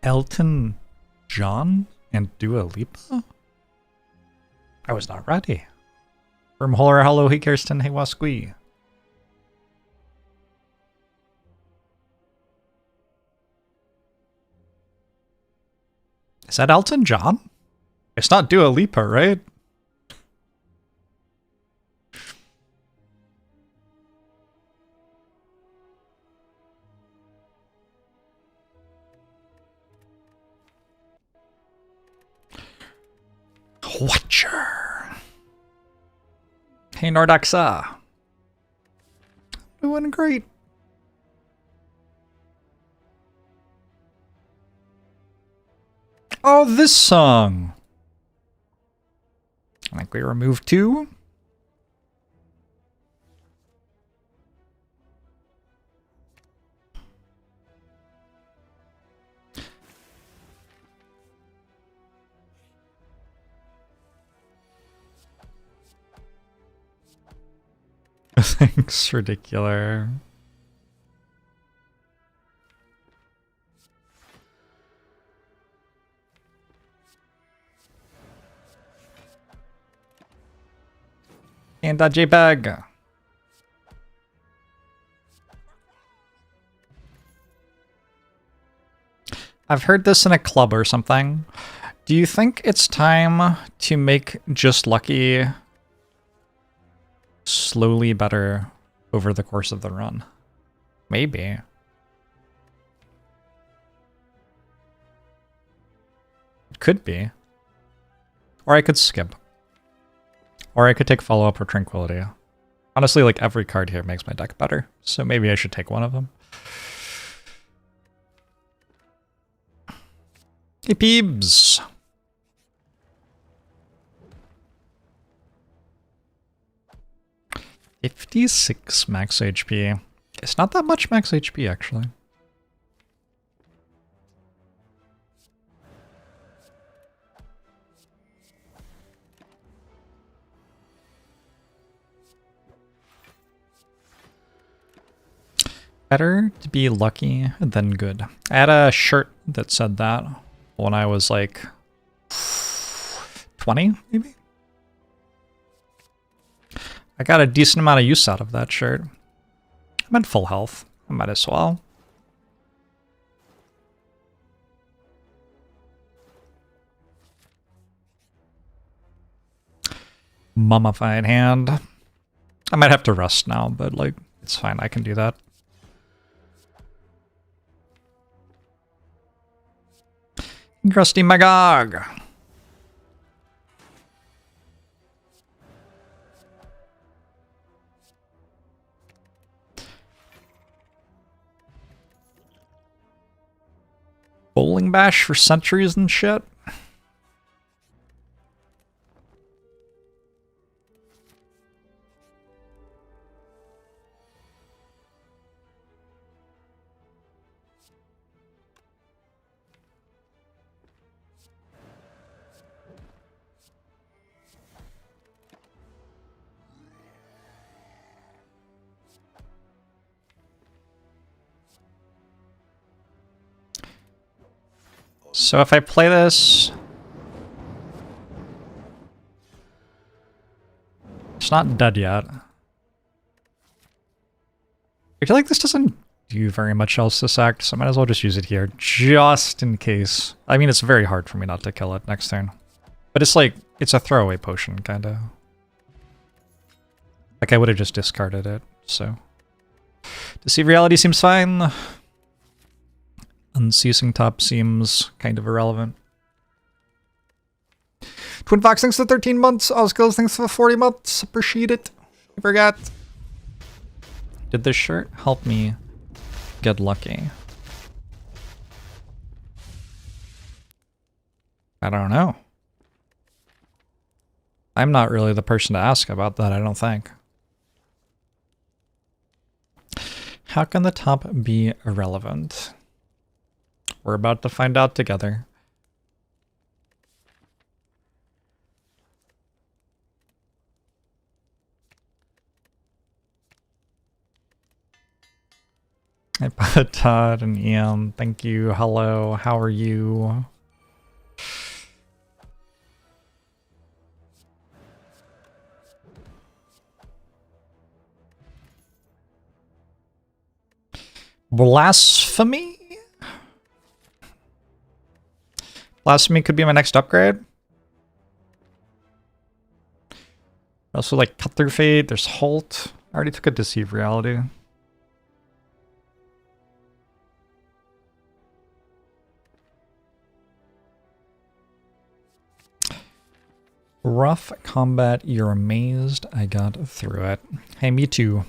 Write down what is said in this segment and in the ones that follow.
Elton John and Dua Lipa? I was not ready. From Holler Hello Hey Kirsten Hey Wasqui. Is that Elton John? It's not Dua Lipa, right? Watcher. Hey Nordaxa. Doing great. Oh, this song. I think we removed 2. Thanks, ridiculous. And JPEG. I've heard this in a club or something. Do you think it's time to make Just Lucky slowly better over the course of the run? Maybe. It could be. Or I could skip. Or I could take follow-up or Tranquility. Honestly, like every card here makes my deck better, so maybe I should take one of them. Hey Peebs! $56 max HP. It's not that much max HP, actually. Better to be lucky than good. I had a shirt that said that when I was like 20, maybe? I got a decent amount of use out of that shirt. I'm at full health. I might as well. Mummified hand. I might have to rest now, but like, it's fine. I can do that. Crusty Magog. Bowling bash for centuries and shit. So if I play this, it's not dead yet. I feel like this doesn't do very much else this act, so I might as well just use it here, just in case. I mean, it's very hard for me not to kill it next turn. But it's like, it's a throwaway potion, kinda. Like, I would have just discarded it, so. Deceive Reality seems fine. Unceasing Top seems kind of irrelevant. Twin Fox, thanks for 13 months. Oscills, thanks for 40 months. Appreciate it. I forgot. Did this shirt help me get lucky? I don't know. I'm not really the person to ask about that, I don't think. How can the top be irrelevant? We're about to find out together. Hey, Bud, Todd, and Ian. Thank you. Hello. How are you? Blasphemy? Blasphemy could be my next upgrade. Also, like, Cut Through Fate, there's Halt. I already took a Deceive Reality. Rough combat, you're amazed I got through it. Hey, me too.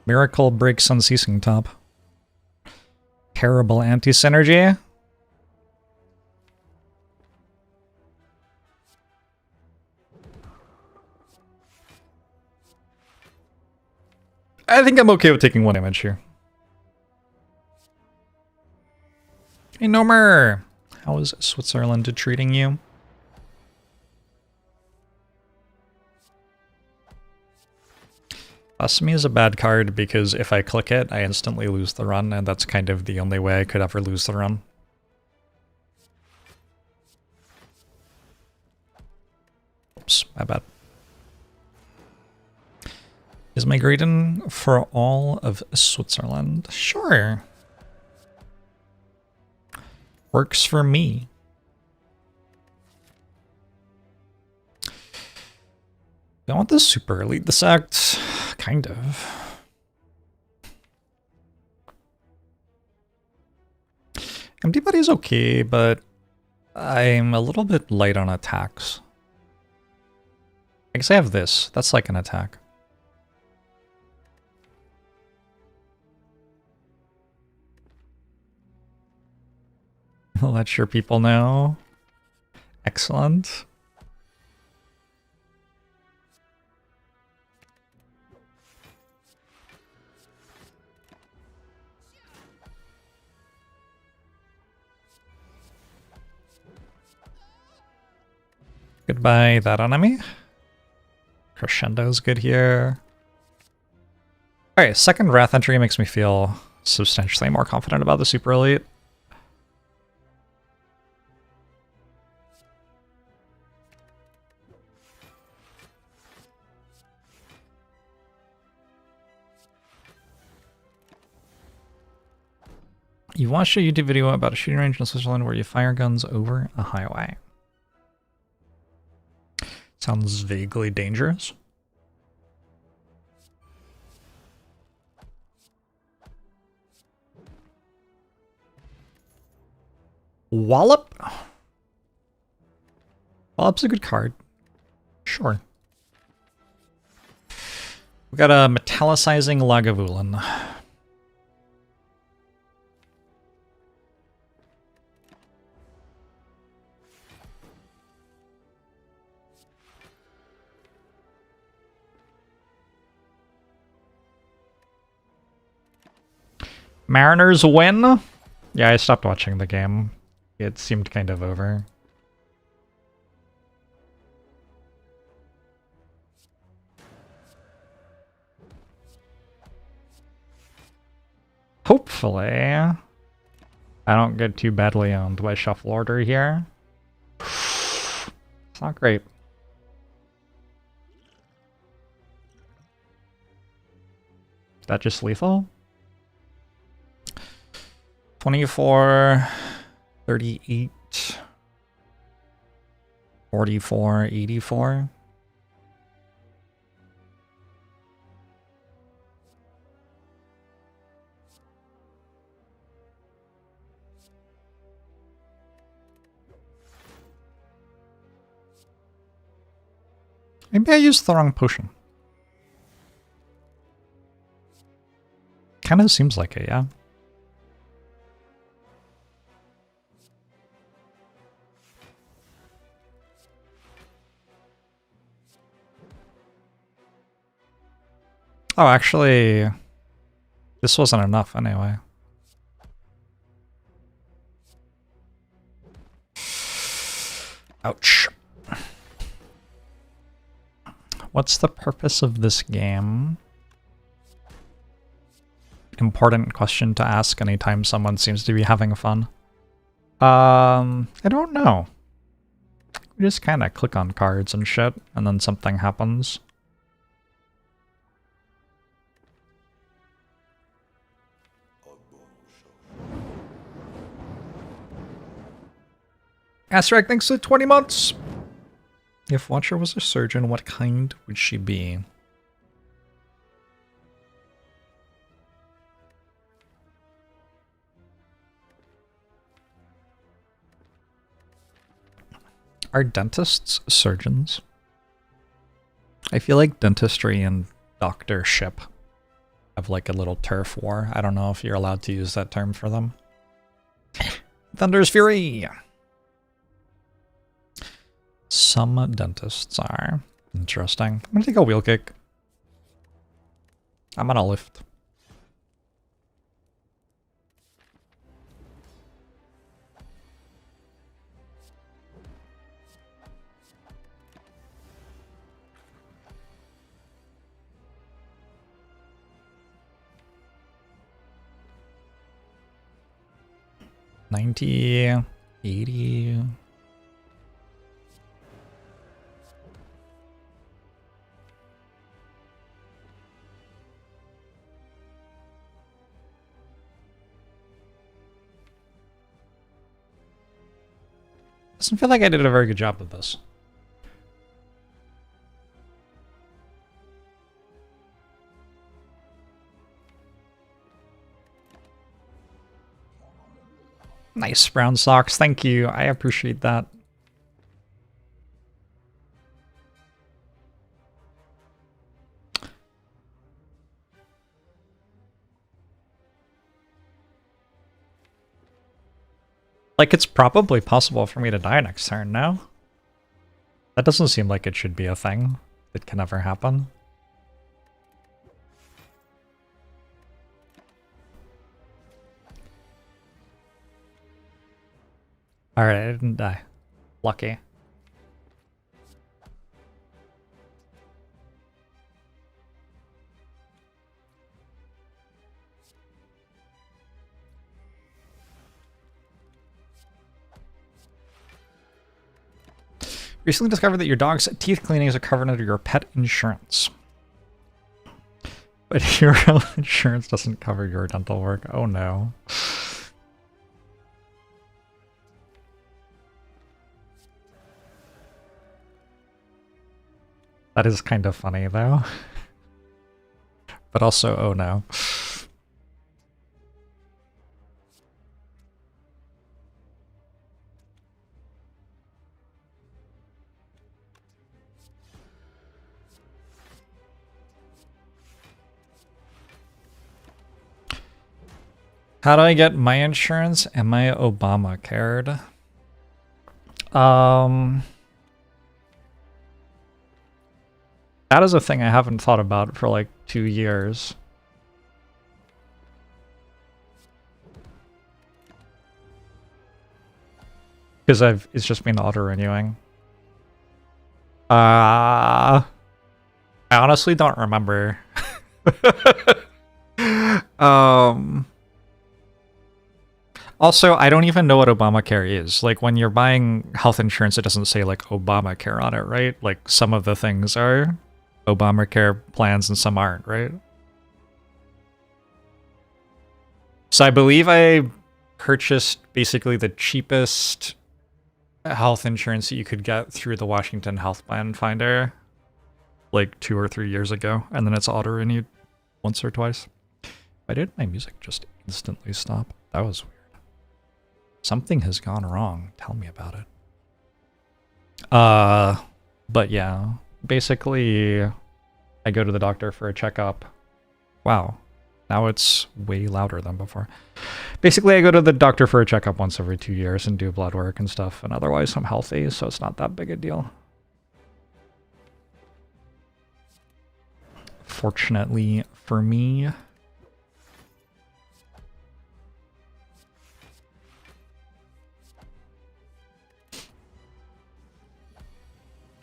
Miracle breaks Unceasing top. Terrible anti-synergy. I think I'm okay with taking 1 damage here. Hey, Nomer! How is Switzerland treating you? Blasphemy is a bad card because if I click it, I instantly lose the run, and that's kind of the only way I could ever lose the run. Oops, my bad. Is my greeting for all of Switzerland? Sure. Works for me. I want this super elite this act. Kind of. Empty Body's okay, but I'm a little bit light on attacks. I guess I have this. That's like an attack. I'll let your people know. Excellent. Goodbye, that enemy. Crescendo's good here. Alright, second Wrath entry makes me feel substantially more confident about the Super Elite. You watched a YouTube video about a shooting range in Switzerland where you fire guns over a highway. Sounds vaguely dangerous. Wallop? Wallop's a good card. Sure. We got a Metallicizing Lagavulin. Mariners win? Yeah, I stopped watching the game. It seemed kind of over. Hopefully, I don't get too badly owned by Shuffle Order here. It's not great. Is that just lethal? 24, 38, 44, 84. Maybe I used the wrong potion. Kind of seems like it, yeah. Oh, actually, this wasn't enough anyway. Ouch. What's the purpose of this game? Important question to ask anytime someone seems to be having fun. I don't know. You just kind of click on cards and shit, and then something happens. Asterek, thanks for 20 months! If Watcher was a surgeon, what kind would she be? Are dentists surgeons? I feel like dentistry and doctorship have like a little turf war. I don't know if you're allowed to use that term for them. Thunder's Fury! Some dentists are. Interesting. I'm gonna take a wheel kick. I'm on a lift. $90, $80. Doesn't feel like I did a very good job of this. Nice brown socks, thank you. I appreciate that. Like, it's probably possible for me to die next turn, no? That doesn't seem like it should be a thing that can ever happen. Alright, I didn't die. Lucky. Recently discovered that your dog's teeth cleanings are covered under your pet insurance. But your health insurance doesn't cover your dental work. Oh no. That is kind of funny though. But also, oh no. How do I get my insurance? Am I Obama-cared? That is a thing I haven't thought about for like 2 years. Because it's just been auto-renewing. I honestly don't remember. Also, I don't even know what Obamacare is. Like, when you're buying health insurance, it doesn't say, like, Obamacare on it, right? Like, some of the things are Obamacare plans and some aren't, right? So I believe I purchased basically the cheapest health insurance that you could get through the Washington Health Plan Finder, like 2 or 3 years ago, and then it's auto-renewed once or twice. Why did my music just instantly stop? That was weird. Something has gone wrong. Tell me about it. But yeah, basically, I go to the doctor for a checkup. Wow, now it's way louder than before. Basically, I go to the doctor for a checkup once every 2 years and do blood work and stuff, and otherwise I'm healthy, so it's not that big a deal. fortunately for me.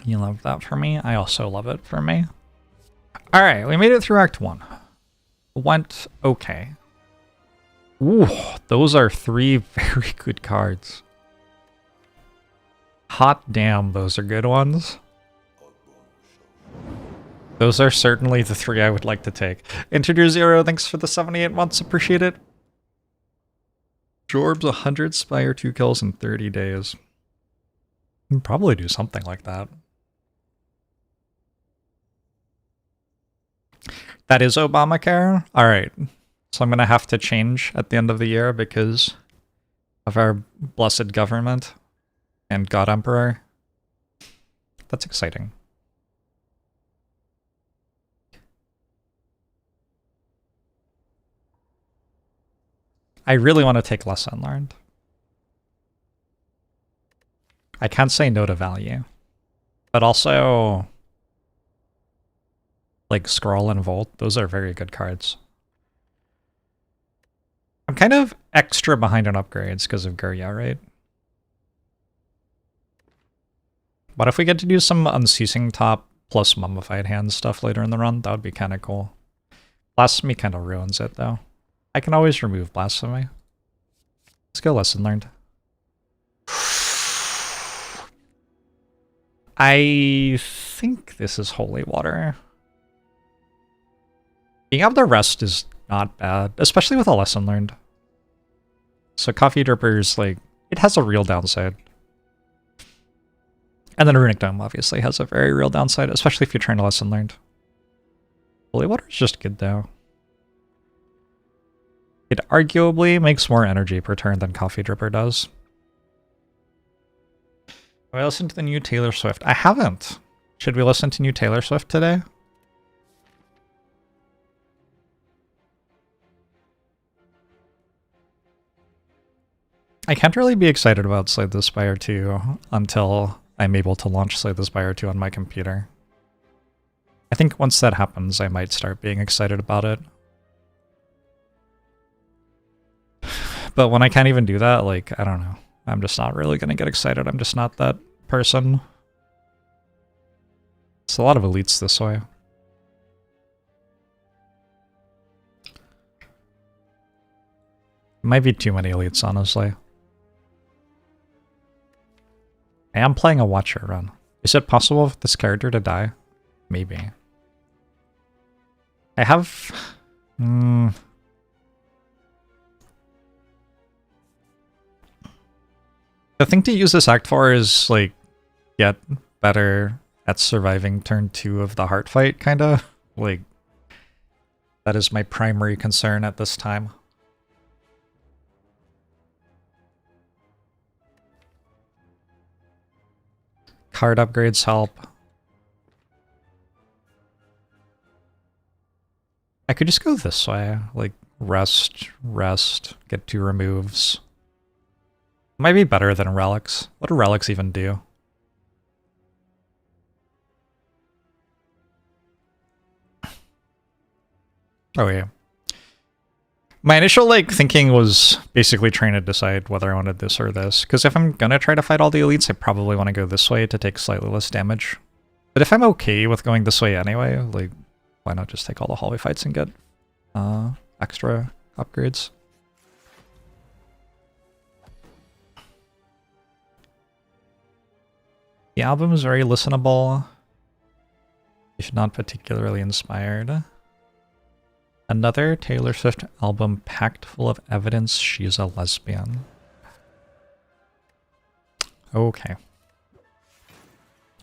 You love that for me. I also love it for me. All right, we made it through Act 1. Went okay. Ooh, those are 3 very good cards. Hot damn, those are good ones. Those are certainly the 3 I would like to take. Integer Zero, thanks for the 78 months, appreciate it. Jorbs 100 Spire 2 kills in 30 days. You can probably do something like that. That is Obamacare? Alright. So I'm gonna have to change at the end of the year because of our blessed government and God Emperor. That's exciting. I really want to take Lesson Learned. I can't say no to value. But also, like Scroll and Volt, those are very good cards. I'm kind of extra behind on upgrades because of Gurya, right? But if we get to do some Unceasing Top plus Mummified Hand stuff later in the run, that would be kind of cool. Blasphemy kind of ruins it, though. I can always remove Blasphemy. Let's go Lesson Learned. I think this is Holy Water. Being able to rest is not bad, especially with a Lesson Learned. So Coffee Drippers, like, it has a real downside. And then Runic Dome obviously has a very real downside, especially if you're trying to Lesson Learned. Holy Water is just good though. It arguably makes more energy per turn than Coffee Dripper does. Have I listened to the new Taylor Swift? I haven't. Should we listen to new Taylor Swift today? I can't really be excited about Slay the Spire 2 until I'm able to launch Slay the Spire 2 on my computer. I think once that happens, I might start being excited about it. But when I can't even do that, like, I don't know. I'm just not really going to get excited. I'm just not that person. It's a lot of elites this way. Might be too many elites, honestly. I am playing a Watcher run. Is it possible for this character to die? Maybe. I have... The thing to use this act for is, like, get better at surviving turn 2 of the heart fight, kinda. Like, that is my primary concern at this time. Card upgrades help. I could just go this way, like, rest, get 2 removes. Might be better than relics. What do relics even do? Oh yeah. My initial like thinking was basically trying to decide whether I wanted this or this, because if I'm gonna try to fight all the elites, I probably want to go this way to take slightly less damage. But if I'm okay with going this way anyway, like, why not just take all the hallway fights and get extra upgrades? The album is very listenable, if not particularly inspired. Another Taylor Swift album packed full of evidence she's a lesbian. Okay.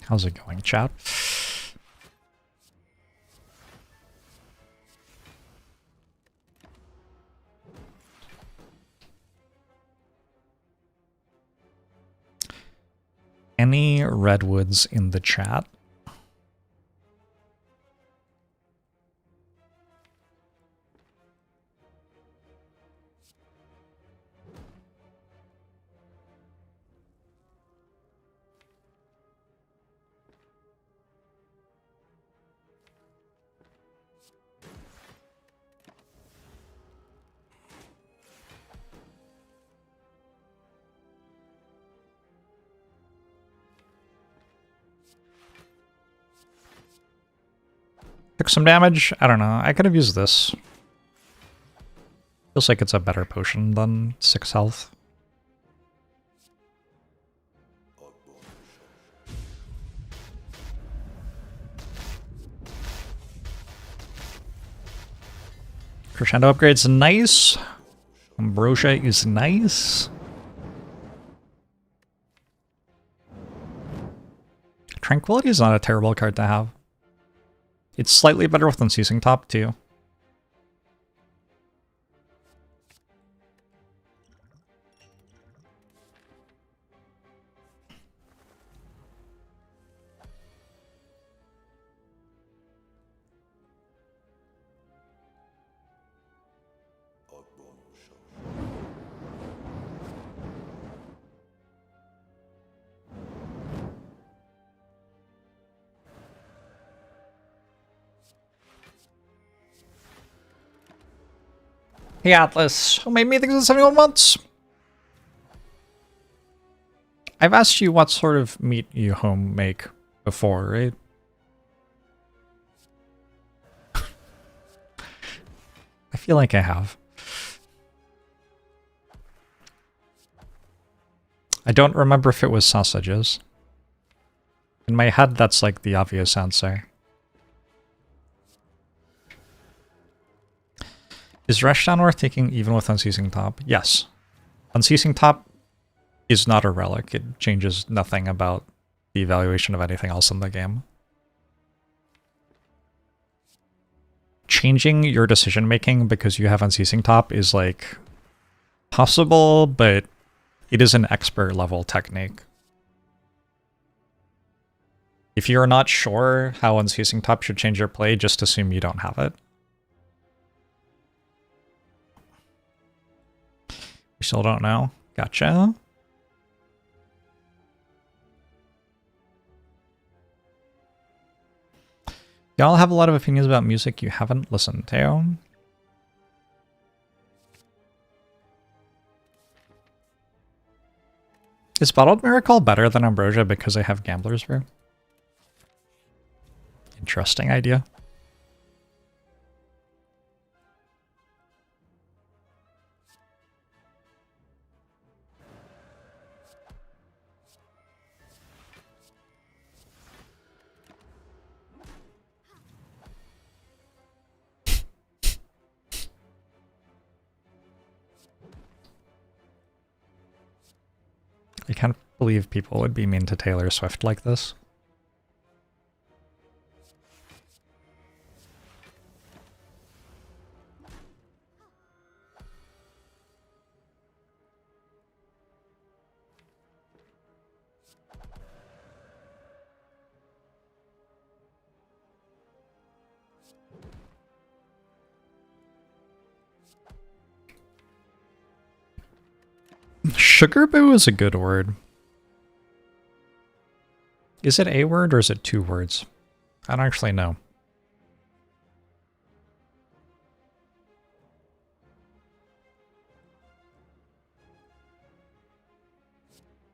How's it going, chat? Any redwoods in the chat? Took some damage. I don't know. I could have used this. Feels like it's a better potion than 6 health. Crescendo upgrade's nice. Ambrosia is nice. Tranquility is not a terrible card to have. It's slightly better with Unceasing Top, too. Hey Atlas, who made me think in 71 months? I've asked you what sort of meat you home make before, right? I feel like I have. I don't remember if it was sausages. In my head, that's like the obvious answer. Is Rushdown worth taking even with Unceasing Top? Yes. Unceasing Top is not a relic. It changes nothing about the evaluation of anything else in the game. Changing your decision making because you have Unceasing Top is like possible, but it is an expert level technique. If you're not sure how Unceasing Top should change your play, just assume you don't have it. We still don't know. Gotcha. Y'all have a lot of opinions about music you haven't listened to. Is Bottled Miracle better than Ambrosia because I have Gambler's Brew? Interesting idea. I can't believe people would be mean to Taylor Swift like this. Sugarboo is a good word. Is it a word or is it 2 words? I don't actually know.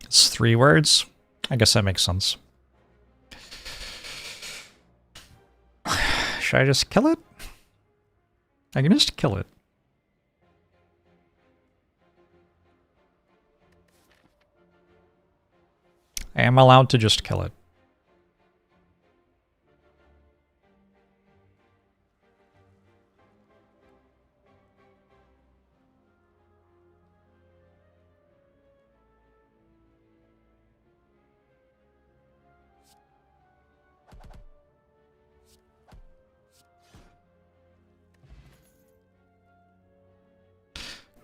It's 3 words? I guess that makes sense. Should I just kill it? I can just kill it. I am allowed to just kill it.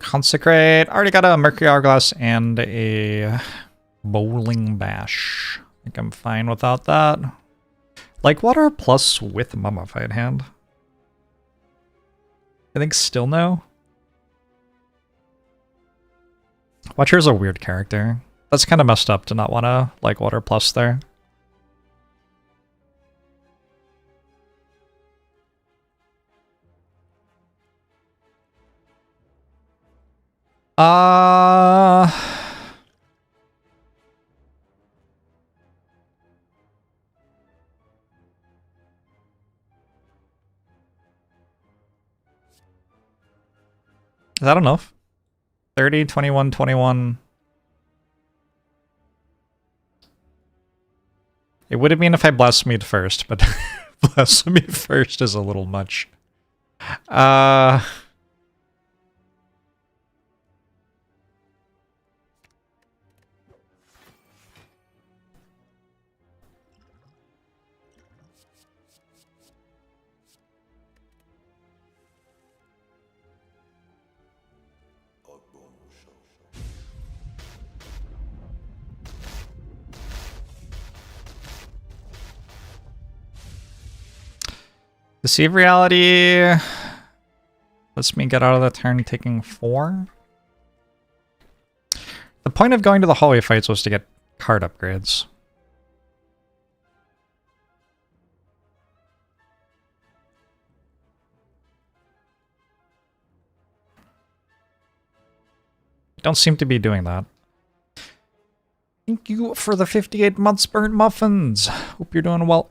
Consecrate. Already got a Mercury Hourglass and a Bowling Bash. I think I'm fine without that. Like water plus with Mummified Hand. I think still no. Watcher's a weird character. That's kind of messed up to not want to like water plus there. that enough? 30, 21, 21. It would have been if I blasphemed first, but blasphemy first is a little much. Deceive reality lets me get out of the turn taking 4. The point of going to the hallway fights was to get card upgrades. Don't seem to be doing that. Thank you for the 58 months burnt muffins. Hope you're doing well.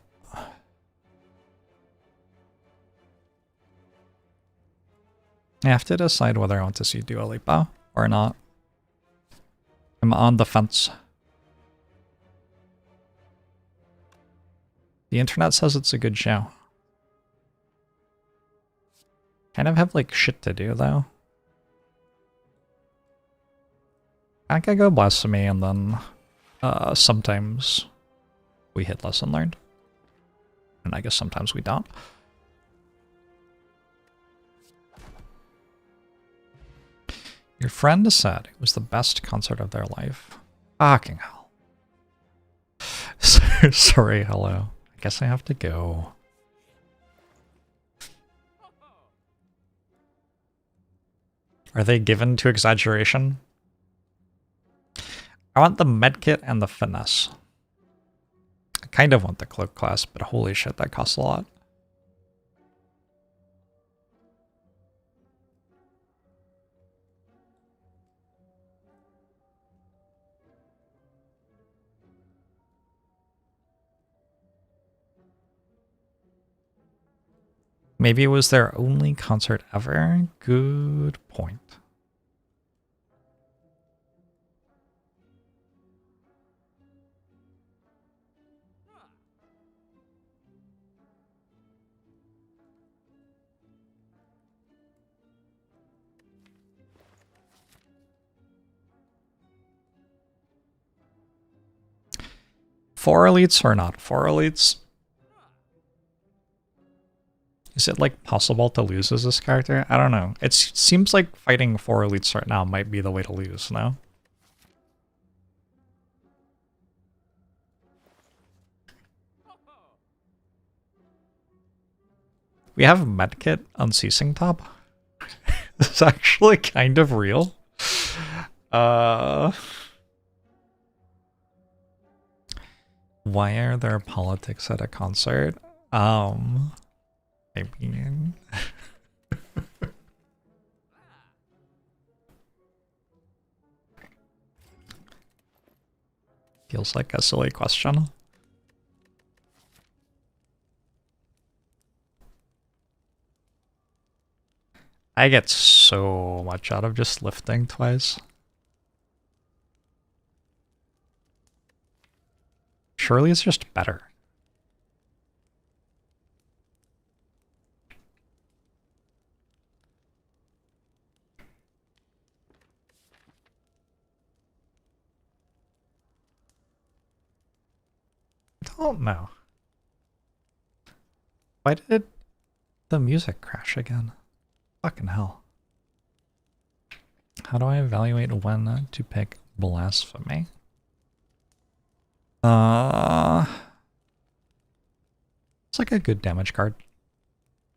I have to decide whether I want to see Dua Lipa or not. I'm on the fence. The internet says it's a good show. Kind of have like shit to do though. I think I go Blasphemy and then sometimes we hit Lesson Learned. And I guess sometimes we don't. Your friend said it was the best concert of their life. Fucking hell. Sorry, hello. I guess I have to go. Are they given to exaggeration? I want the medkit and the finesse. I kind of want the cloak class, but holy shit, that costs a lot. Maybe it was their only concert ever? Good point. Four elites or not four elites? Is it like possible to lose as this character? I don't know. It seems like fighting 4 elites right now might be the way to lose, no? We have medkit unceasing top. This is actually kind of real. Why are there politics at a concert? I mean... Feels like a silly question. I get so much out of just lifting twice. Surely it's just better. I don't know. Why did the music crash again? Fucking hell. How do I evaluate when to pick Blasphemy? It's like a good damage card.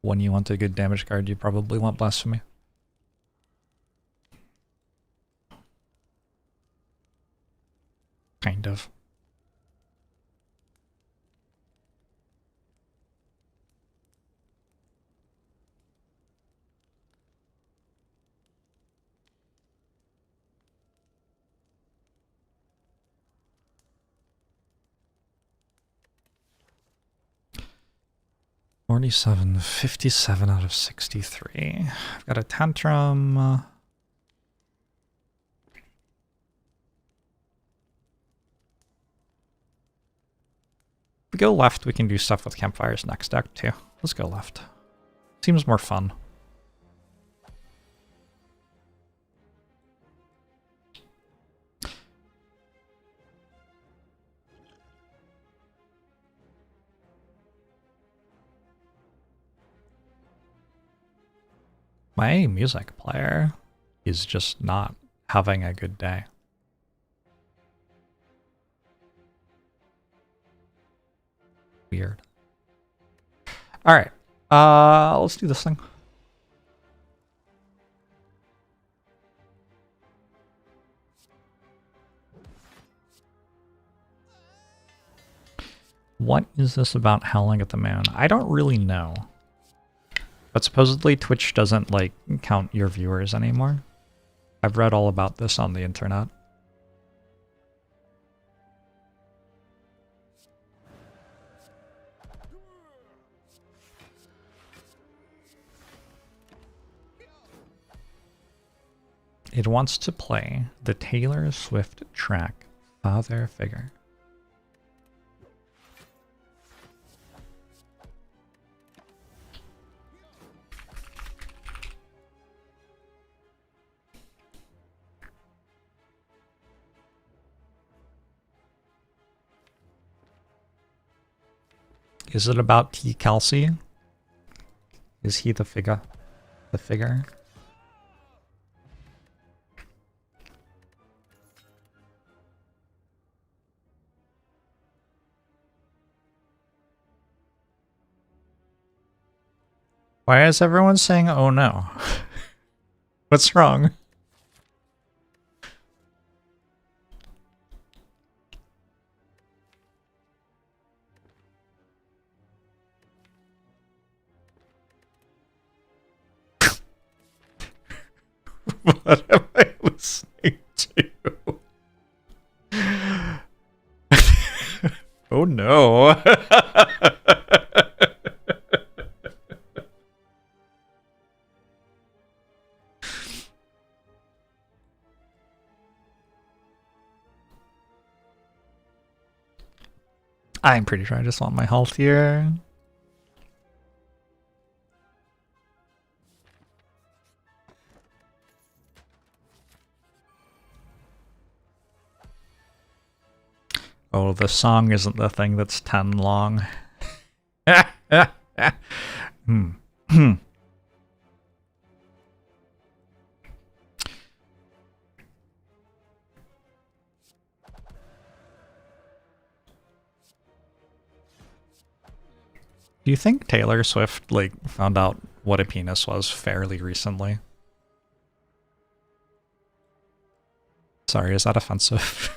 When you want a good damage card, you probably want Blasphemy. Kind of. $47, 57 out of 63. I've got a Tantrum. we go left, we can do stuff with campfires next deck too. Let's go left. Seems more fun. My music player is just not having a good day. Weird. All right, let's do this thing. What is this about howling at the moon? I don't really know. But supposedly Twitch doesn't, like, count your viewers anymore. I've read all about this on the internet. It wants to play the Taylor Swift track, Father Figure. Is it about T. Kelsey? Is he the figure? The figure? Why is everyone saying, oh no? What's wrong? What am I listening to? Oh no. I'm pretty sure I just want my health here. Oh, the song isn't the thing that's 10 long. Do you think Taylor Swift, like, found out what a penis was fairly recently? Sorry, is that offensive?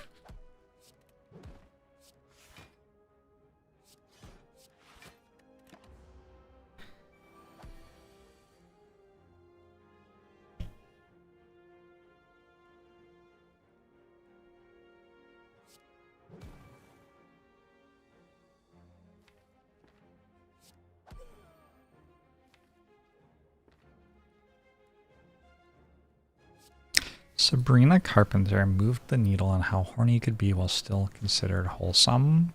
Sabrina Carpenter moved the needle on how horny you could be while still considered wholesome.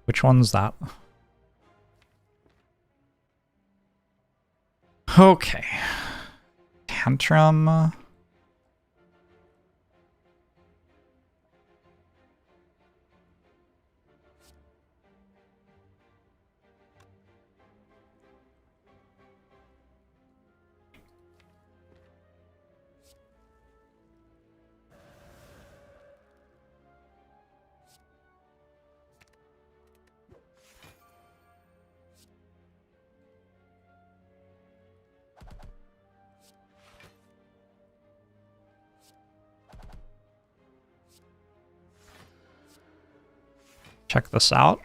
Which one's that? Okay. Tantrum. Check this out.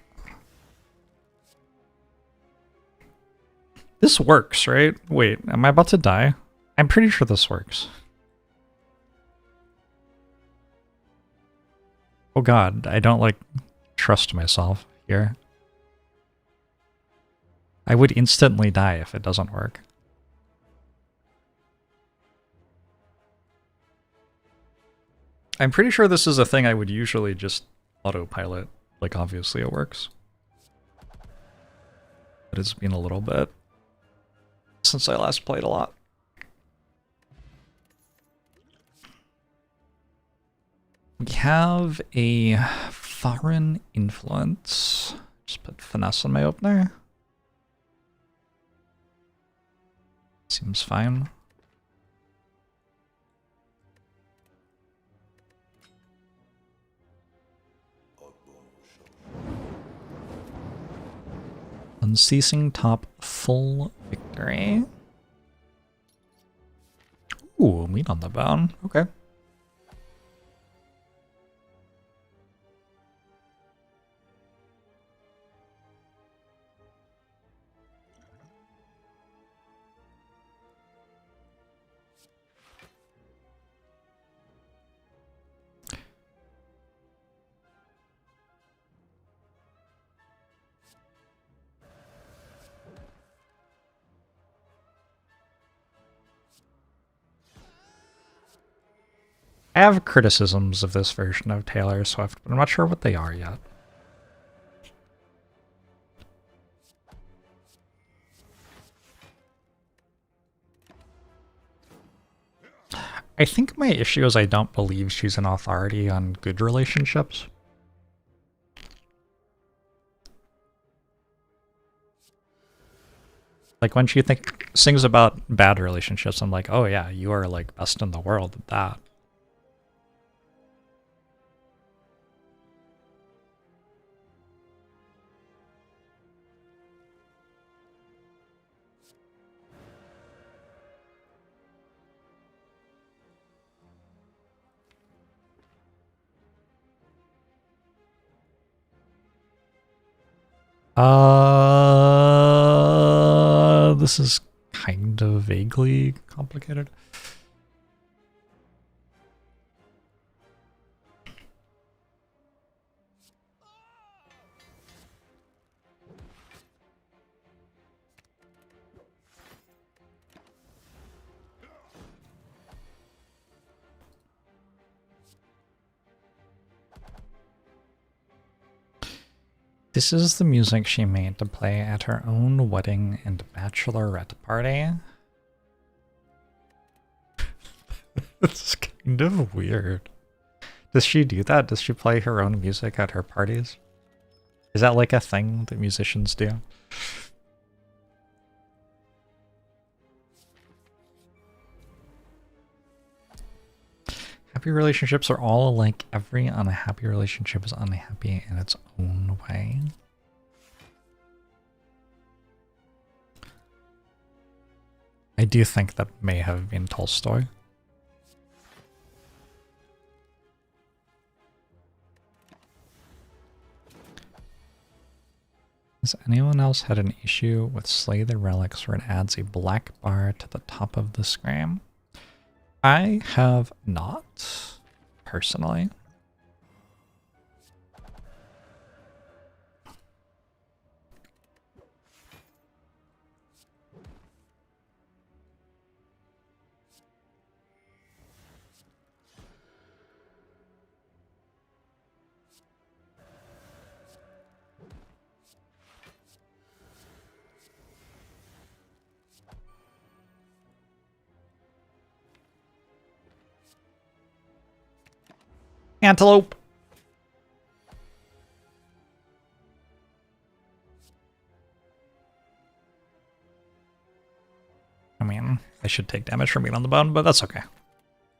This works, right? Wait, am I about to die? I'm pretty sure this works. Oh god, I don't, like, trust myself here. I would instantly die if it doesn't work. I'm pretty sure this is a thing I would usually just autopilot Like, obviously it works. But it's been a little bit since I last played a lot. We have a foreign influence. Just put finesse on my opener. Seems fine. Unceasing top full victory. Ooh, meat on the bone. Okay. I have criticisms of this version of Taylor Swift, but I'm not sure what they are yet. I think my issue is I don't believe she's an authority on good relationships. Like when she sings about bad relationships, I'm like, oh yeah, you are like best in the world at that. This is kind of vaguely complicated. This is the music she made to play at her own wedding and bachelorette party. It's kind of weird. Does she do that? Does she play her own music at her parties? Is that like a thing that musicians do? Happy relationships are all alike. Every unhappy relationship is unhappy in its own way. I do think that may have been Tolstoy. Has anyone else had an issue with Slay the Relics where it adds a black bar to the top of the scram? I have not, personally. Antelope! I mean, I should take damage from being on the bone, but that's okay.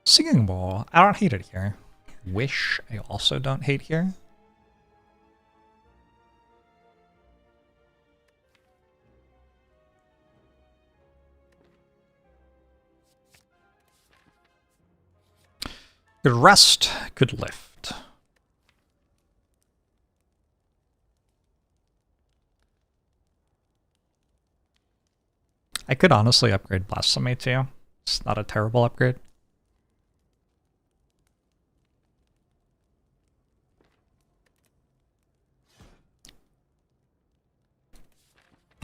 Singing Bowl, I don't hate it here. Wish, I also don't hate here. Good rest, good lift. I could honestly upgrade Blasphemy too. It's not a terrible upgrade.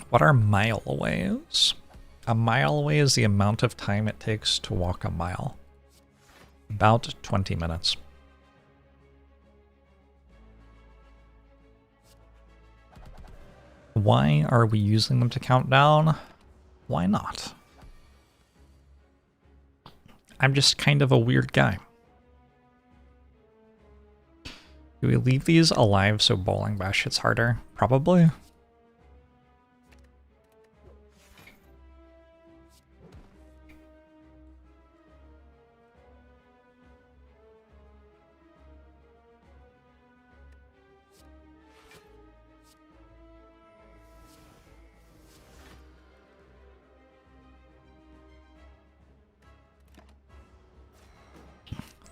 What are mile aways? A mile away is the amount of time it takes to walk a mile. About 20 minutes. why are we using them to count down? Why not? I'm just kind of a weird guy. Do we leave these alive so bowling bash hits harder? Probably.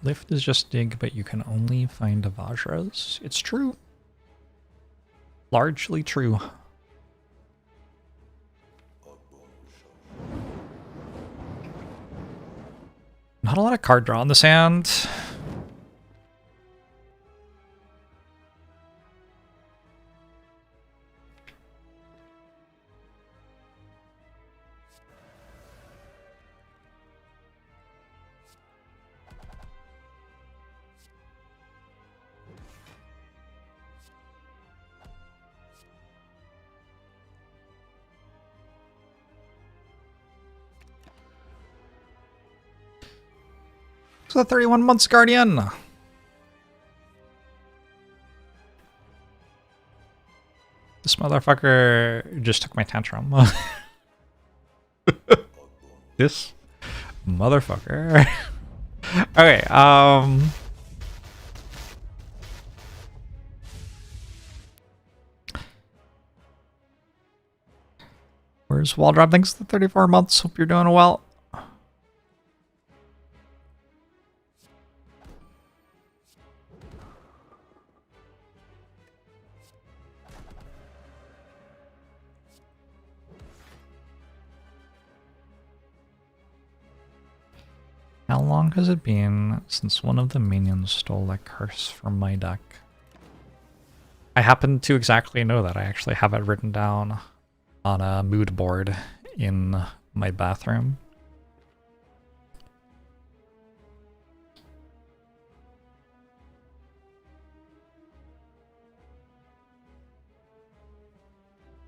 Lift is just dig, but you can only find Vajras. It's true. Largely true. Not a lot of card draw in this hand. The 31 months Guardian. This motherfucker just took my tantrum. This motherfucker. Okay, where's Wall Drop? Thanks for the 34 months. Hope you're doing well. How long has it been since one of the minions stole a curse from my deck? I happen to exactly know that. I actually have it written down on a mood board in my bathroom.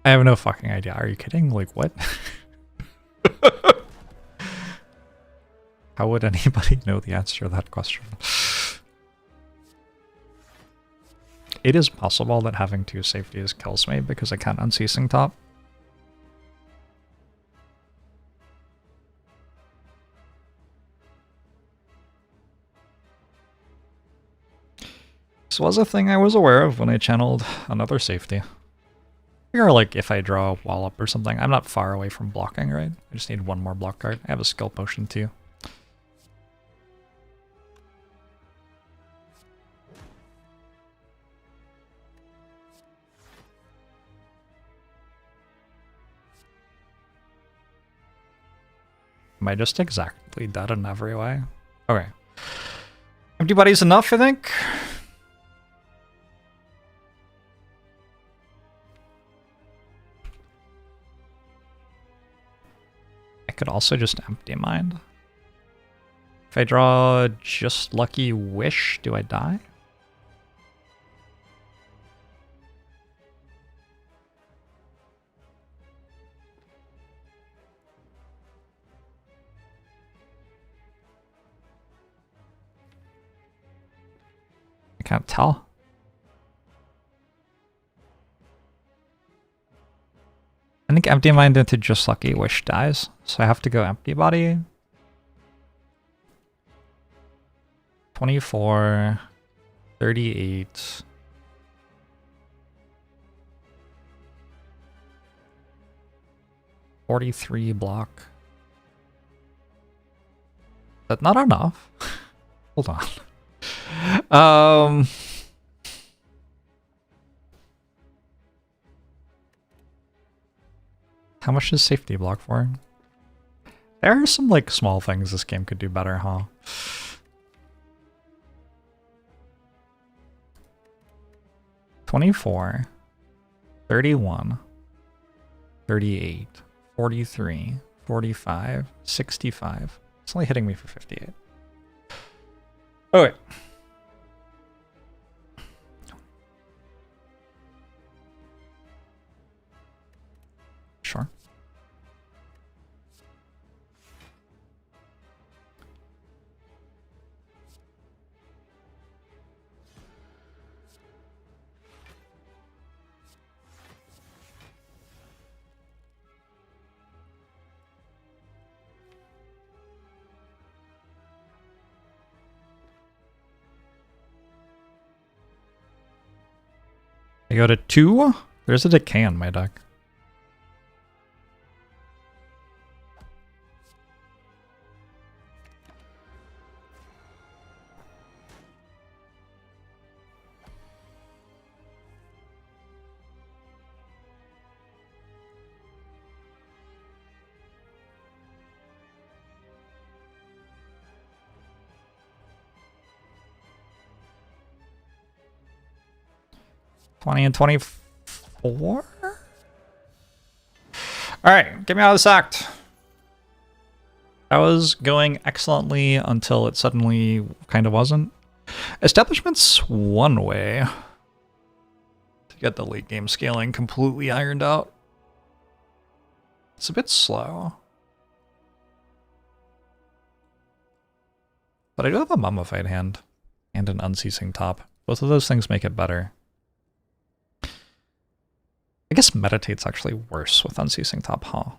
I have no fucking idea. Are you kidding? Like, what? How would anybody know the answer to that question? It is possible that having 2 safeties kills me because I can't unceasing top. This was a thing I was aware of when I channeled another safety. Or like if I draw a wall up or something, I'm not far away from blocking, right? I just need 1 more block card. I have a skill potion too. Am I just exactly dead in every way? Okay. Empty body's enough, I think. I could also just empty mind. If I draw just Lucky Wish, do I die? I can't tell. I think Empty Mind into just Lucky Wish dies, so I have to go Empty Body. 24, 38. $43 block. Is that not enough? Hold on. How much does safety block for? There are some like small things this game could do better, huh? $24, $31, $38, $43, $45, $65. It's only hitting me for 58. Okay. I go to 2. There's a decay on my deck. And 24? Alright, get me out of this act. That was going excellently until it suddenly kind of wasn't. Establishment's one way to get the late game scaling completely ironed out. It's a bit slow. But I do have a mummified hand and an unceasing top. Both of those things make it better. I guess meditate's actually worse with unceasing top, huh?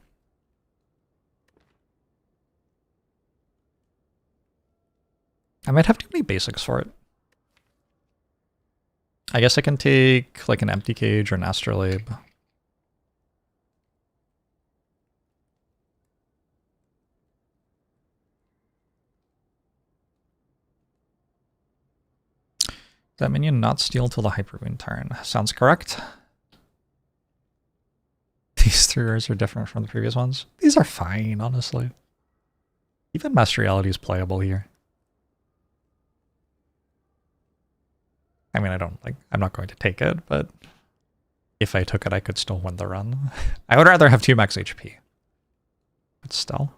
I might have too many basics for it. I guess I can take like an empty cage or an astrolabe. That minion not steal till the hypermoon turn. Sounds correct. These 3 rares are different from the previous ones. These are fine, honestly. Even Master Reality is playable here. I mean, I'm not going to take it, but if I took it, I could still win the run. I would rather have 2 max HP. But still.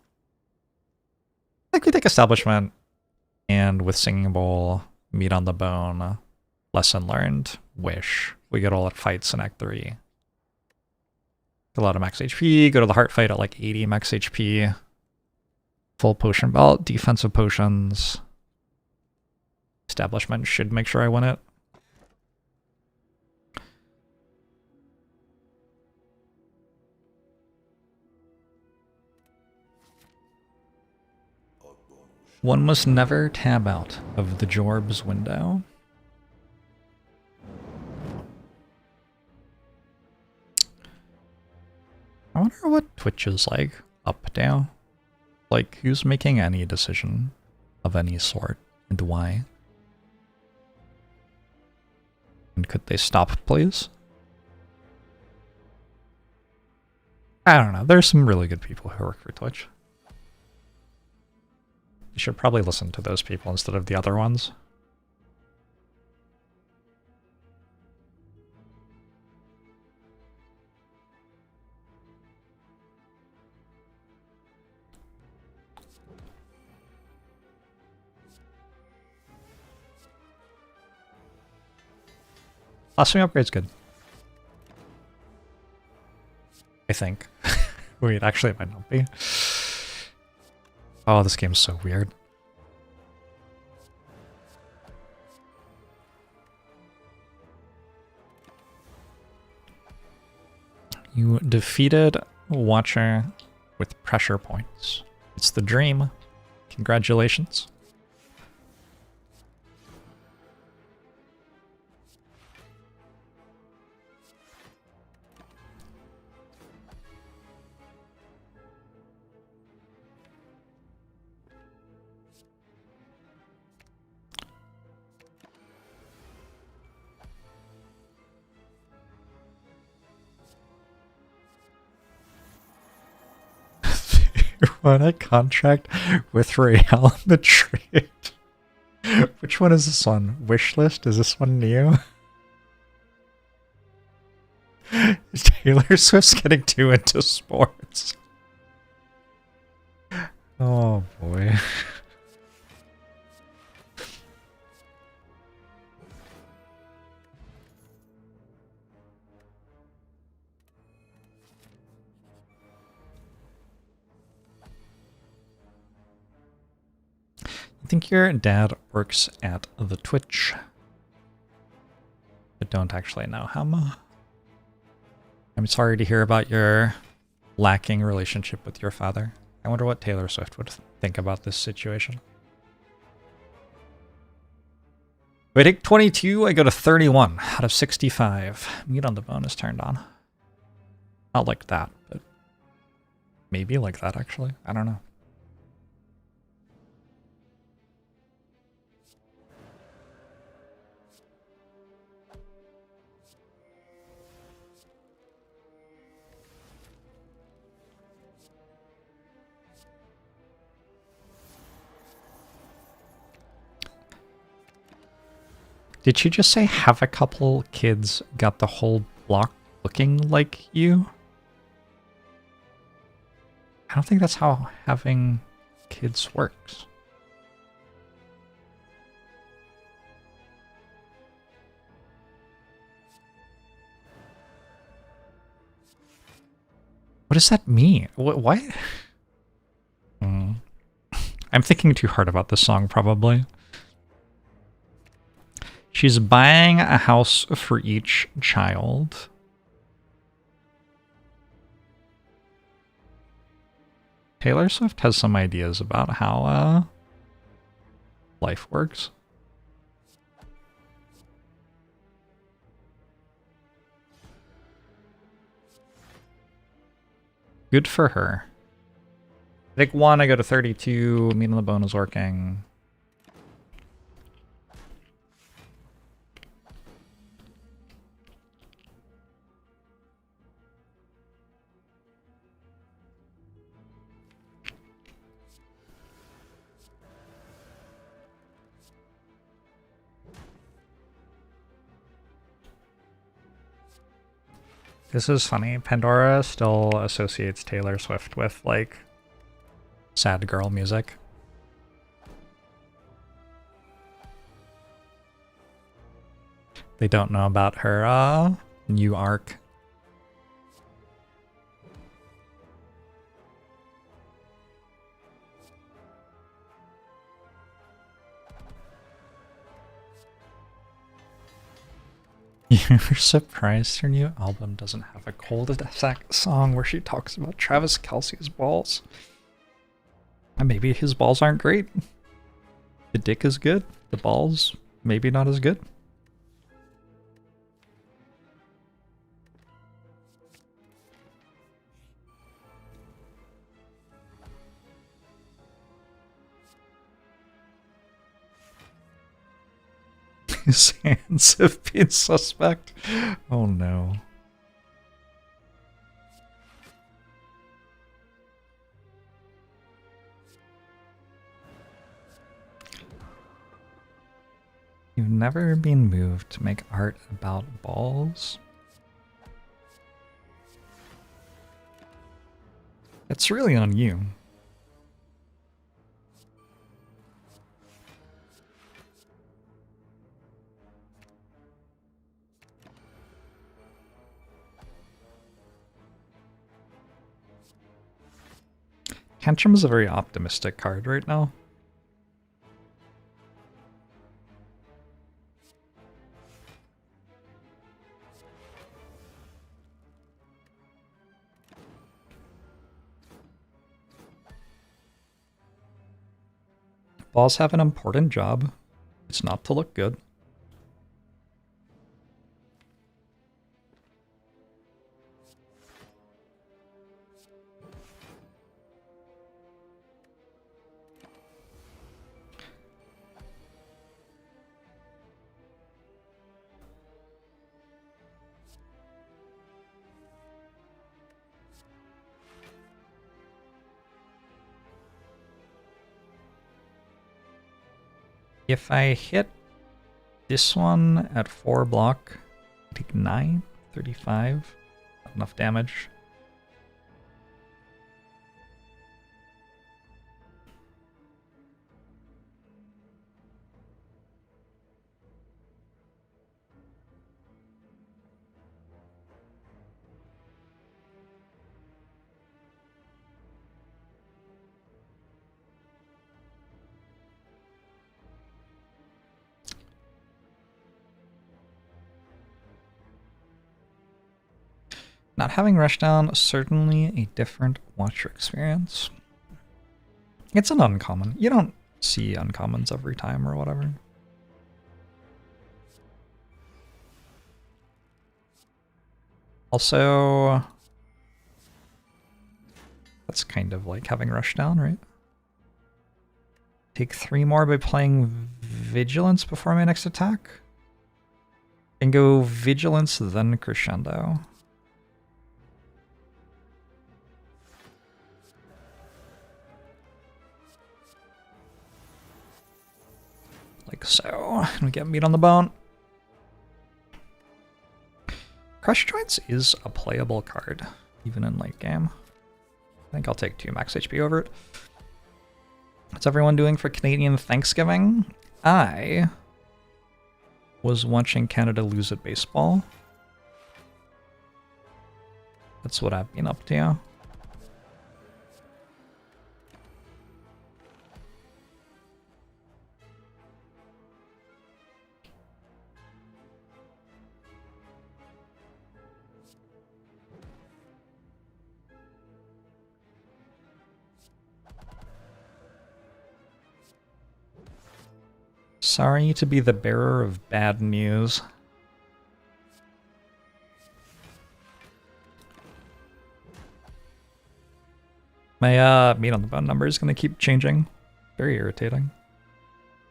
I could take Establishment, and with Singing Bowl, Meat on the Bone, Lesson Learned, Wish. We get all at fights in Act 3. A lot of max HP, go to the heart fight at like 80 max HP. Full potion belt, defensive potions. Establishment should make sure I win it. One must never tab out of the Jorbs window. I wonder what Twitch is like up down. Like, who's making any decision of any sort and why? And could they stop, please? I don't know. There's some really good people who work for Twitch. You should probably listen to those people instead of the other ones. Blasphemy upgrade's good. I think. Wait, actually it might not be. Oh, this game's so weird. You defeated Watcher with pressure points. It's the dream. Congratulations. Want a contract with Royale Madrid? Which one is this one? Wishlist? Is this one new? Taylor Swift's getting too into sports. Oh boy. I think your dad works at the Twitch. I don't actually know him. I'm sorry to hear about your lacking relationship with your father. I wonder what Taylor Swift would think about this situation. I take 22, I go to 31 out of 65. Meat on the bone is turned on. Not like that, but maybe like that, actually. I don't know. Did she just say have a couple kids got the whole block looking like you? I don't think that's how having kids works. What does that mean? What? I'm thinking too hard about this song, probably. She's buying a house for each child. Taylor Swift has some ideas about how life works. Good for her. I take 1, I go to 32. Meat on the bone is working. This is funny. Pandora still associates Taylor Swift with, like, sad girl music. They don't know about her new arc. You're surprised her new album doesn't have a cul-de-sac song where she talks about Travis Kelce's balls. And maybe his balls aren't great. The dick is good. The balls, maybe not as good. His hands have been suspect. Oh no. You've never been moved to make art about balls? It's really on you. Tantrum is a very optimistic card right now. Balls have an important job. It's not to look good. If I hit this one at 4 block, I take 9, 35, not enough damage. Not having Rushdown, certainly a different watcher experience. It's an uncommon. You don't see uncommons every time or whatever. Also, that's kind of like having rush down, right? Take 3 more by playing Vigilance before my next attack. And go Vigilance, then Crescendo. Like so. And we get meat on the bone. Crush Joints is a playable card, even in late game. I think I'll take 2 max HP over it. What's everyone doing for Canadian Thanksgiving? I was watching Canada lose at baseball. That's what I've been up to. Sorry to be the bearer of bad news. My meat on the bone number is going to keep changing. Very irritating.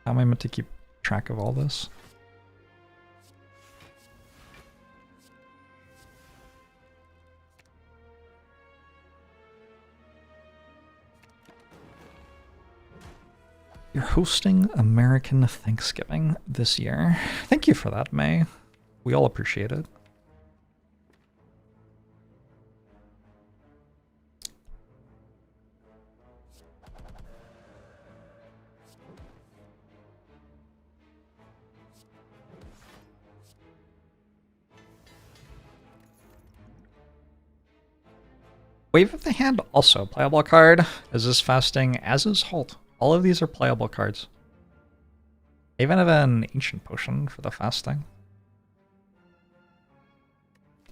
How am I meant to keep track of all this? You're hosting American Thanksgiving this year. Thank you for that, May. We all appreciate it. Wave of the Hand, also a playable card, as is Fasting, as is Halt. All of these are playable cards. I even have an Ancient Potion for the Fasting.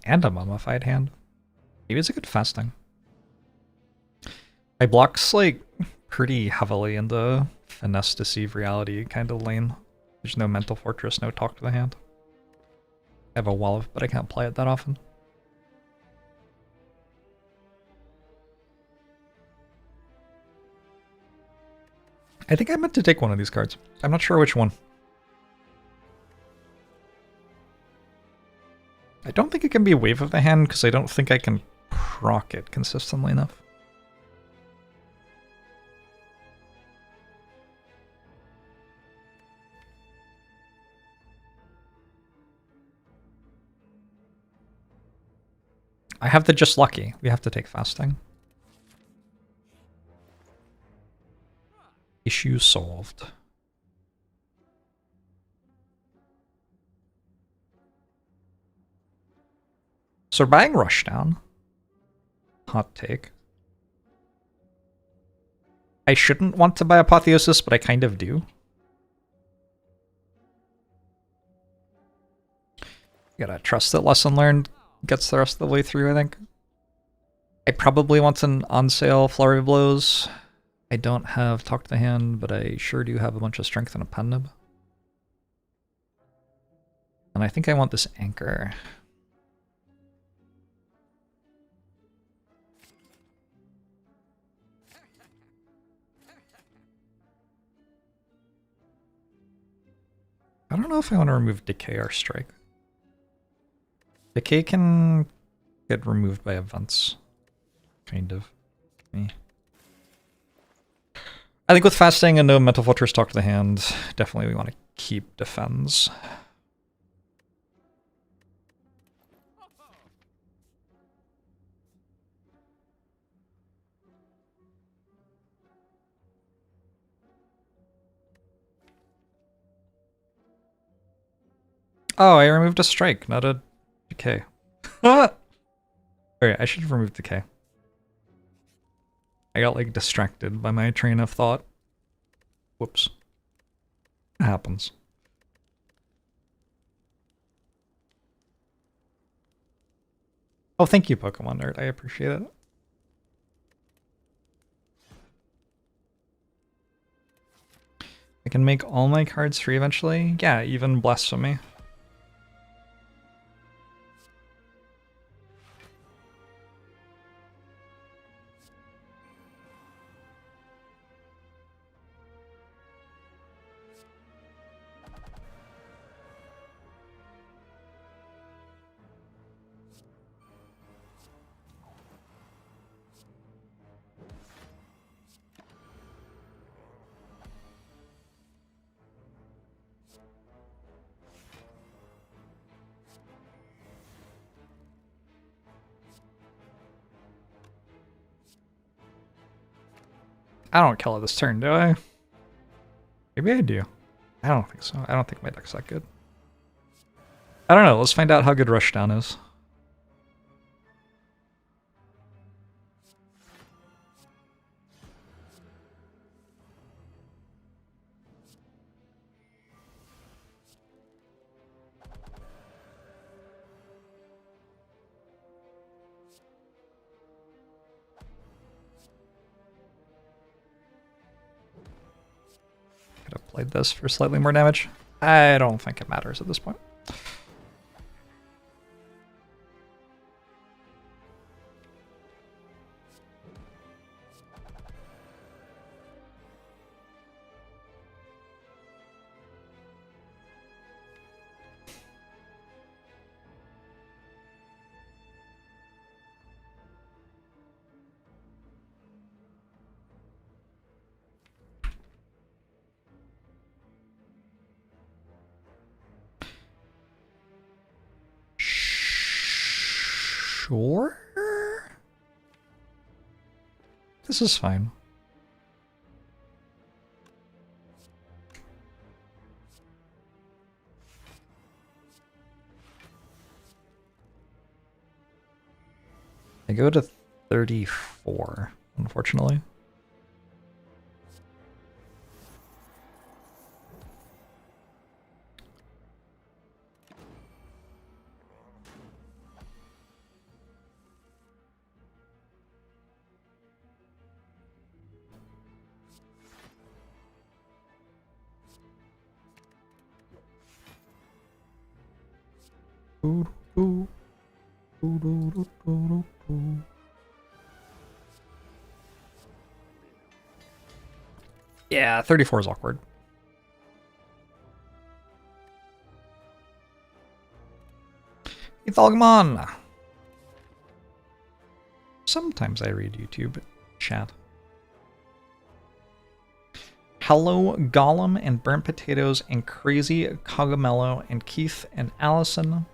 And a Mummified Hand. Maybe it's a good Fasting. My block's like pretty heavily in the Finesse Deceive Reality kind of lane. There's no Mental Fortress, no Talk to the Hand. I have a wall of, but I can't play it that often. I think I meant to take one of these cards. I'm not sure which one. I don't think it can be Wave of the Hand because I don't think I can proc it consistently enough. I have the Just Lucky. We have to take Fasting. Issue solved. So we're buying Rushdown. Hot take. I shouldn't want to buy Apotheosis, but I kind of do. You gotta trust that Lesson Learned gets the rest of the way through, I think. I probably want an on-sale Flurry of Blows. I don't have Talk to the Hand, but I sure do have a bunch of Strength and a Pen Nib. And I think I want this Anchor. I don't know if I want to remove Decay or Strike. Decay can get removed by events. Kind of. Me. I think with Fasting and no Mental Fortress Talk to the Hand, definitely we want to keep Defends. Oh, I removed a Strike, not a Decay. Alright, I should have removed Decay. I got like distracted by my train of thought. Whoops. It happens. Oh, thank you, Pokemon Nerd. I appreciate it. I can make all my cards free eventually. Yeah, even Blasphemy. I don't kill it this turn, do I? Maybe I do. I don't think so. I don't think my deck's that good. I don't know. Let's find out how good Rushdown is. Could have played this for slightly more damage. I don't think it matters at this point. Sure. This is fine. I go to 34, unfortunately. Yeah, 34 is awkward. Ethalgamon! Sometimes I read YouTube chat. Hello, Gollum and Burnt Potatoes and Crazy Cogumelo and Keith and Allison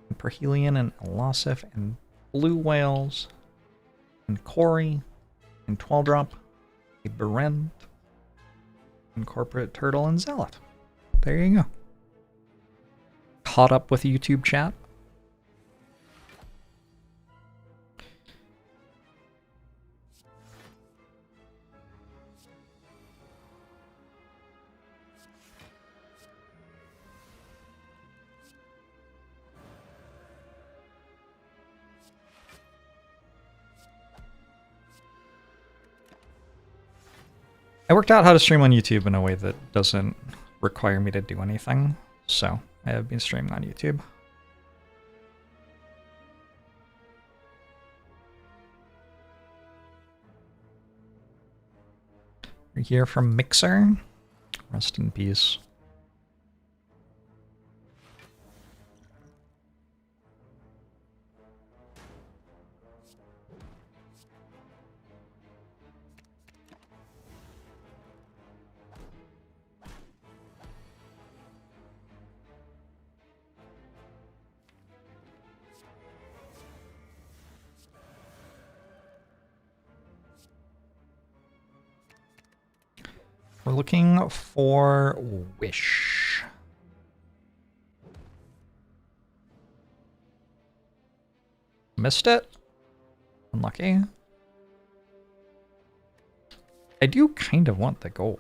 and Perhelion and Elasif and Blue Whales and Corey and 12-Drop and Berent and Corporate Turtle and Zealot. There you go. Caught up with YouTube chat. I worked out how to stream on YouTube in a way that doesn't require me to do anything, so I have been streaming on YouTube. We're here from Mixer. Rest in peace. We're looking for Wish. Missed it? Unlucky. I do kind of want the gold.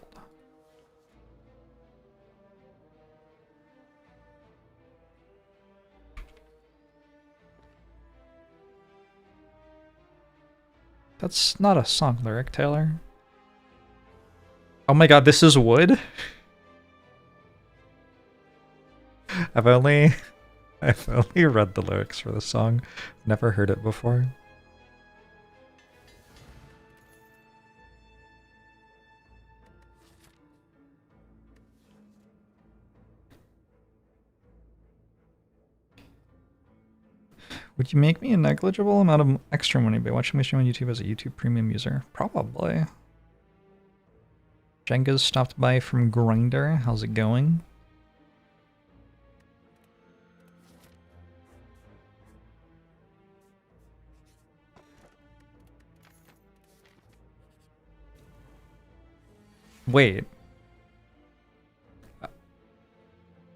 That's not a song lyric, Taylor. Oh my god, this is wood? I've only read the lyrics for the song. Never heard it before. Would you make me a negligible amount of extra money by watching me stream on YouTube as a YouTube premium user? Probably. Jenga's stopped by from Grinder. How's it going? Wait.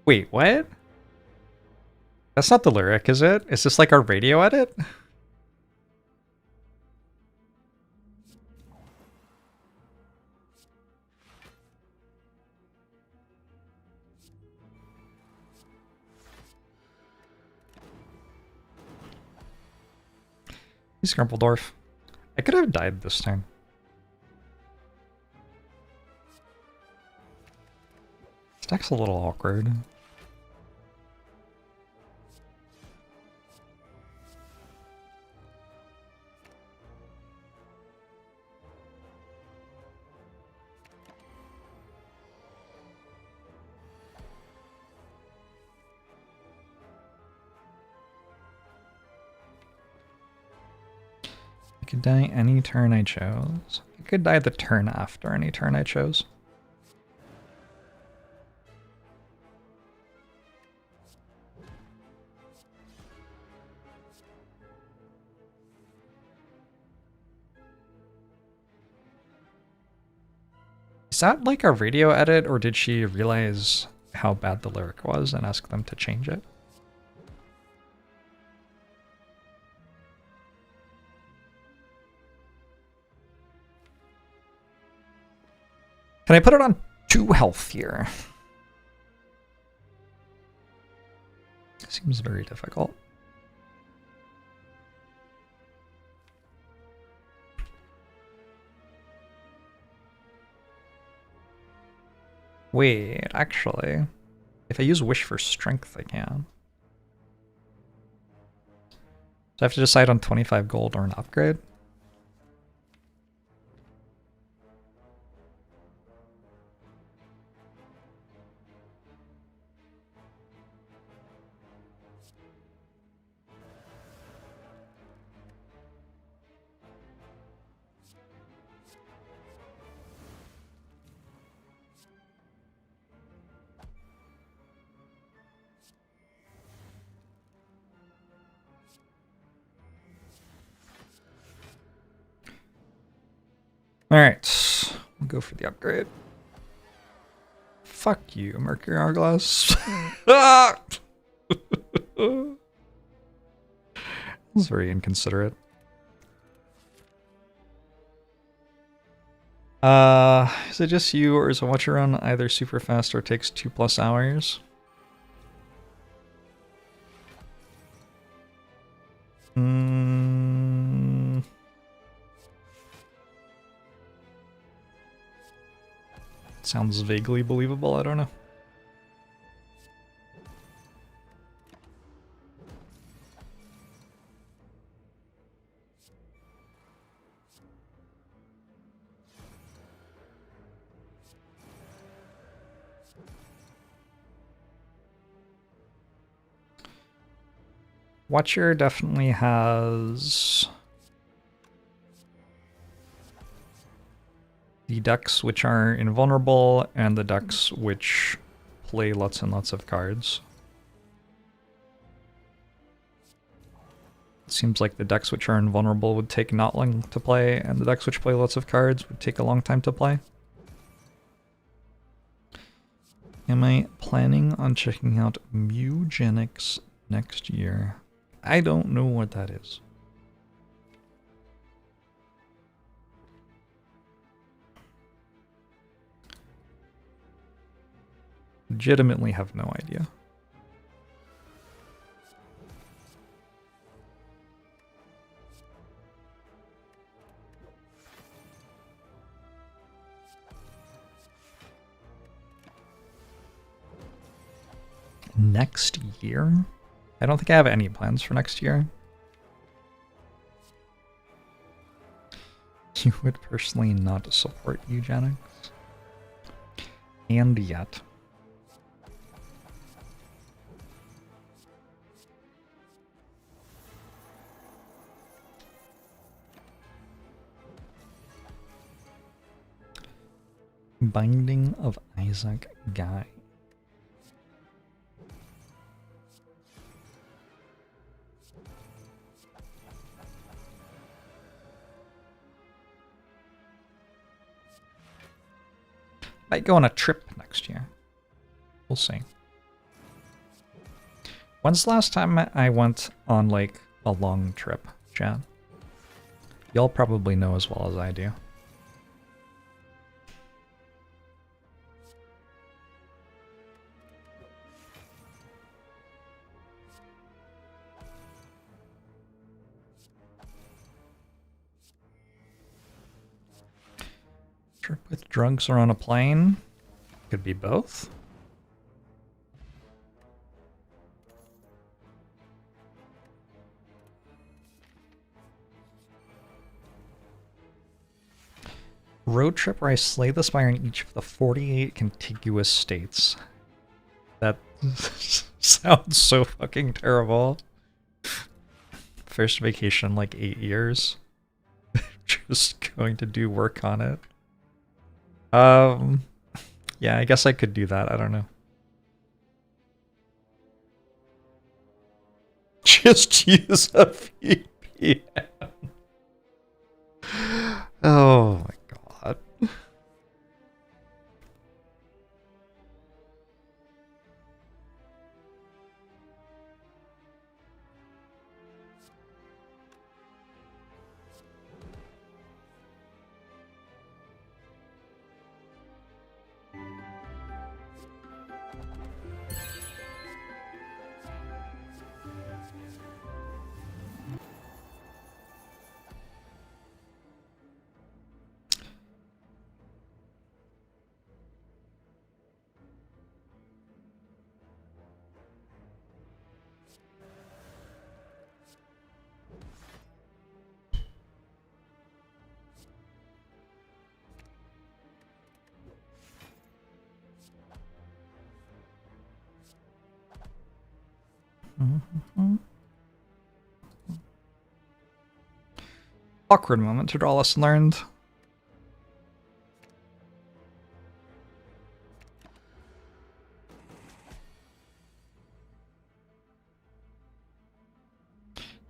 Wait, what? That's not the lyric, is it? Is this like our radio edit? He's Grumpledorf. I could have died this time. This deck's a little awkward. I could die any turn I chose. I could die the turn after any turn I chose. Is that like a radio edit, or did she realize how bad the lyric was and ask them to change it? Can I put it on 2 health here? Seems very difficult. Wait, actually, if I use Wish for Strength, I can. So I have to decide on 25 gold or an upgrade. Alright, we'll go for the upgrade. Fuck you, Mercury Hourglass. Ah! That was very inconsiderate. Is it just you, or is a watcher run either super fast or takes 2+ hours? Sounds vaguely believable, I don't know. Watcher definitely has the decks which are invulnerable and the decks which play lots and lots of cards. It seems like the decks which are invulnerable would take not long to play, and the decks which play lots of cards would take a long time to play. Am I planning on checking out Mugenics next year? I don't know what that is. Legitimately have no idea. Next year? I don't think I have any plans for next year. You would personally not support eugenics? And yet. Binding of Isaac Guy. Might go on a trip next year. We'll see. When's the last time I went on, like, a long trip, chat? Y'all probably know as well as I do. Trip with drugs or on a plane? Could be both. Road trip where I slay the spire in each of the 48 contiguous states. That sounds so fucking terrible. First vacation like 8 years. Just going to do work on it. Yeah, I guess I could do that. I don't know. Just use a VPN. Oh my god. Awkward moment to draw lesson learned.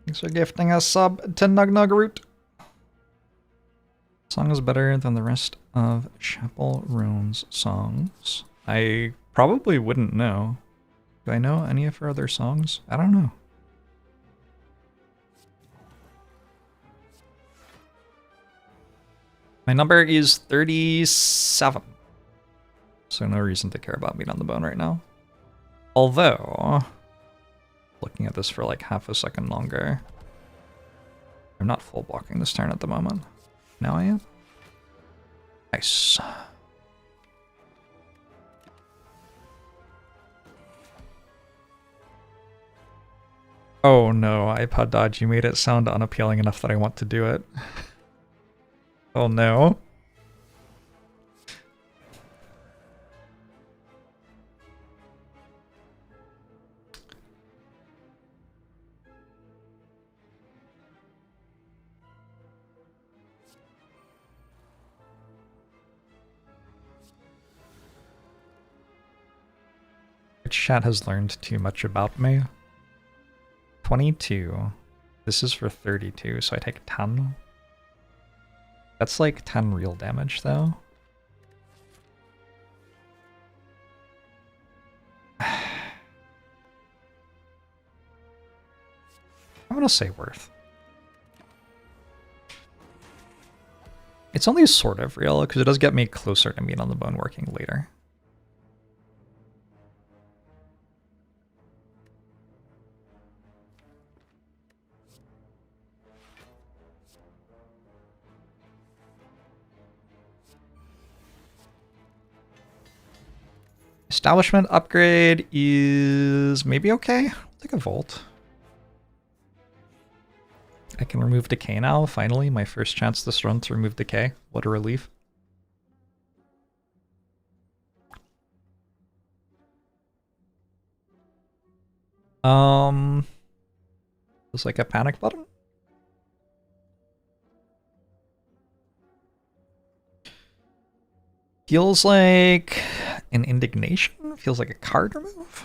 Thanks for gifting a sub to Nug Nug Root. Song is better than the rest of Chapel Roan's songs. I probably wouldn't know. Do I know any of her other songs? I don't know. My number is 37. So no reason to care about Meat on the Bone right now. Although, looking at this for like half a second longer, I'm not full blocking this turn at the moment. Now I am. Nice. Oh no, iPod dodge, you made it sound unappealing enough that I want to do it. Oh no. Chat has learned too much about me. 22. This is for 32, so I take 10. That's like 10 real damage, though. I'm gonna say worth. It's only sort of real, because it does get me closer to Meat on the Bone working later. Establishment upgrade is maybe okay. I'll take a Volt. I can remove Decay now, finally. My first chance this run to remove Decay. What a relief. Feels like a panic button. Feels like an indignation. Feels like a card remove.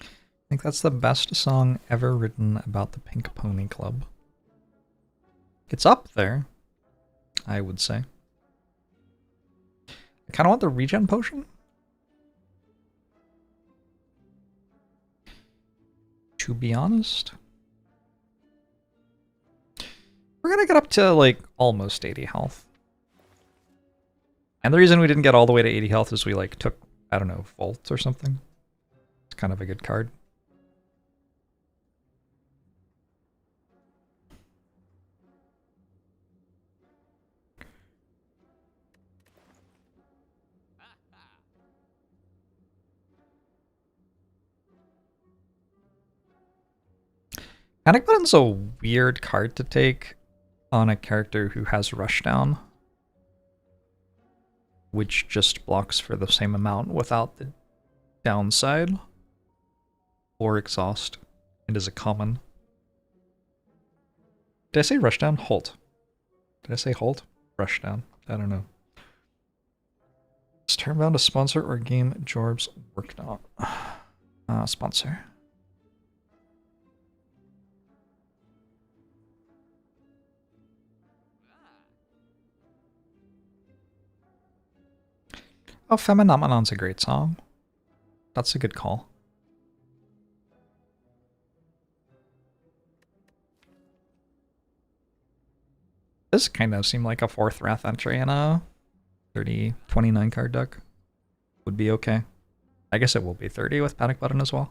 I think that's the best song ever written about the Pink Pony Club. It's up there. I would say. I kind of want the regen potion. To be honest. We're gonna get up to, like, almost 80 health. And the reason we didn't get all the way to 80 health is we, like, took, I don't know, Volt or something. It's kind of a good card. Panic Button's a weird card to take on a character who has Rushdown, which just blocks for the same amount without the downside, or Exhaust. It is a common. Did I say Rushdown? Halt. Did I say halt? Rushdown. I don't know. Is Turnbound a sponsor or game Jorbs worked on? Sponsor. Oh, Phenomenon's a great song. That's a good call. This kind of seemed like a 4th Wrath entry in a 30-29 card deck. Would be okay. I guess it will be 30 with Panic Button as well.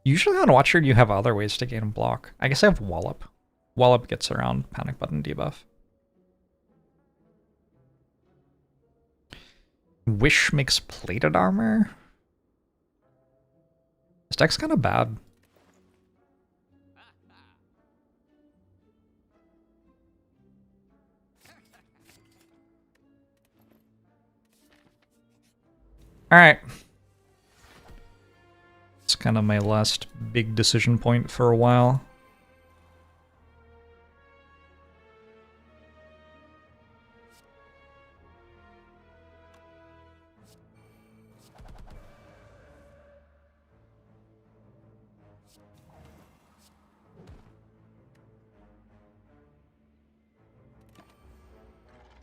Usually on Watcher you have other ways to gain and block. I guess I have Wallop. Wallop gets around Panic Button debuff. Wish makes plated armor? This deck's kind of bad. Alright. It's kind of my last big decision point for a while.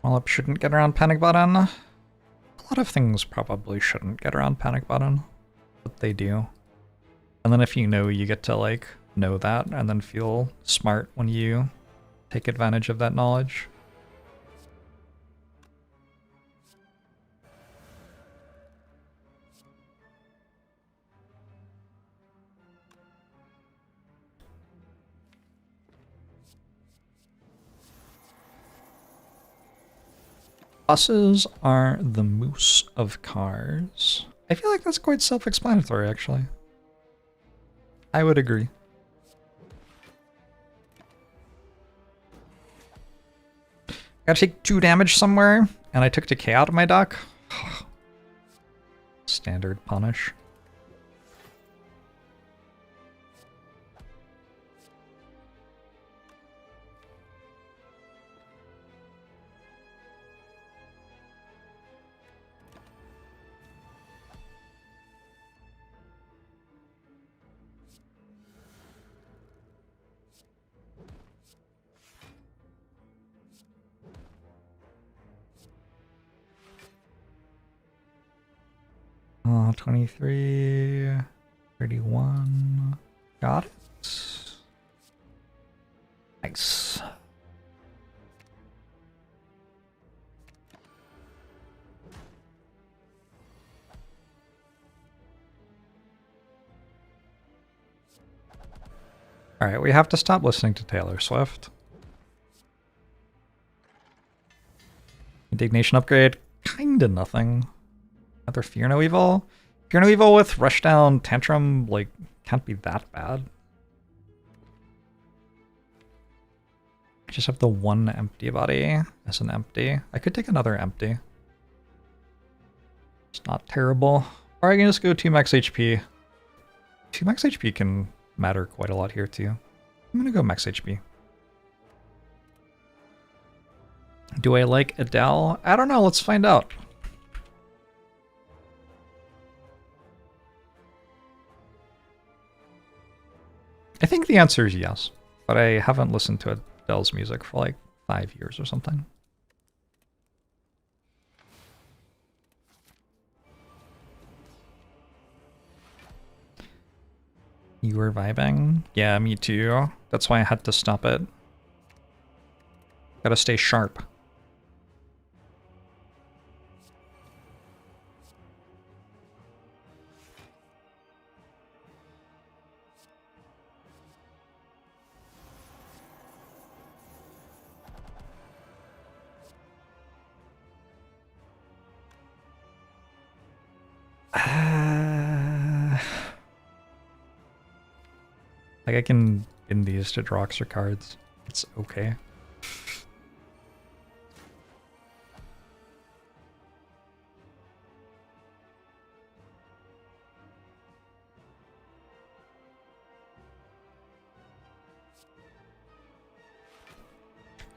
Wallop shouldn't get around Panic Button. A lot of things probably shouldn't get around Panic Button, but they do. And then if you know, you get to, like, know that and then feel smart when you take advantage of that knowledge. Buses are the moose of cars. I feel like that's quite self-explanatory, actually. I would agree. Gotta take 2 damage somewhere, and I took decay out of my deck. Standard punish. Oh, 23, 31. Got it. Nice. Alright, we have to stop listening to Taylor Swift. Indignation upgrade, kinda nothing. Another Fear No Evil. Fear No Evil with Rushdown Tantrum, like, can't be that bad. I just have the 1 empty body as an empty. I could take another empty. It's not terrible. Or I can just go 2 max HP. 2 max HP can matter quite a lot here too. I'm gonna go max HP. Do I like Adele? I don't know, let's find out. I think the answer is yes, but I haven't listened to Adele's music for like 5 years or something. You were vibing? Yeah, me too. That's why I had to stop it. Gotta stay sharp. Like I can bin these to draw extra cards. It's okay.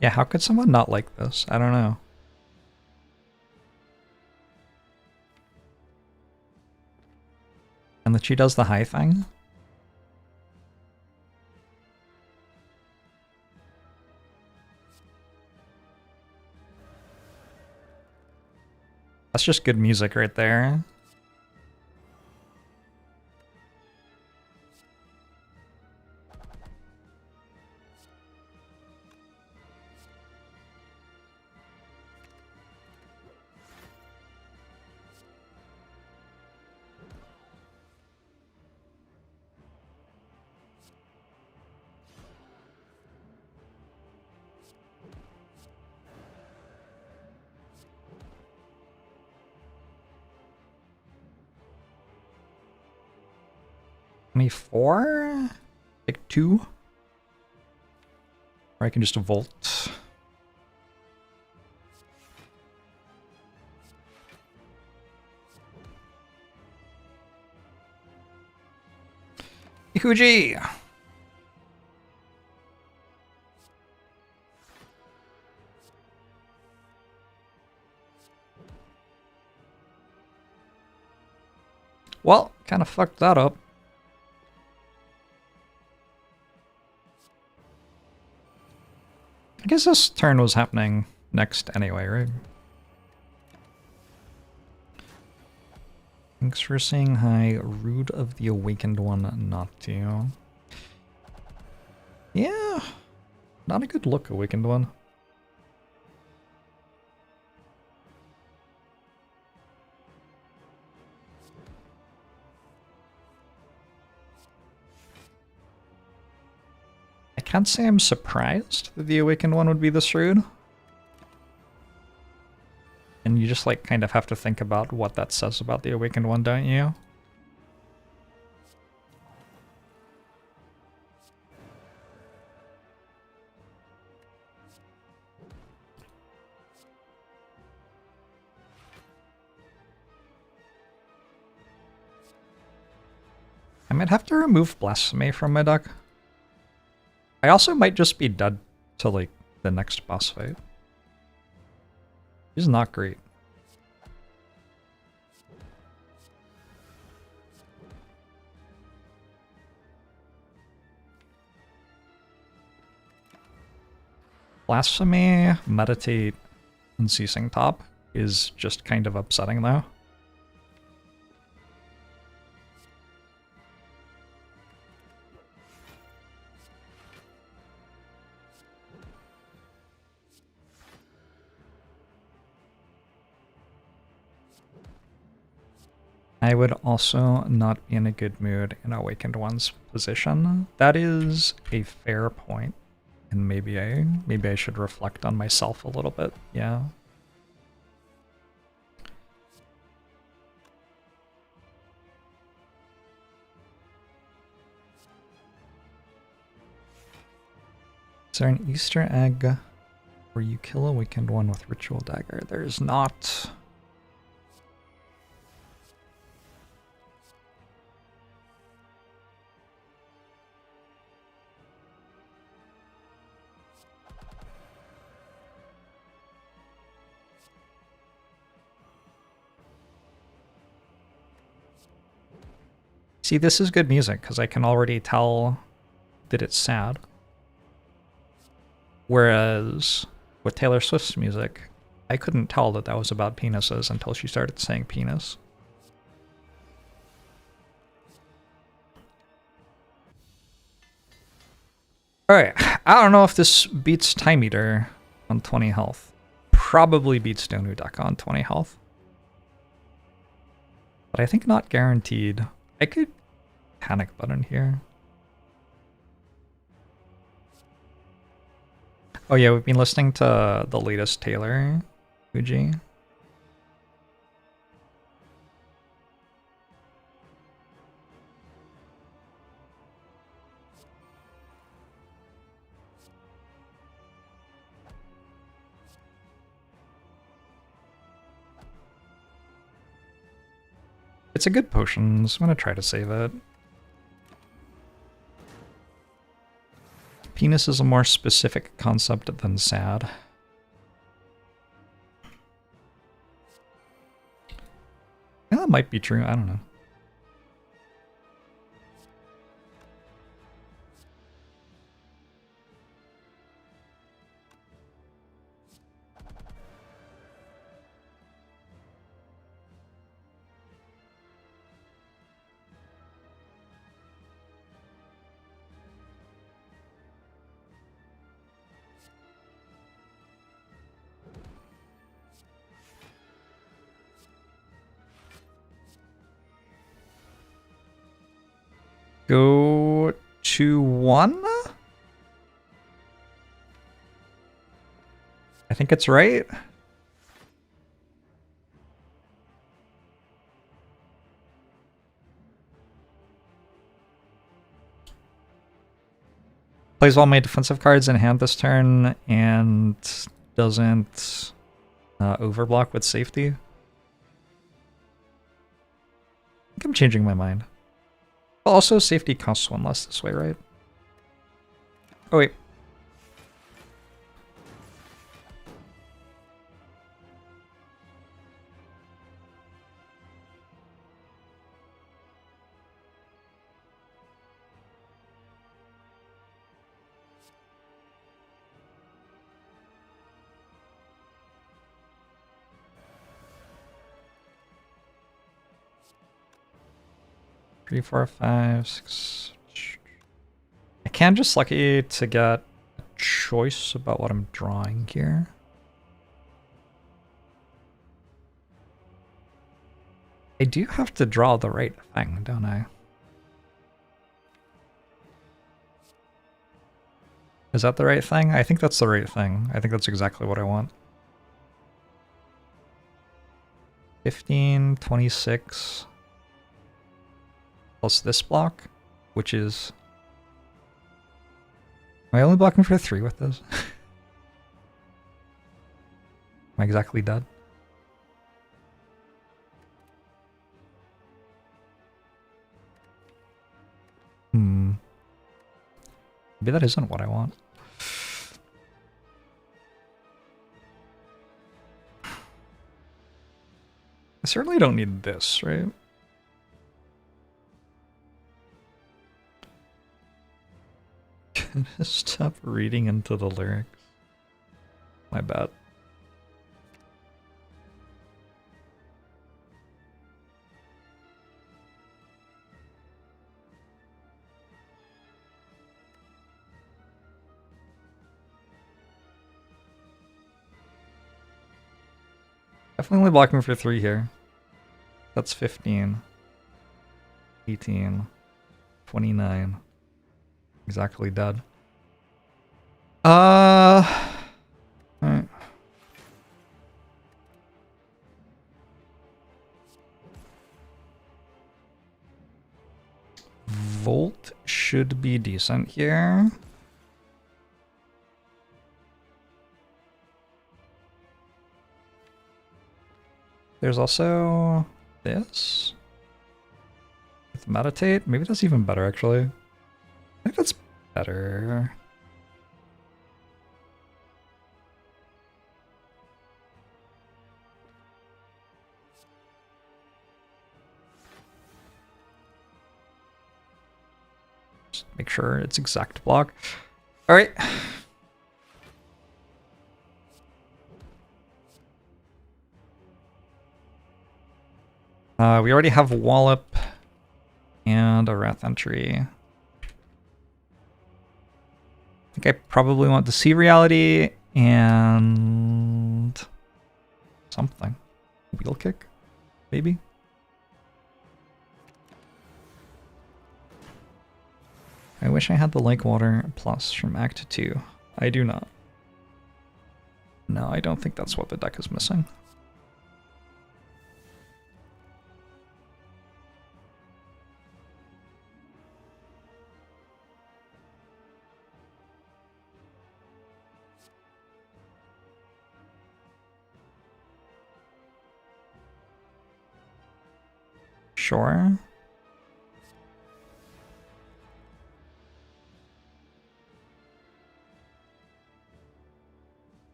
Yeah, how could someone not like this? I don't know. And that she does the high thing? That's just good music right there. $24? Like 2? Or I can just volt. Ikuji! Well, kind of fucked that up. I guess this turn was happening next anyway, right? Thanks for saying hi. Rude of the Awakened One not to. Yeah, not a good look, Awakened One. I can't say I'm surprised that the Awakened One would be this rude. And you just like kind of have to think about what that says about the Awakened One, don't you? I might have to remove Blasphemy from my deck. I also might just be dead to like the next boss fight. He's not great. Blasphemy, Meditate, Unceasing Top is just kind of upsetting though. I would also not be in a good mood in Awakened One's position. That is a fair point, and maybe I should reflect on myself a little bit. Yeah. Is there an Easter egg where you kill Awakened One with Ritual Dagger? There's not. See, this is good music because I can already tell that it's sad. Whereas with Taylor Swift's music, I couldn't tell that that was about penises until she started saying penis. Alright, I don't know if this beats Time Eater on 20 health. Probably beats Donu Deck on 20 health. But I think not guaranteed. I could panic button here. Oh yeah, we've been listening to the latest Taylor Fuji. It's a good potion, so I'm gonna try to save it. Penis is a more specific concept than sad. Yeah, that might be true, I don't know. Go to 1? I think it's right. Plays all my defensive cards in hand this turn and doesn't overblock with safety. I think I'm changing my mind. Also, safety costs 1 less this way, right? Oh, wait. Three, 4, 5, 6. I can just lucky to get a choice about what I'm drawing here. I do have to draw the right thing, don't I? Is that the right thing? I think that's the right thing. I think that's exactly what I want. 15, 26. Plus this block, which is... Am I only blocking for 3 with this? Am I exactly dead? Maybe that isn't what I want. I certainly don't need this, right? Stop reading into the lyrics. My bad. Definitely blocking for 3 here. That's 15. 18. 29. Exactly dead. Alright. Volt should be decent here. There's also this. With meditate, maybe that's even better actually. I think that's better. Make sure it's exact block. All right. We already have Wallop and a Wrath entry. I think I probably want to see Reality and something. Wheel Kick, maybe? I wish I had the Lake Water Plus from Act 2. I do not. No, I don't think that's what the deck is missing. Sure.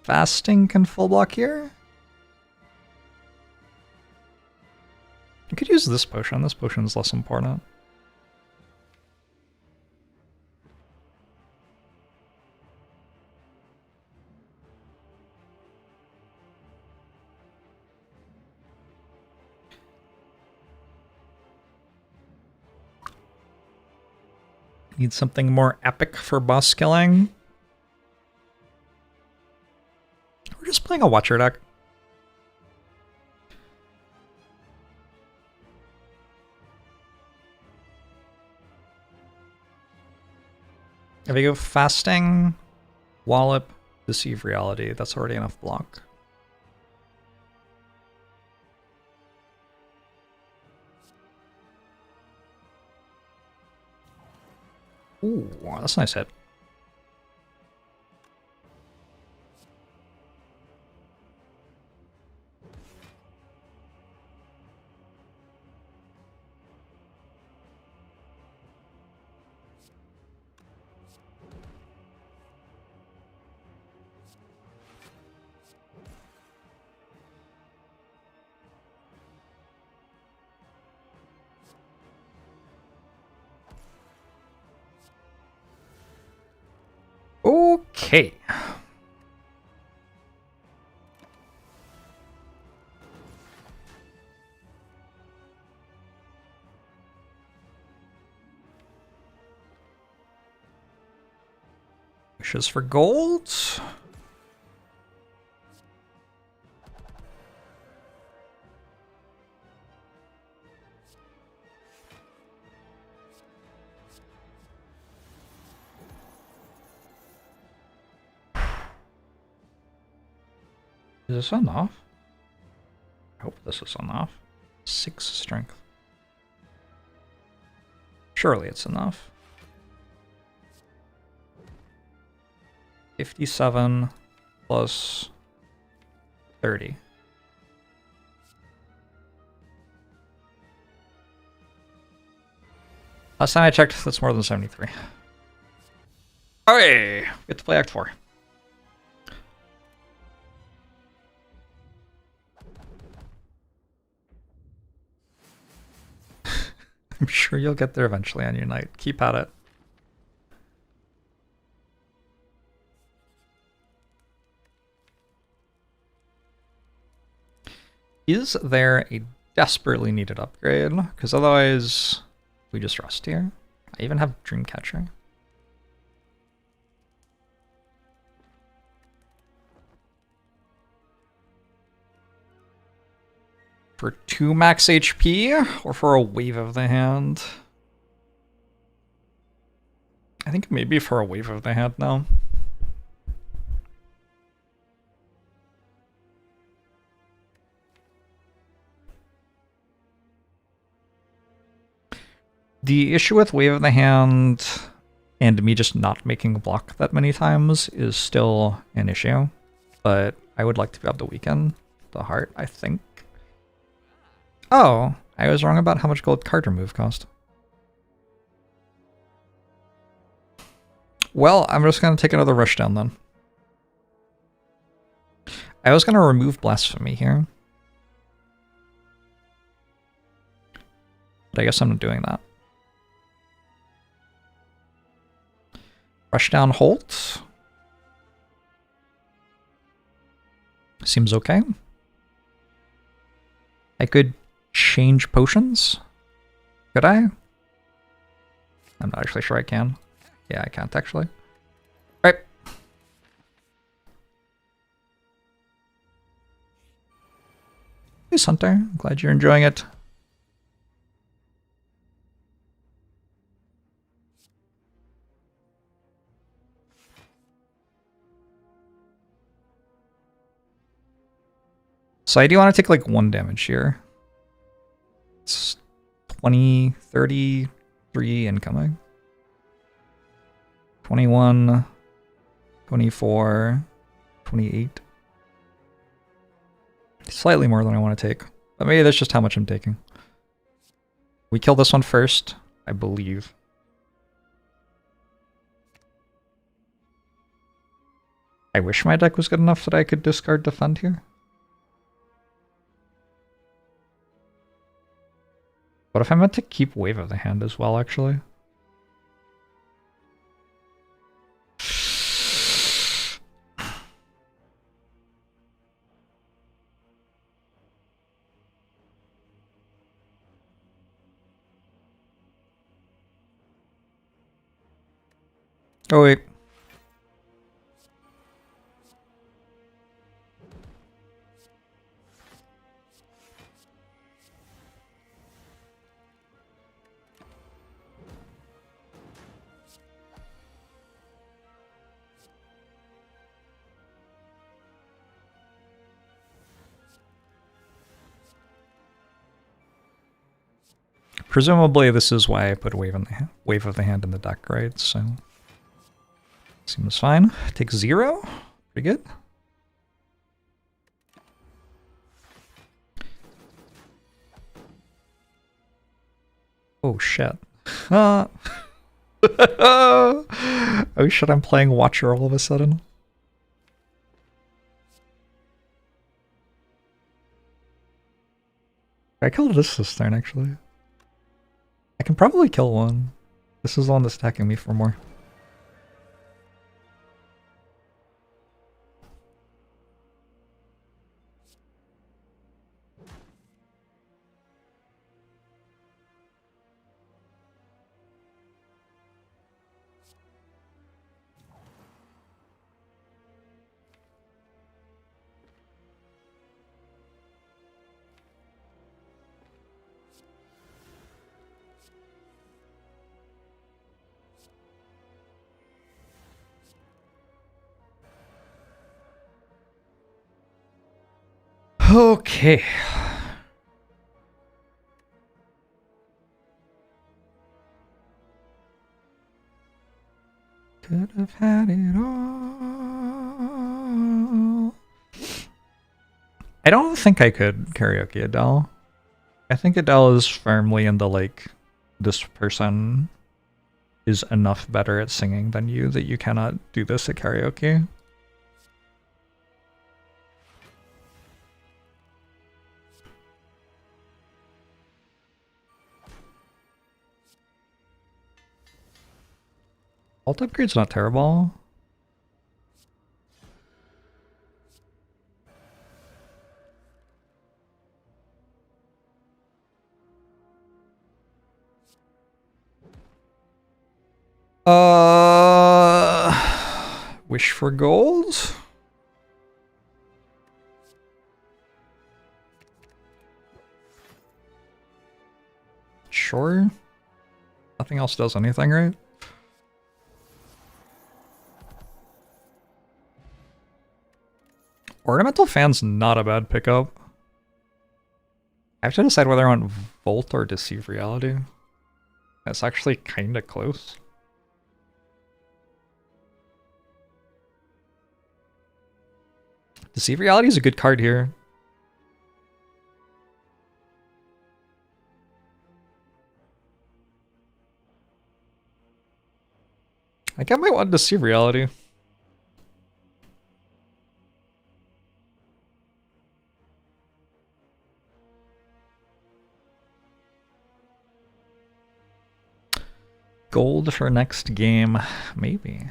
Fasting can full block here? I could use this potion. This potion is less important. Need something more epic for boss killing. We're just playing a Watcher deck. If I go Fasting, Wallop, Deceive Reality, that's already enough block. Ooh, that's a nice hit. Okay. Wishes for gold. Is this enough? I hope this is enough. 6 strength. Surely it's enough. 57 plus 30. Last time I checked, that's more than 73. Okay, we get to play Act 4. I'm sure you'll get there eventually on your night. Keep at it. Is there a desperately needed upgrade? Because otherwise, we just rest here. I even have Dreamcatcher. For 2 max HP, or for a Wave of the Hand? I think maybe for a Wave of the Hand now. The issue with Wave of the Hand and me just not making a block that many times is still an issue, but I would like to be able to weaken. the heart, I think. Oh, I was wrong about how much gold card remove cost. Well, I'm just going to take another rush down then. I was going to remove Blasphemy here. But I guess I'm not doing that. Rush down Holt. Seems okay. I could change potions. Could I? I'm not actually sure I can. Yeah, I can't actually. All right. Peace, Hunter. I'm glad you're enjoying it. So I do want to take like 1 damage here. It's 20, 33 incoming. 21, 24, 28. Slightly more than I want to take. But maybe that's just how much I'm taking. We kill this one first, I believe. I wish my deck was good enough that I could discard Defend here. What if I meant to keep Wave of the Hand as well, actually? Oh, wait. Presumably this is why I put Wave of the Hand in the deck, right? So seems fine. Take 0. Pretty good. Oh shit. Oh shit, I'm playing Watcher all of a sudden. I killed this turn, actually. I can probably kill one. This is the one that's attacking me for more. Okay. Could have had it all. I don't think I could karaoke Adele. I think Adele is firmly in the like, this person is enough better at singing than you that you cannot do this at karaoke. Alt upgrade's not terrible. Wish for gold? Sure. Nothing else does anything, right? Ornamental Fan's not a bad pickup. I have to decide whether I want Volt or Deceive Reality. That's actually kinda close. Deceive Reality is a good card here. I get my one to see reality. Gold for next game, maybe.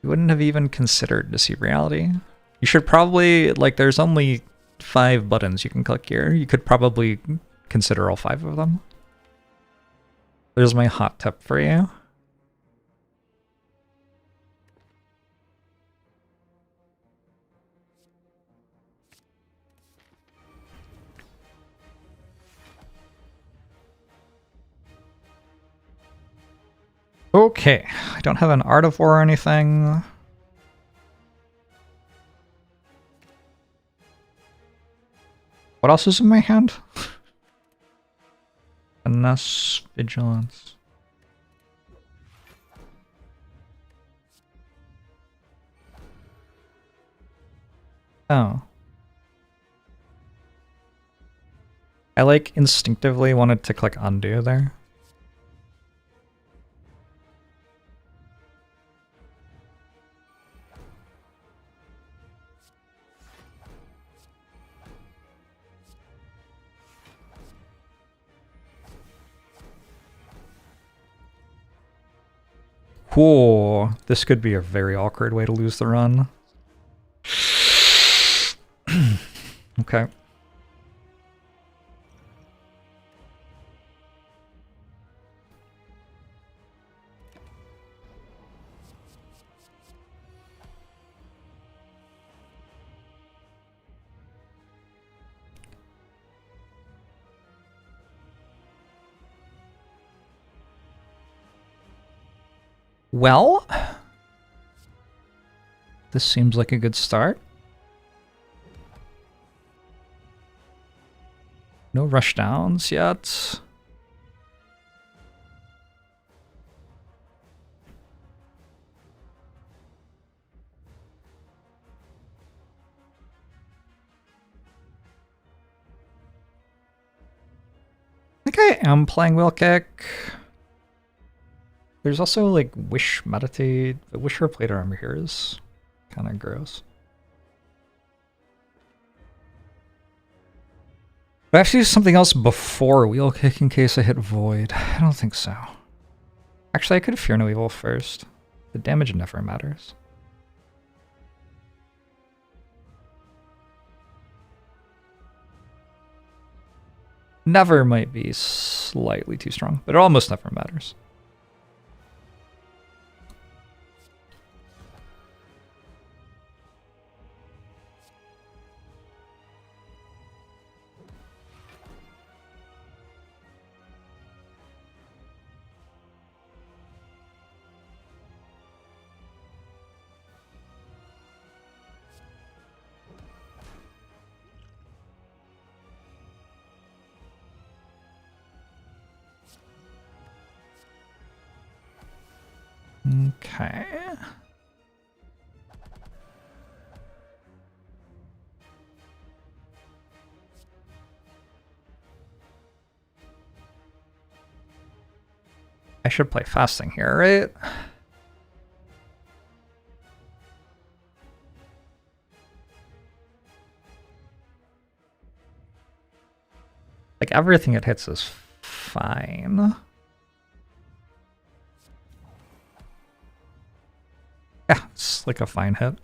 You wouldn't have even considered to see reality. You should probably, like, there's only 5 buttons you can click here. You could probably consider all 5 of them. There's my hot tip for you. Okay, I don't have an Art of War or anything. What else is in my hand? Finesse, vigilance. Oh. I like instinctively wanted to click undo there. Whoa, this could be a very awkward way to lose the run. Okay. Well, this seems like a good start. No rush downs yet. I think I am playing Wheel Kick. There's also like Wish Meditate. The Wish for Plate Armor here is kind of gross. Do I have to do something else before Wheel Kick in case I hit Void? I don't think so. Actually, I could Fear No Evil first. The damage never matters. Never might be slightly too strong, but it almost never matters. Okay. I should play fasting here, right? Like everything it hits is fine. Yeah, it's like a fine hit.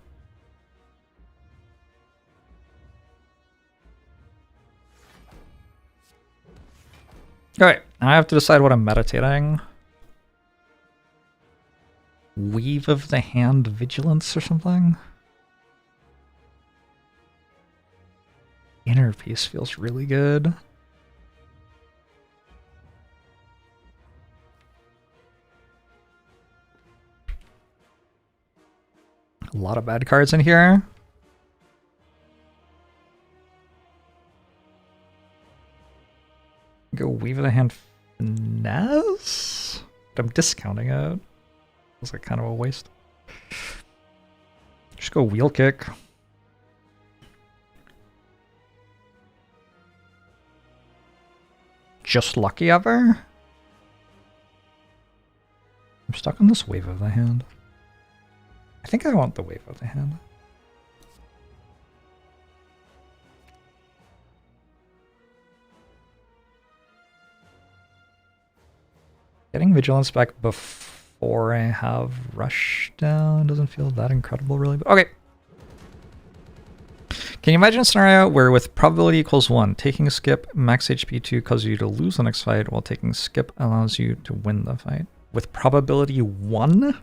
Alright, now I have to decide what I'm meditating. Weave of the Hand Vigilance or something? Inner Peace feels really good. A lot of bad cards in here. Go Weave of the Hand Finesse? But I'm discounting it. It's like kind of a waste. Just go Wheel Kick. just lucky ever? I'm stuck on this wave of the hand. I think I want the wave of the hand. Getting vigilance back before I have rush down doesn't feel that incredible, really. Okay. Can you imagine a scenario where with probability equals 1, taking a skip, max HP 2 causes you to lose the next fight, while taking skip allows you to win the fight? With probability 1?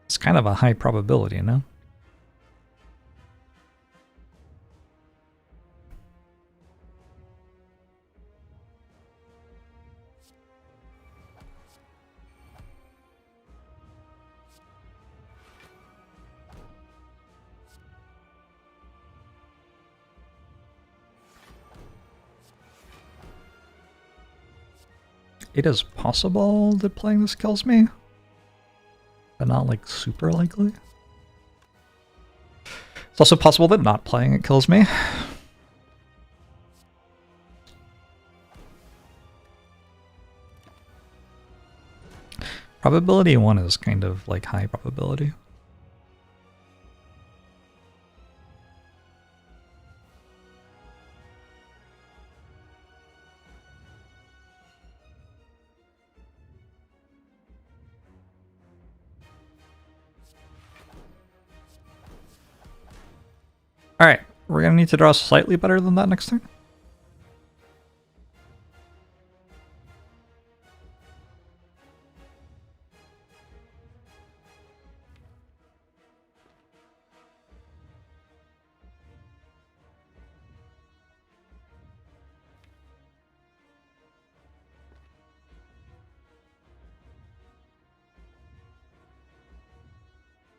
It's kind of a high probability, no? It is possible that playing this kills me, but not like super likely. It's also possible that not playing it kills me. Probability 1 is kind of like high probability. Alright, we're going to need to draw slightly better than that next turn.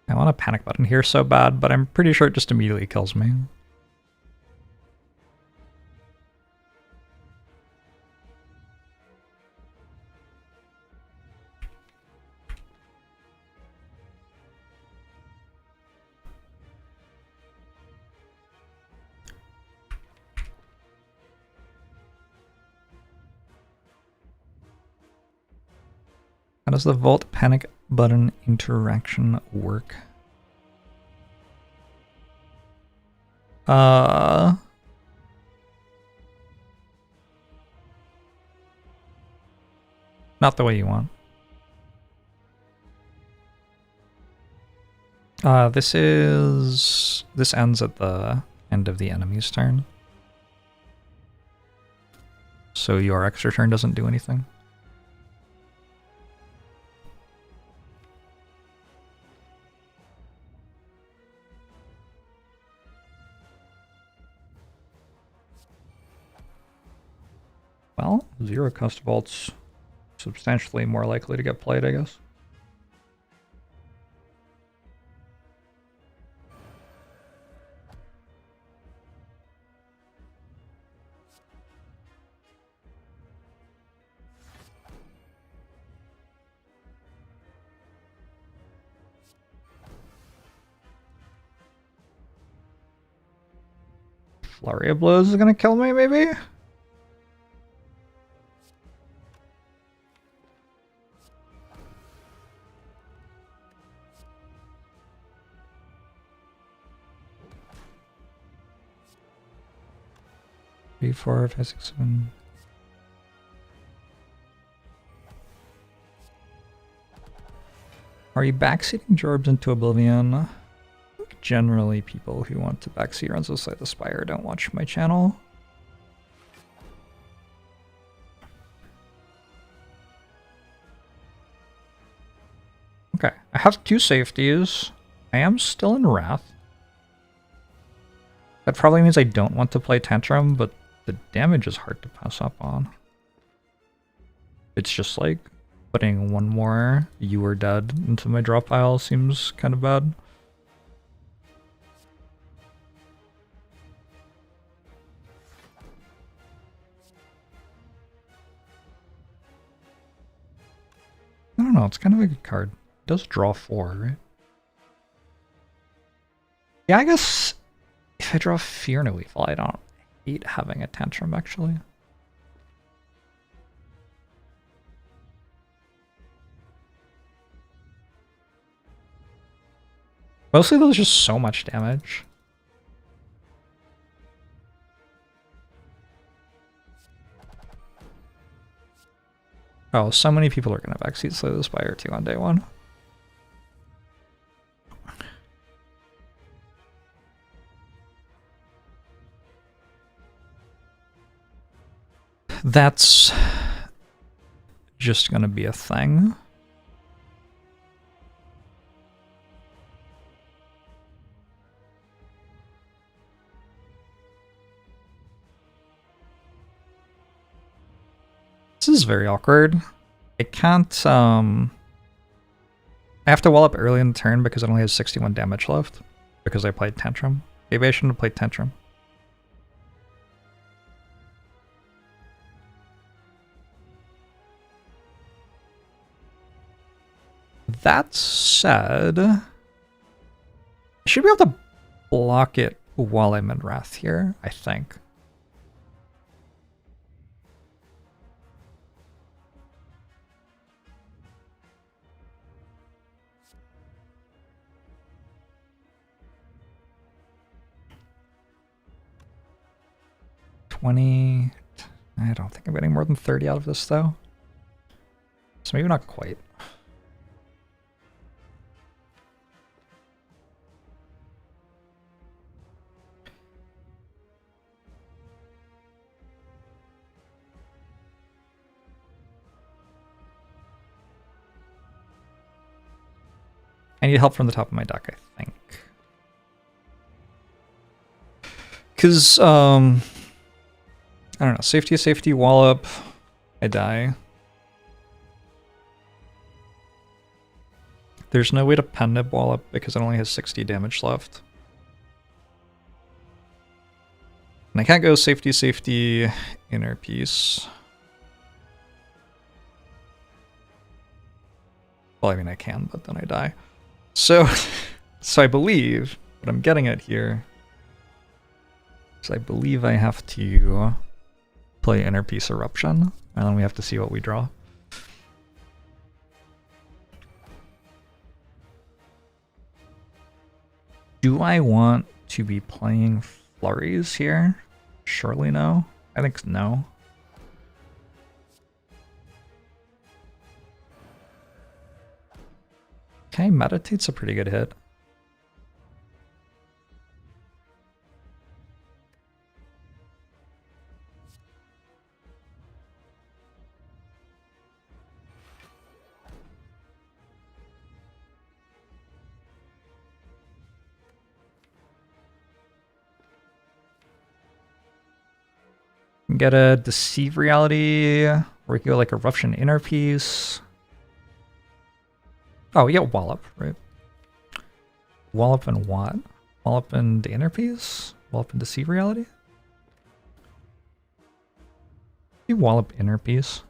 I want a panic button here so bad, but I'm pretty sure it just immediately kills me. How does the Vault panic button interaction work? Not the way you want. This ends at the end of the enemy's turn. So your extra turn doesn't do anything. Well, zero cost vault's substantially more likely to get played, I guess. Flurry of Blows is gonna kill me, maybe? Three, 4, 5, 6, 7. Are you backseating Jorbs into Oblivion? Generally, people who want to backseat runs outside the Spire don't watch my channel. Okay, I have 2 safeties. I am still in Wrath. That probably means I don't want to play Tantrum, but the damage is hard to pass up on. It's just like putting one more "you are dead" into my draw pile seems kind of bad. I don't know, it's kind of a good card. It does draw 4, right? Yeah, I guess if If I draw Fear No Evil, I don't hate having a Tantrum, actually. Mostly there's just so much damage. Oh, so many people are going to backseat Slay the Spire too on day one. That's just going to be a thing. This is very awkward. I can't, I have to wall up early in the turn because it only has 61 damage left. Because I played Tantrum. Maybe I shouldn't have played Tantrum. That said, I should be able to block it while I'm in Wrath here, I think. I don't think I'm getting more than 30 out of this, though. So maybe not quite. I need help from the top of my deck, I think. Because, I don't know, safety, wallop, I die. There's no way to pen nib wallop because it only has 60 damage left. And I can't go safety, inner piece. Well, I mean I can, but then I die. So, I believe what I'm getting at here is I believe I have to play Inner Piece Eruption, and then we have to see what we draw. Do I want to be playing Flurries here? Surely no. I think no. Okay, Meditate's a pretty good hit. Get a Deceive Reality, or we can go like Eruption Inner Piece. Oh, yeah, Wallop, right? Wallop and what? Wallop and Inner Piece? Wallop and Deceive Reality? You Wallop Inner Piece.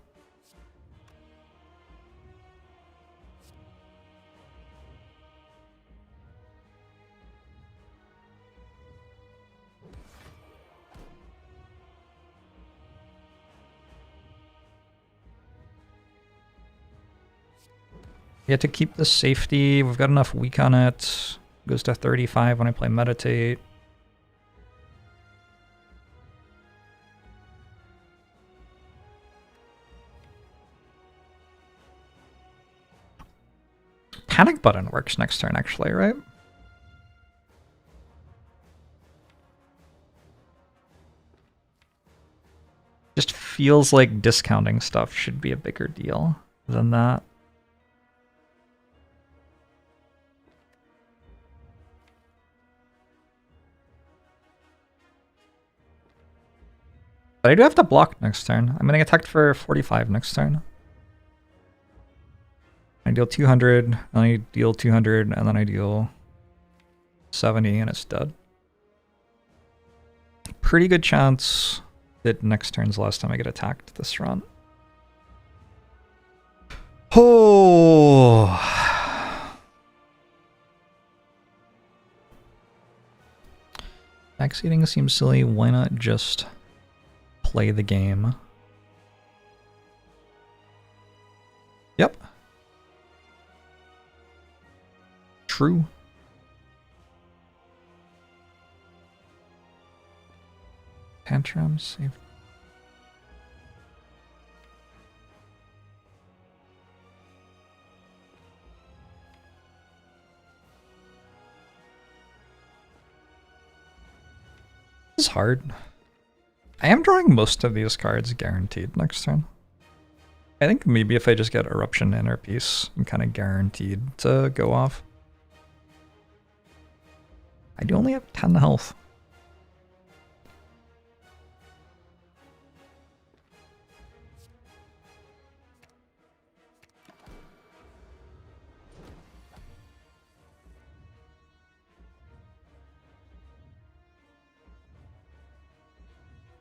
You have to keep the safety. We've got enough weak on it. Goes to 35 when I play Meditate. Panic Button works next turn, actually, right? Just feels like discounting stuff should be a bigger deal than that. But I do have to block next turn. I'm getting attacked for 45 next turn. I deal 200, and then I deal 200, and then I deal 70, and it's dead. Pretty good chance that next turn's the last time I get attacked this run. Oh! Backseating seems silly. Why not just play the game? Yep. True. Tantrum, save. This is hard. I am drawing most of these cards guaranteed next turn. I think maybe if I just get Eruption Inner Peace, I'm kind of guaranteed to go off. I do only have 10 health.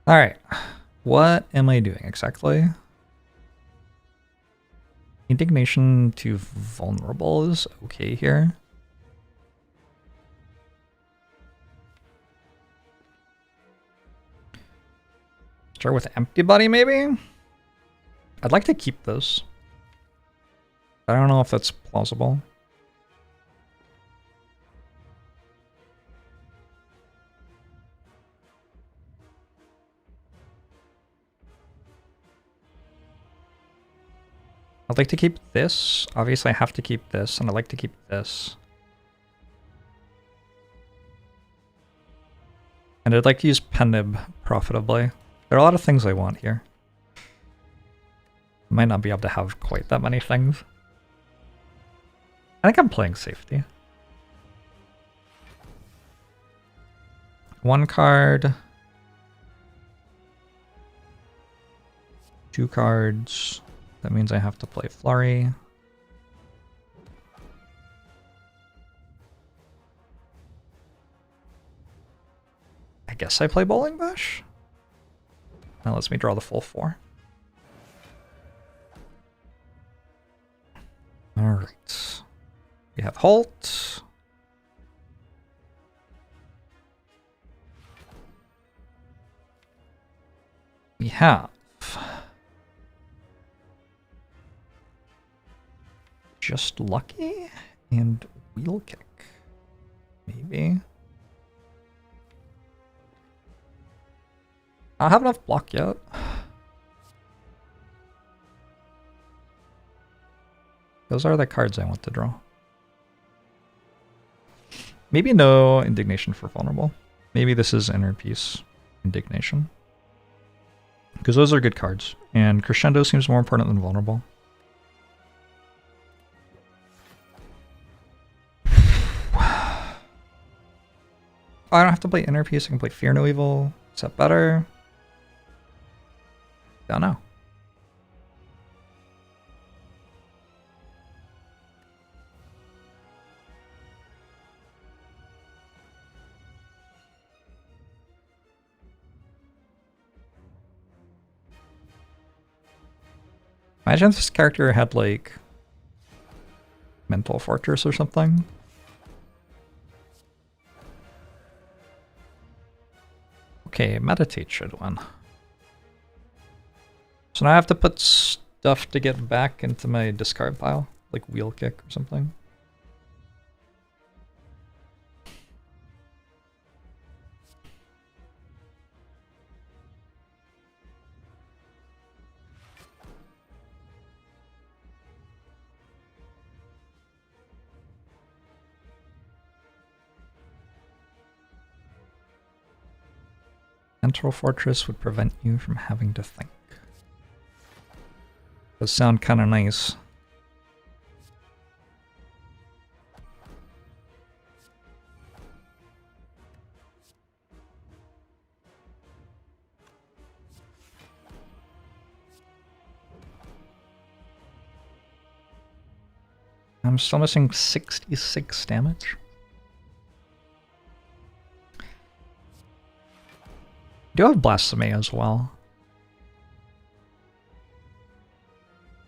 Alright, what am I doing exactly? Indignation to vulnerable is okay here. Start with Empty Body, maybe? I'd like to keep this. I don't know if that's plausible. I'd like to keep this. Obviously, I have to keep this, and I'd like to keep this. And I'd like to use Penib profitably. There are a lot of things I want here. I might not be able to have quite that many things. I think I'm playing safety. One card. 2 cards. That means I have to play Flurry. I guess I play Bowling Bash? That lets me draw the full 4. Alright. We have Halt. We have Just Lucky and Wheel Kick. Maybe. I don't have enough block yet. Those are the cards I want to draw. Maybe no Indignation for Vulnerable. Maybe this is Inner Peace Indignation. Because those are good cards. And Crescendo seems more important than Vulnerable. Oh, I don't have to play Inner Peace, I can play Fear No Evil. Is that better? Don't know. Imagine if this character had like Mental Fortress or something. Okay, Meditate should win. So now I have to put stuff to get back into my discard pile, like Wheel Kick or something. Mental Fortress would prevent you from having to think. Does sound kind of nice. I'm still missing 66 damage. I do have Blasphemy as well.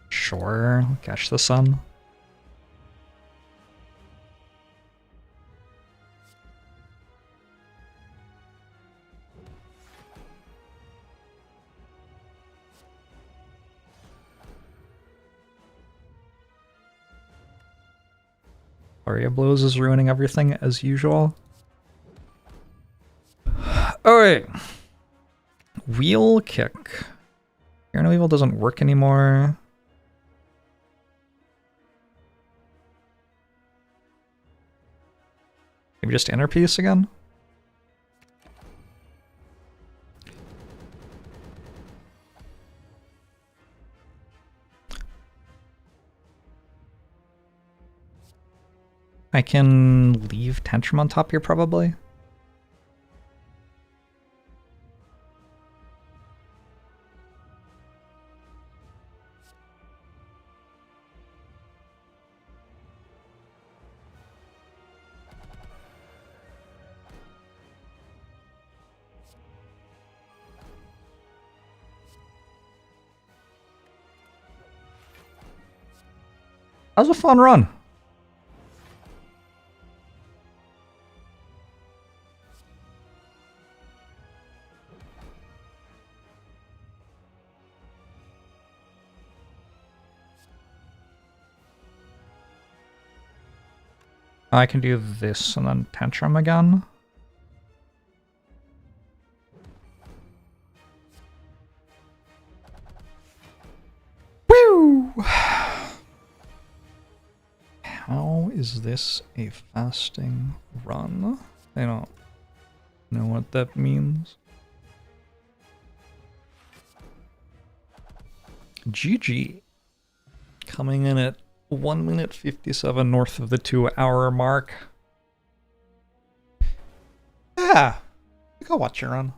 Sure, catch the sun. Aria Blows is ruining everything as usual. Alright. Wheel Kick. Here no Evil doesn't work anymore. Maybe just Inner Peace again? I can leave Tantrum on top here, probably. That was a fun run. I can do this and then Tantrum again. Woo! How is this a fasting run? I don't know what that means. GG. Coming in at 1 minute 57 north of the 2-hour mark. Yeah, go Watcher run.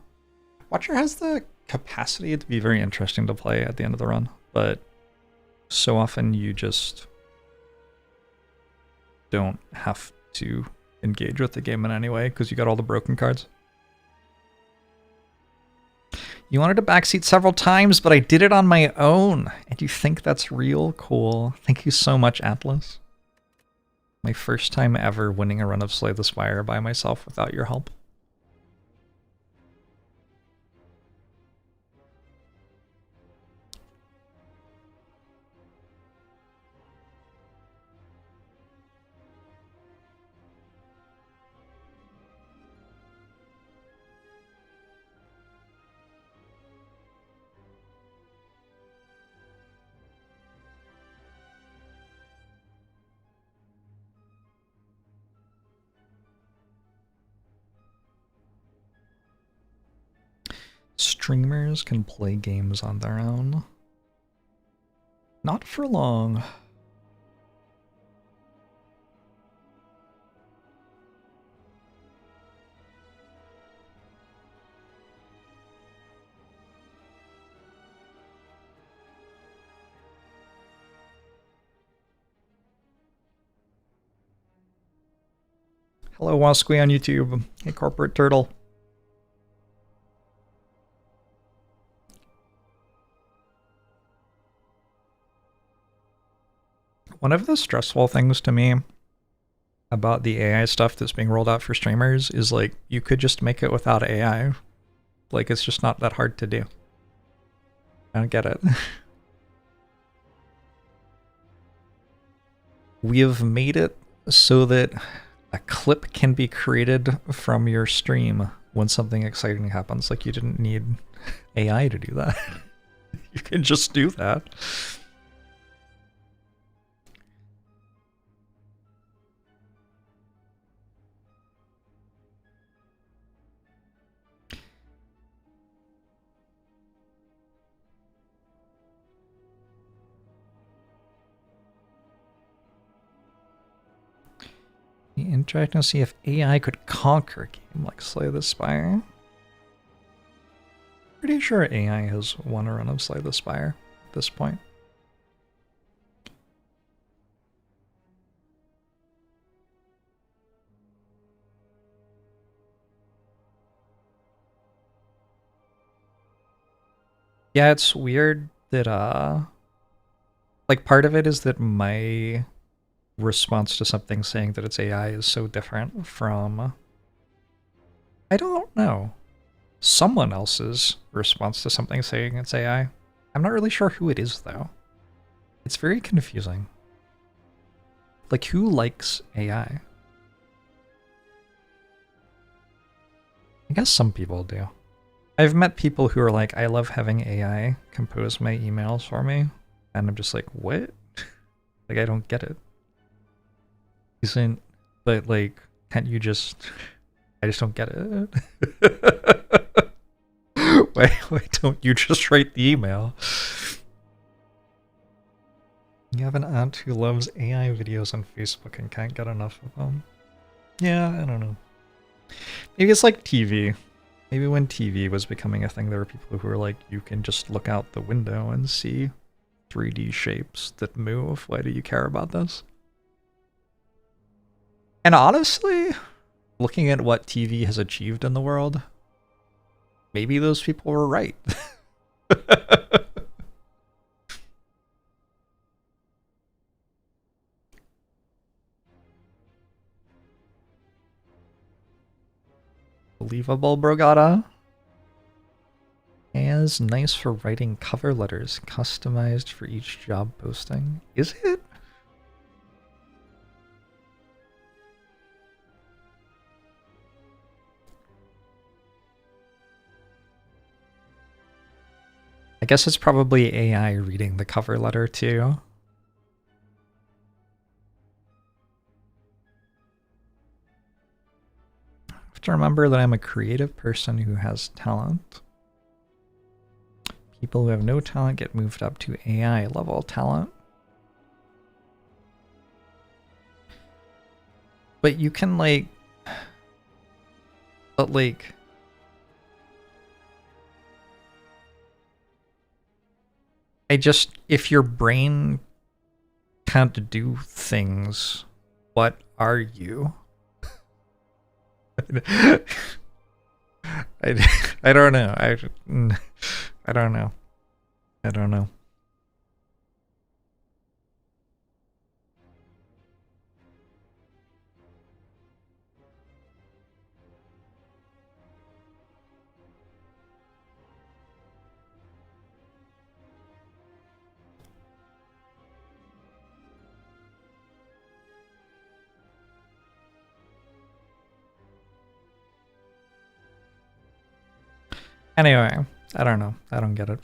Watcher has the capacity to be very interesting to play at the end of the run, but so often you just don't have to engage with the game in any way because you got all the broken cards. You wanted to backseat several times, but I did it on my own. And you think that's real cool. Thank you so much, Atlas. My first time ever winning a run of Slay the Spire by myself without your help. Streamers can play games on their own. Not for long. Hello, Wasqui on YouTube. Hey, Corporate Turtle. One of the stressful things to me about the AI stuff that's being rolled out for streamers is like, you could just make it without AI. Like, it's just not that hard to do. I don't get it. We have made it so that a clip can be created from your stream when something exciting happens. Like, you didn't need AI to do that. You can just do that. Be interesting to see if AI could conquer a game like Slay the Spire. Pretty sure AI has won a run of Slay the Spire at this point. Yeah, it's weird that, like, part of it is that my response to something saying that it's AI is so different from, I don't know, someone else's response to something saying it's AI. I'm not really sure who it is, though. It's very confusing. Like, who likes AI? I guess some people do. I've met people who are like, I love having AI compose my emails for me. And I'm just like, what? Like, I don't get it. Isn't, but like, can't you just, I just don't get it. why don't you just write the email? You have an aunt who loves AI videos on Facebook and can't get enough of them. Yeah, I don't know. Maybe it's like TV. Maybe when TV was becoming a thing, there were people who were like, you can just look out the window and see 3D shapes that move. Why do you care about this? And honestly, looking at what TV has achieved in the world, maybe those people were right. Believable, Brogata. As nice for writing cover letters, customized for each job posting. Is it? I guess it's probably AI reading the cover letter too. I have to remember that I'm a creative person who has talent. People who have no talent get moved up to AI level talent. But you can like... But like... If your brain can't do things, what are you? I don't know. I don't know. I don't know. Anyway, I don't know. I don't get it.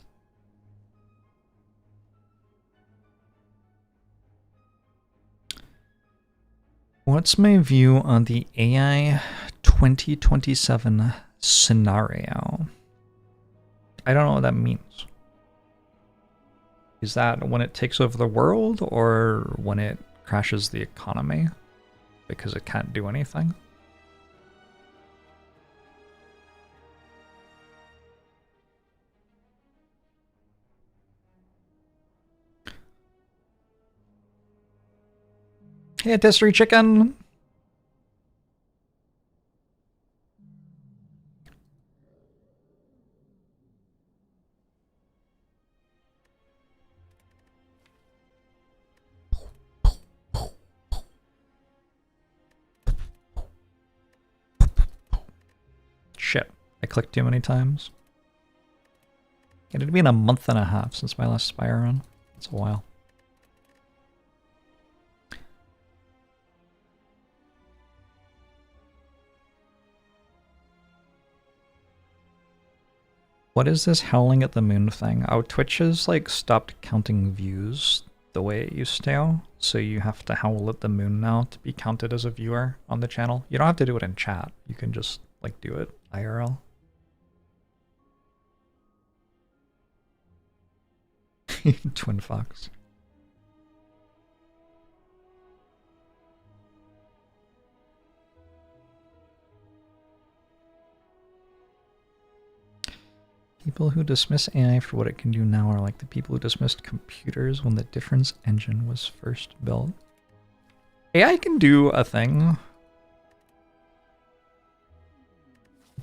What's my view on the AI 2027 scenario? I don't know what that means. Is that when it takes over the world or when it crashes the economy because it can't do anything? Hey, Tisserie Chicken! Shit, I clicked too many times. It'd been a month and a half since my last spire run. That's a while. What is this howling at the moon thing? Oh, Twitch has like stopped counting views the way it used to, so you have to howl at the moon now to be counted as a viewer on the channel. You don't have to do it in chat. You can just like do it IRL. Twin Fox. People who dismiss AI for what it can do now are like the people who dismissed computers when the difference engine was first built. AI can do a thing.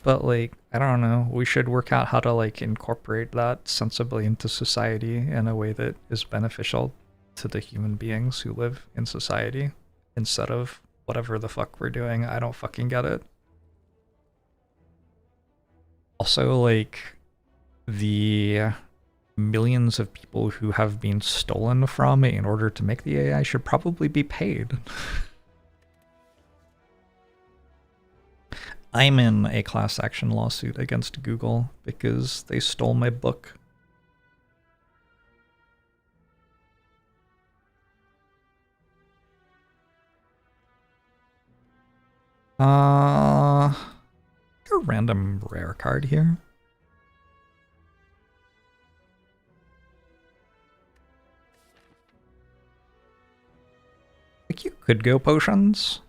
But like, I don't know, we should work out how to like incorporate that sensibly into society in a way that is beneficial to the human beings who live in society instead of whatever the fuck we're doing. I don't fucking get it. Also, like, the millions of people who have been stolen from in order to make the AI should probably be paid. I'm in a class action lawsuit against Google because they stole my book. A random rare card here. I think you could go potions.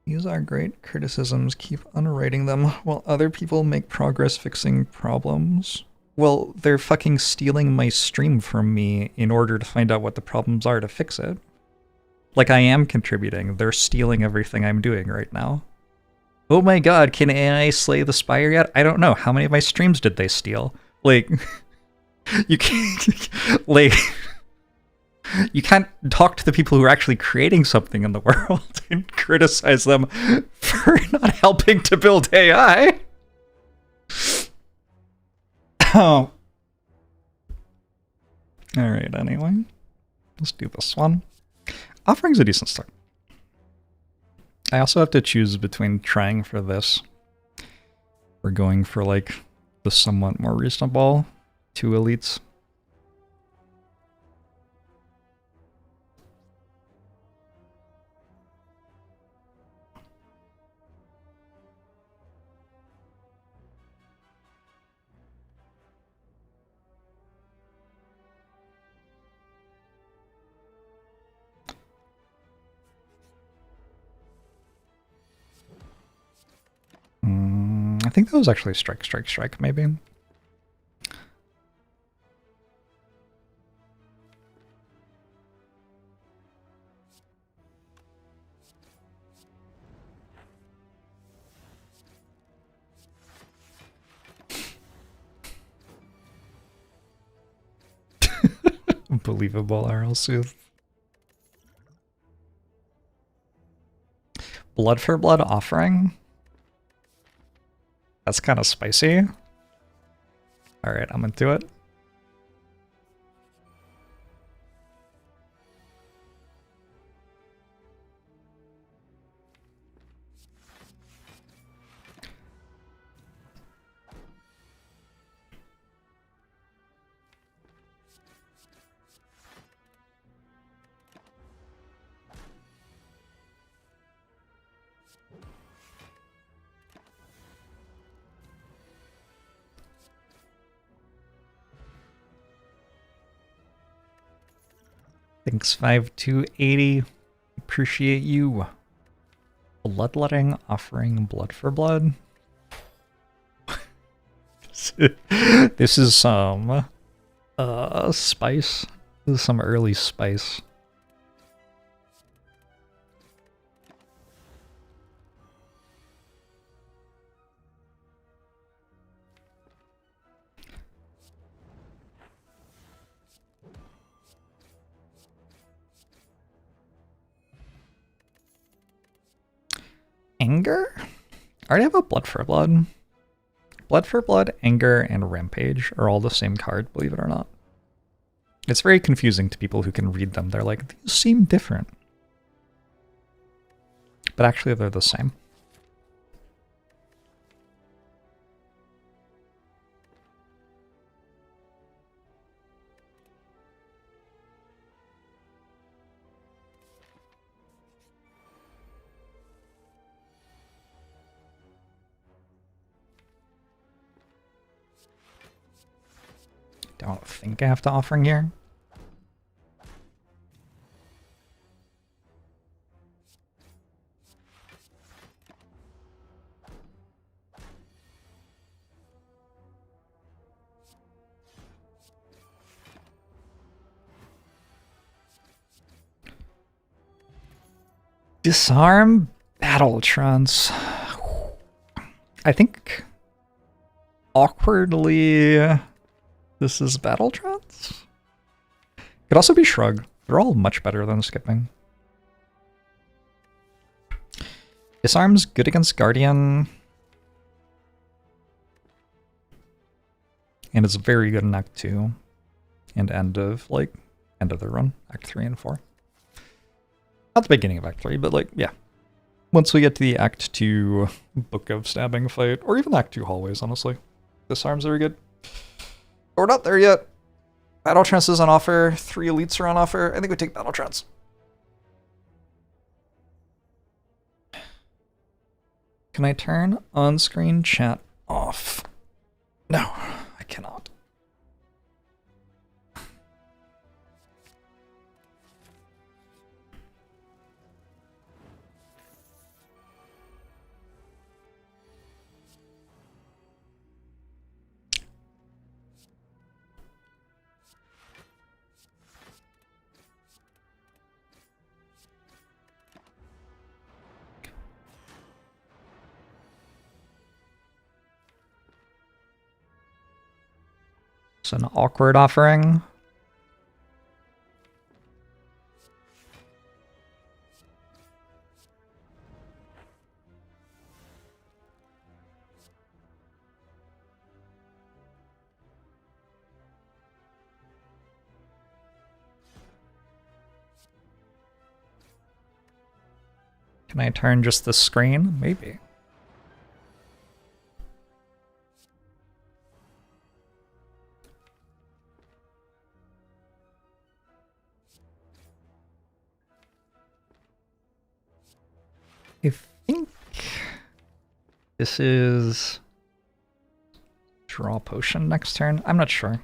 These are great criticisms. Keep underwriting them while other people make progress fixing problems. Well, they're fucking stealing my stream from me in order to find out what the problems are to fix it. Like, I am contributing. They're stealing everything I'm doing right now. Oh my god, can AI slay the spire yet? I don't know. How many of my streams did they steal? Like, you can't... like... You can't talk to the people who are actually creating something in the world and criticize them for not helping to build AI. Oh. Alright, anyway. Let's do this one. Offering's a decent start. I also have to choose between trying for this or going for, like, the somewhat more reasonable 2 elites. I think that was actually strike, strike, strike, maybe. Unbelievable RL Sooth. Blood for blood offering? That's kind of spicy. Alright, I'm into it. Thanks, 5280. Appreciate you. Bloodletting offering blood for blood. This is some spice. This is some early spice. Anger? I already have a blood for blood. Blood for blood, anger, and rampage are all the same card, believe it or not. It's very confusing to people who can read them. They're like, these seem different. But actually they're the same. Don't think I have to offering here. Disarm battle trance. I think awkwardly this is battle trance. Could also be shrug. They're all much better than skipping. Disarm's good against Guardian. And it's very good in Act 2. And end of the run. Act 3 and 4. Not the beginning of Act 3, but like, yeah. Once we get to the Act 2 Book of Stabbing fight, or even Act 2 hallways, honestly. Disarm's very good. But we're not there yet. Battle Trance is on offer. 3 elites are on offer. I think we take Battle Trance. Can I turn on-screen chat off? No, I cannot. It's an awkward offering. Can I turn just the screen? Maybe. I think this is draw potion next turn. I'm not sure.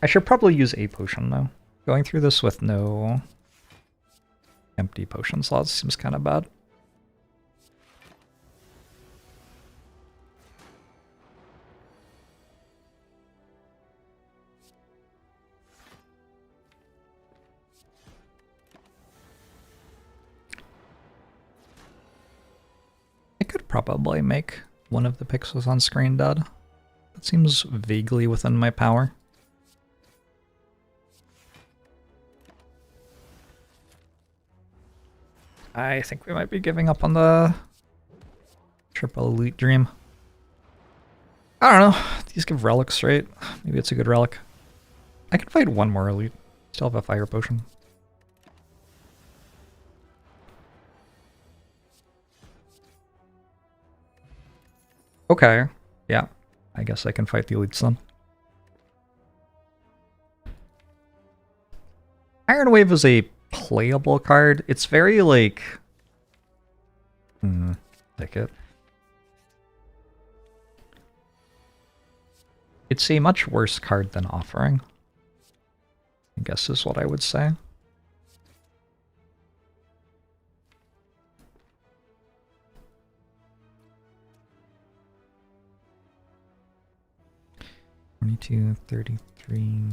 I should probably use a potion though. Going through this with no empty potion slots seems kind of bad. I could probably make one of the pixels on screen dead. That seems vaguely within my power. I think we might be giving up on the triple elite dream. I don't know. These give relics, right? Maybe it's a good relic. I can fight one more elite. Still have a fire potion. Okay. Yeah. I guess I can fight the elites then. Iron Wave is a playable card. It's very like thicket. It's a much worse card than Offering, I guess is what I would say. $22, $33.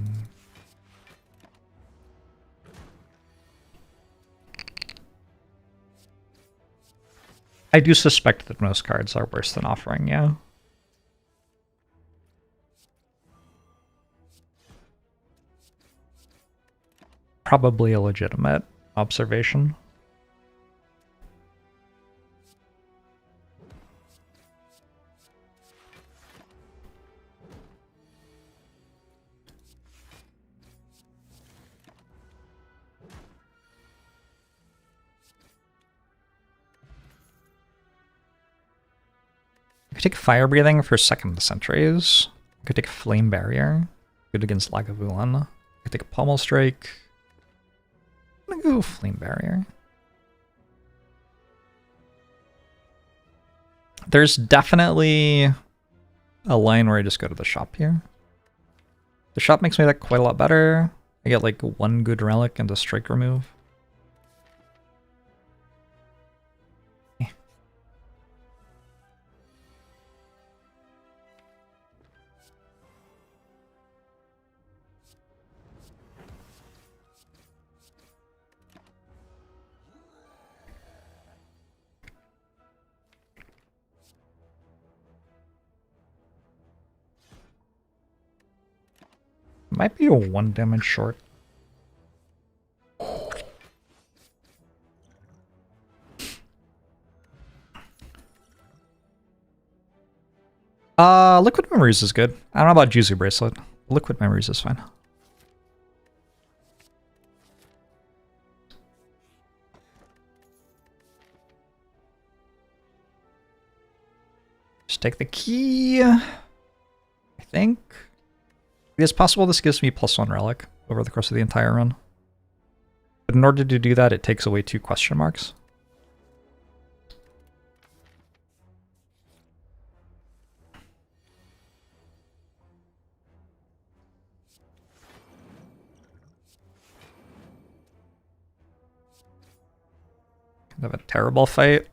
I do suspect that most cards are worse than Offering, yeah. Probably a legitimate observation. I could take Fire Breathing for second sentries. I could take Flame Barrier. Good against Lagavulin. I could take Pommel Strike. I'm gonna go Flame Barrier. There's definitely a line where I just go to the shop here. The shop makes my deck quite a lot better. I get like one good relic and a strike remove. Might be a 1 damage short. Liquid Memories is good. I don't know about Juicy Bracelet. Liquid Memories is fine. Just take the key. I think. It is possible this gives me +1 relic over the course of the entire run. But in order to do that, it takes away 2 question marks. Kind of a terrible fight.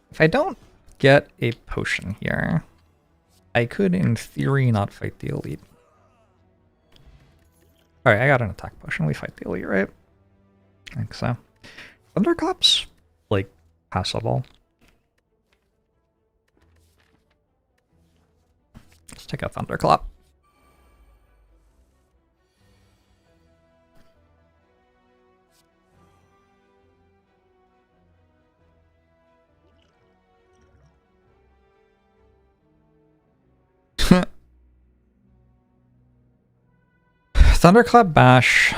If I don't get a potion here, I could, in theory, not fight the elite. Alright, I got an attack potion. We fight the elite, right? I think so. Thunderclap's, like, passable. Let's take a Thunderclap. Thunderclap Bash.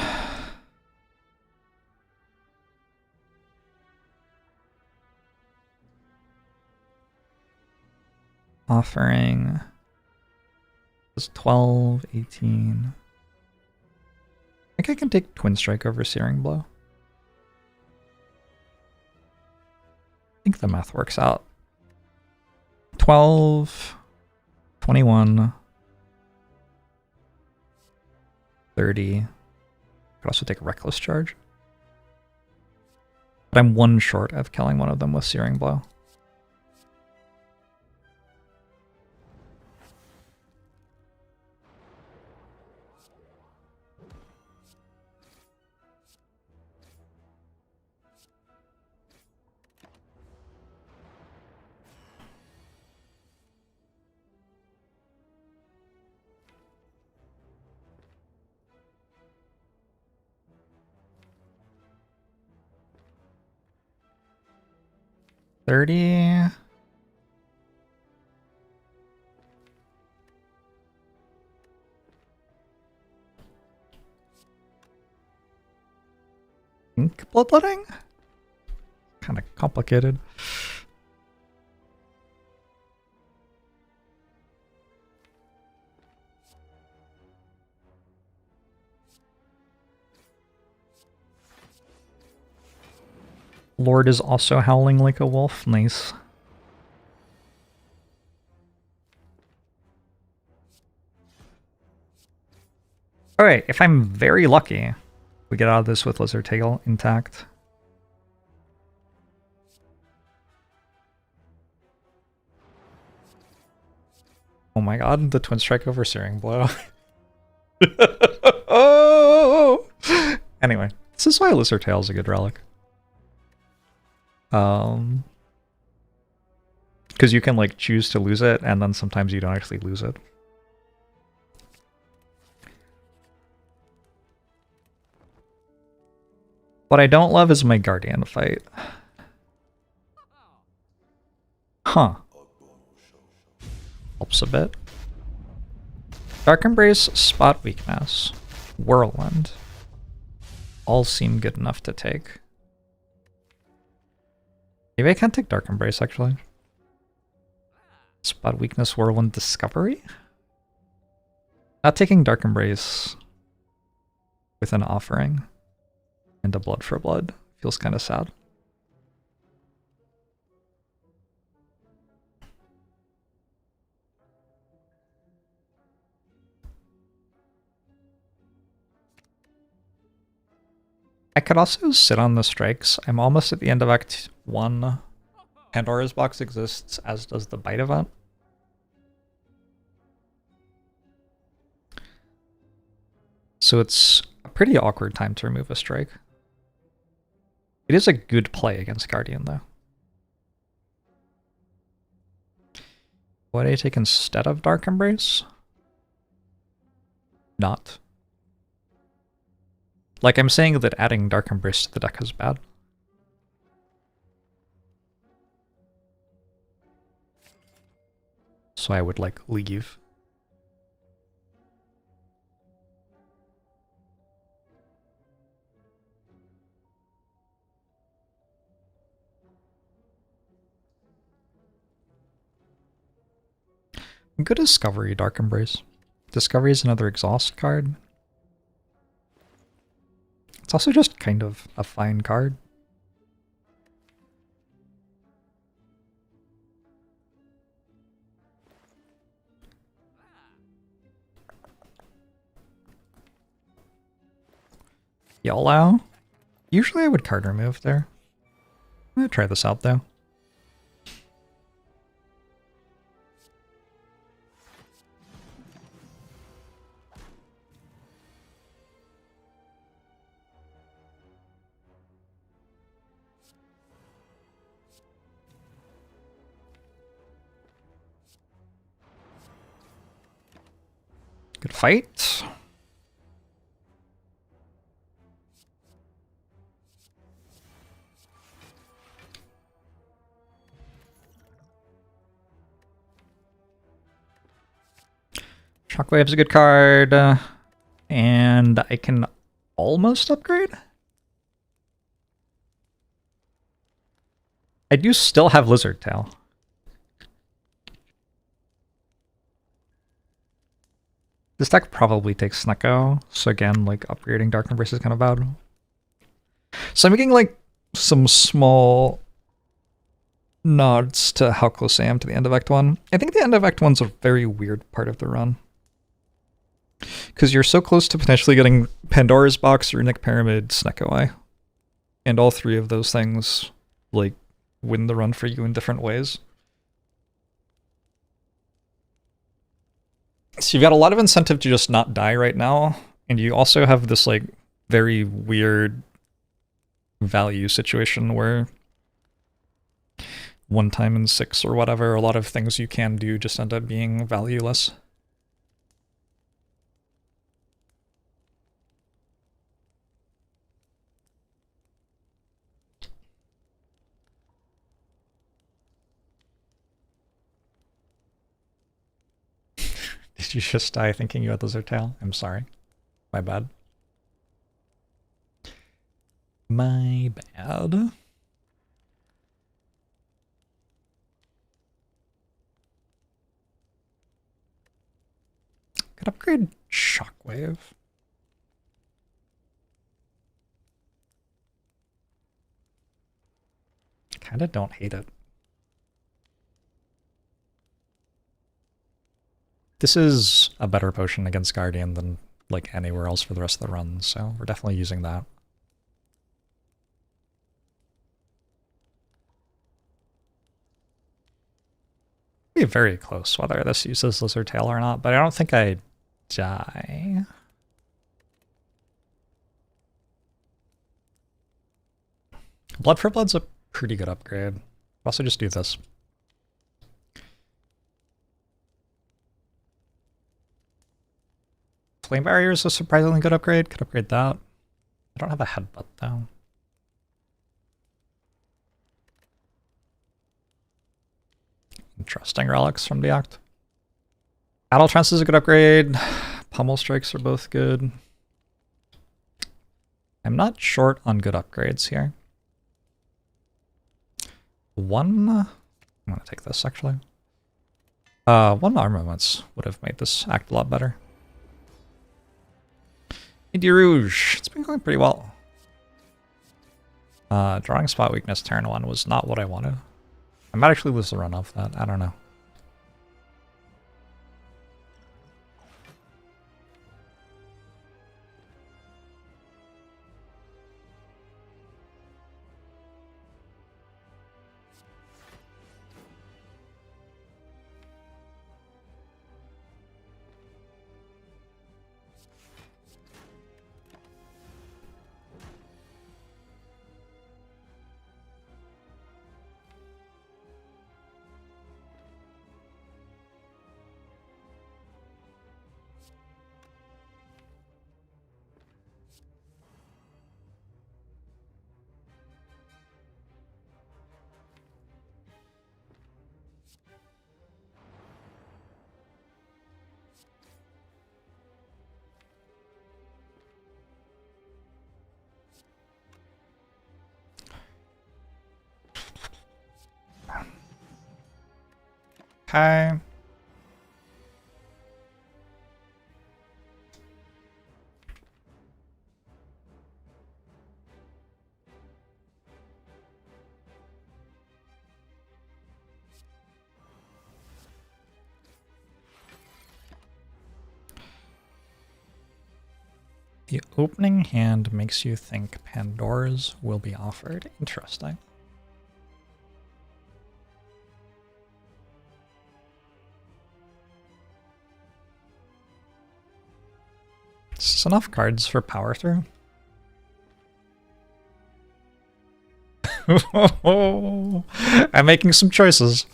Offering was 12, 18. I think I can take Twin Strike over Searing Blow. I think the math works out. 12, 21, 30. Could also take a Reckless Charge. But I'm 1 short of killing one of them with Searing Blow. $30. Ink Bloodletting? Kind of complicated. Lord is also howling like a wolf. Nice. Alright, if I'm very lucky, we get out of this with Lizard Tail intact. Oh my god, the Twin Strike over Searing Blow. Oh! Anyway, this is why Lizard Tail is a good relic. Because you can like choose to lose it, and then sometimes you don't actually lose it. What I don't love is my Guardian fight. Huh. Helps a bit. Dark Embrace, Spot Weakness, Whirlwind. All seem good enough to take. Maybe I can't take Dark Embrace, actually. Spot Weakness, Whirlwind, Discovery? Not taking Dark Embrace with an offering and a Blood for Blood feels kind of sad. I could also sit on the strikes. I'm almost at the end of Act 1. Pandora's Box exists, as does the Bite event. So it's a pretty awkward time to remove a strike. It is a good play against Guardian, though. What do I take instead of Dark Embrace? Not. Like, I'm saying that adding Dark Embrace to the deck is bad. So I would, like, leave. Good Discovery, Dark Embrace. Discovery is another exhaust card. It's also just kind of a fine card. YOLO? Usually I would card remove there. I'm gonna try this out though. Good fight. Shockwave's a good card. And I can almost upgrade? I do still have Lizard Tail. This deck probably takes Snecko, so again, like, upgrading Dark Embrace is kind of bad. So I'm making, like, some small nods to how close I am to the end of Act 1. I think the end of Act 1's a very weird part of the run. Because you're so close to potentially getting Pandora's Box, Runic Pyramid, Snecko Eye. And all three of those things, like, win the run for you in different ways. So you've got a lot of incentive to just not die right now, and you also have this, like, very weird value situation where 1 time in 6 or whatever, a lot of things you can do just end up being valueless. Did you just die thinking you had Lizard Tail? I'm sorry. My bad. My bad. Could upgrade Shockwave. Kinda don't hate it. This is a better potion against Guardian than, like, anywhere else for the rest of the run, so we're definitely using that. Be very close whether this uses Lizard Tail or not, but I don't think I die. Blood for Blood's a pretty good upgrade. Also just do this. Flame Barrier is a surprisingly good upgrade. Could upgrade that. I don't have a Headbutt though. Interesting relics from the Act. Battle Trance is a good upgrade. Pummel Strikes are both good. I'm not short on good upgrades here. I'm gonna take this actually. 1 Armaments would have made this act a lot better. Indy Rouge, it's been going pretty well. Drawing Spot Weakness turn 1 was not what I wanted. I might actually lose the run off that, I don't know. Okay. The opening hand makes you think Pandora's will be offered. Interesting. Is this enough cards for power through? I'm making some choices.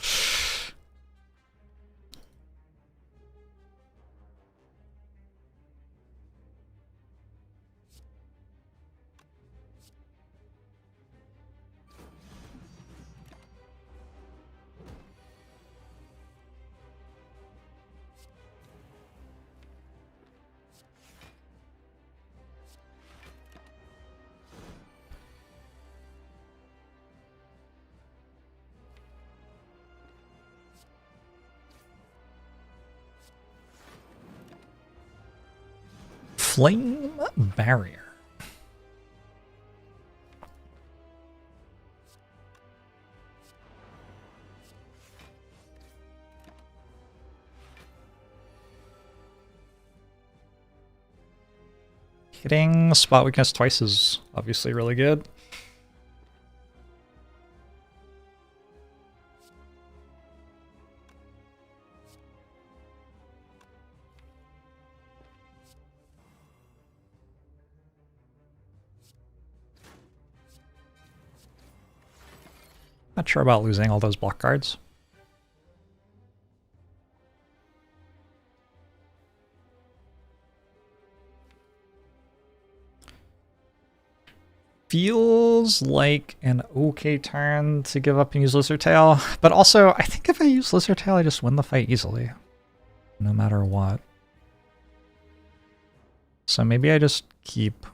Flame Barrier. Hitting spot weakness twice is obviously really good. Not sure about losing all those block cards. Feels like an okay turn to give up and use Lizard Tail, but also I think if I use Lizard Tail, I just win the fight easily, no matter what. So maybe I just keep...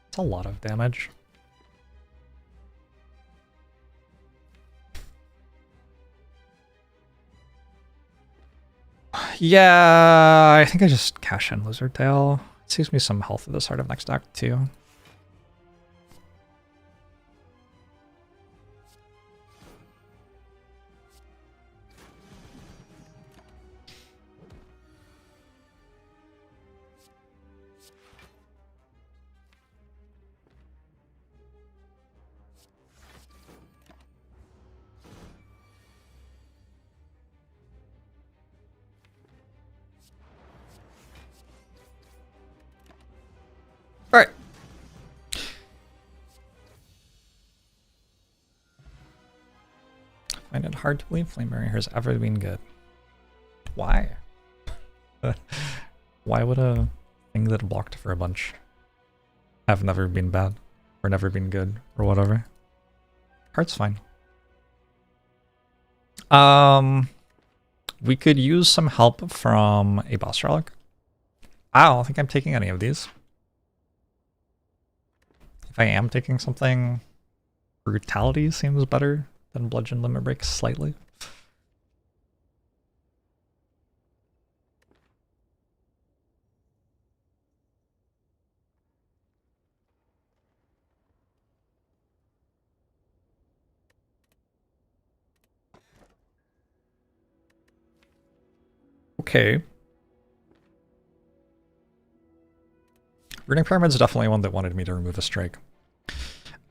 It's a lot of damage. Yeah, I think I just cash in Lizard Tail. It saves me some health at the start of next act too. All right. I find it hard to believe Flame Barrier has ever been good. Why? Why would a thing that blocked for a bunch have never been bad? Or never been good? Or whatever? Card's fine. We could use some help from a boss relic. I don't think I'm taking any of these. If I am taking something, Brutality seems better than Bludgeon Limit Break slightly. Okay. Runic Pyramid's definitely one that wanted me to remove a strike.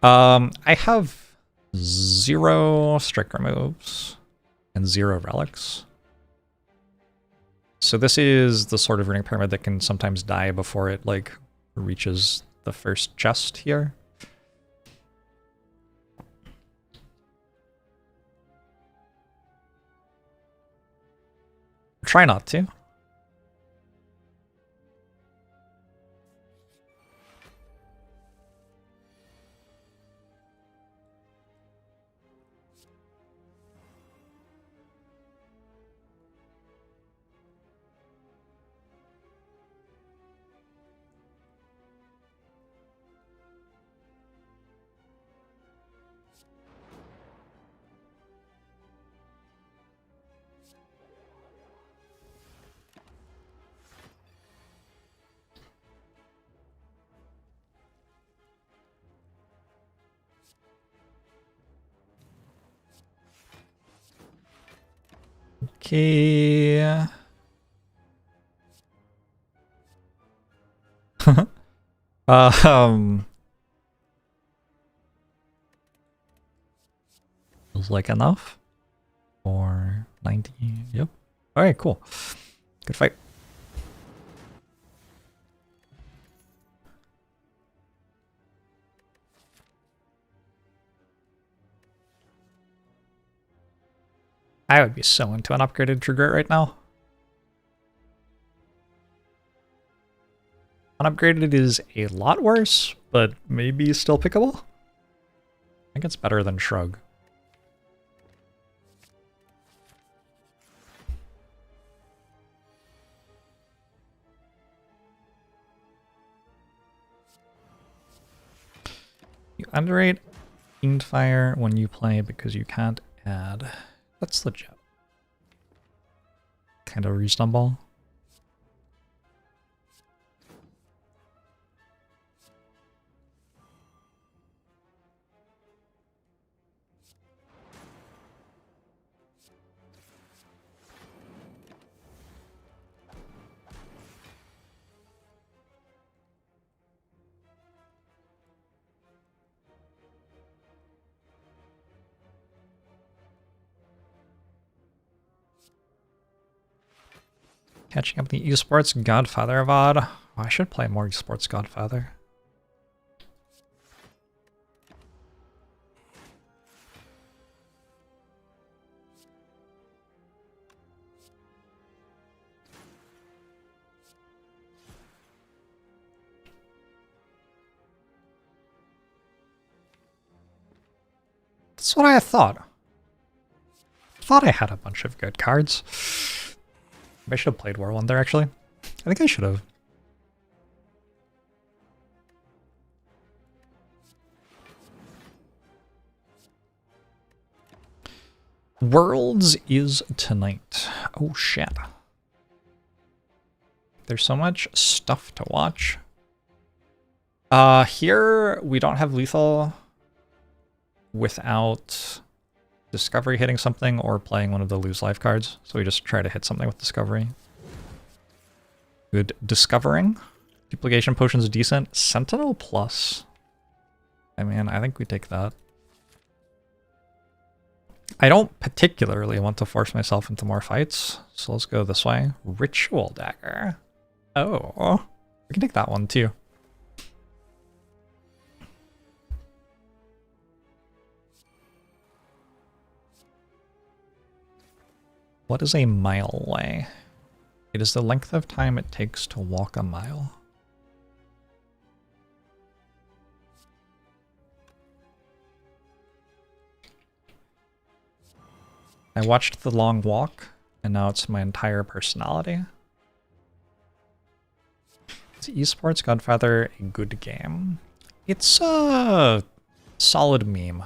I have 0 strike removes and 0 relics. So this is the sort of Runic Pyramid that can sometimes die before it like reaches the first chest here. Try not to. Okay. um. Feels like enough. 490. Yep. All right. Cool. Good fight. I would be so into an upgraded Trigger right now. Unupgraded is a lot worse, but maybe still pickable. I think it's better than Shrug. You underrate Fiendfire when you play because you can't add. That's legit. Kind of reasonable. Catching up the esports Godfather VOD. Oh, I should play more esports Godfather. That's what I thought. Thought I had a bunch of good cards. I should have played War Wonder, actually. I think I should have. Worlds is tonight. Oh, shit. There's so much stuff to watch. Here, we don't have lethal without Discovery hitting something or playing one of the lose life cards. So we just try to hit something with Discovery. Good discovering. Duplication potion's decent. Sentinel plus. I mean, I think we take that. I don't particularly want to force myself into more fights, so let's go this way. Ritual dagger. Oh, we can take that one too. What is a mile away? It is the length of time it takes to walk a mile. I watched The Long Walk, and now it's my entire personality. Is esports Godfather a good game? It's a solid meme.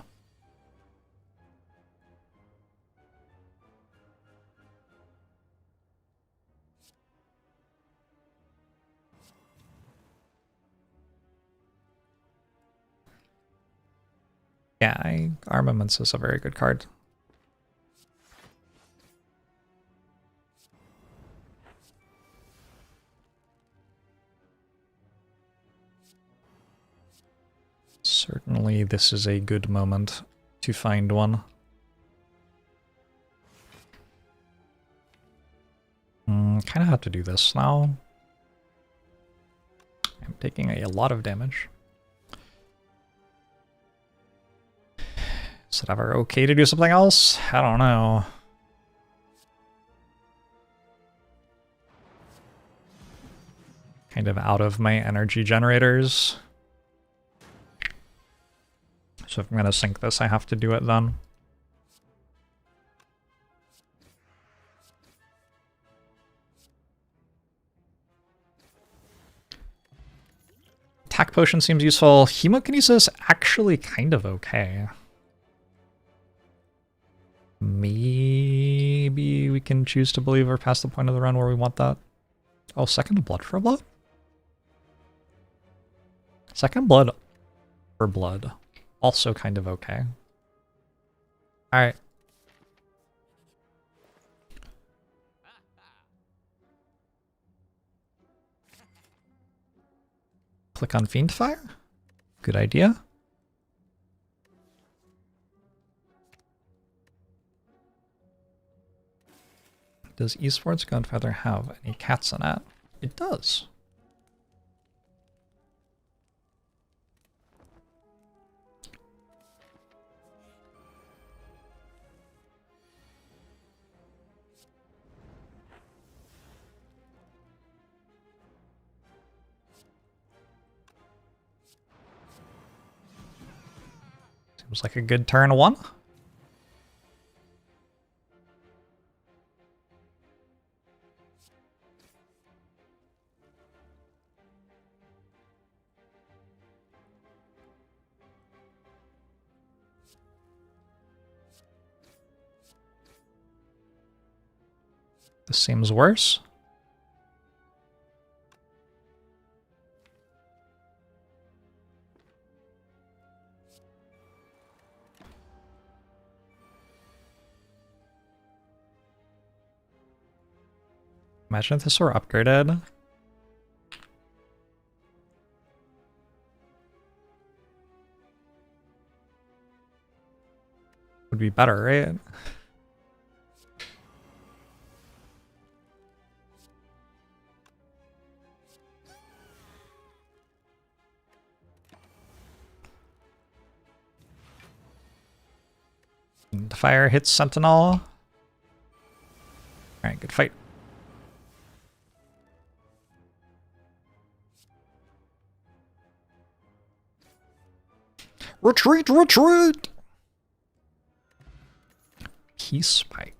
Yeah, Armaments is a very good card. Certainly this is a good moment to find one. Kind of have to do this now. I'm taking a lot of damage. Is it ever okay to do something else? I don't know. Kind of out of my energy generators. So if I'm going to sink this, I have to do it then. Attack potion seems useful. Hemokinesis actually kind of okay. Maybe we can choose to believe we're past the point of the run where we want that. Oh, second blood for blood? Second blood for blood. Also kind of okay. Alright. Click on Fiendfire. Good idea. Does Eastward's Gunfeather have any cats in it? It does. Seems like a good turn one. This seems worse. Imagine if this were upgraded. Would be better, right? The fire hits Sentinel. Alright, good fight. Retreat, retreat! Peace pipe.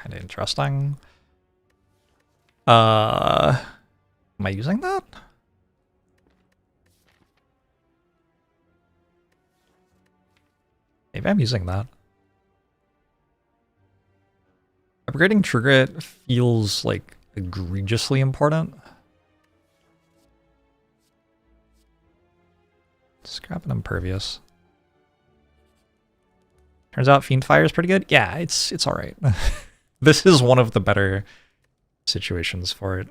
Kinda interesting. Am I using that? Maybe I'm using that. Upgrading Trigger feels like egregiously important. Scrap an Impervious. Turns out Fiendfire is pretty good. Yeah, it's alright. This is one of the better situations for it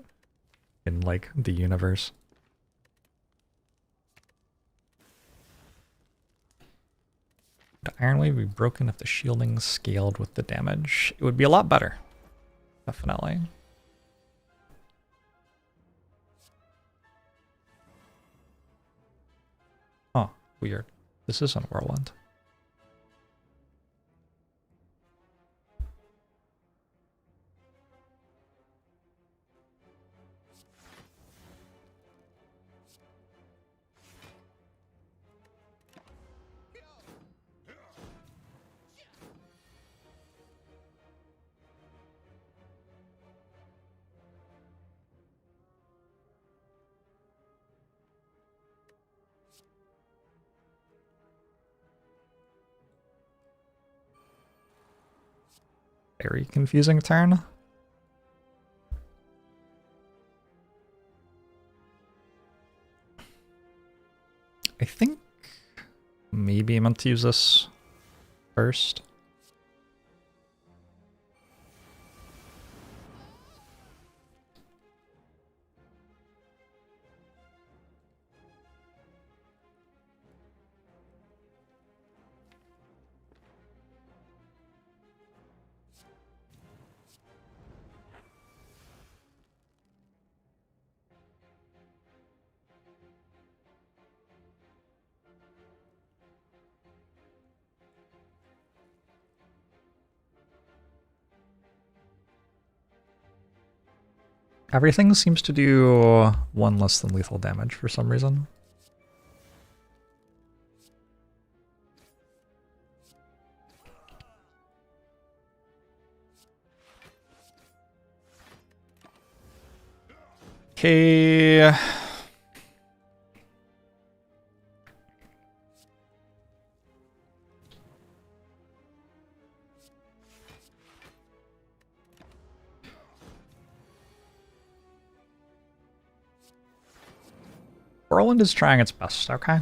in like the universe. Would Ironwave be broken if the shielding scaled with the damage? It would be a lot better. Definitely. Oh, weird. This isn't Whirlwind. Very confusing turn. I think maybe I meant to use this first. Everything seems to do one less than lethal damage for some reason. Okay. Whirlwind is trying its best, okay?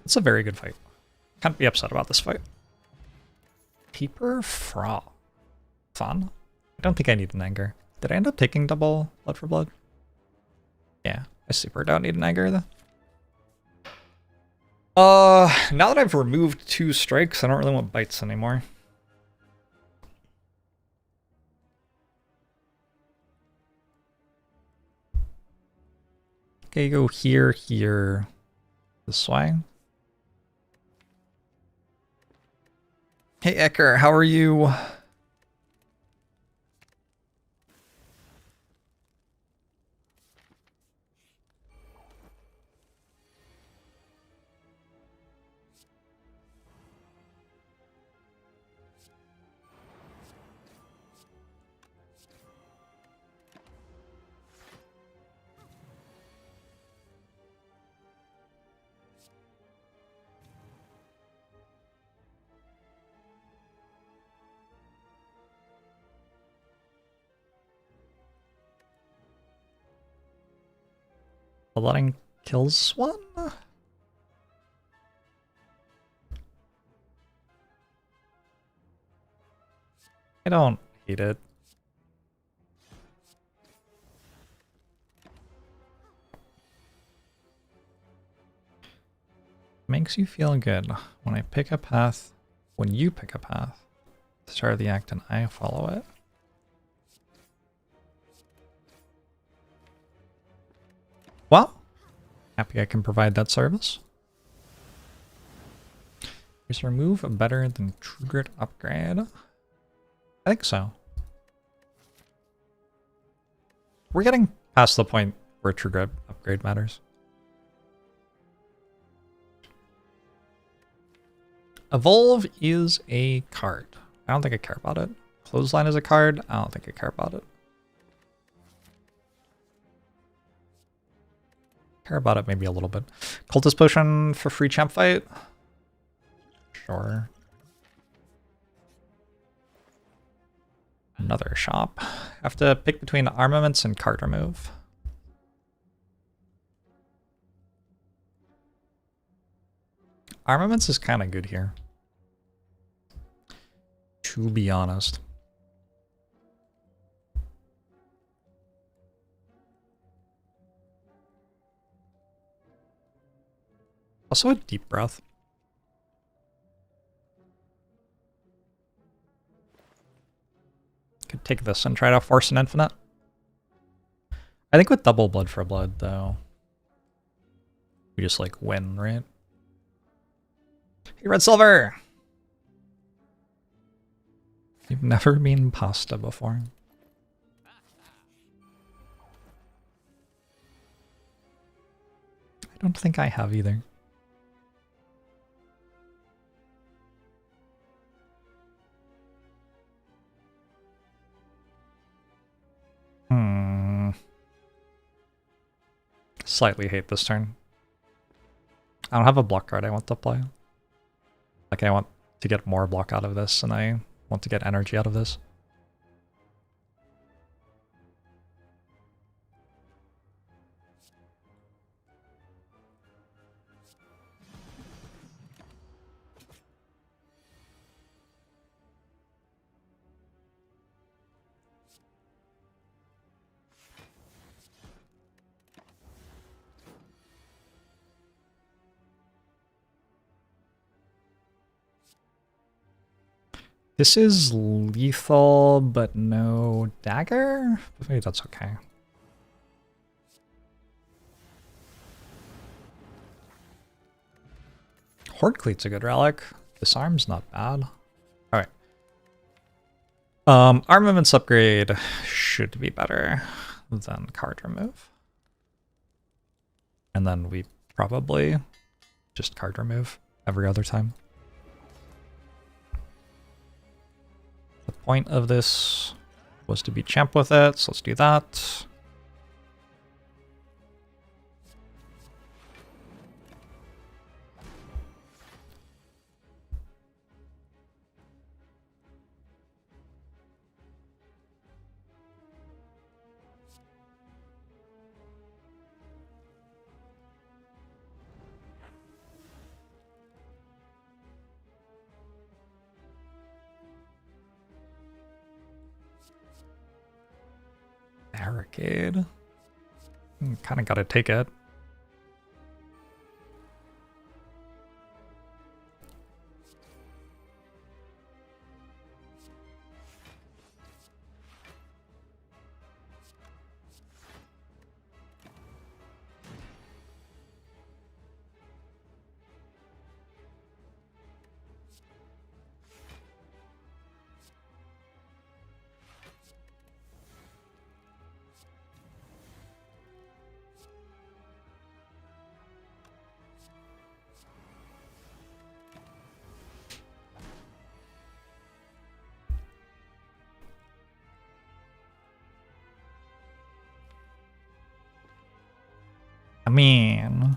It's a very good fight. Can't be upset about this fight. Paper Fra. Fun. I don't think I need an anger. Did I end up taking double blood for blood? Yeah, I super don't need an anger though. Now that I've removed 2 strikes, I don't really want bites anymore. Okay, go here, here, this way. Hey Ecker, how are you? Bloodletting kills one? I don't hate it. Makes you feel good when I pick a path, when you pick a path, start the act and I follow it. Well, happy I can provide that service. Is remove better than True Grit upgrade? I think so. We're getting past the point where True Grit upgrade matters. Evolve is a card. I don't think I care about it. Clothesline is a card. I don't think I care about it. Care about it maybe a little bit. Cultist Potion for free champ fight? Sure. Another shop. Have to pick between armaments and card remove. Armaments is kind of good here, to be honest. Also a deep breath. Could take this and try to force an infinite. I think with double blood for blood, though, we just like win, right? Hey, Red Silver! You've never been pasta before. I don't think I have either. Slightly hate this turn. I don't have a block card I want to play. Like, I want to get more block out of this, and I want to get energy out of this. This is lethal, but no dagger? Maybe that's okay. Horde Cleat's a good relic. Disarm's not bad. Alright. Armaments upgrade should be better than card remove. And then we probably just card remove every other time. The point of this was to be champ with it, so let's do that. barricade. Kind of gotta take it. I mean...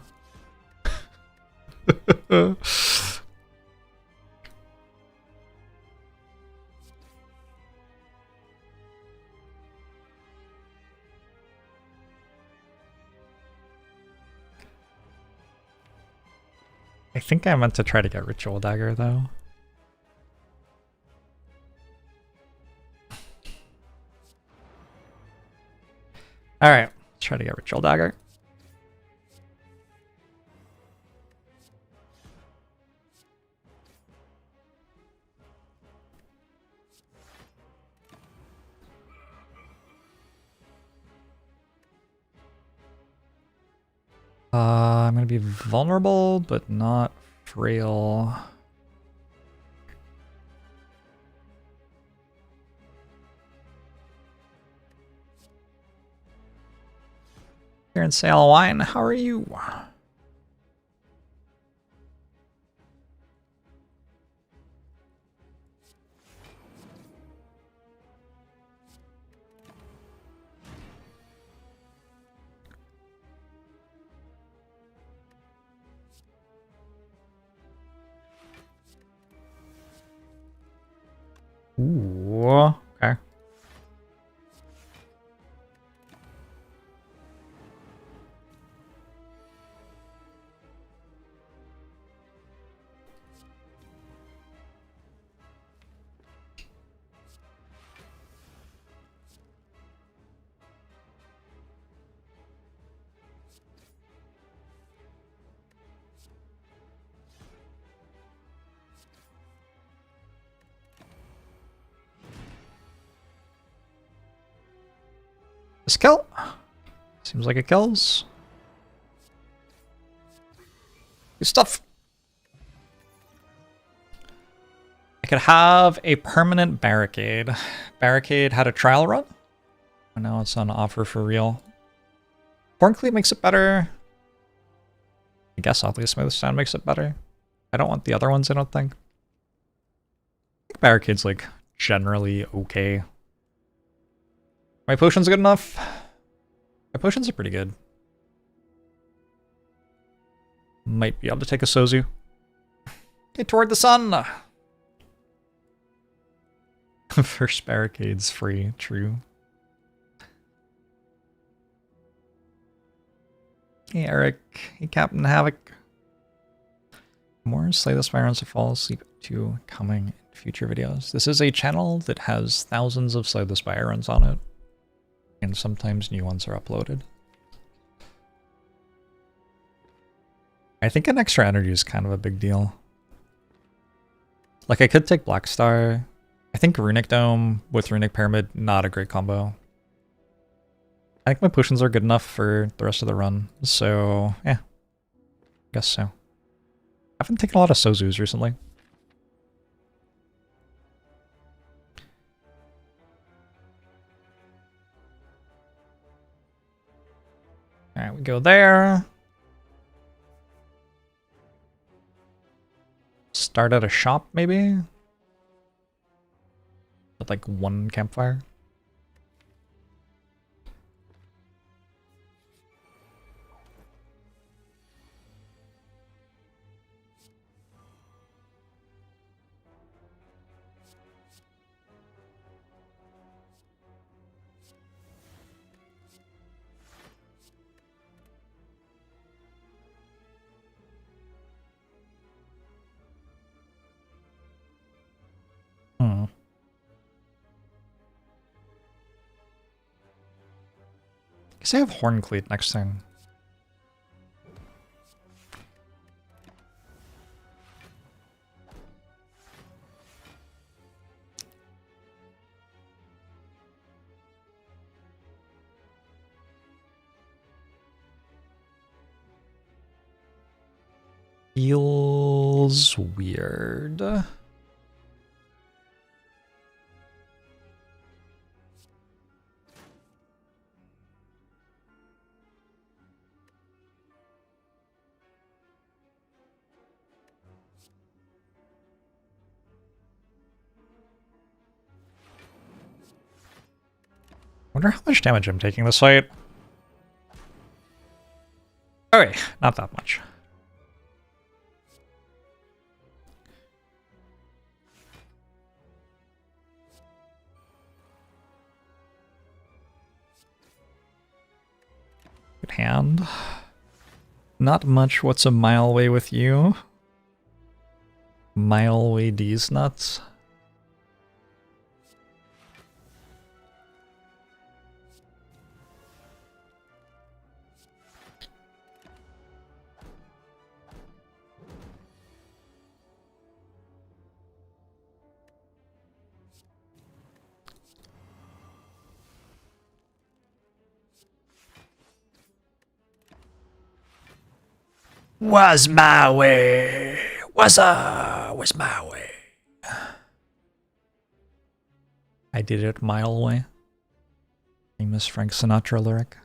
I think I meant to try to get Ritual Dagger, though. Alright, let's try to get Ritual Dagger. I'm gonna be vulnerable, but not frail. Here in Sail Wine, how are you? Ooh, okay. This kill? Seems like it kills. Good stuff. I could have a permanent barricade. Barricade had a trial run. And now it's on offer for real. Horncleave makes it better. I guess Oddly Smooth Stone makes it better. I don't want the other ones, I don't think. I think Barricade's like generally okay. My potion's good enough. My potions are pretty good. Might be able to take a Sozu. Get toward the sun! First barricade's free, true. Hey Eric, hey Captain Havoc. More Slay the Spire to fall asleep to coming in future videos. This is a channel that has thousands of Slay the Spire runs on it. And sometimes new ones are uploaded. I think an extra energy is kind of a big deal. Like I could take Black Star. I think Runic Dome with Runic Pyramid, not a great combo. I think my potions are good enough for the rest of the run, so yeah, guess so. I haven't taken a lot of Sozus recently. Alright, we go there. Start at a shop, maybe? With like one campfire. Hmm. guess I have Horn Cleat next turn. Feels weird. Wonder how much damage I'm taking this fight. Okay, not that much. Good hand. Not much. What's a mile away with you? Mile away these nuts. Was my way. Was my way. I did it a mile away. Famous Frank Sinatra lyric.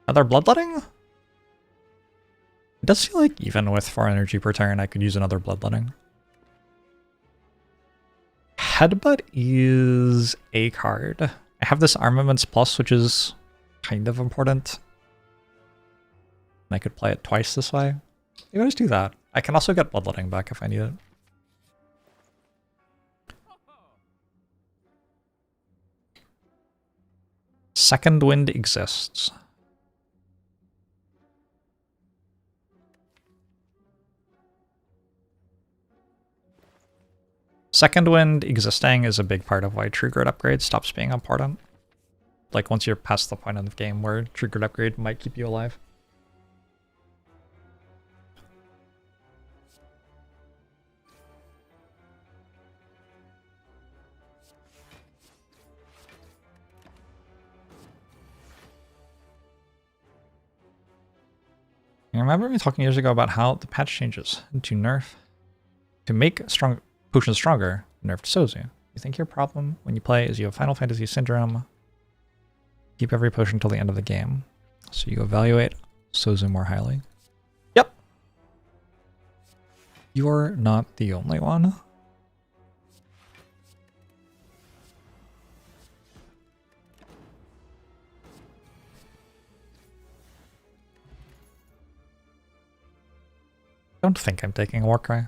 Another bloodletting? It does feel like even with 4 energy per turn, I could use another bloodletting. Headbutt is a card. I have this Armaments Plus, which is kind of important. And I could play it twice this way. Maybe I just do that. I can also get bloodletting back if I need it. Second Wind exists. Second Wind existing is a big part of why True Grit Upgrade stops being important. Like once you're past the point in the game where True Grit Upgrade might keep you alive. You remember me talking years ago about how the patch changes to nerf to make strong potions stronger, nerfed Sozu. You think your problem when you play is you have Final Fantasy Syndrome. Keep every potion till the end of the game. So you evaluate Sozu more highly. Yep. You're not the only one. Don't think I'm taking a Warcry.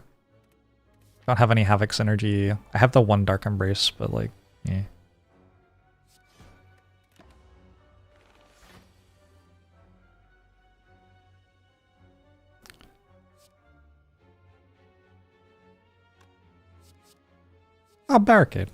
Don't have any Havoc synergy. I have the one Dark Embrace, but like, yeah. Oh, Barricade.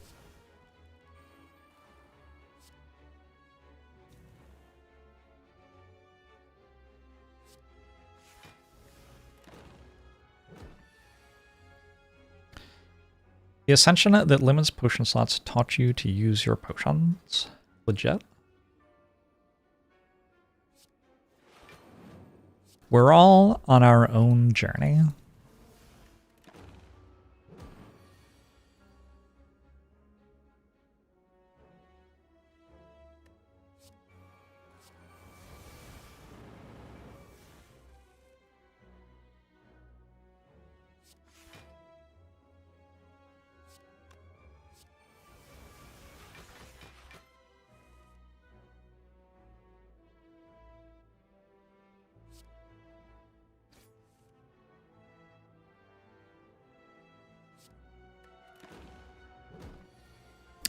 The Ascension that limits potion slots taught you to use your potions. Legit. We're all on our own journey.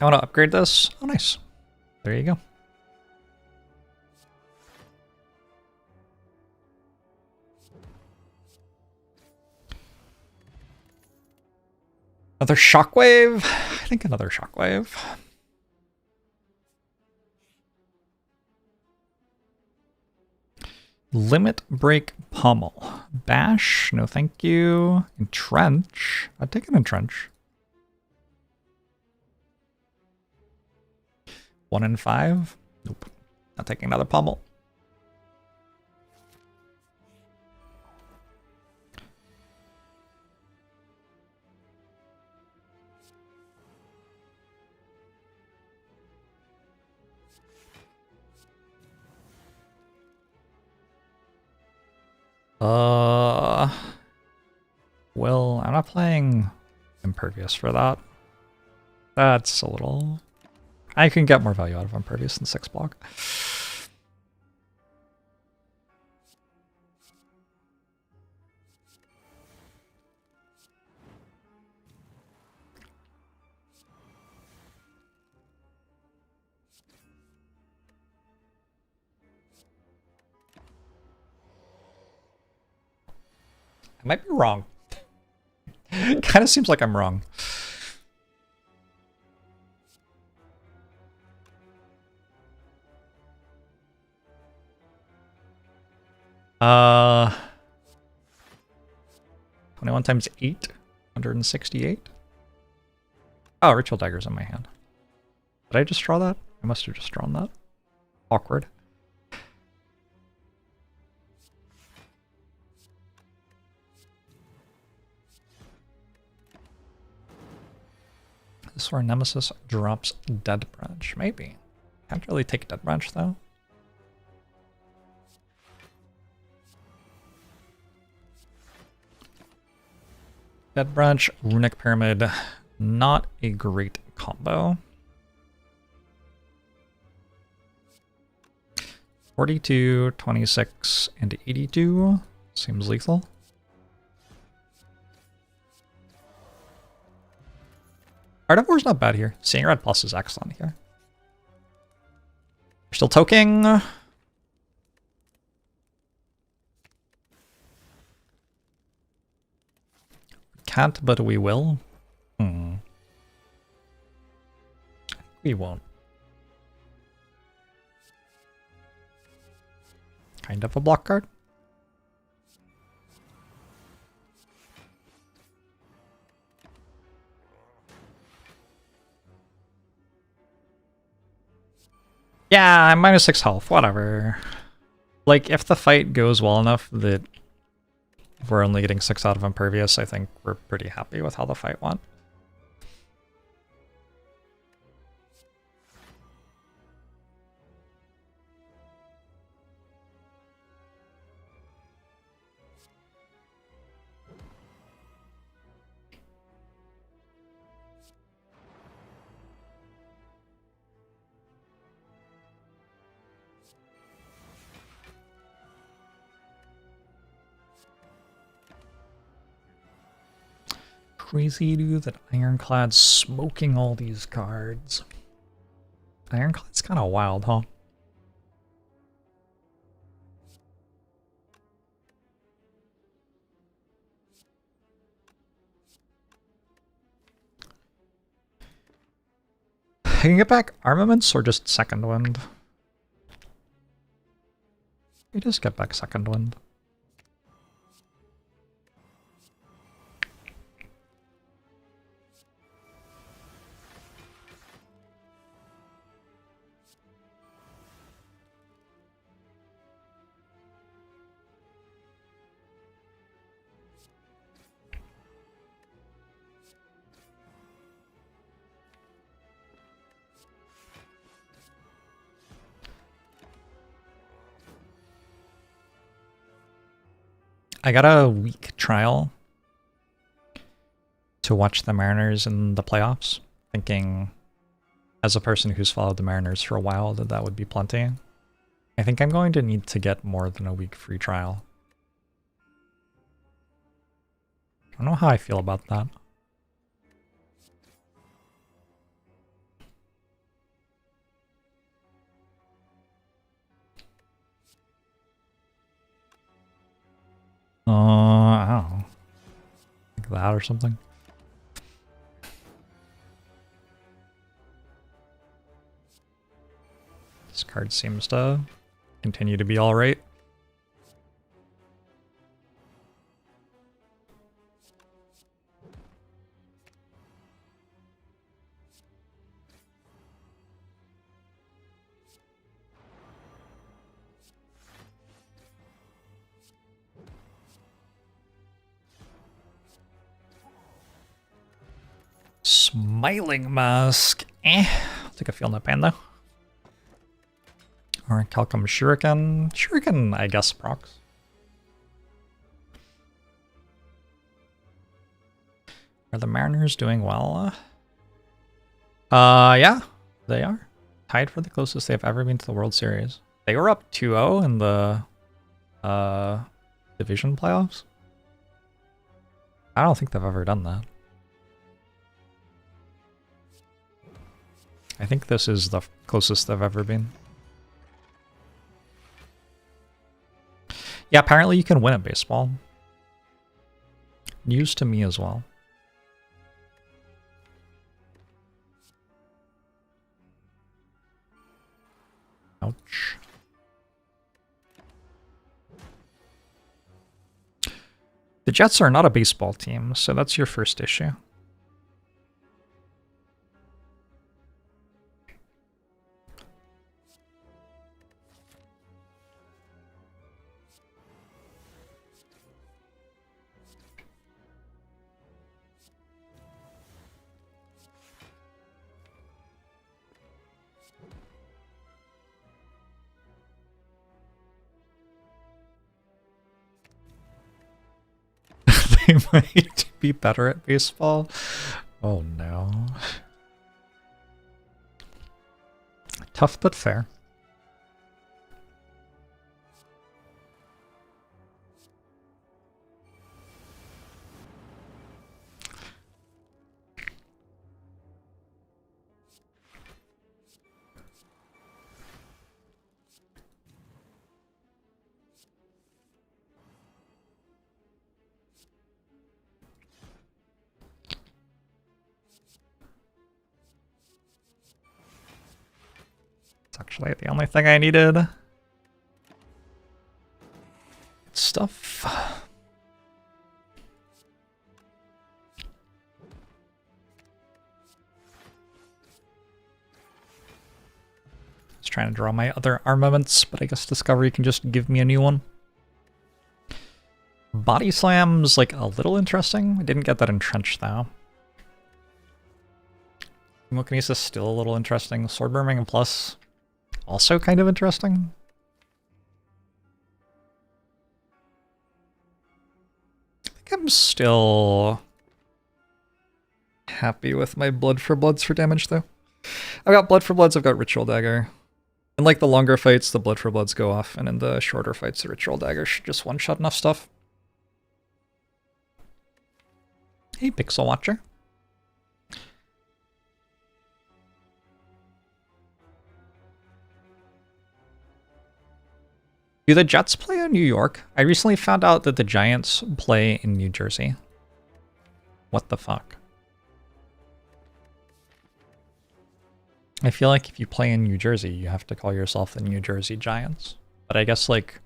I want to upgrade this. Oh, nice. There you go. Another shockwave? I think another shockwave. Limit break pummel. Bash, no thank you. Entrench. I'd take an entrench. 1 in 5? Nope. Not taking another pummel. Well, I'm not playing Impervious for that. That's a little... I can get more value out of Impervious than 6 block. I might be wrong. Kind of seems like I'm wrong. Uh, 21 times 8, 168. Oh, Ritual Dagger's in my hand. Did I just draw that? I must have just drawn that. Awkward. This is where Nemesis drops Dead Branch. Maybe. Can't really take Dead Branch though. Dead Branch, Runic Pyramid, not a great combo. 42, 26, and 82 seems lethal. Art of War's not bad here. Seeing Red Plus is excellent here. We're still toking. Can't, but we will. We won't. Kind of a block card. Yeah, I'm minus 6 health, whatever. Like, if the fight goes well enough that we're only getting 6 out of Impervious, I think we're pretty happy with how the fight went. Crazy dude that Ironclad's smoking all these cards. Ironclad's kind of wild, huh? I can get back armaments or just second wind. We just get back second wind. I got a week trial to watch the Mariners in the playoffs, thinking as a person who's followed the Mariners for a while that that would be plenty. I think I'm going to need to get more than a week free trial. I don't know how I feel about that. I don't know. Like that or something. This card seems to continue to be alright. Smiling Mask. I'll take a Feel No Pain though. Or Calcum Shuriken. Shuriken, I guess, procs. Are the Mariners doing well? Yeah, they are. Tied for the closest they've ever been to the World Series. They were up 2-0 in the division playoffs. I don't think they've ever done that. I think this is the closest they've ever been. Yeah, apparently you can win at baseball. News to me as well. Ouch. The Jets are not a baseball team, so that's your first issue. They might be better at baseball. Oh no. Tough but fair. It's actually the only thing I needed. Good stuff. Just trying to draw my other armaments, but I guess Discovery can just give me a new one. Body Slam's like a little interesting. I didn't get that entrenched though. Telekinesis still a little interesting. Sword Burning and Plus also kind of interesting. I think I'm still happy with my Blood for Bloods for damage though. I've got Blood for Bloods, I've got Ritual Dagger. In like the longer fights, the Blood for Bloods go off, and in the shorter fights, the Ritual Dagger should just one-shot enough stuff. Hey, Pixel Watcher. Do the Jets play in New York? I recently found out that the Giants play in New Jersey. What the fuck? I feel like if you play in New Jersey, you have to call yourself the New Jersey Giants. But I guess, like,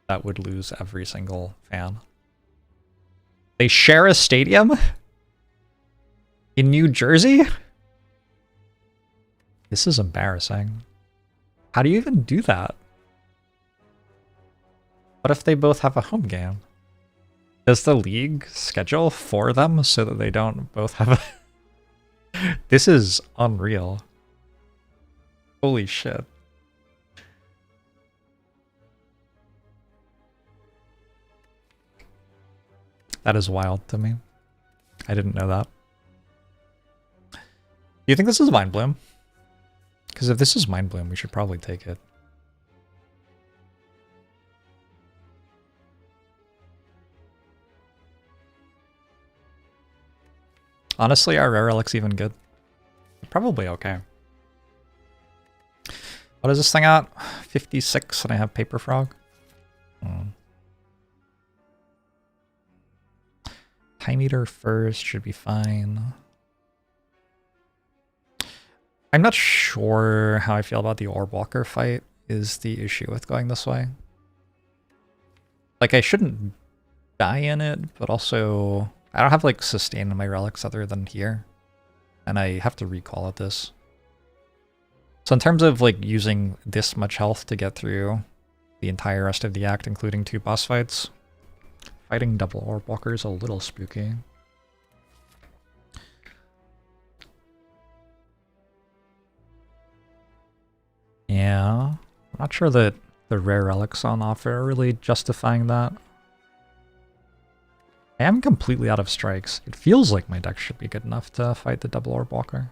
that would lose every single fan. They share a stadium? In New Jersey? This is embarrassing. How do you even do that? What if they both have a home game? Does the league schedule for them so that they don't both have a... This is unreal. Holy shit. That is wild to me. I didn't know that. Do you think this is Mind Bloom? Because if this is Mind Bloom, we should probably take it. Honestly, our rare relic's even good. Probably okay. What is this thing at? 56 and I have Paper Frog? Time Eater first should be fine. I'm not sure how I feel about the Orb Walker fight is the issue with going this way. Like, I shouldn't die in it, but also I don't have like sustain in my relics other than here. And I have to recall at this. So in terms of like using this much health to get through the entire rest of the act, including 2 boss fights, fighting double Orb Walker is a little spooky. Yeah, I'm not sure that the rare relics on offer are really justifying that. I am completely out of strikes. It feels like my deck should be good enough to fight the double Orb Walker.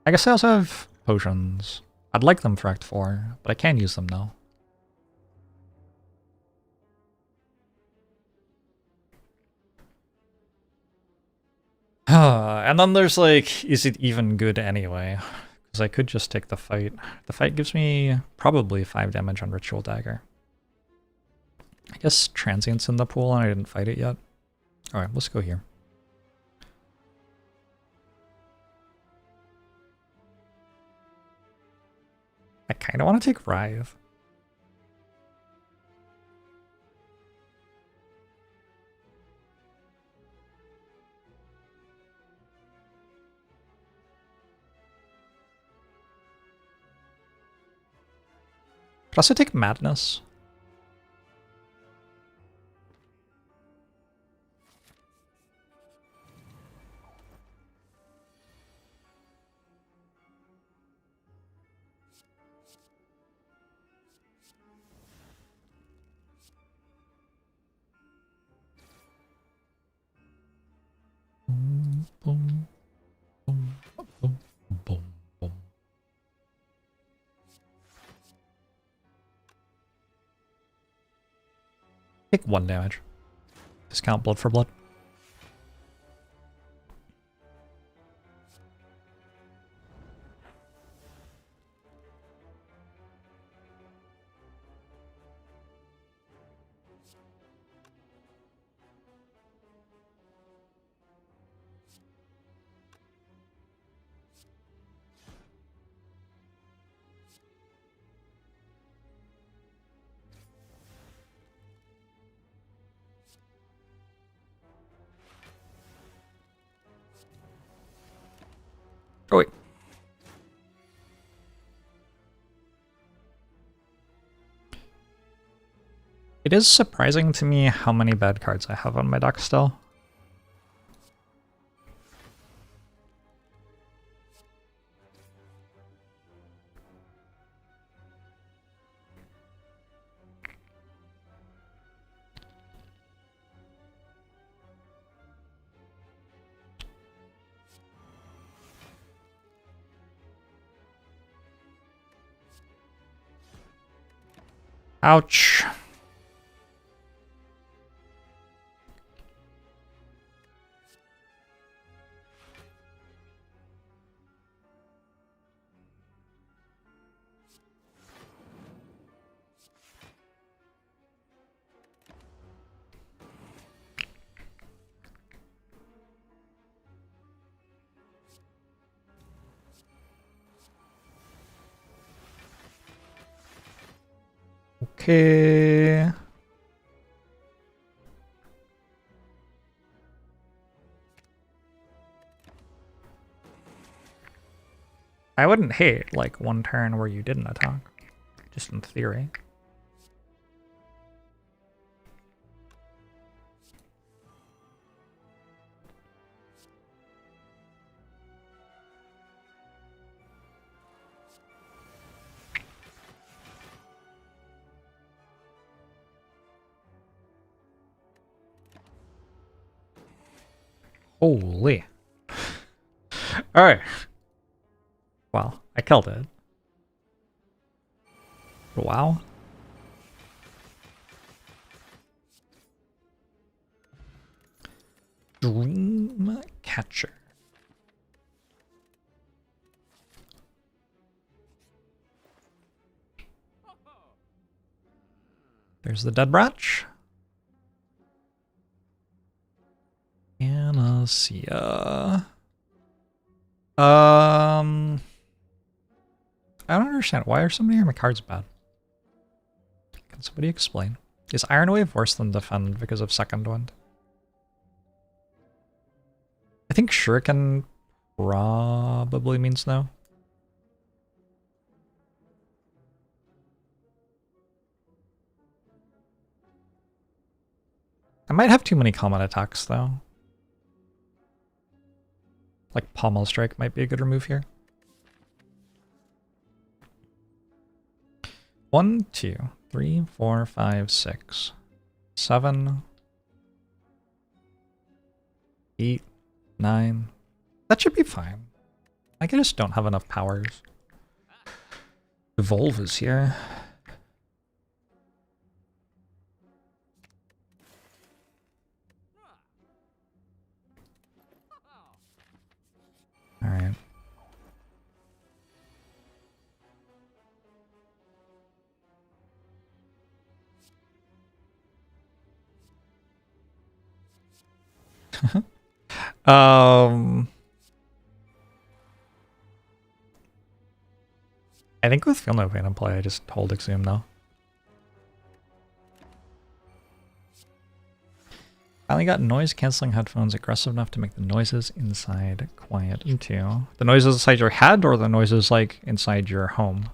I guess I also have potions. I'd like them for Act 4, but I can use them now. And then there's like, is it even good anyway? Because I could just take the fight. The fight gives me probably 5 damage on Ritual Dagger. I guess Transient's in the pool and I didn't fight it yet. Alright, let's go here. I kind of want to take Writhe. Could also take Madness. Boom, boom, boom, boom, boom, boom. Take 1 damage. Discount blood for blood. Oh wait. It is surprising to me how many bad cards I have on my deck still. Ouch. Okay. I wouldn't hate like 1 turn where you didn't attack. Just in theory. Holy. Alright. Well, I killed it. Wow. Dream Catcher. There's the dead branch. Anasia. I don't understand. Why are so many of my cards bad? Can somebody explain? Is Iron Wave worse than Defend because of Second Wind? I think Shuriken probably means no. I might have too many common attacks though. Like Pommel Strike might be a good remove here. 1, 2, 3, 4, 5, 6, 7, 8, 9. That should be fine. I just don't have enough powers. Evolve is here. All right. I think with Feel No Pain in play, I just hold Exhume though. Finally got noise canceling headphones aggressive enough to make the noises inside quiet too. The noises inside your head or the noises like inside your home?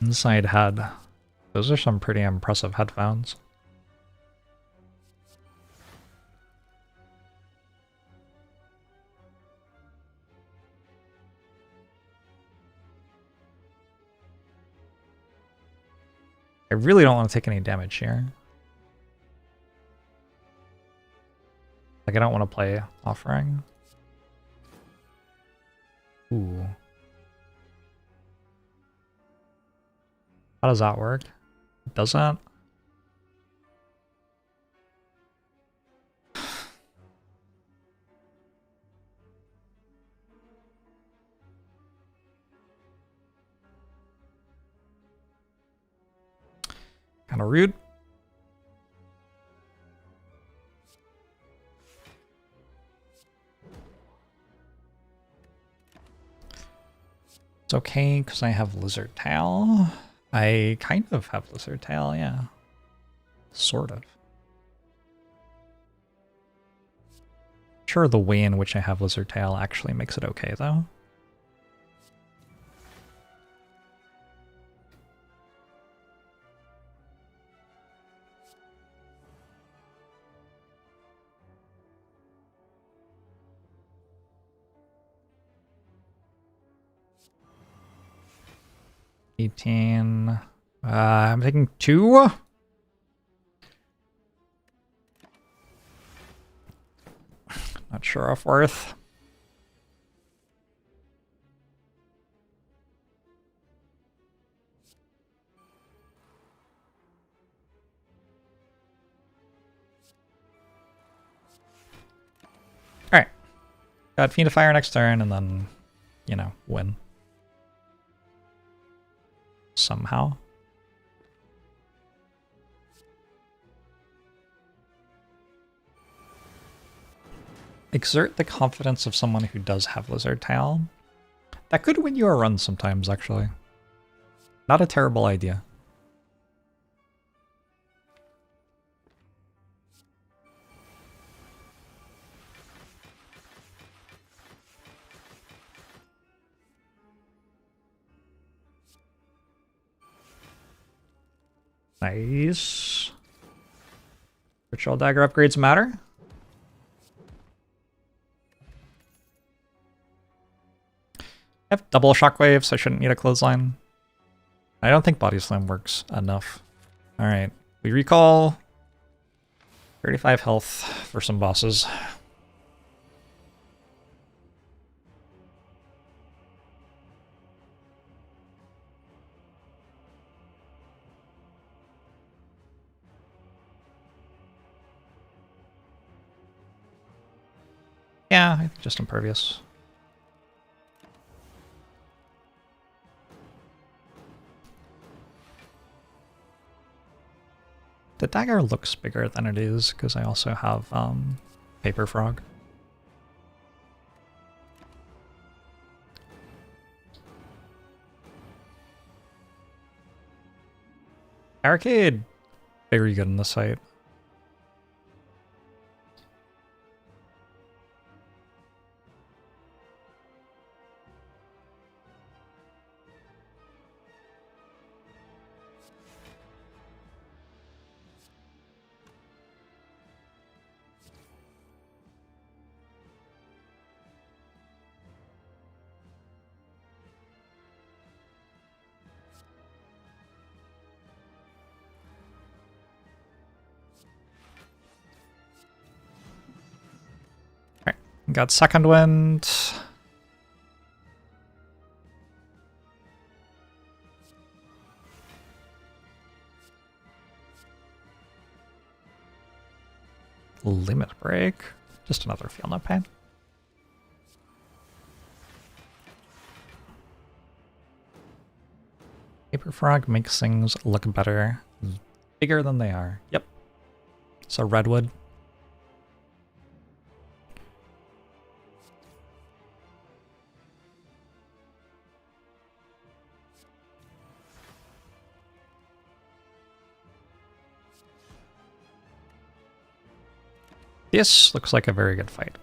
Inside head. Those are some pretty impressive headphones. I really don't want to take any damage here. Like, I don't want to play Offering. Ooh. How does that work? Does that? Kind of rude. It's okay because I have Lizard Tail. I kind of have Lizard Tail, yeah. Sort of. Sure, the way in which I have Lizard Tail actually makes it okay, though. I'm taking 2. Not sure if worth. Alright. Got Fiend of Fire next turn and then, you know, win. Somehow. Exert the confidence of someone who does have Lizard Tail. That could win you a run sometimes, actually. Not a terrible idea. Nice. Ritual Dagger upgrades matter. I have double shockwave, so I shouldn't need a clothesline. I don't think Body Slam works enough. Alright, we recall 35 health for some bosses. Yeah, I think just Impervious. The dagger looks bigger than it is because I also have paper frog. Arcade! Very good in this fight. Alright, got second wind. Limit break. Just another feel no pain. Paper frog makes things look better. Bigger than they are. Yep. So redwood. This looks like a very good fight.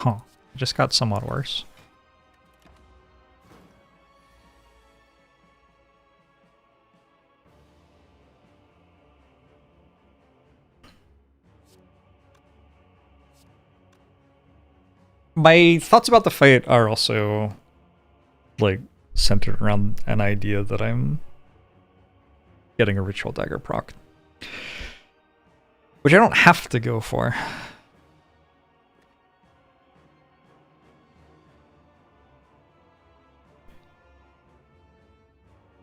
Huh. It just got somewhat worse. My thoughts about the fight are also, like, centered around an idea that I'm getting a ritual dagger proc, which I don't have to go for.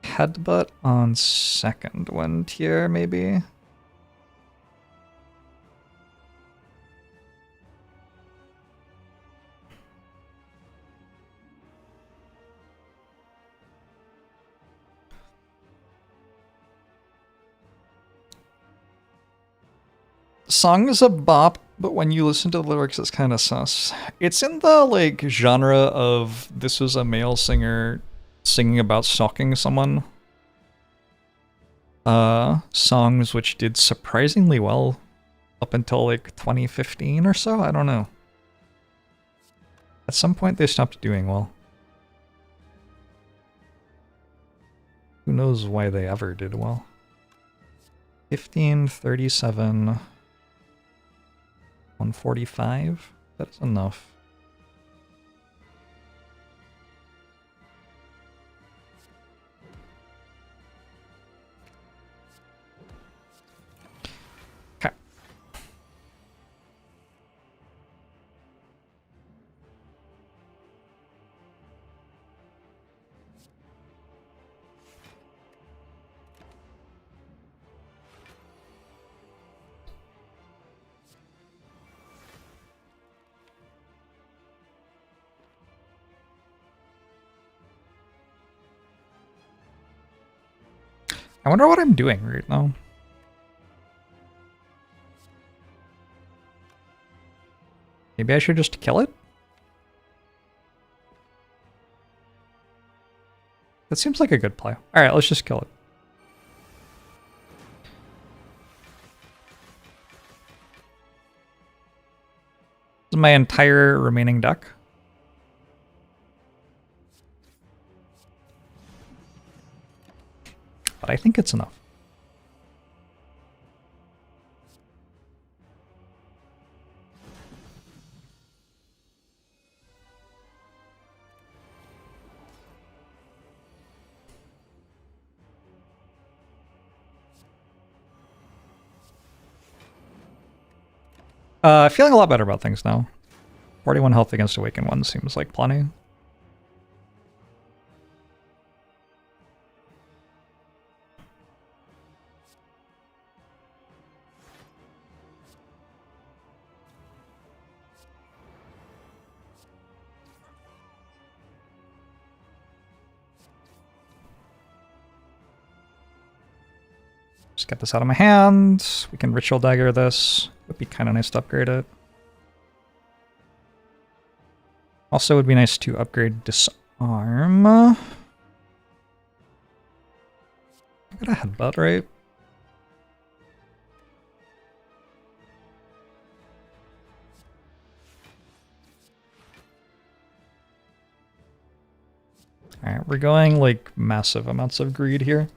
Headbutt on second wind here, maybe. Song is a bop, but when you listen to the lyrics, it's kind of sus. It's in the, like, genre of this is a male singer singing about stalking someone. Songs which did surprisingly well up until, like, 2015 or so? I don't know. At some point, they stopped doing well. Who knows why they ever did well? 1537... 145? That's enough. Okay. I wonder what I'm doing right now. Maybe I should just kill it? That seems like a good play. Alright, let's just kill it. This is my entire remaining deck. But I think it's enough. Feeling a lot better about things now. 41 health against Awakened One seems like plenty. Just get this out of my hand. We can Ritual Dagger this. Would be kind of nice to upgrade it. Also, would be nice to upgrade Disarm. I got a Headbutt, right? Alright, we're going like massive amounts of greed here.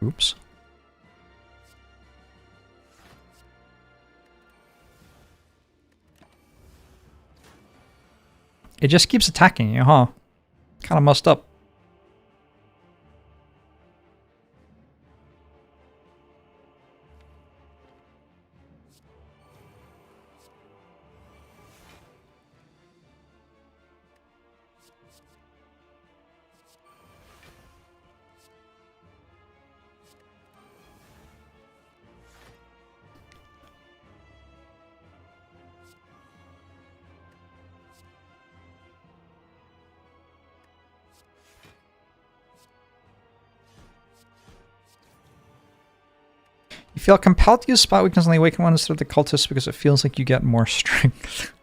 Oops. It just keeps attacking you, huh? Kind of messed up. You feel compelled to use spot weakness on the awakened one instead of the cultist because it feels like you get more strength.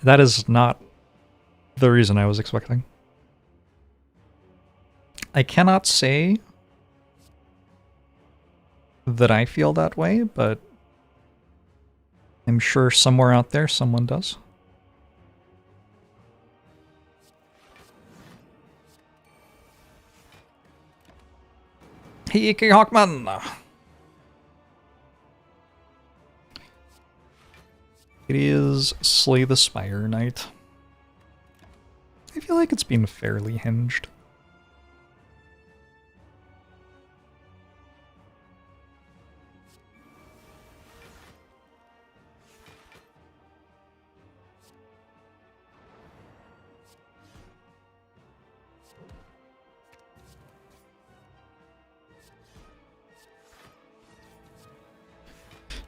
That is not the reason I was expecting. I cannot say that I feel that way, but I'm sure somewhere out there someone does. Hey, King Hawkman! It is Slay the Spire Knight. I feel like it's been fairly hinged.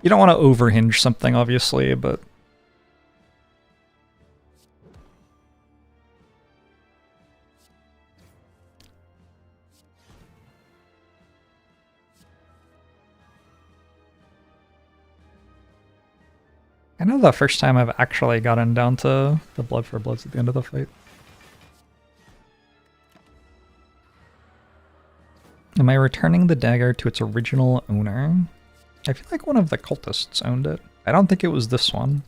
You don't want to overhinge something, obviously, but... I know the first time I've actually gotten down to the Blood for Bloods at the end of the fight. Am I returning the dagger to its original owner? I feel like one of the cultists owned it. I don't think it was this one.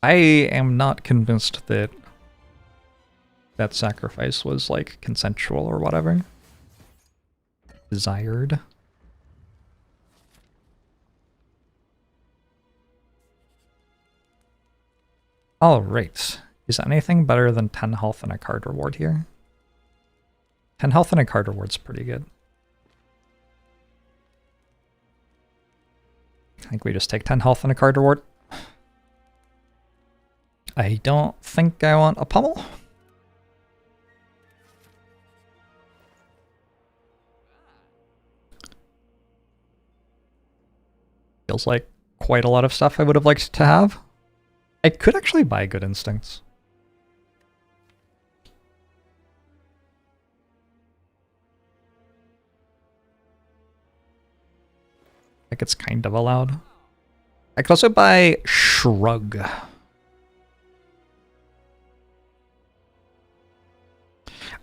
I am not convinced that that sacrifice was like consensual or whatever. Desired. Alright. Is anything better than 10 health and a card reward here? 10 health and a card reward's pretty good. I think we just take 10 health and a card reward. I don't think I want a pummel. Feels like quite a lot of stuff I would have liked to have. I could actually buy Good Instincts. Like it's kind of allowed. I could also buy Shrug.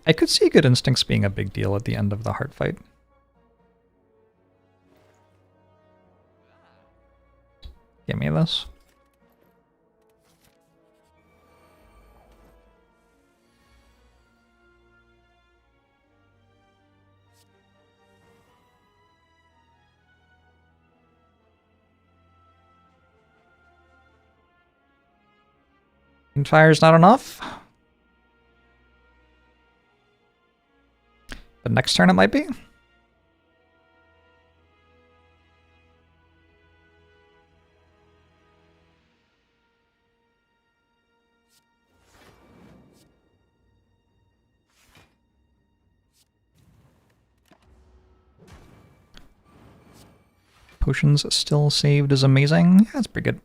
I could see Good Instincts being a big deal at the end of the heart fight. Give me this. Fire's not enough. But next turn it might be. Potions still saved is amazing. Yeah, that's pretty good.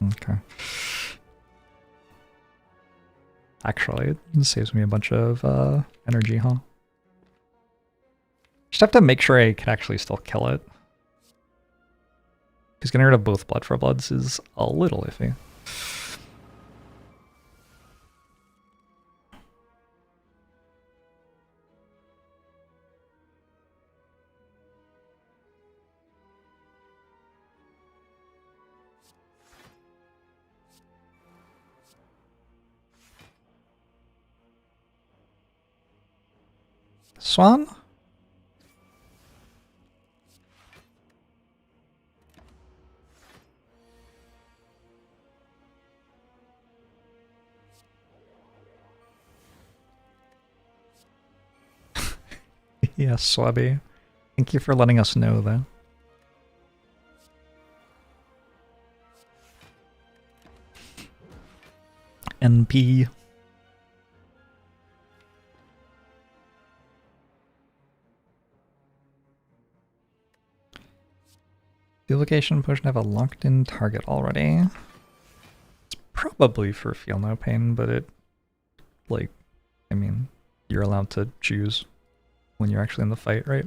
Okay. Actually, it saves me a bunch of energy, huh? Just have to make sure I can actually still kill it. Because getting rid of both Blood for Bloods is a little iffy. Swan? Yes, Swabby. Thank you for letting us know, though. NP. Duplication potion have a locked-in target already. It's probably for Feel No Pain, but it, like, I mean, you're allowed to choose when you're actually in the fight, right?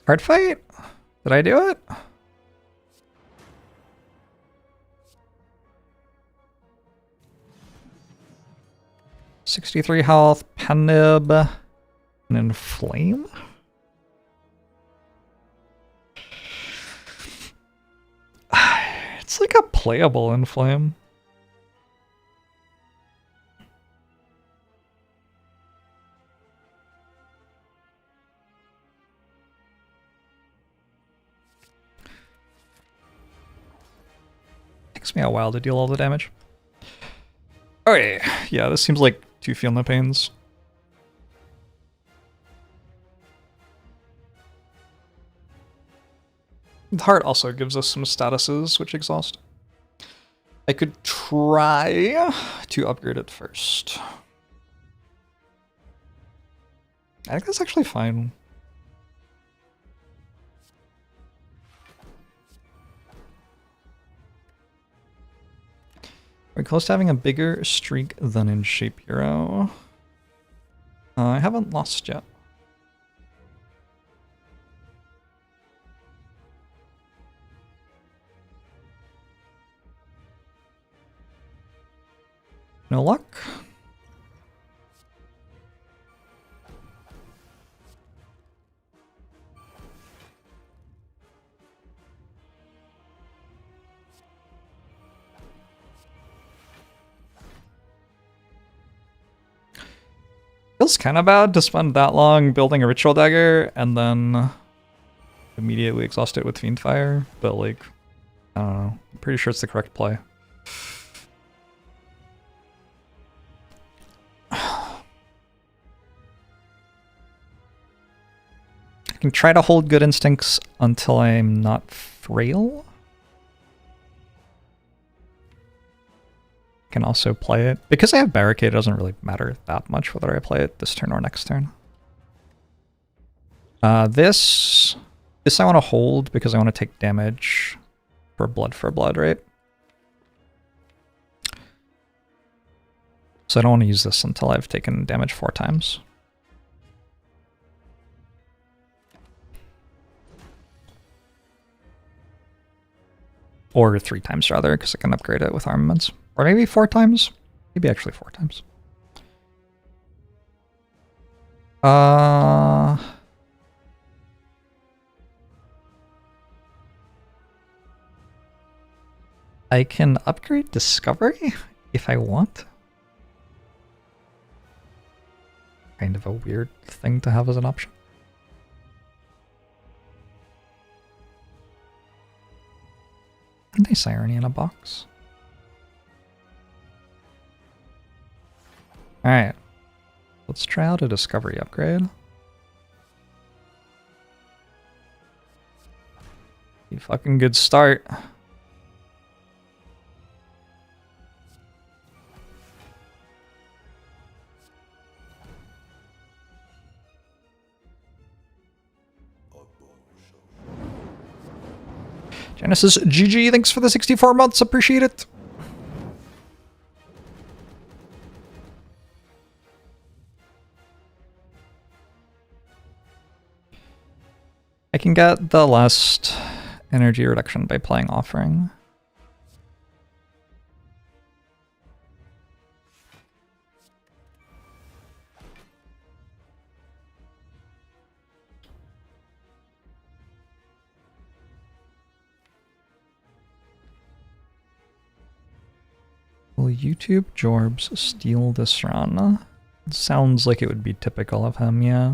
Hard fight? Did I do it? $63 health, Penib, and Inflame? It's like a playable Inflame. Takes me a while to deal all the damage. Okay, yeah, this seems like 2 Feel No Pains. The heart also gives us some statuses, which exhaust. I could try to upgrade it first. I think that's actually fine. We're close to having a bigger streak than in Shape Hero. I haven't lost yet. No luck. Feels kind of bad to spend that long building a Ritual Dagger and then immediately exhaust it with Fiendfire, but like, I don't know. I'm pretty sure it's the correct play. I can try to hold good instincts until I'm not frail. Can also play it. Because I have Barricade, it doesn't really matter that much whether I play it this turn or next turn. This I want to hold because I want to take damage for blood, right? So I don't want to use this until I've taken damage 4 times. Or 3 times rather, because I can upgrade it with armaments. Or maybe 4 times? Maybe actually 4 times. I can upgrade Discovery if I want. Kind of a weird thing to have as an option. Nice irony in a box. Alright. Let's try out a Discovery upgrade. Be fucking good start. Genesis GG, thanks for the 64 months, appreciate it. I can get the last energy reduction by playing Offering. Will YouTube Jorbs steal this run? It sounds like it would be typical of him, yeah.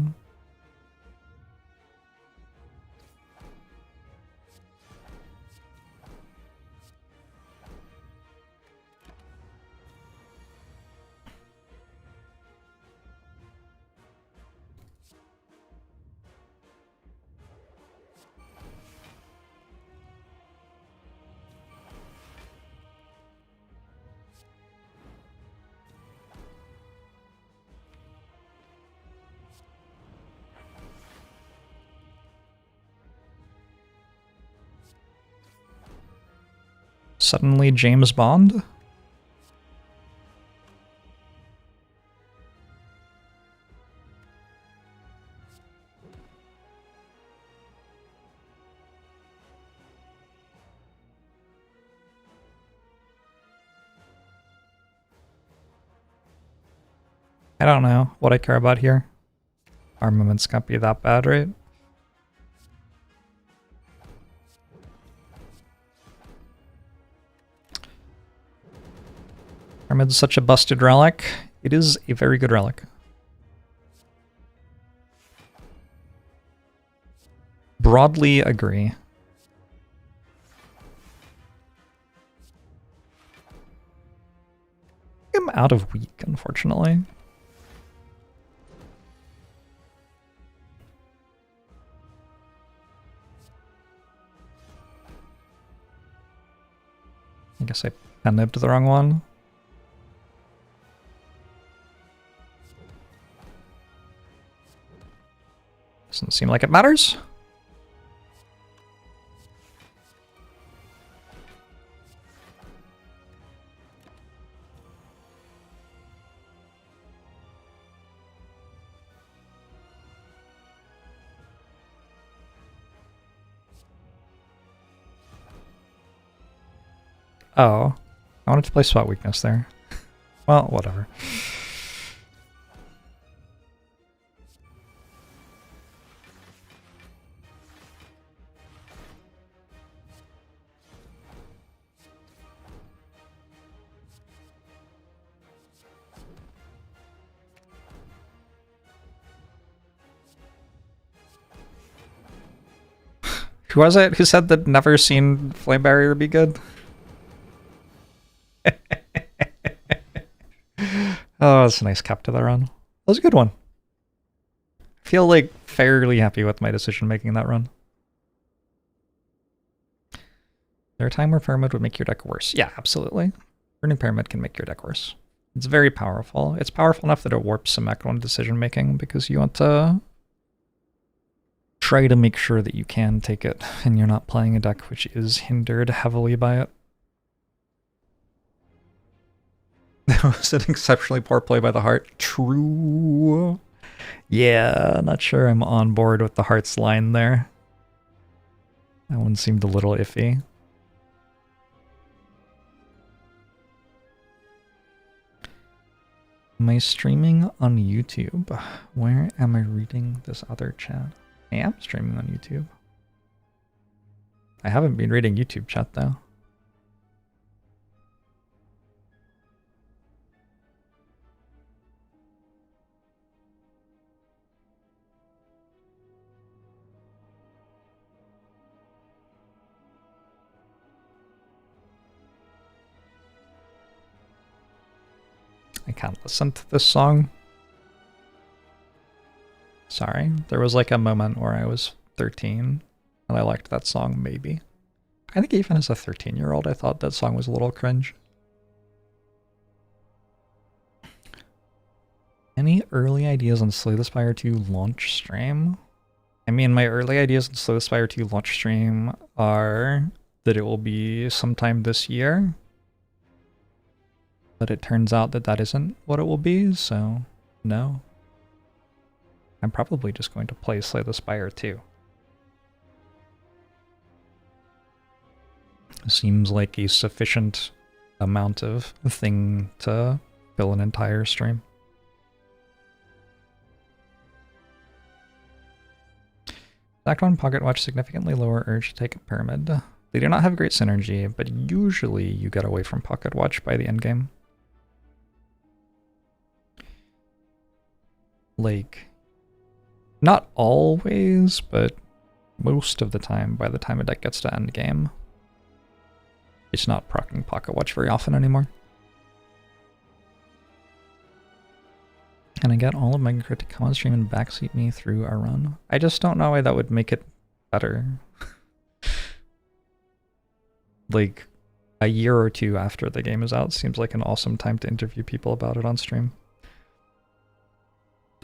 Suddenly James Bond? I don't know what I care about here. Armaments can't be that bad, right? Pyramid's such a busted relic. It is a very good relic. Broadly agree. I'm out of weak, unfortunately. I guess I pen-nibbed the wrong one. Doesn't seem like it matters. Oh, I wanted to play spot weakness there. Well, whatever. Who was it who said that never seen Flame Barrier be good? Oh, that's a nice cap to the run. That was a good one. I feel like fairly happy with my decision making that run. Is there a time where Pyramid would make your deck worse? Yeah, absolutely. Burning Pyramid can make your deck worse. It's very powerful. It's powerful enough that it warps some Act 1 decision making because you want to try to make sure that you can take it and you're not playing a deck which is hindered heavily by it. That was an exceptionally poor play by the Heart. True. Yeah, not sure I'm on board with the Heart's line there. That one seemed a little iffy. Am I streaming on YouTube? Where am I reading this other chat? I am streaming on YouTube. I haven't been reading YouTube chat though. I can't listen to this song. Sorry, there was like a moment where I was 13 and I liked that song, maybe. I think even as a 13-year-old, I thought that song was a little cringe. Any early ideas on Slay the Spire 2 launch stream? I mean, my early ideas on Slay the Spire 2 launch stream are that it will be sometime this year. But it turns out that that isn't what it will be, so no. I'm probably just going to play Slay the Spire 2. Seems like a sufficient amount of thing to fill an entire stream. Act 1 Pocket Watch significantly lower urge to take a pyramid. They do not have great synergy, but usually you get away from Pocket Watch by the endgame. Like, not always, but most of the time, by the time a deck gets to endgame, it's not proccing Pocket Watch very often anymore. Can I get all of Mega Crit to come on stream and backseat me through a run? I just don't know why that would make it better. Like, a year or two after the game is out seems like an awesome time to interview people about it on stream.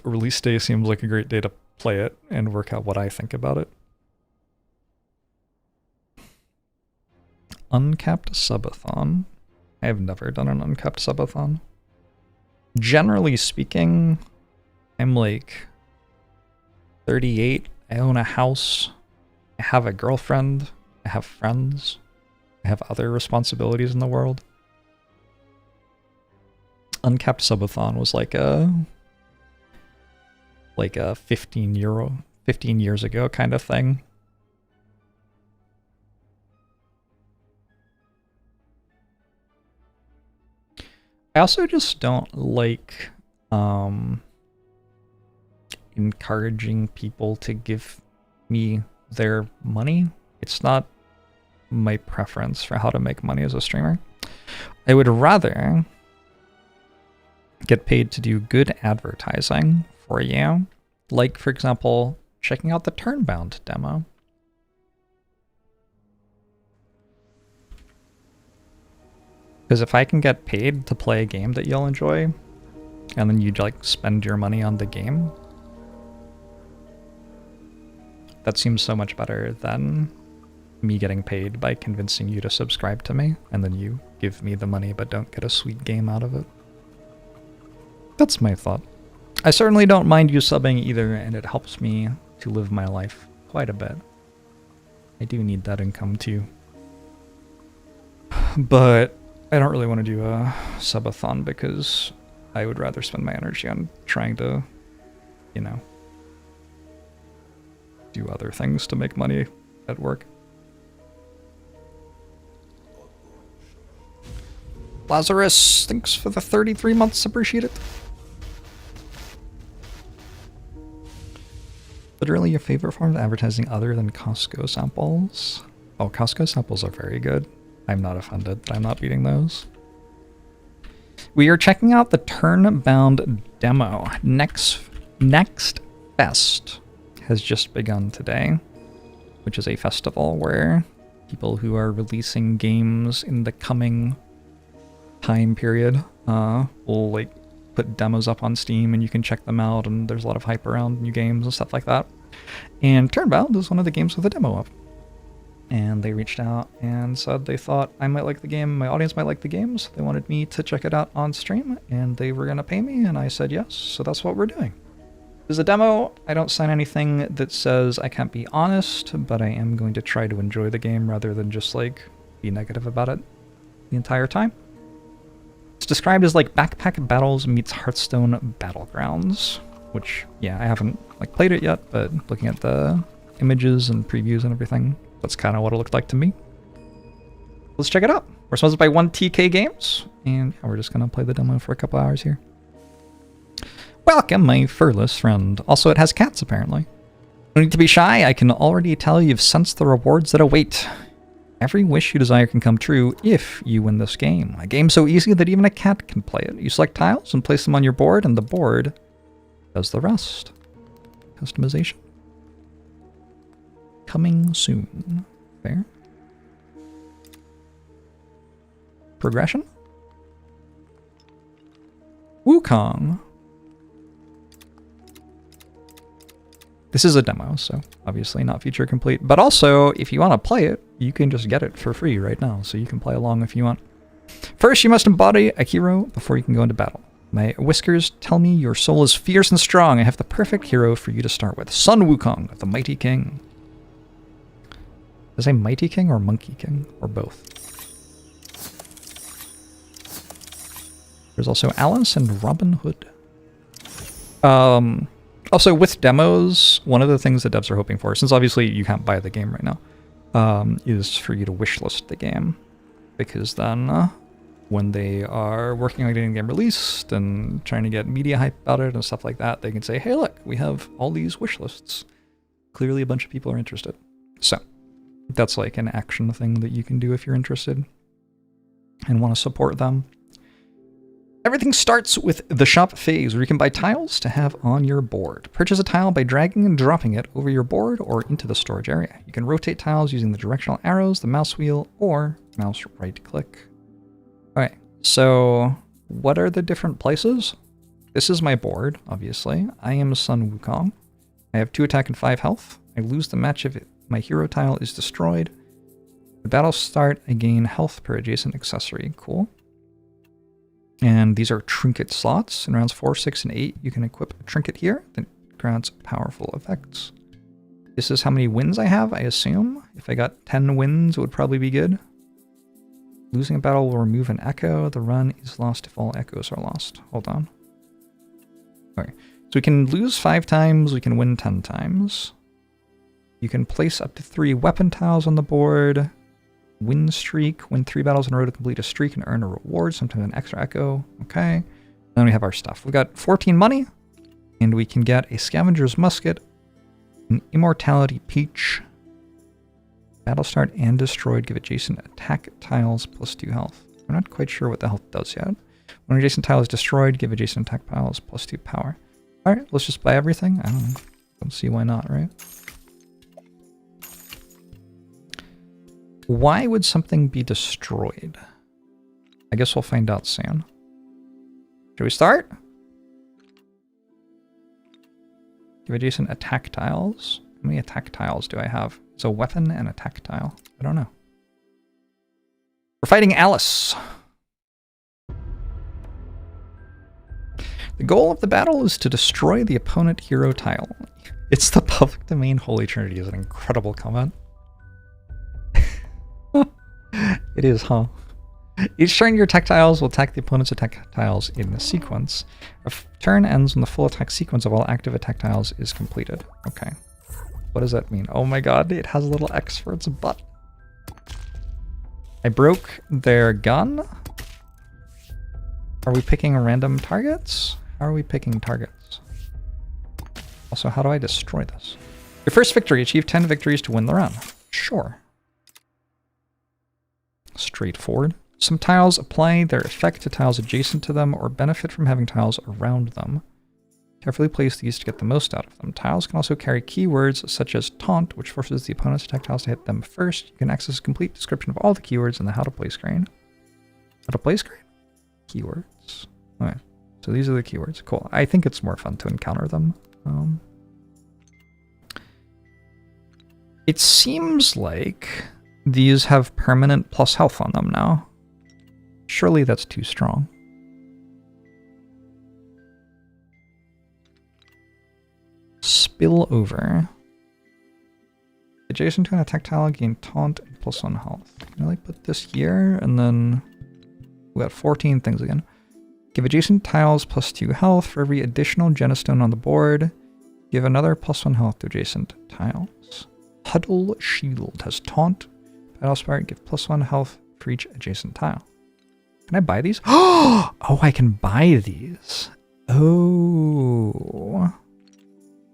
Release day seems like a great day to play it and work out what I think about it. Uncapped subathon. I have never done an uncapped subathon. Generally speaking, I'm like 38, I own a house, I have a girlfriend, I have friends, I have other responsibilities in the world. Uncapped subathon was like a 15 years ago kind of thing. I also just don't like encouraging people to give me their money. It's not my preference for how to make money as a streamer. I would rather get paid to do good advertising for you. Like, for example, checking out the Turnbound demo. Because if I can get paid to play a game that you'll enjoy, and then you'd like spend your money on the game, that seems so much better than me getting paid by convincing you to subscribe to me, and then you give me the money but don't get a sweet game out of it. That's my thought. I certainly don't mind you subbing either, and it helps me to live my life quite a bit. I do need that income too. But I don't really want to do a subathon because I would rather spend my energy on trying to, you know, do other things to make money at work. Lazarus, thanks for the 33 months, appreciate it. Literally your favorite form of advertising other than Costco samples? Oh, Costco samples are very good. I'm not offended that I'm not beating those. We are checking out the Turnbound demo. Next Fest has just begun today, which is a festival where people who are releasing games in the coming time period will like put demos up on Steam and you can check them out, and there's a lot of hype around new games and stuff like that. And Turnbound is one of the games with a demo up. And they reached out and said they thought I might like the game, my audience might like the game, so they wanted me to check it out on stream, and they were going to pay me, and I said yes, so that's what we're doing. There's a demo. I don't sign anything that says I can't be honest, but I am going to try to enjoy the game rather than just like be negative about it the entire time. It's described as like Backpack Battles meets Hearthstone Battlegrounds, which, yeah, I haven't like played it yet, but looking at the images and previews and everything, that's kind of what it looked like to me. Let's check it out. We're sponsored by 1TK Games, and yeah, we're just going to play the demo for a couple hours here. Welcome, my furless friend. Also, it has cats, apparently. No need to be shy. I can already tell you've sensed the rewards that await. Every wish you desire can come true if you win this game. A game so easy that even a cat can play it. You select tiles and place them on your board, and the board does the rest. Customization. Coming soon. There. Progression. Wukong. This is a demo, so obviously not feature complete. But also, if you want to play it, you can just get it for free right now, so you can play along if you want. First, you must embody a hero before you can go into battle. My whiskers tell me your soul is fierce and strong. I have the perfect hero for you to start with. Sun Wukong, the Mighty King. Is it Mighty King or Monkey King? Or both? There's also Alice and Robin Hood. Also, with demos, one of the things that devs are hoping for, since obviously you can't buy the game right now, is for you to wishlist the game. Because then, when they are working on getting the game released and trying to get media hype about it and stuff like that, they can say, hey, look, we have all these wish lists. Clearly a bunch of people are interested. So, that's like an action thing that you can do if you're interested and want to support them. Everything starts with the shop phase, where you can buy tiles to have on your board. Purchase a tile by dragging and dropping it over your board or into the storage area. You can rotate tiles using the directional arrows, the mouse wheel, or mouse right click. Alright, so what are the different places? This is my board, obviously. I am Sun Wukong. I have 2 attack and 5 health. I lose the match if my hero tile is destroyed. The battle start, I gain health per adjacent accessory. Cool. And these are trinket slots. In rounds 4, 6, and 8, you can equip a trinket here that grants powerful effects. This is how many wins I have, I assume. If I got 10 wins, it would probably be good. Losing a battle will remove an echo. The run is lost if all echoes are lost. Hold on. Okay. So we can lose 5 times, we can win 10 times. You can place up to 3 weapon tiles on the board. Win streak, win 3 battles in a row to complete a streak and earn a reward, sometimes an extra echo. Okay. Then we have our stuff. We've got 14 money, and we can get a scavenger's musket, an immortality peach. Battle start and destroyed give adjacent attack tiles plus 2 health. We're not quite sure what the health does yet. When an adjacent tile is destroyed, give adjacent attack tiles plus 2 power. Alright, let's just buy everything. I don't know. Don't see why not, right? Why would something be destroyed? I guess we'll find out soon. Should we start? Give adjacent attack tiles. How many attack tiles do I have? It's a weapon and attack tile. I don't know. We're fighting Alice. The goal of the battle is to destroy the opponent hero tile. It's the public domain Holy Trinity is an incredible comment. It is, huh? Each turn your attack tiles will attack the opponent's attack tiles in the sequence. A turn ends when the full attack sequence of all active attack tiles is completed. Okay. What does that mean? Oh my god, it has a little X for its butt. I broke their gun. Are we picking random targets? How are we picking targets? Also, how do I destroy this? Your first victory. Achieve 10 victories to win the run. Sure. Straightforward. Some tiles apply their effect to tiles adjacent to them or benefit from having tiles around them. Carefully place these to get the most out of them. Tiles can also carry keywords such as taunt, which forces the opponent's attack tiles to hit them first. You can access a complete description of all the keywords in the how to play screen. How to play screen? Keywords. Okay. So these are the keywords. Cool. I think it's more fun to encounter them. It seems like these have permanent plus health on them now. Surely that's too strong. Spill over. Adjacent to an attack tile, gain taunt and plus 1 health. Can I like put this here and then we got 14 things again. Give adjacent tiles +2 health for every additional gemstone on the board. Give another +1 health to adjacent tiles. Huddle Shield has taunt. Battle Spire, give +1 health for each adjacent tile. Can I buy these? Oh, I can buy these. Oh.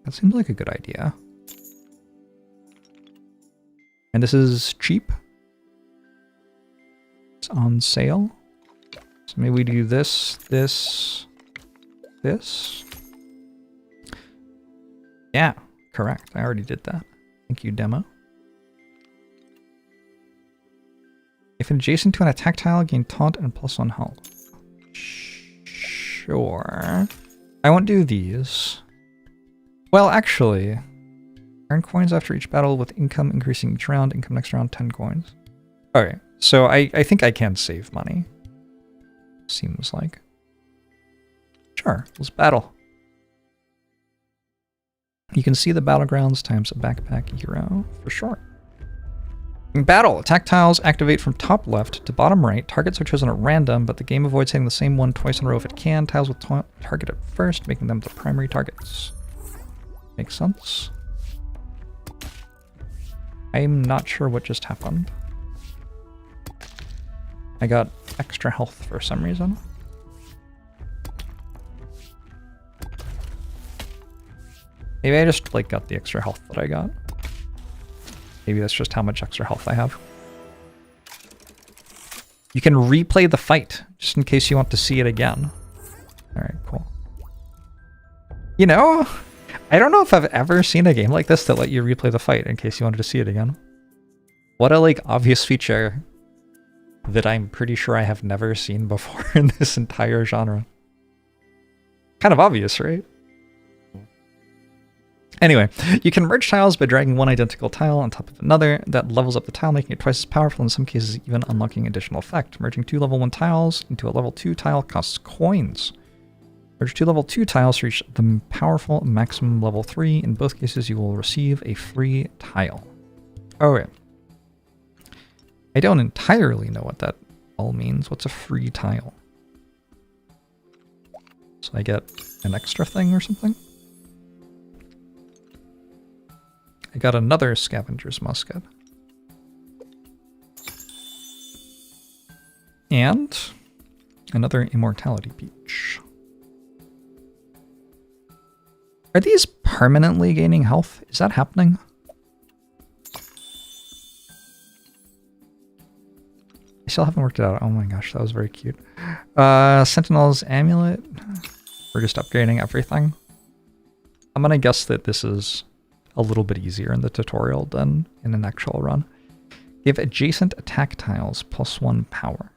That seems like a good idea. And this is cheap. It's on sale. So maybe we do this, this. Yeah, correct. I already did that. Thank you, demo. If adjacent to an attack tile, gain taunt and +1 health. Sure. I won't do these. Well, actually, earn coins after each battle with income increasing each round. Income next round, 10 coins. Okay, so I think I can save money. Seems like. Sure, let's battle. You can see the battlegrounds times a backpack hero for sure. In battle, attack tiles activate from top left to bottom right. Targets are chosen at random, but the game avoids hitting the same one twice in a row if it can. Tiles with target at first, making them the primary targets. Makes sense. I'm not sure what just happened. I got extra health for some reason. Maybe I just like got the extra health that I got. Maybe that's just how much extra health I have. You can replay the fight, just in case you want to see it again. Alright, cool. You know, I don't know if I've ever seen a game like this that let you replay the fight in case you wanted to see it again. What a, like, obvious feature that I'm pretty sure I have never seen before in this entire genre. Kind of obvious, right? Anyway, you can merge tiles by dragging one identical tile on top of another. That levels up the tile, making it twice as powerful, in some cases even unlocking additional effect. Merging 2 level 1 tiles into a level 2 tile costs coins. Merge 2 level 2 tiles to reach the powerful maximum level 3. In both cases, you will receive a free tile. Okay. I don't entirely know what that all means. What's a free tile? So I get an extra thing or something? I got another scavenger's musket. And another immortality peach. Are these permanently gaining health? Is that happening? I still haven't worked it out. Oh my gosh, that was very cute. Sentinel's amulet. We're just upgrading everything. I'm gonna guess that this is a little bit easier in the tutorial than in an actual run. Give adjacent attack tiles +1 power.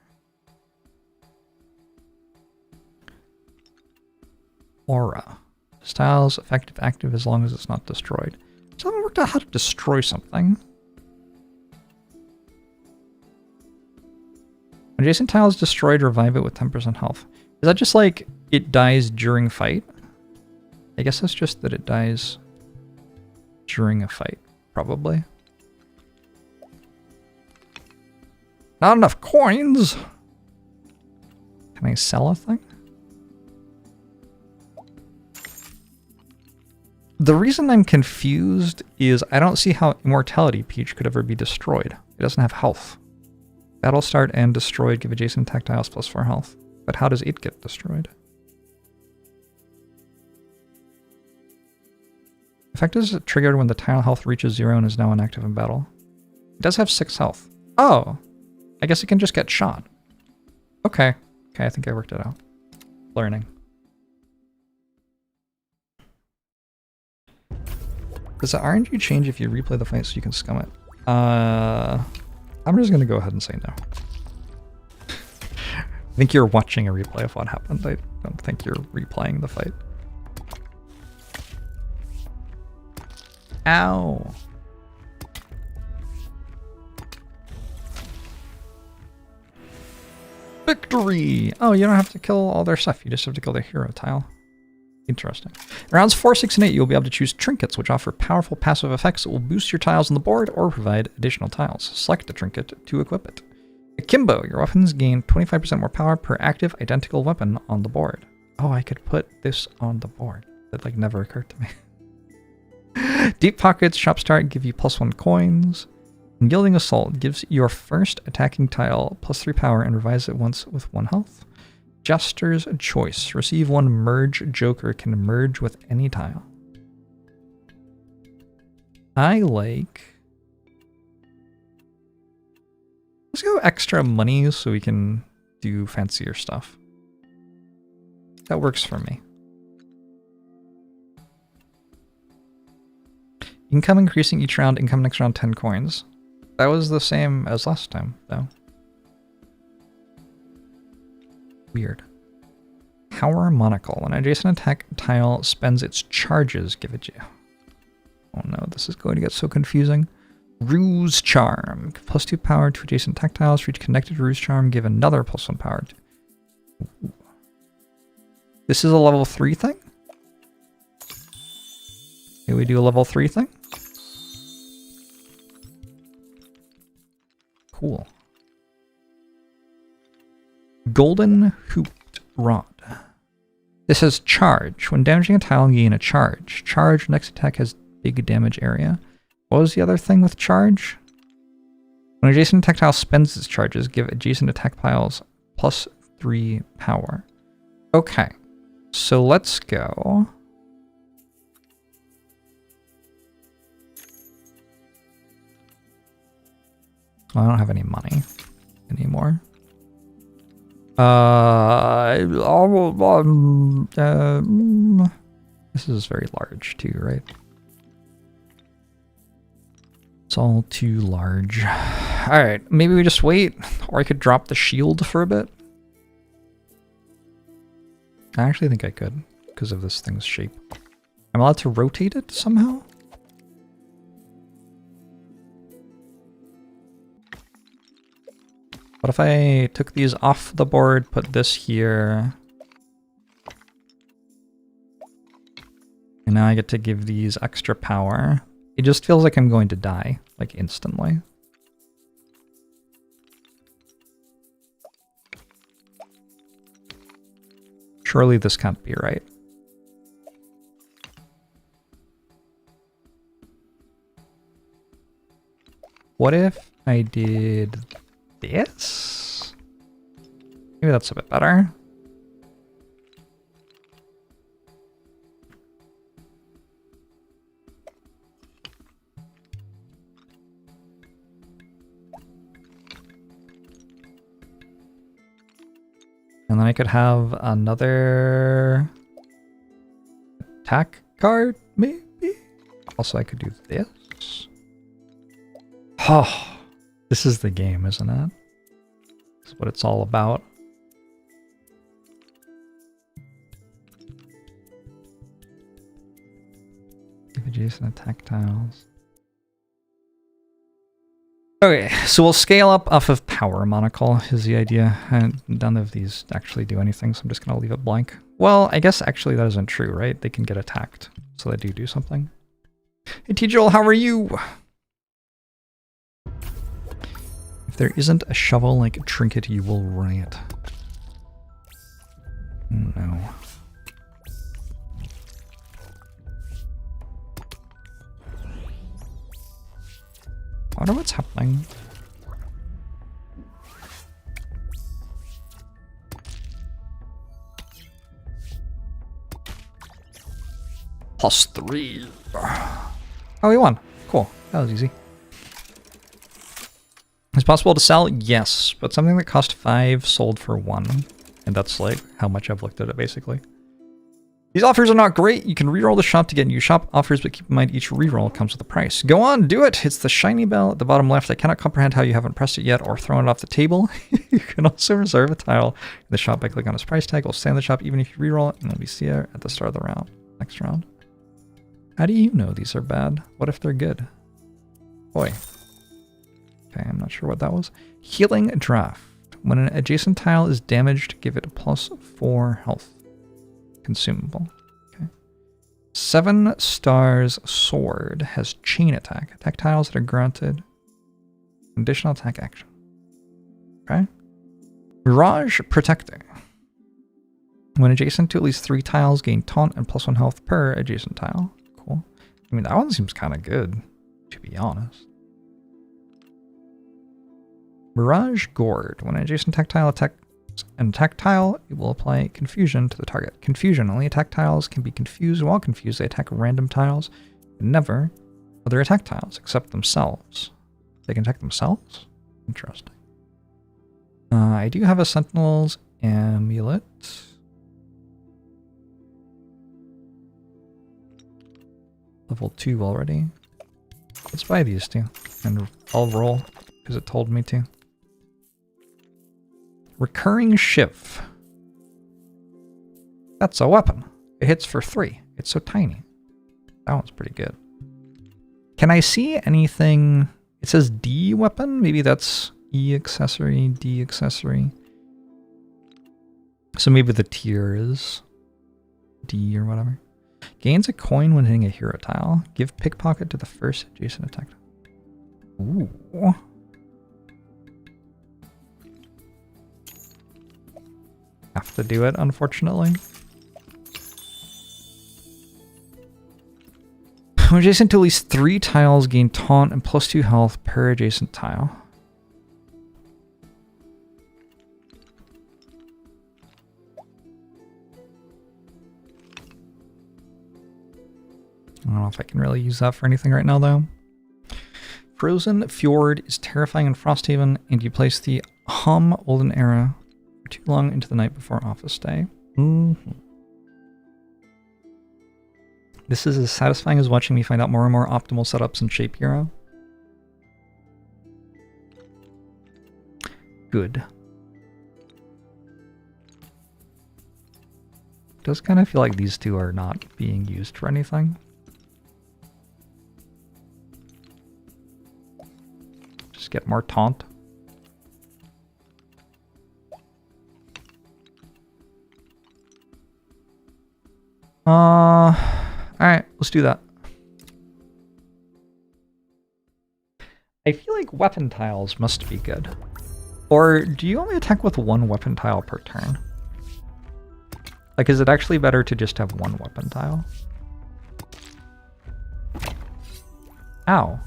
Aura. This tile is effective active as long as it's not destroyed. So I haven't worked out how to destroy something. When adjacent tile is destroyed, revive it with 10% health. Is that just like it dies during fight? I guess that's just that it dies during a fight, probably. Not enough coins! Can I sell a thing? The reason I'm confused is I don't see how Immortality Peach could ever be destroyed. It doesn't have health. Battle start and destroyed give adjacent tactiles +4 health. But how does it get destroyed? Effect is triggered when the tile health reaches 0 and is now inactive in battle. It does have 6 health. Oh! I guess it can just get shot. Okay. Okay, I think I worked it out. Learning. Does the RNG change if you replay the fight so you can scum it? I'm just gonna go ahead and say no. I think you're watching a replay of what happened. I don't think you're replaying the fight. Ow. Victory! Oh, you don't have to kill all their stuff. You just have to kill their hero tile. Interesting. In rounds 4, 6, and 8, you'll be able to choose trinkets, which offer powerful passive effects that will boost your tiles on the board or provide additional tiles. Select the trinket to equip it. Akimbo, your weapons gain 25% more power per active identical weapon on the board. Oh, I could put this on the board. That like never occurred to me. Deep Pockets, Shop Start give you +1 coins. Yielding Assault gives your first attacking tile +3 power and revives it once with 1 health. Jester's Choice. Receive 1 merge joker, can merge with any tile. I like... Let's go extra money so we can do fancier stuff. That works for me. Income increasing each round, income next round 10 coins. That was the same as last time, though. Weird. Power Monocle. When an adjacent attack tile spends its charges, give it you. Oh no, this is going to get so confusing. Ruse Charm. +2 power to adjacent attack tiles. For each connected Ruse Charm, give another +1 power. This is a level 3 thing? Okay, we do a level 3 thing? Cool. Golden Hooped Rod. This has charge. When damaging a tile, gain a charge. Charge, next attack has big damage area. What was the other thing with charge? When adjacent attack tile spends its charges, give adjacent attack tiles +3 power. Okay, so let's go. Well, I don't have any money anymore. This is very large too, right? It's all too large. Alright, maybe we just wait, or I could drop the shield for a bit. I actually think I could, because of this thing's shape. I'm allowed to rotate it somehow? What if I took these off the board, put this here, and now I get to give these extra power? It just feels like I'm going to die, like instantly. Surely this can't be right. What if I did this? Maybe that's a bit better. And then I could have another attack card, maybe? Also, I could do this. Oh. This is the game, isn't it? This is what it's all about. Give adjacent attack tiles. Okay, so we'll scale up off of Power Monocle is the idea. And none of these actually do anything, so I'm just going to leave it blank. Well, I guess actually that isn't true, right? They can get attacked, so they do something. Hey T-Joel, how are you? If there isn't a shovel-like trinket, you will riot. Oh, no. I wonder what's happening. +3. Oh, we won. Cool. That was easy. It's possible to sell? Yes, but something that cost 5 sold for 1. And that's like how much I've looked at it, basically. These offers are not great. You can reroll the shop to get new shop offers, but keep in mind each reroll comes with a price. Go on, do it! It's the shiny bell at the bottom left. I cannot comprehend how you haven't pressed it yet or thrown it off the table. You can also reserve a tile in the shop by clicking on its price tag. It'll stay in the shop even if you reroll it, and it'll be see it at the start of the round. Next round. How do you know these are bad? What if they're good? Boy. Okay, I'm not sure what that was. Healing Draft. When an adjacent tile is damaged, give it a +4 health. Consumable. Okay. 7 Stars Sword has chain attack. Attack tiles that are granted additional attack action. Okay. Mirage Protecting. When adjacent to at least 3 tiles, gain taunt and +1 health per adjacent tile. Cool. I mean, that one seems kind of good, to be honest. Mirage Gourd. When an adjacent tactile attacks an attack tile, it will apply confusion to the target. Confusion. Only attack tiles can be confused. While confused, they attack random tiles, and never other attack tiles, except themselves. They can attack themselves? Interesting. I do have a Sentinel's Amulet. Level 2 already. Let's buy these two, and I'll roll, because it told me to. Recurring Shiv. That's a weapon. It hits for 3. It's so tiny. That one's pretty good. Can I see anything? It says D weapon? Maybe that's E accessory, D accessory. So maybe the tier is D or whatever. Gains a coin when hitting a hero tile. Give pickpocket to the first adjacent attack. Ooh. Have to do it, unfortunately. When adjacent to at least 3 tiles, gain taunt and +2 health per adjacent tile. I don't know if I can really use that for anything right now, though. Frozen Fjord is terrifying in Frosthaven, and you place the Olden Era too long into the night before office day. This is as satisfying as watching me find out more and more optimal setups in Shape Hero. Good. It does kind of feel like these two are not being used for anything. Just get more taunt. Alright, let's do that. I feel like weapon tiles must be good. Or do you only attack with 1 weapon tile per turn? Like, is it actually better to just have 1 weapon tile? Ow.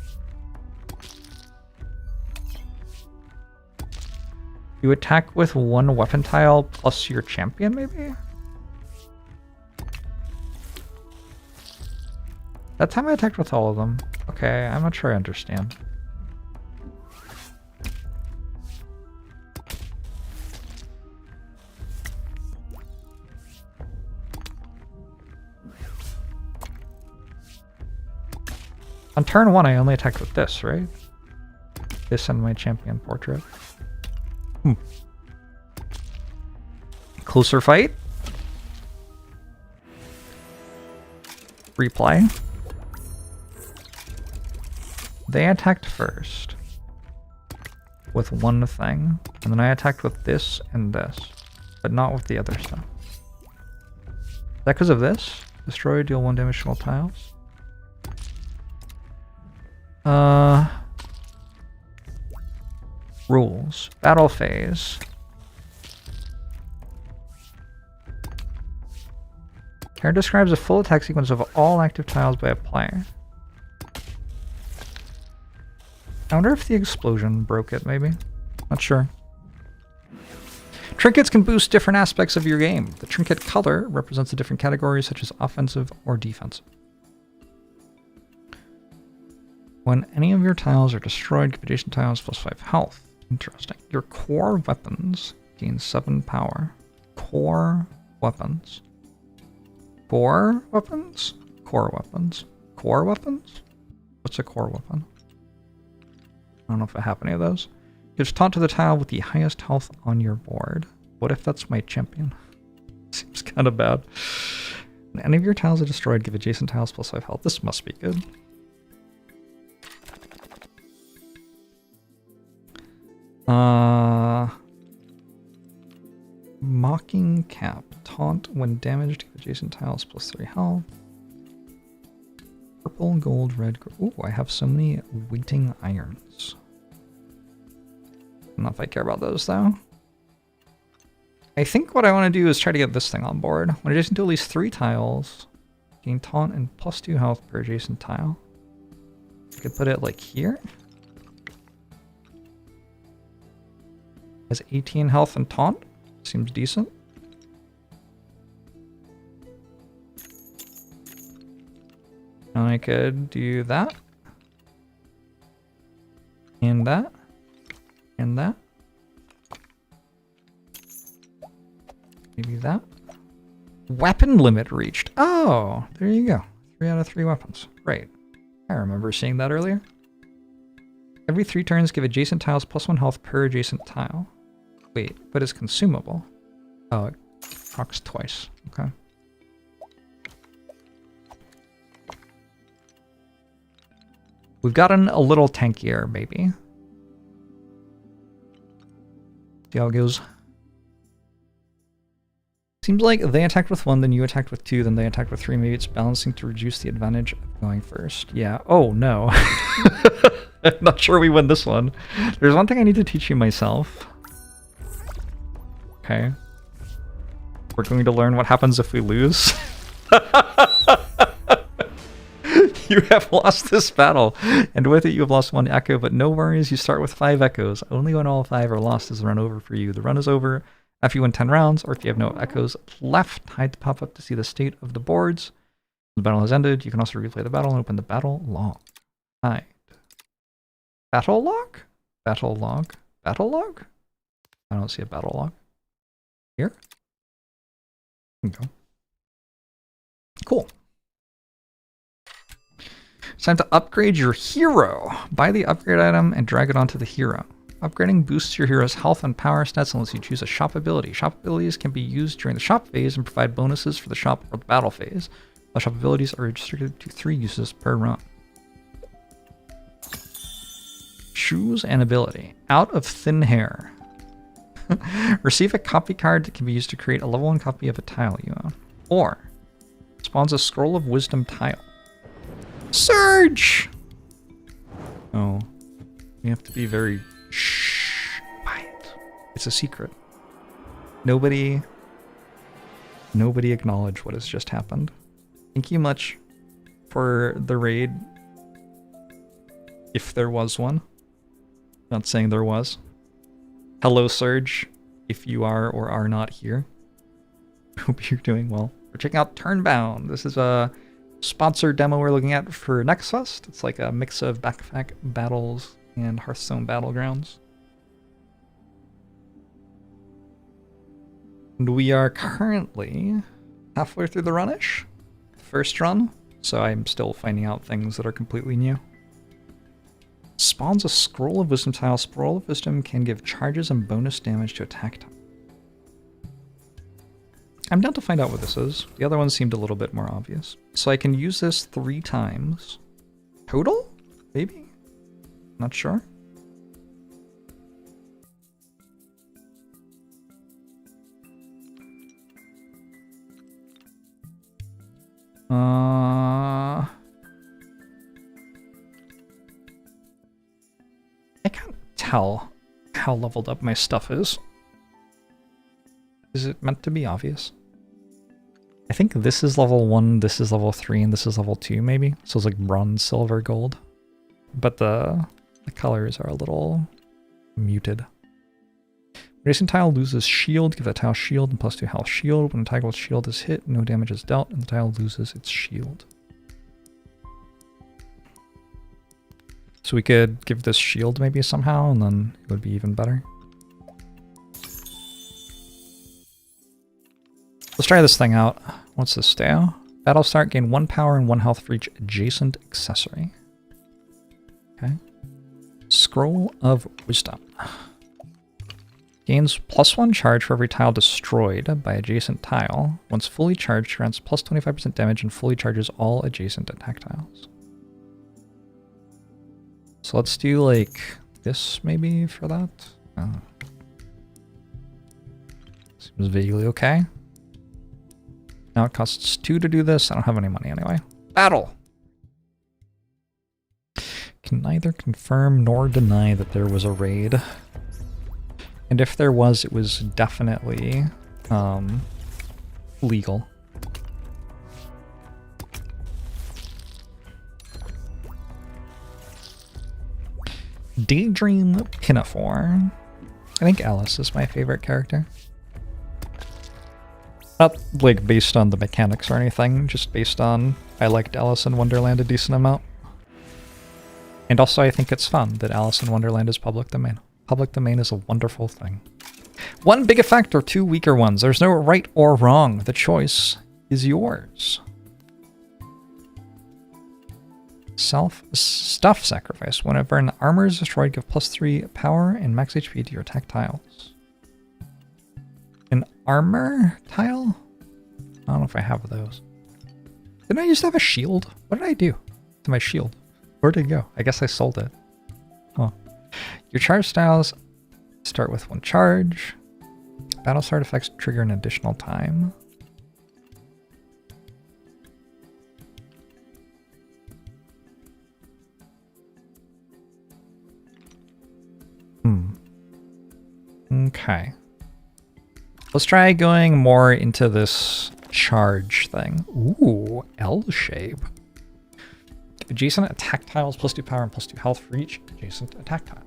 You attack with 1 weapon tile plus your champion, maybe? That time I attacked with all of them. Okay, I'm not sure I understand. On turn 1, I only attacked with this, right? This and my champion portrait. Closer fight. Replay. They attacked first with 1 thing, and then I attacked with this and this, but not with the other stuff. Is that because of this? Destroy, deal 1 damage to all tiles. Rules. Battle phase. Here describes a full attack sequence of all active tiles by a player. I wonder if the explosion broke it, maybe? Not sure. Trinkets can boost different aspects of your game. The trinket color represents the different categories such as offensive or defensive. When any of your tiles are destroyed, give adjacent tiles +5 health. Interesting. Your core weapons gain 7 power. Core weapons. Core weapons? Core weapons. Core weapons? What's a core weapon? I don't know if I have any of those. Gives taunt to the tile with the highest health on your board. What if that's my champion? Seems kind of bad. When any of your tiles are destroyed, give adjacent tiles +5 health. This must be good. Mocking Cap. Taunt when damaged, give adjacent tiles +3 health. Purple, gold, red. Ooh, I have so many weighting irons. don't know if I care about those though. I think what I want to do is try to get this thing on board. When adjacent to at least 3 tiles, gain taunt and +2 health per adjacent tile. I could put it like here. Has 18 health and taunt. Seems decent. And I could do that. And that. And that. Maybe that. Weapon limit reached. Oh, there you go. 3 out of 3 weapons. Right. I remember seeing that earlier. Every 3 turns, give adjacent tiles +1 health per adjacent tile. Wait, but it's consumable. Oh, it procs twice. Okay. We've gotten a little tankier, maybe. See how it goes. Seems like they attacked with 1, then you attacked with 2, then they attacked with 3. Maybe it's balancing to reduce the advantage of going first. Yeah. Oh, no. I'm not sure we win this one. There's one thing I need to teach you myself. Okay. We're going to learn what happens if we lose. You have lost this battle, and with it you have lost 1 echo, but no worries, you start with 5 echoes. Only when all 5 are lost is the run over for you. The run is over after you win 10 rounds, or if you have no echoes left. Hide the pop-up to see the state of the boards. The battle has ended. You can also replay the battle and open the battle log. Hide. Battle log? Battle log? Battle log? I don't see a battle log. Here? Okay. Cool. It's time to upgrade your hero. Buy the upgrade item and drag it onto the hero. Upgrading boosts your hero's health and power stats unless you choose a shop ability. Shop abilities can be used during the shop phase and provide bonuses for the shop or battle phase. While shop abilities are restricted to 3 uses per run. Choose an ability. Out of thin hair. Receive a copy card that can be used to create a level 1 copy of a tile you own. Or spawns a scroll of wisdom tile. Surge! Oh. We have to be very quiet. It's a secret. Nobody acknowledge what has just happened. Thank you much for the raid. If there was one. Not saying there was. Hello, Surge, if you are or are not here. Hope you're doing well. We're checking out Turnbound. This is a sponsored demo we're looking at for next fest. It's like a mix of backpack battles and Hearthstone battlegrounds. And we are currently halfway through the run-ish. First run, so I'm still finding out things that are completely new. Spawns a scroll of wisdom tile. Scroll of wisdom can give charges and bonus damage to attack time. I'm down to find out what this is. The other one seemed a little bit more obvious. So I can use this 3 times. Total? Maybe? Not sure. I can't tell how leveled up my stuff is. Is it meant to be obvious? I think this is level 1, this is level 3, and this is level 2 maybe. So it's like bronze, silver, gold. But the colors are a little muted. Adjacent tile loses shield. Give that tile shield and +2 health shield. When a tile with shield is hit, no damage is dealt, and the tile loses its shield. So we could give this shield maybe somehow, and then it would be even better. Let's try this thing out. What's this style? Battle start, gain 1 power and 1 health for each adjacent accessory. Okay. Scroll of Wisdom. Gains +1 charge for every tile destroyed by adjacent tile. Once fully charged, grants +25% damage and fully charges all adjacent attack tiles. So let's do like this maybe for that. Oh. Seems vaguely okay. Now it costs 2 to do this. I don't have any money anyway. Battle! Can neither confirm nor deny that there was a raid. And if there was, it was definitely legal. Daydream Pinafore. I think Alice is my favorite character. Not like based on the mechanics or anything, just based on I liked Alice in Wonderland a decent amount. And also I think it's fun that Alice in Wonderland is public domain. Public domain is a wonderful thing. One big effect or two weaker ones. There's no right or wrong. The choice is yours. Stuff sacrifice. Whenever an armor is destroyed, give +3 power and max HP to your attack tiles. An armor tile? I don't know if I have those. Didn't I used to have a shield? What did I do to my shield? Where did it go? I guess I sold it. Oh. Your charge styles start with 1 charge. Battle start effects trigger an additional time. Okay. Let's try going more into this charge thing. Ooh, L shape. Adjacent attack tiles +2 power and +2 health for each adjacent attack tile.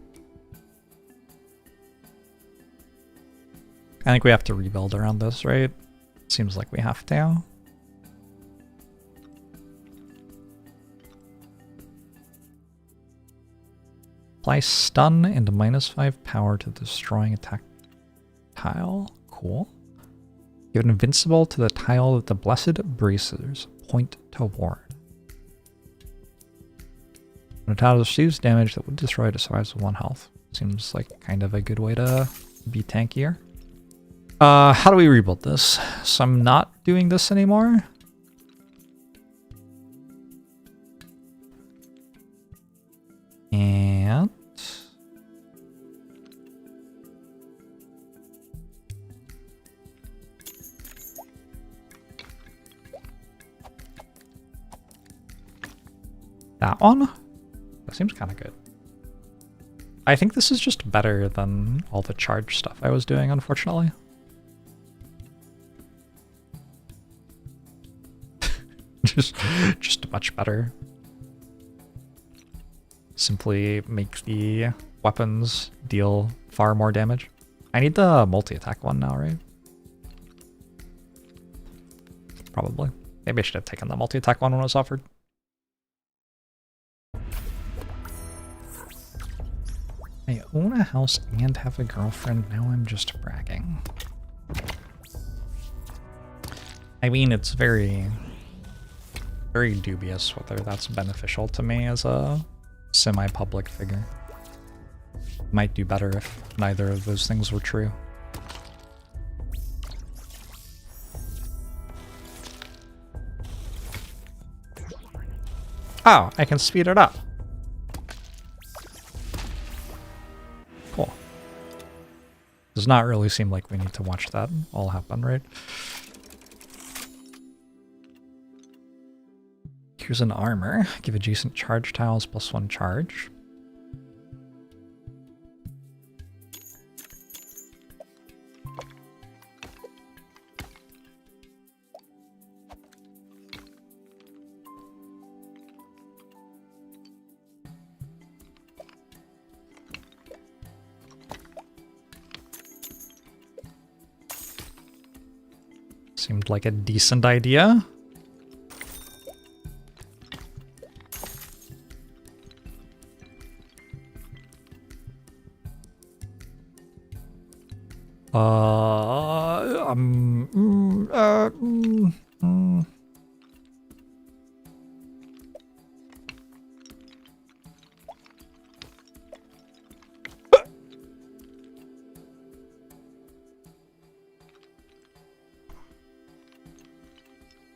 I think we have to rebuild around this, right? Seems like we have to. Apply stun and -5 power to the destroying attack tile. Cool. Give it invincible to the tile that the blessed bracers point toward. When a tile receives damage that would destroy it, it survives with 1 health. Seems like kind of a good way to be tankier. How do we rebuild this? So I'm not doing this anymore. And that one? That seems kind of good. I think this is just better than all the charge stuff I was doing, unfortunately. just much better. Simply make the weapons deal far more damage. I need the multi-attack one now, right? Probably. Maybe I should have taken the multi-attack one when it was offered. I own a house and have a girlfriend. Now I'm just bragging. I mean, it's very dubious whether that's beneficial to me as a semi-public figure. Might do better if neither of those things were true. Oh, I can speed it up. Cool. Does not really seem like we need to watch that all happen, right? Here's an armor. Give adjacent charge tiles +1 charge. Seemed like a decent idea.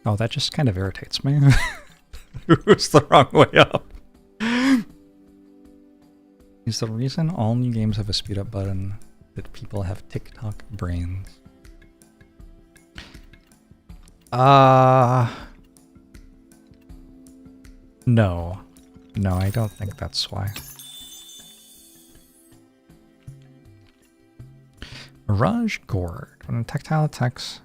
Oh, that just kind of irritates me. It was the wrong way up. Is the reason all new games have a speed up button that people have TikTok brains? No. No, I don't think that's why. Mirage Gourd. When a tactile attacks.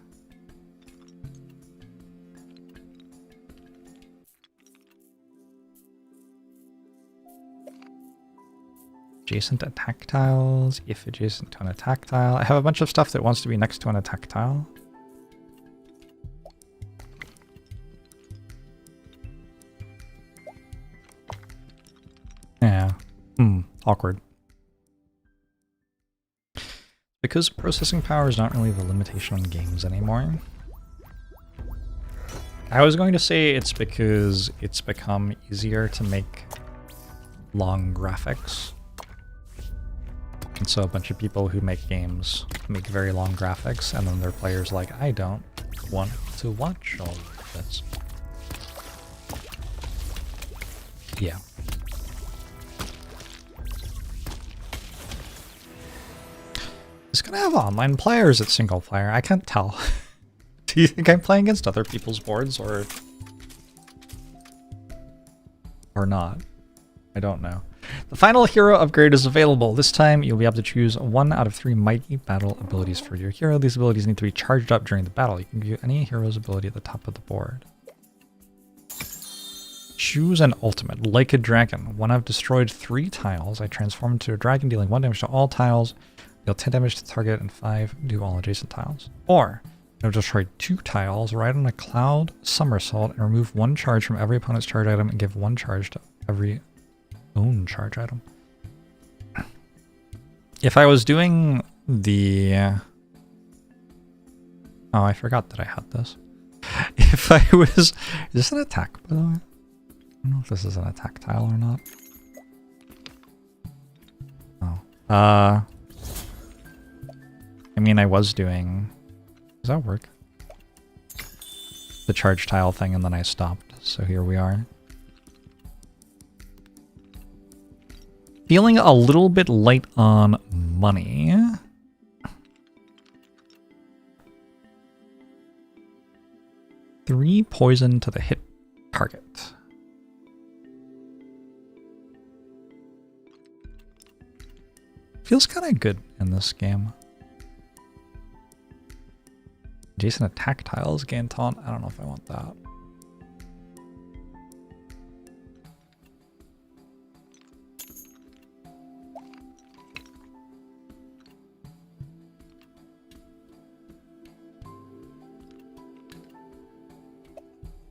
Adjacent to attack tiles, if adjacent to an attack tile. I have a bunch of stuff that wants to be next to an attack tile. Yeah. Awkward. Because processing power is not really the limitation on games anymore. I was going to say it's because it's become easier to make long graphics. And so a bunch of people who make games make very long graphics, and then their players like, I don't want to watch all of this. Yeah. It's gonna have online players at single player. I can't tell. Do you think I'm playing against other people's boards or not? I don't know. The final hero upgrade is available. This time you'll be able to choose 1 out of 3 mighty battle abilities for your hero. These abilities need to be charged up during the battle. You can view any hero's ability at the top of the board. Choose an ultimate, like a dragon. When I've destroyed 3 tiles, I transform into a dragon, dealing 1 damage to all tiles, deal 10 damage to target, and 5 to all adjacent tiles. Or I've destroyed 2 tiles, ride on a cloud somersault, and remove 1 charge from every opponent's charge item and give 1 charge to every own charge item. If I was doing the... Oh, I forgot that I had this. If I was... Is this an attack, by the way? I don't know if this is an attack tile or not. Oh. I mean, I was doing... Does that work? The charge tile thing, and then I stopped. So here we are. Feeling a little bit light on money. Three poison to the hit target. Feels kind of good in this game. Adjacent attack tiles gain taunt. I don't know if I want that.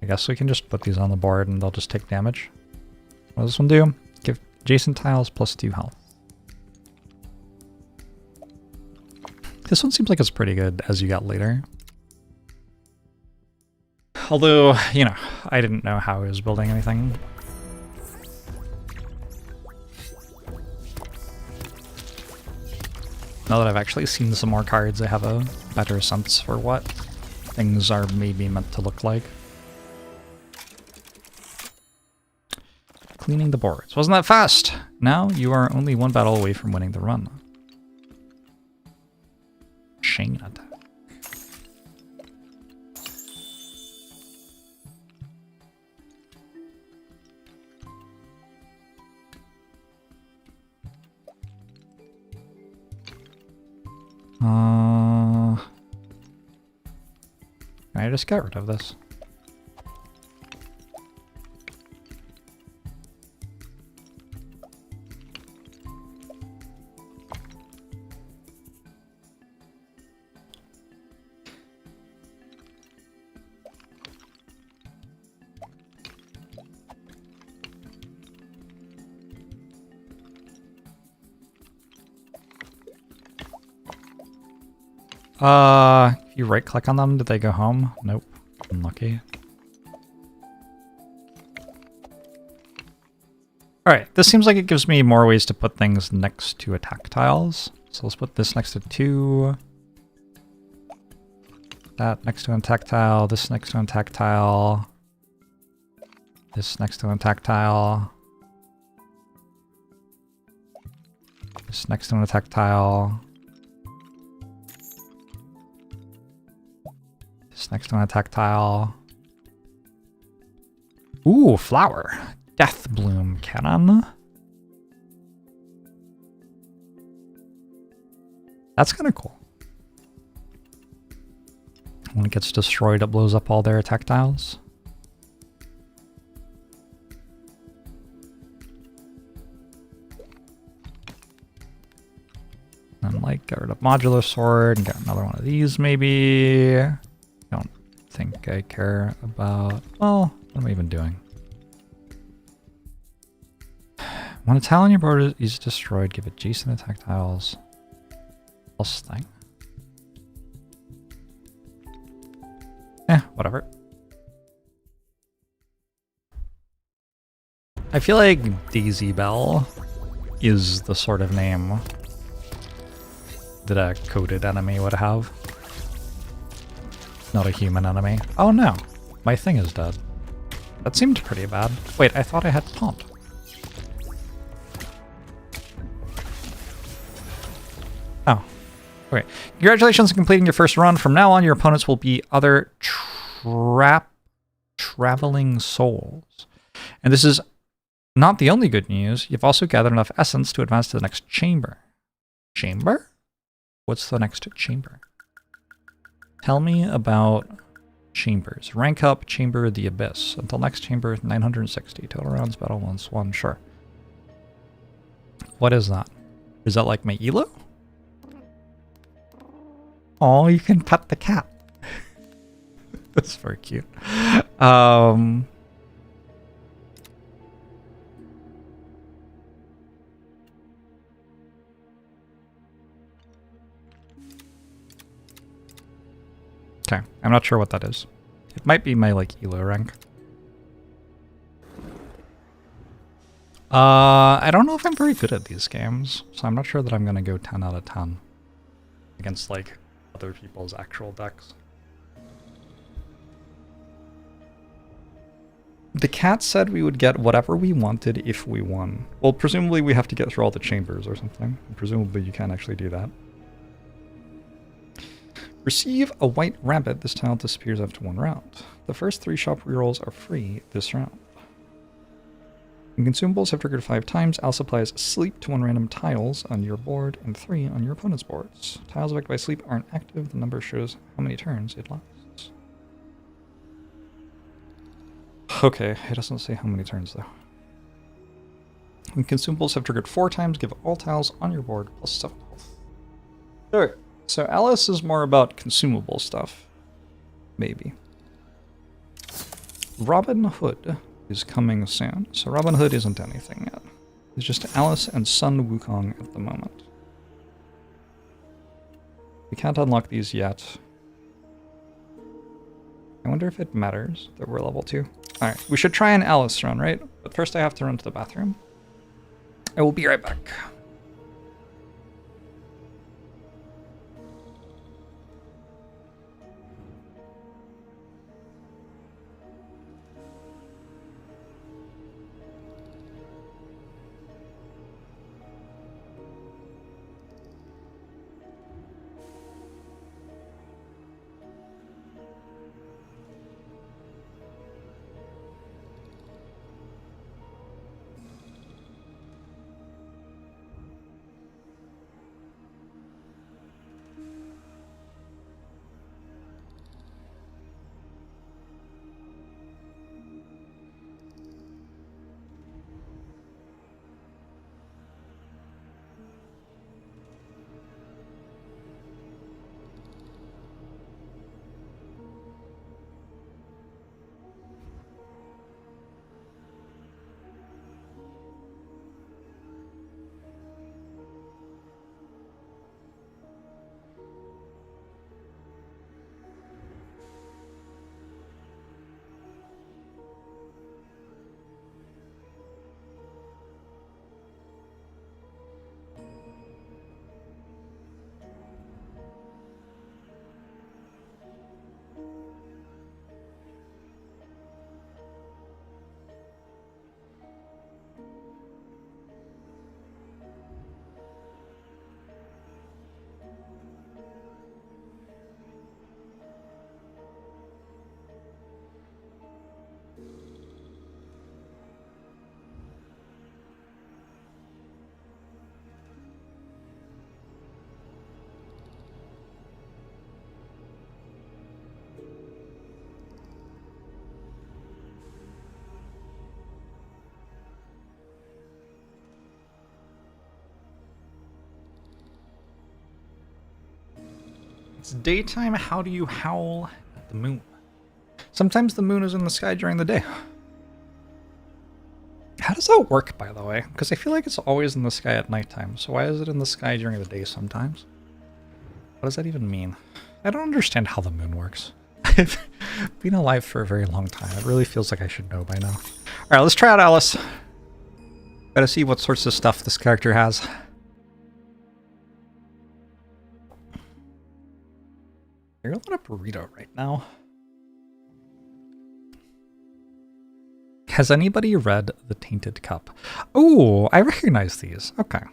I guess we can just put these on the board and they'll just take damage. What does this one do? Give adjacent tiles +2 health. This one seems like it's pretty good as you got later. Although, you know, I didn't know how I was building anything. Now that I've actually seen some more cards, I have a better sense for what things are maybe meant to look like. Cleaning the boards. Wasn't that fast? Now you are only 1 battle away from winning the run. Chain attack. Can I just get rid of this? If you right click on them, did they go home? Nope. Unlucky. Alright, this seems like it gives me more ways to put things next to attack tiles. So let's put this next to 2. That next to an attack tile, this next to an attack tile. This next to an attack tile. This next to an attack tile. This next to an attack tile. Ooh, flower. Death Bloom Cannon. That's kind of cool. gets destroyed, it blows up all their attack tiles. And like get rid of modular sword and get another one of these maybe. Don't think I care about, well, what am I even doing? When a tile on your board is destroyed, give adjacent attack tiles plus thing. Whatever. I feel like Daisy Bell is the sort of name that a coded enemy would have. Not a human enemy. Oh no, my thing is dead. That seemed pretty bad. Wait, I thought I had Pond. Oh, okay. Congratulations on completing your first run. From now on, your opponents will be other traveling souls. And this is not the only good news. You've also gathered enough essence to advance to the next chamber. Chamber? What's the next chamber? Tell me about chambers. Rank up Chamber of the Abyss. Until next chamber, 960. Total rounds, battle once, 1, sure. What is that? Is that like my elo? Oh, you can pet the cat. That's very cute. Okay, I'm not sure what that is. It might be my like elo rank. I don't know if I'm very good at these games, so I'm not sure that I'm gonna go 10 out of 10 against like other people's actual decks. The cat said we would get whatever we wanted if we won. Well, presumably we have to get through all the chambers or something. Presumably you can't actually do that. Receive a white rabbit. This tile disappears after 1 round. The first 3 shop rerolls are free this round. When consumables have triggered 5 times, Alice applies sleep to 1 random tiles on your board and 3 on your opponent's boards. Tiles affected by sleep aren't active. The number shows how many turns it lasts. Okay, it doesn't say how many turns though. When consumables have triggered 4 times, give all tiles on your board plus 7 health. Alright, so Alice is more about consumable stuff. Maybe. Robin Hood is coming soon. So Robin Hood isn't anything yet. It's just Alice and Sun Wukong at the moment. We can't unlock these yet. I wonder if it matters that we're level 2. Alright, we should try an Alice run, right? But first I have to run to the bathroom. I will be right back. It's daytime, how do you howl at the moon? Sometimes the moon is in the sky during the day. How does that work, by the way? Because I feel like it's always in the sky at nighttime, so why is it in the sky during the day sometimes? What does that even mean? I don't understand how the moon works. I've been alive for a very long time. It really feels like I should know by now. Alright, let's try out Alice. Gotta see what sorts of stuff this character has. You're a lot of burrito right now. Has anybody read The Tainted Cup? Oh, I recognize these. Okay.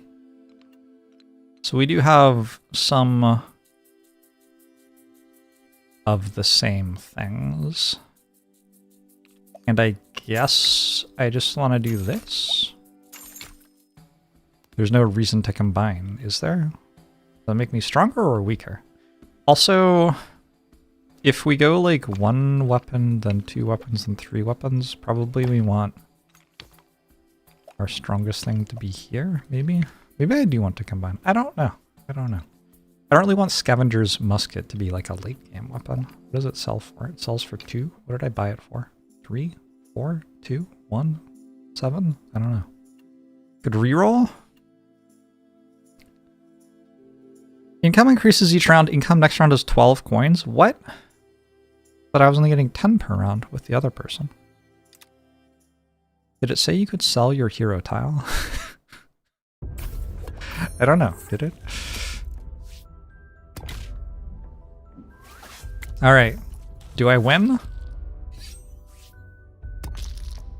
So we do have some of the same things. And I guess I just want to do this. There's no reason to combine, is there? Does that make me stronger or weaker? Also, if we go like 1 weapon, then 2 weapons, then 3 weapons, probably we want our strongest thing to be here, maybe? Maybe I do want to combine. I don't know. I don't know. I don't really want Scavenger's Musket to be like a late game weapon. What does it sell for? It sells for 2? What did I buy it for? 3? 4? 2? 1? 7? I don't know. Could reroll? Income increases each round. Income next round is 12 coins. What? But I was only getting 10 per round with the other person. Did it say you could sell your hero tile? I don't know. Did it? Alright. Do I win?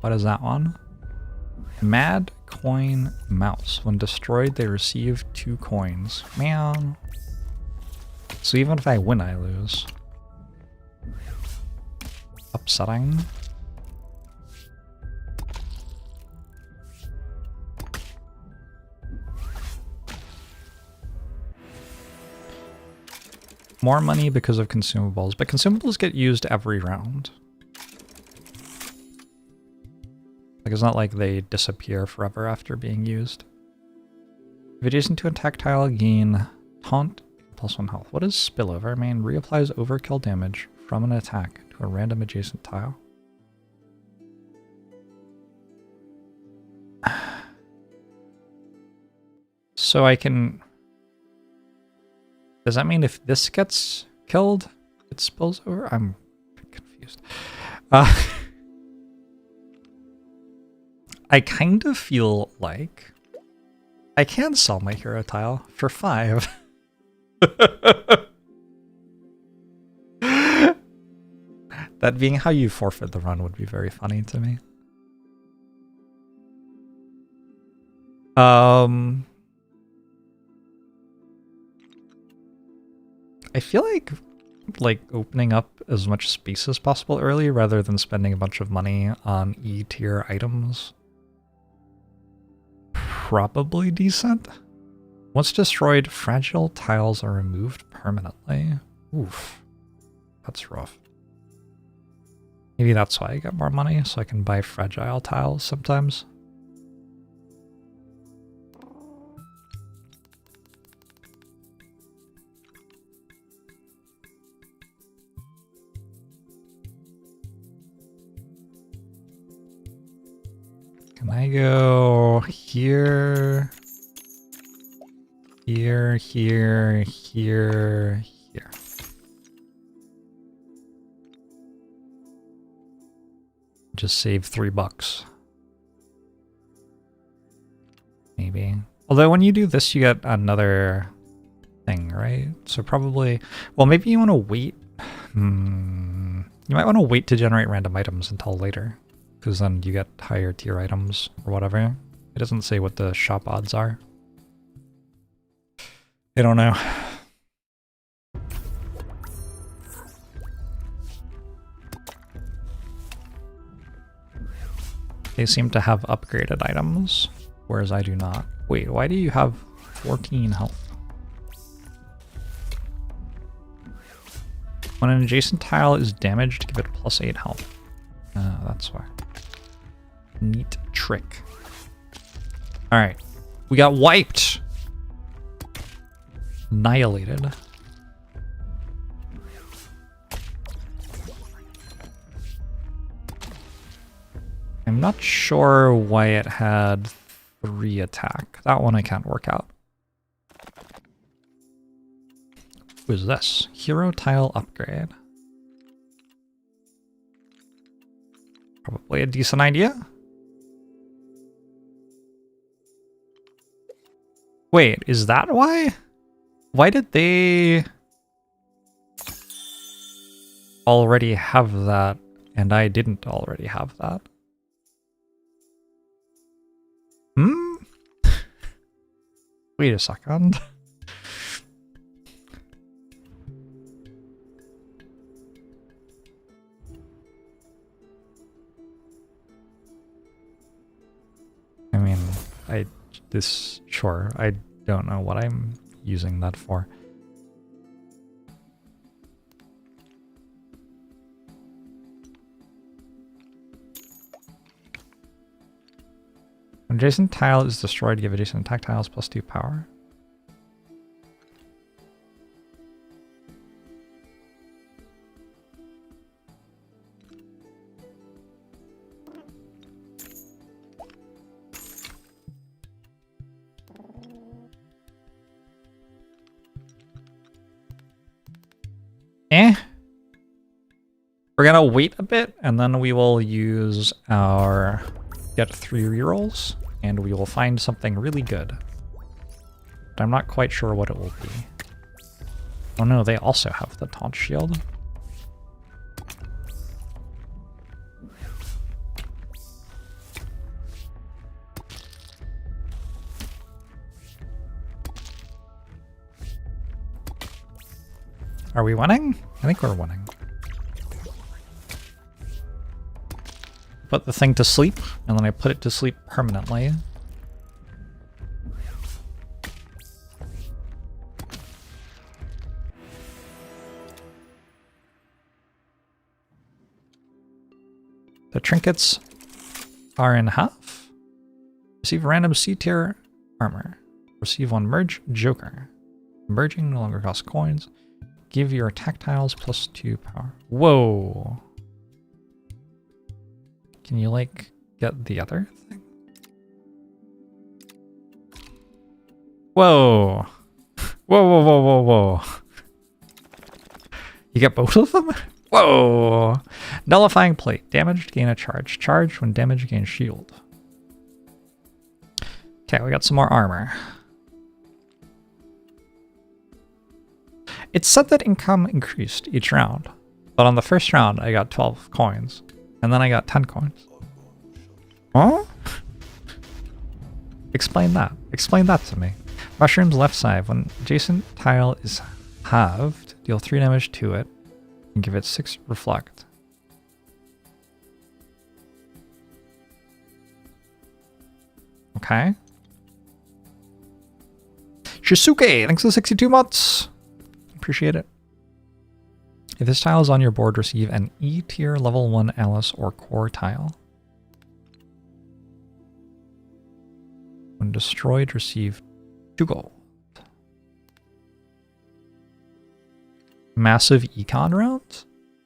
What is that one? Mad Coin Mouse. When destroyed, they receive 2 coins. Man. So even if I win, I lose. Upsetting. More money because of consumables, but consumables get used every round. Like, it's not like they disappear forever after being used. If adjacent to a tactile, gain taunt +1 health. What does spillover mean? Reapplies overkill damage from an attack to a random adjacent tile. So I can... Does that mean if this gets killed, it spills over? I'm confused. I kind of feel like I can sell my hero tile for 5. That being how you forfeit the run would be very funny to me. I feel like opening up as much space as possible early rather than spending a bunch of money on E tier items. Probably decent. Once destroyed, fragile tiles are removed permanently. Oof. That's rough. Maybe that's why I get more money, so I can buy fragile tiles sometimes. Can I go here, here, here, here, here? Just save $3. Maybe. Although when you do this, you get another thing, right? So probably, well, maybe you want to wait. You might want to wait to generate random items until later, because then you get higher tier items or whatever. It doesn't say what the shop odds are. I don't know. They seem to have upgraded items, whereas I do not. Wait, why do you have 14 health? When an adjacent tile is damaged, give it +8 health. That's why. Neat trick. Alright. We got wiped! Annihilated. not sure why it had 3 attack. That one I can't work out. Who is this? Hero tile upgrade. Probably a decent idea. Wait, is that why? Why did they already have that and I didn't already have that? Hmm? Wait a second. I mean, sure, I don't know what I'm using that for. When adjacent tile is destroyed, give adjacent attack tiles +2 power. We're gonna wait a bit, and then we will use our get 3 rerolls, and we will find something really good. But I'm not quite sure what it will be. Oh no, they also have the taunt shield. Are we winning? I think we're winning. Put the thing to sleep, and then I put it to sleep permanently. The trinkets are in half. Receive random C tier armor. Receive 1 merge joker. Merging no longer costs coins. Give your tactiles +2 power. Whoa. Can you, like, get the other thing? Whoa. Whoa, whoa, whoa, whoa, whoa. You get both of them? Whoa. Nullifying plate. Damaged, gain a charge. Charge when damaged, gain shield. Okay, we got some more armor. It said that income increased each round, but on the first round I got 12 coins, and then I got 10 coins. Huh? Explain that. Explain that to me. Mushrooms left side. When adjacent tile is halved, deal 3 damage to it, and give it 6 reflect. Okay. Shisuke, thanks for the 62 months. Appreciate it. If this tile is on your board, receive an E tier level 1 Alice or core tile. When destroyed, receive 2 gold. Massive econ round?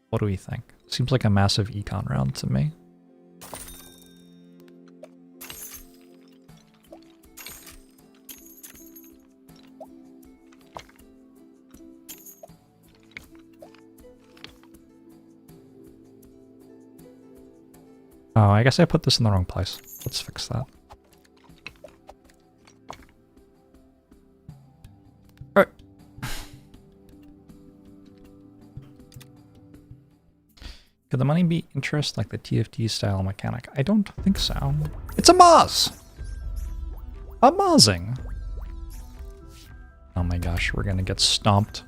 What do we think? Seems like a massive econ round to me. Oh, I guess I put this in the wrong place. Let's fix that. Alright. Could the money be interest like the TFT style mechanic? I don't think so. It's a Moz! A Mozing! Oh my gosh, we're gonna get stomped.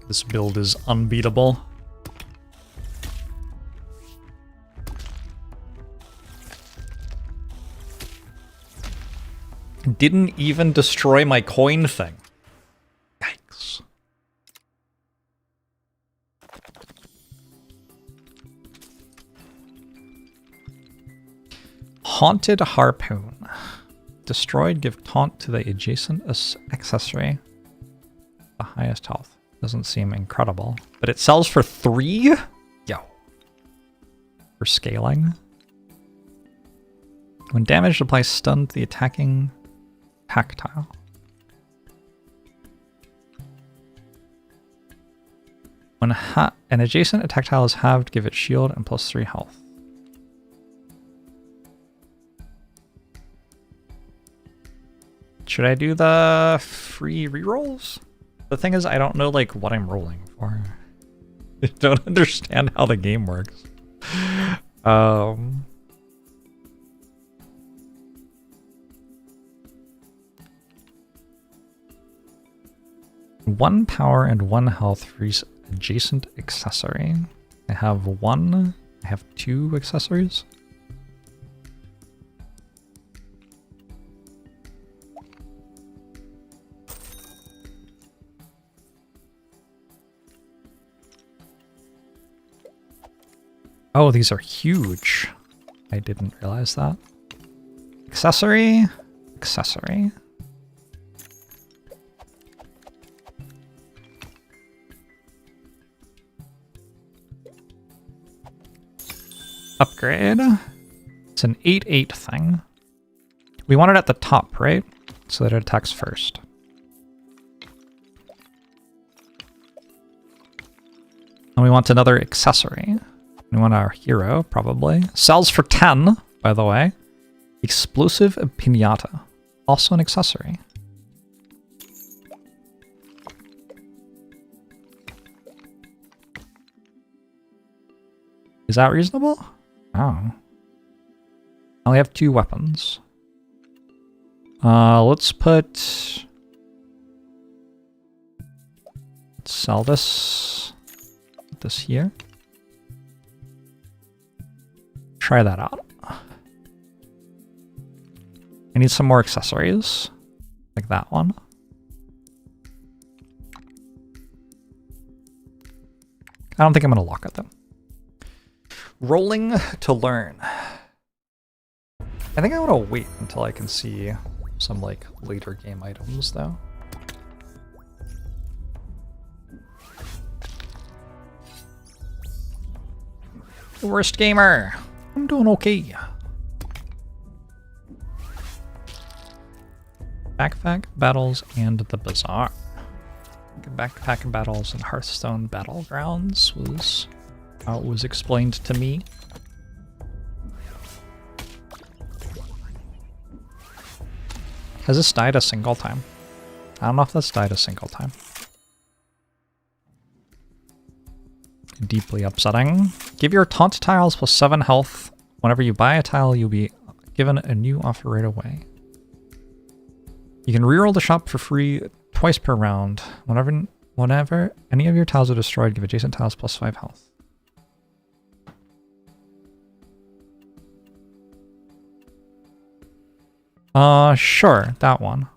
This build is unbeatable. Didn't even destroy my coin thing. Yikes. Haunted Harpoon. destroyed, give taunt to the adjacent accessory. The highest health. Doesn't seem incredible. But it sells for 3? Yo. For scaling. When damaged, apply stun to the attacking tactile. When an adjacent attack tile is halved, give it shield and +3 health. Should I do the free rerolls? The thing is, I don't know like what I'm rolling for. I don't understand how the game works. One power and 1 health for each adjacent accessory. I have 1. I have 2 accessories. Oh, these are huge. I didn't realize that. Accessory. Accessory. Upgrade. It's an 8/8 thing. We want it at the top, right? So that it attacks first. And we want another accessory. We want our hero, probably. Sells for 10, by the way. Explosive Pinata. Also an accessory. Is that reasonable? Oh. I only have 2 weapons. Let's sell this. Put this here. Try that out. I need some more accessories. Like that one. I don't think I'm going to lock at them. Rolling to learn. I think I want to wait until I can see some like later game items though. Worst gamer. I'm doing okay. Backpack battles and the bazaar. Backpack battles and Hearthstone Battlegrounds was how it was explained to me. Has this died a single time? I don't know if that's died a single time. Deeply upsetting. Give your taunt tiles +7 health. Whenever you buy a tile, you'll be given a new offer right away. You can reroll the shop for free twice per round. Whenever any of your tiles are destroyed, give adjacent tiles +5 health. Sure, that one.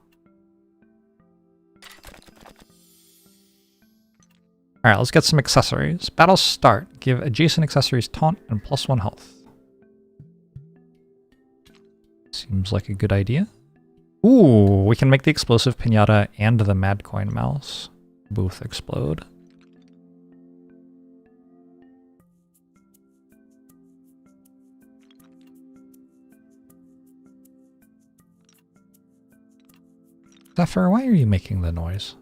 Alright, let's get some accessories. Battle start. Give adjacent accessories taunt and +1 health. Seems like a good idea. Ooh, we can make the explosive pinata and the mad coin mouse both explode. Zephyr, why are you making the noise?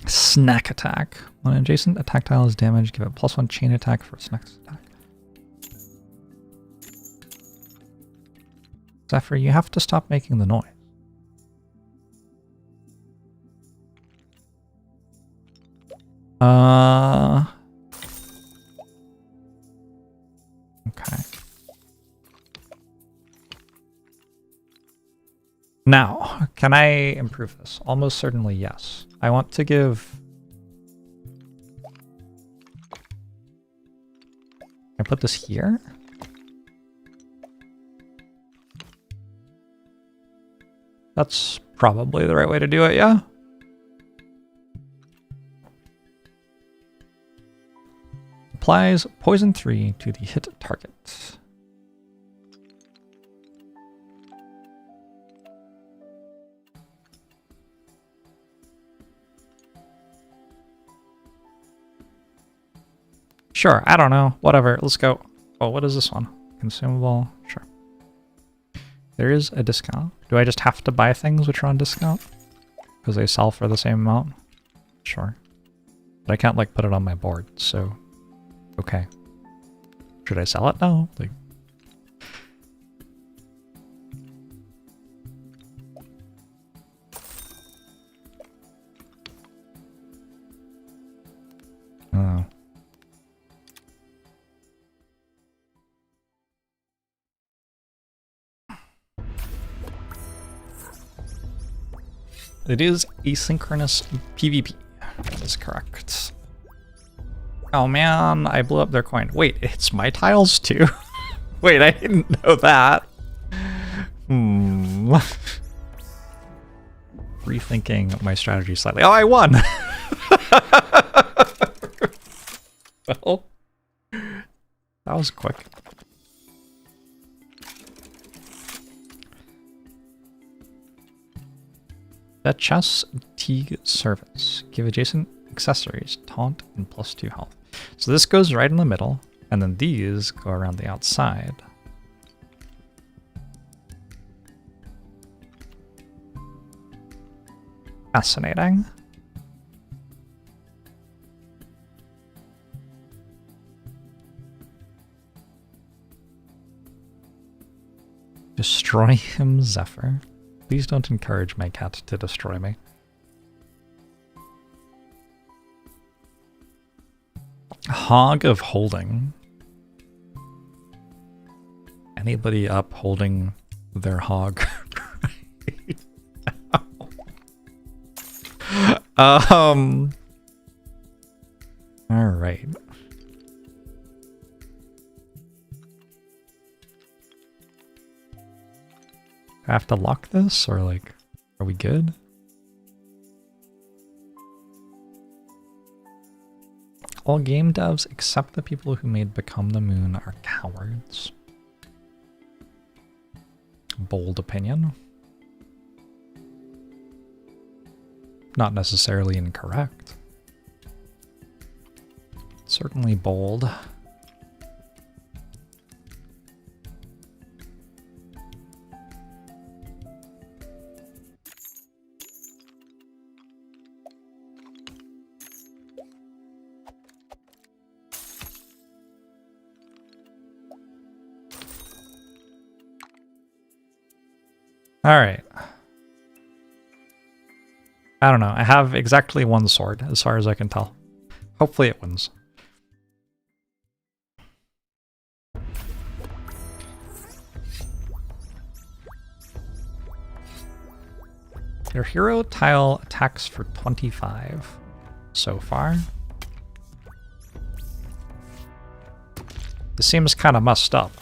Snack attack. When an adjacent attack tile is damaged, give it +1 chain attack for its next attack. Zephyr, you have to stop making the noise. Okay. Now, can I improve this? Almost certainly yes. I want to give... Can I put this here? That's probably the right way to do it, yeah? Applies poison 3 to the hit target. Sure, I don't know. Whatever, let's go. Oh, what is this one? Consumable? Sure. There is a discount. Do I just have to buy things which are on discount? Because they sell for the same amount? Sure. But I can't, like, put it on my board, so... Okay. Should I sell it now? Like... Oh. It is asynchronous PvP. That is correct. Oh man, I blew up their coin. Wait, it's my tiles too? Wait, I didn't know that. Rethinking my strategy slightly. Oh, I won! Well, that was quick. Betchess Teague Service. Give adjacent accessories, taunt, and +2 health. So this goes right in the middle, and then these go around the outside. Fascinating. Destroy him, Zephyr. Please don't encourage my cat to destroy me. Hog of Holding. Anybody up holding their hog right now? All right. Do I have to lock this, or like, are we good? All game devs except the people who made Become the Moon are cowards. Bold opinion. Not necessarily incorrect. Certainly bold. All right. I don't know. I have exactly one sword, as far as I can tell. Hopefully it wins. Their hero tile attacks for 25 so far. This seems kind of messed up.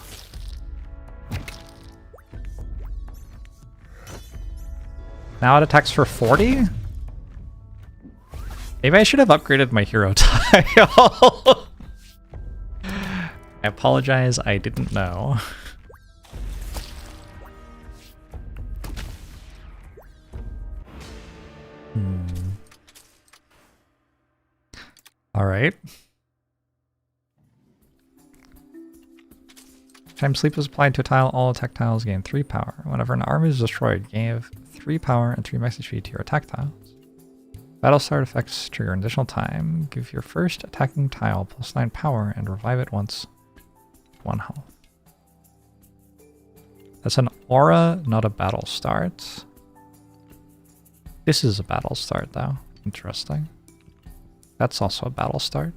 Now it attacks for 40? Maybe I should have upgraded my hero tile. I apologize, I didn't know. Alright. Time sleep is applied to a tile, all attack tiles gain 3 power. Whenever an army is destroyed, give 3 power and 3 max HP to your attack tiles. Battle start effects trigger an additional time. Give your first attacking tile +9 power and revive it once. 1 health. That's an aura, not a battle start. This is a battle start though. Interesting. That's also a battle start.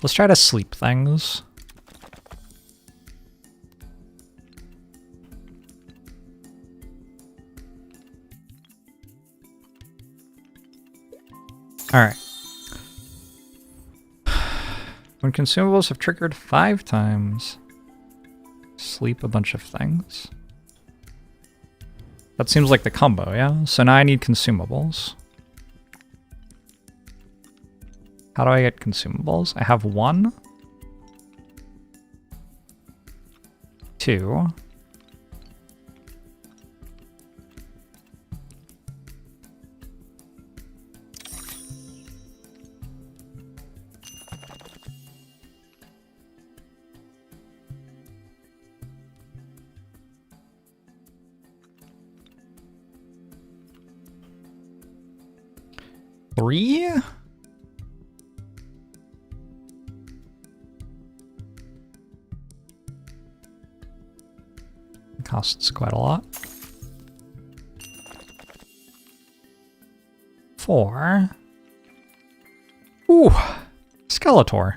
Let's try to sleep things. All right. When consumables have triggered 5 times, sleep a bunch of things. That seems like the combo, yeah? So now I need consumables. How do I get consumables? I have 1, 2. Three? It costs quite a lot. 4. Ooh, Skeletor.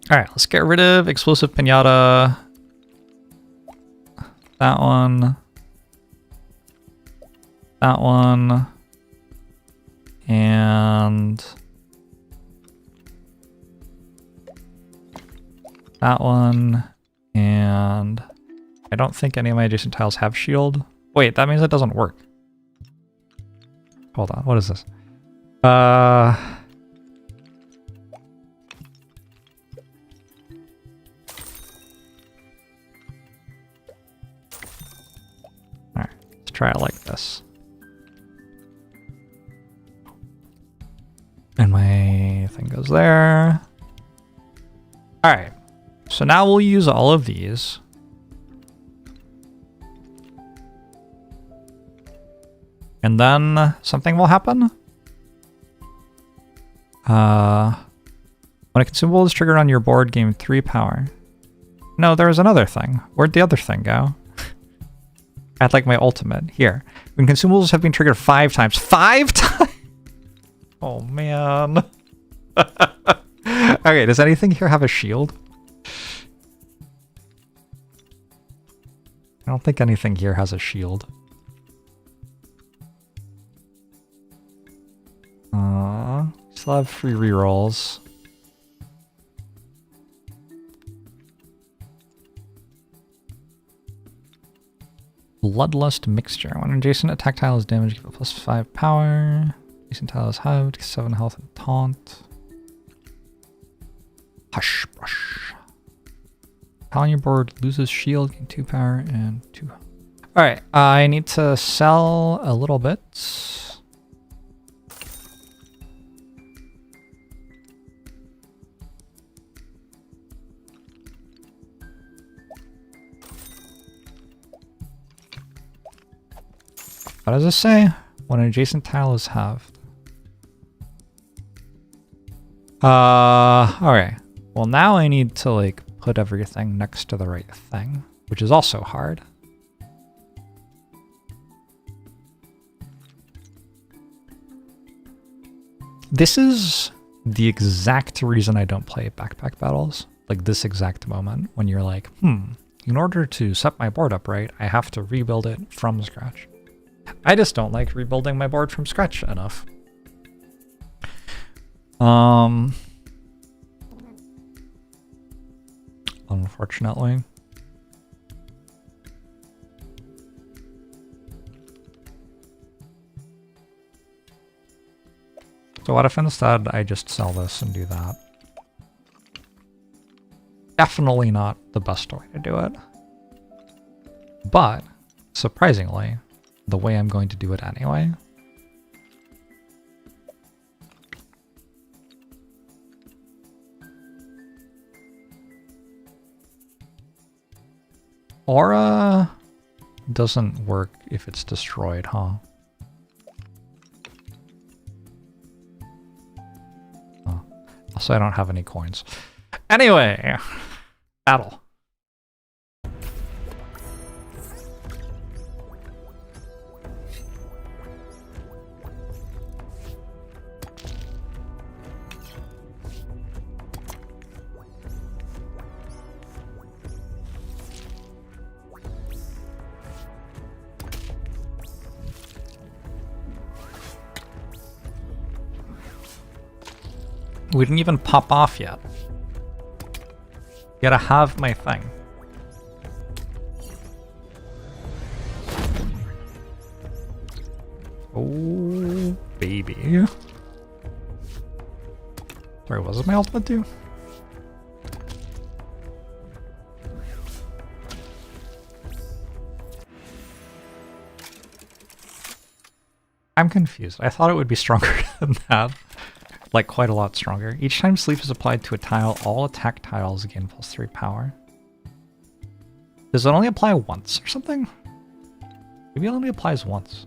Alright, let's get rid of Explosive Pinata. That one. That one. And that one. And I don't think any of my adjacent tiles have shield. Wait, that means it doesn't work. Hold on, what is this? Try it like this. And my thing goes there. All right. So now we'll use all of these. And then something will happen. When a consumable is triggered on your board, gain 3 power. No, there's another thing. Where'd the other thing go? At like my ultimate here. When consumables have been triggered 5 times. 5 times? Oh man. Okay, does anything here have a shield? I don't think anything here has a shield. Still have free rerolls. Bloodlust Mixture. When an adjacent attack tile is damaged, give it +5 power. Adjacent tile is halved, 7 health and taunt. Hush Brush. Tile on your board loses shield, gain 2 power and 2. Alright, I need to sell a little bit. What does it say? When an adjacent tile is halved. Okay. Well, now I need to like put everything next to the right thing, which is also hard. This is the exact reason I don't play backpack battles. Like this exact moment when you're like, in order to set my board up right, I have to rebuild it from scratch. I just don't like rebuilding my board from scratch enough. Unfortunately. So what if instead I just sell this and do that? Definitely not the best way to do it. But, surprisingly, the way I'm going to do it anyway. Aura doesn't work if it's destroyed, huh? Oh. Also, I don't have any coins. Anyway, battle. We didn't even pop off yet. Gotta have my thing. Oh, baby. Sorry, what does my ultimate do? I'm confused. I thought it would be stronger than that. Like, quite a lot stronger. Each time sleep is applied to a tile, all attack tiles gain +3 power. Does it only apply once or something? Maybe it only applies once.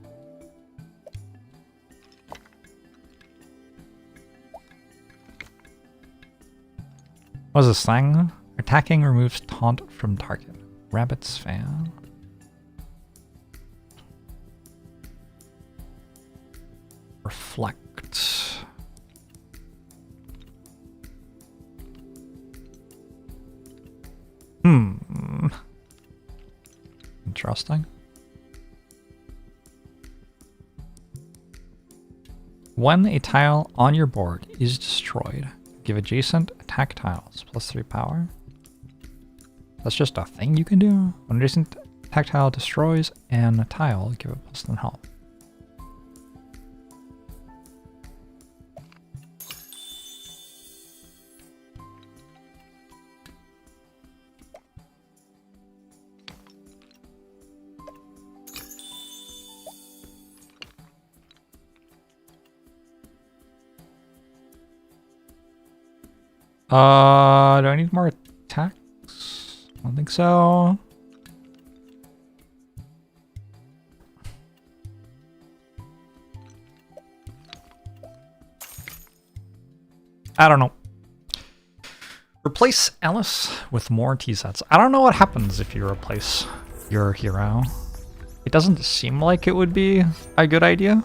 What is this thing? Attacking removes taunt from target. Rabbit's fan. Reflect. Interesting. When a tile on your board is destroyed, give adjacent attack tiles +3 power. That's just a thing you can do. When adjacent attack tile destroys an tile, give it +1 health. Do I need more attacks? I don't think so. I don't know. Replace Alice with more T-sets. I don't know what happens if you replace your hero. It doesn't seem like it would be a good idea.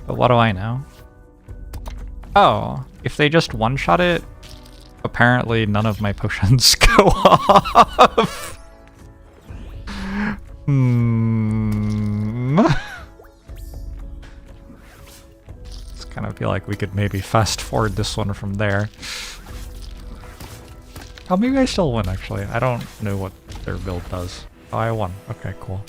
But what do I know? Oh, if they just one-shot it, apparently none of my potions go off. Just kind of feel like we could maybe fast forward this one from there. Oh, maybe I still win, actually. I don't know what their build does. Oh, I won. Okay, cool.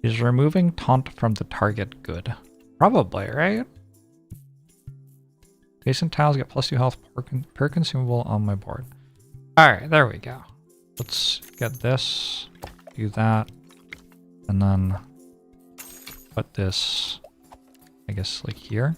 Is removing taunt from the target good? Probably, right? Adjacent tiles get +2 health per consumable on my board. Alright, there we go. Let's get this, do that, and then put this, I guess, like here.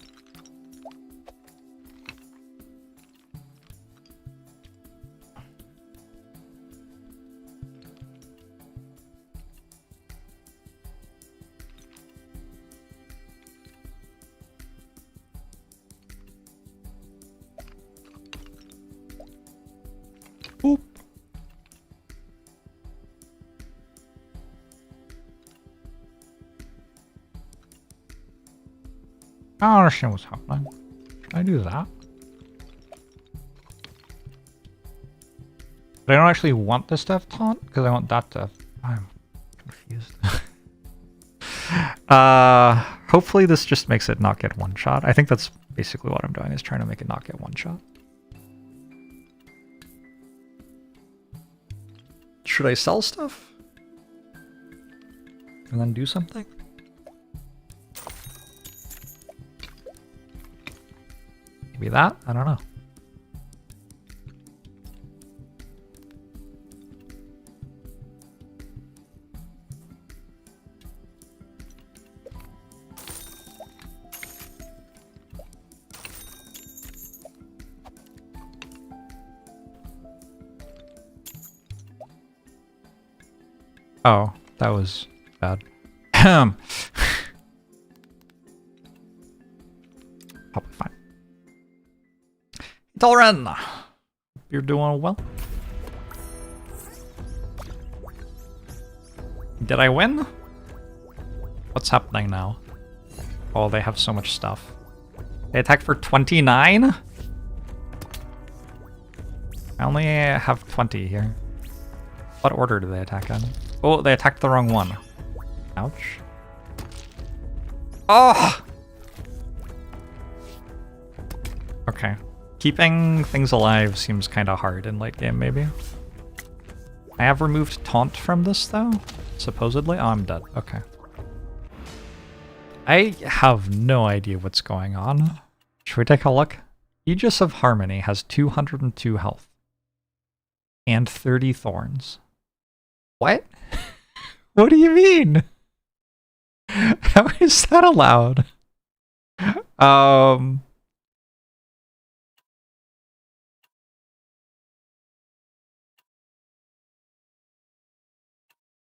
Boop. I don't understand what's happening. Should I do that? But I don't actually want this to have taunt, because I want that to have... I'm confused. Hopefully this just makes it not get one shot. I think that's basically what I'm doing, is trying to make it not get one shot. Should I sell stuff? And then do something? Maybe that? I don't know. Oh, that was bad. Delren! You're doing well. Did I win? What's happening now? Oh, they have so much stuff. They attacked for 29? I only have 20 here. What order do they attack in? Oh, they attacked the wrong one. Ouch. Oh! Okay. Keeping things alive seems kind of hard in late game, maybe. I have removed taunt from this, though, supposedly. Oh, I'm dead. Okay. I have no idea what's going on. Should we take a look? Aegis of Harmony has 202 health. And 30 thorns. What? What do you mean? How is that allowed?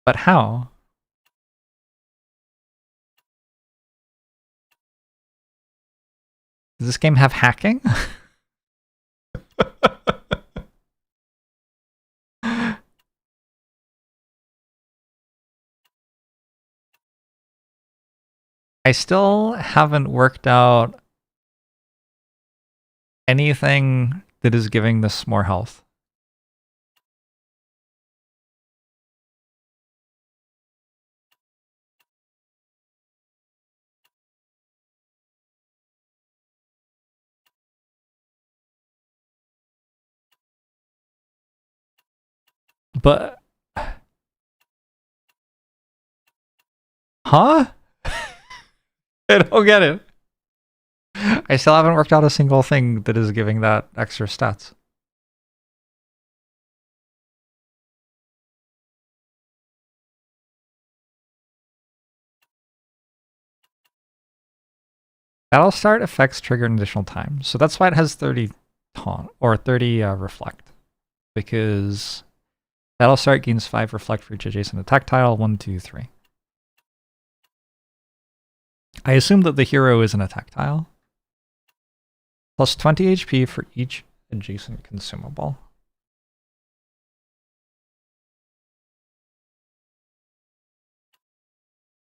But how? Does this game have hacking? I still haven't worked out anything that is giving this more health. But... Huh? I don't get it. I still haven't worked out a single thing that is giving that extra stats. Battle start effects trigger an additional time. So that's why it has 30 taunt, or 30 reflect. Because battle start gains 5 reflect for each adjacent attack tile. 1, 2, 3. I assume that the hero is an attack tile. Plus 20 HP for each adjacent consumable.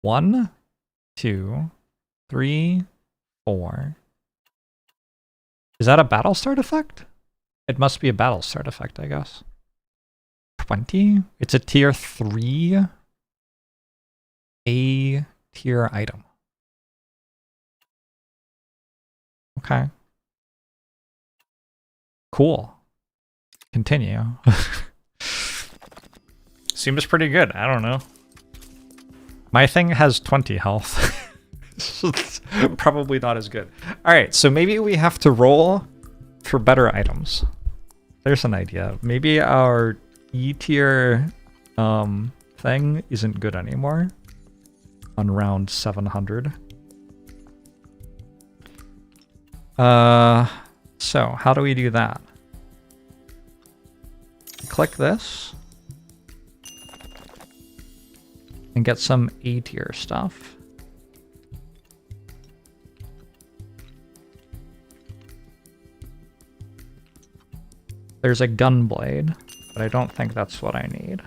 One, 2, 3, 4. Is that a battle start effect? It must be a battle start effect, I guess. 20? It's a tier 3 A tier item. Okay. Cool. Continue. Seems pretty good. I don't know. My thing has 20 health. So it's probably not as good. Alright, so maybe we have to roll for better items. There's an idea. Maybe our E tier thing isn't good anymore on round 700. So how do we do that? Click this and get some A tier stuff. There's a gun blade, but I don't think that's what I need.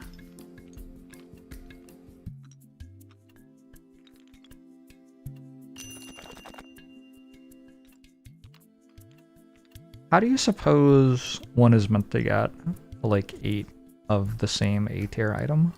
How do you suppose one is meant to get like 8 of the same A tier item?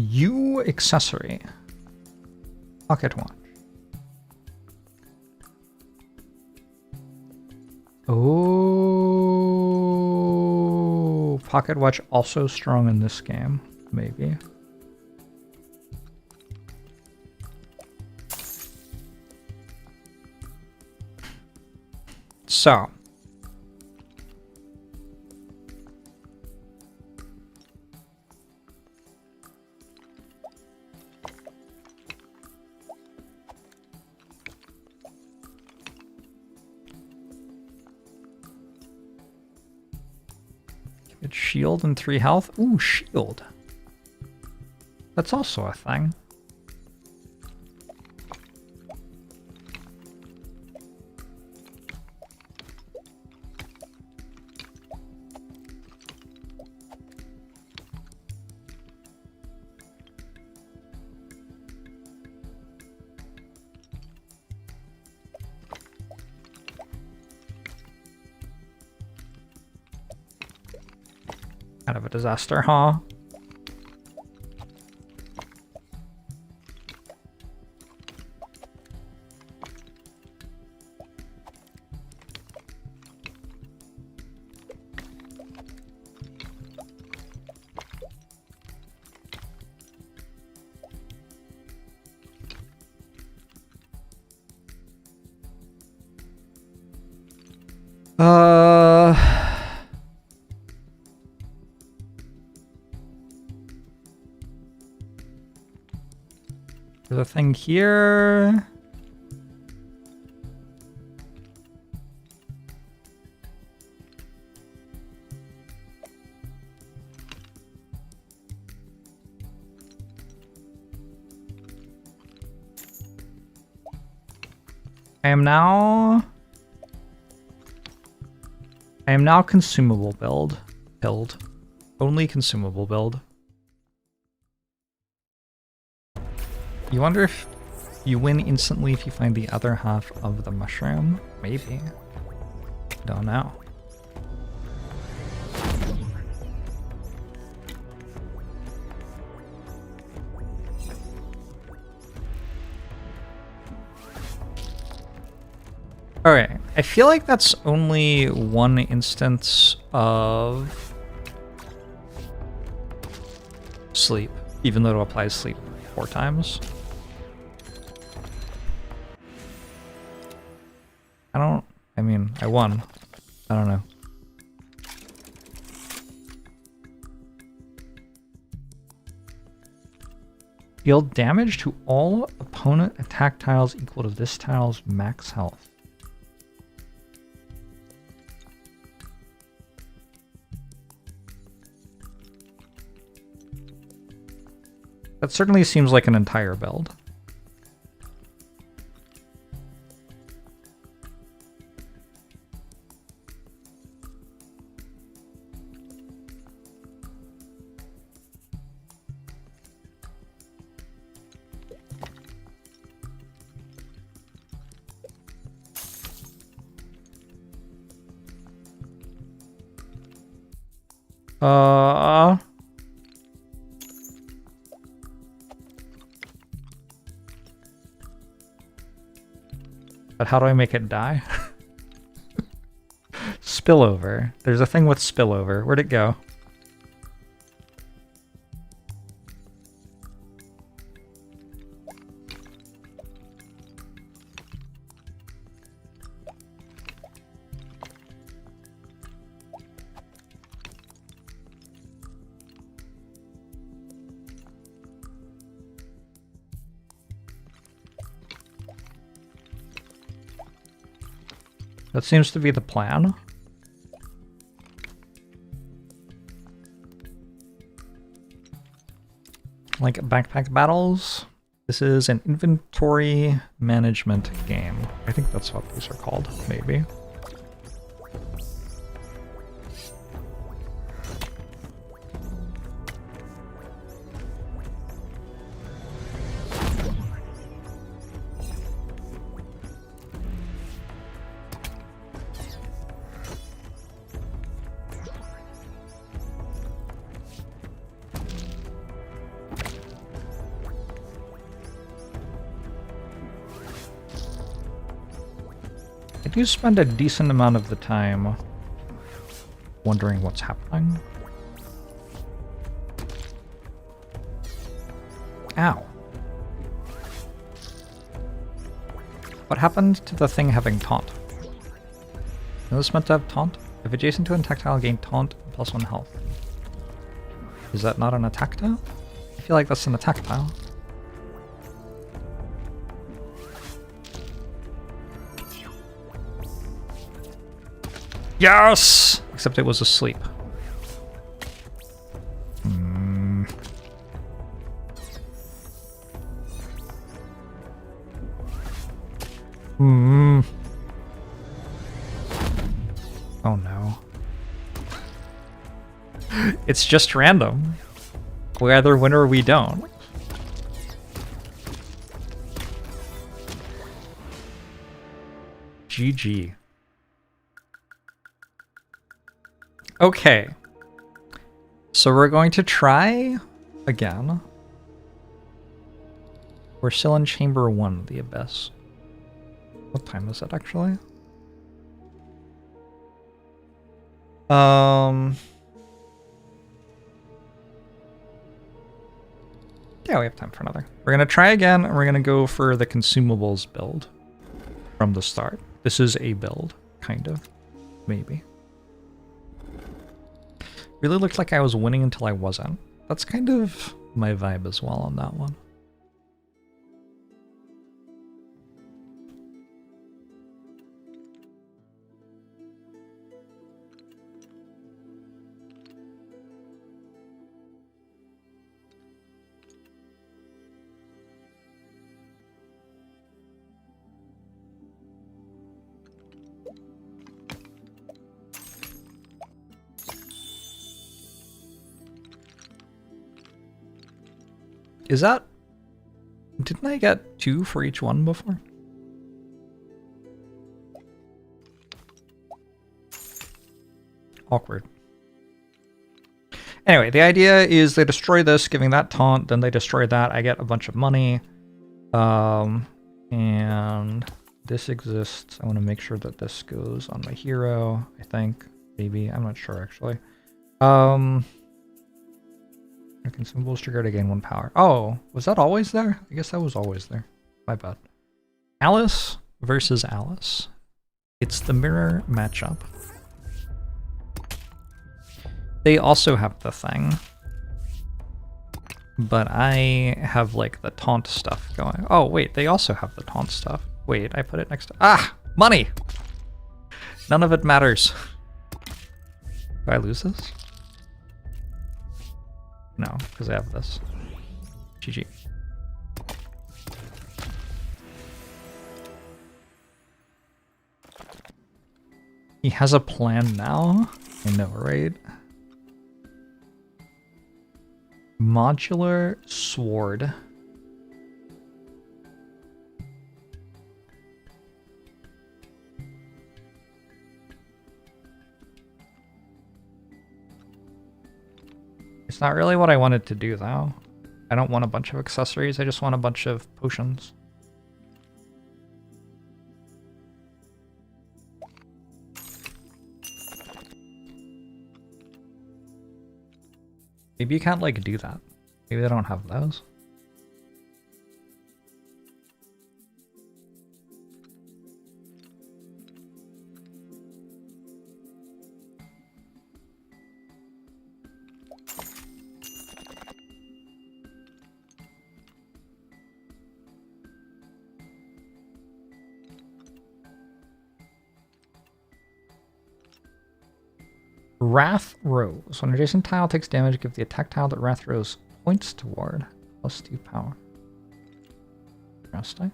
U accessory. Pocket watch. Oh, pocket watch also strong in this game, maybe. So, Get shield and 3 health. Ooh, shield. That's also a thing. Kind of a disaster, huh? There's a thing here. I am now consumable build. Only consumable build. You wonder if you win instantly if you find the other half of the mushroom? Maybe. Don't know. Alright, I feel like that's only one instance of sleep, even though it applies sleep 4 times. I mean, I won. I don't know. Deal damage to all opponent attack tiles equal to this tile's max health. That certainly seems like an entire build. But how do I make it die? Spillover. There's a thing with spillover. Where'd it go? That seems to be the plan. Like backpack battles, this is an inventory management game. I think that's what these are called, maybe. I do spend a decent amount of the time wondering what's happening. Ow. What happened to the thing having taunt? Is this meant to have taunt? If adjacent to an attack tile, gain taunt plus 1 health. Is that not an attack tile? I feel like that's an attack tile. Yes! Except it was asleep. Oh no. It's just random. We either win or we don't. GG. Okay. So we're going to try again. We're still in Chamber 1, the Abyss. What time is it, actually? Yeah, we have time for another. We're going to try again, and we're going to go for the consumables build from the start. This is a build, kind of. Maybe. Really looked like I was winning until I wasn't. That's kind of my vibe as well on that one. Is that... Didn't I get 2 for each one before? Awkward. Anyway, the idea is they destroy this, giving that taunt, then they destroy that, I get a bunch of money. And this exists. I want to make sure that this goes on my hero, I think. Maybe. I'm not sure, actually. Consumables trigger to gain 1 power. Oh, was that always there? I guess that was always there. My bad. Alice versus Alice. It's the mirror matchup. They also have the thing. But I have, like, the taunt stuff going. Oh, wait, they also have the taunt stuff. Wait, I put it next to... Ah! Money! None of it matters. Do I lose this? No, because I have this. GG. He has a plan now? I know, right? Modular sword. It's not really what I wanted to do, though. I don't want a bunch of accessories, I just want a bunch of potions. Maybe you can't, like, do that. Maybe they don't have those. Wrath Rose. When an adjacent tile takes damage, give the attack tile that Wrath Rose points toward +2 power. Interesting.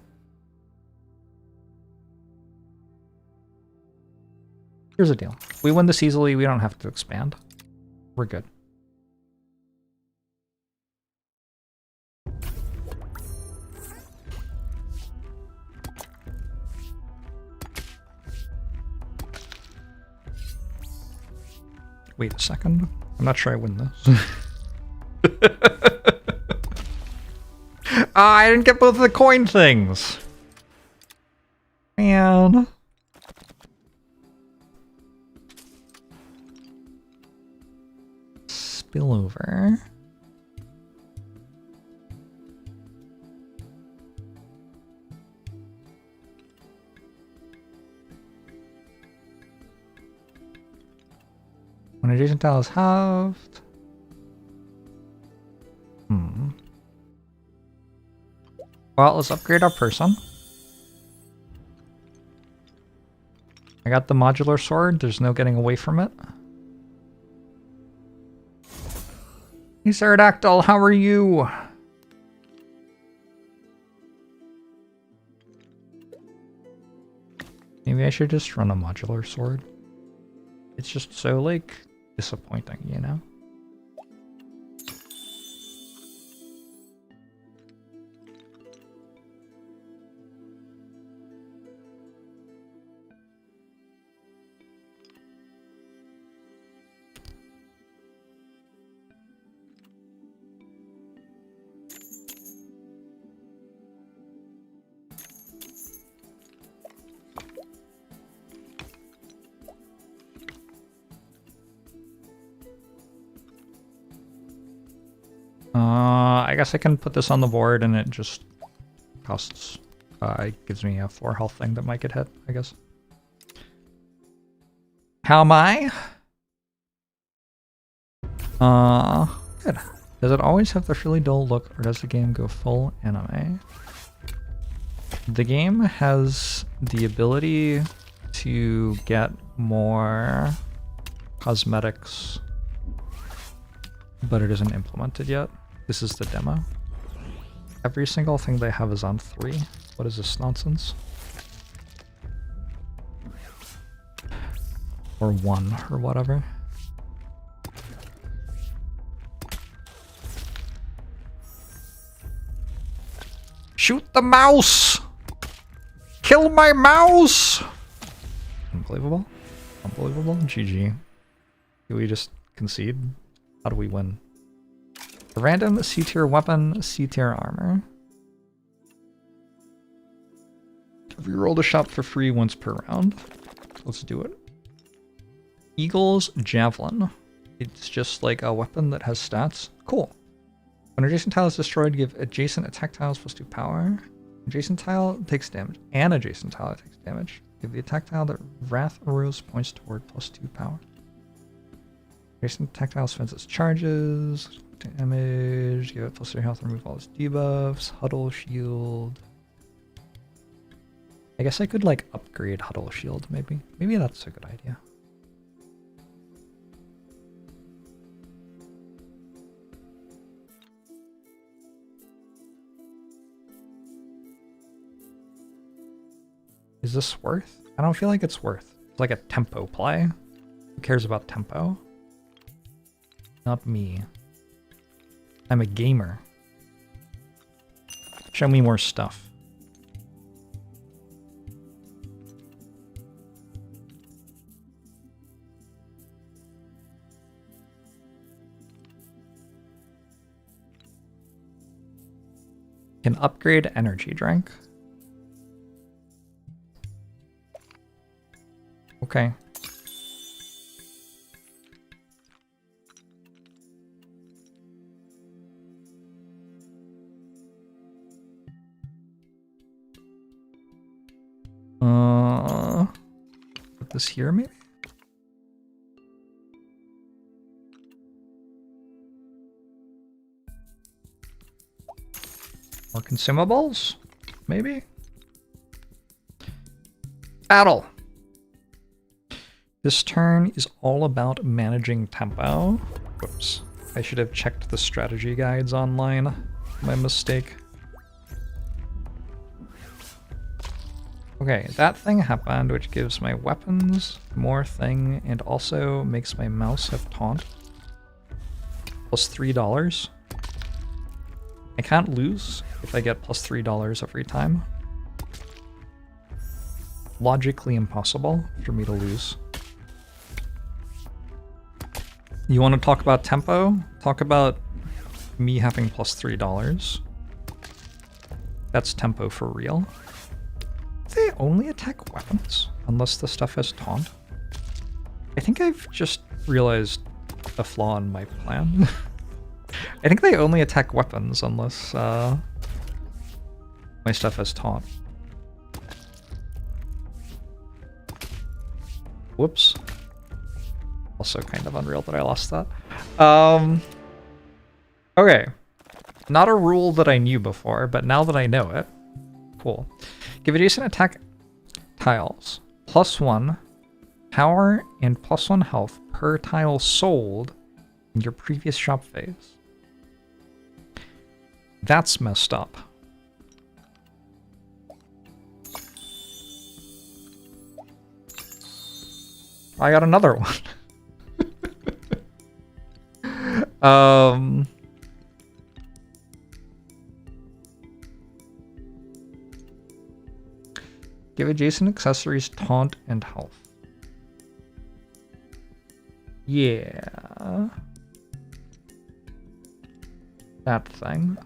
Here's the deal. If we win this easily, we don't have to expand. We're good. Wait a second. I'm not sure I win this. I didn't get both of the coin things. Man. Spillover. When adjacent tile is halved. Well, let's upgrade our person. I got the modular sword. There's no getting away from it. Hey, Pterodactyl, how are you? Maybe I should just run a modular sword. It's just so, like, disappointing, you know? I guess I can put this on the board and it just costs, it gives me a 4 health thing that might get hit, I guess. How am I? Good. Does it always have the really dull look or does the game go full anime? The game has the ability to get more cosmetics, but it isn't implemented yet. This is the demo. Every single thing they have is on 3. What is this nonsense? Or 1, or whatever. Shoot the mouse! Kill my mouse! Unbelievable. Unbelievable. GG. Do we just concede? How do we win? A random C-tier weapon, C-tier armor. Have you rolled a shop for free once per round? Let's do it. Eagle's Javelin. It's just like a weapon that has stats. Cool. When adjacent tile is destroyed, give adjacent attack tiles +2 power. Adjacent tile takes damage, and adjacent tile takes damage. Give the attack tile that Wrath arose points toward +2 power. Adjacent attack tile spends its charges. Damage. Give it +3 health. Remove all its debuffs. Huddle shield. I guess I could like upgrade Huddle shield. Maybe. Maybe that's a good idea. Is this worth? I don't feel like it's worth. It's like a tempo play. Who cares about tempo? Not me. I'm a gamer. Show me more stuff. Can upgrade energy drink. Okay. Put this here maybe? More consumables? Maybe? Battle! This turn is all about managing tempo. Whoops. I should have checked the strategy guides online. My mistake. Okay, that thing happened, which gives my weapons more thing, and also makes my mouse have taunt. +$3. I can't lose if I get +$3 every time. Logically impossible for me to lose. You want to talk about tempo? Talk about me having +$3. That's tempo for real. They only attack weapons unless the stuff has taunt. I think I've just realized a flaw in my plan. I think they only attack weapons unless my stuff has taunt. Whoops. Also kind of unreal that I lost that. Okay. Not a rule that I knew before, but now that I know it, cool. Give adjacent attack tiles +1 power and +1 health per tile sold in your previous shop phase. That's messed up. I got another one. Give adjacent accessories taunt and health. Yeah. That thing.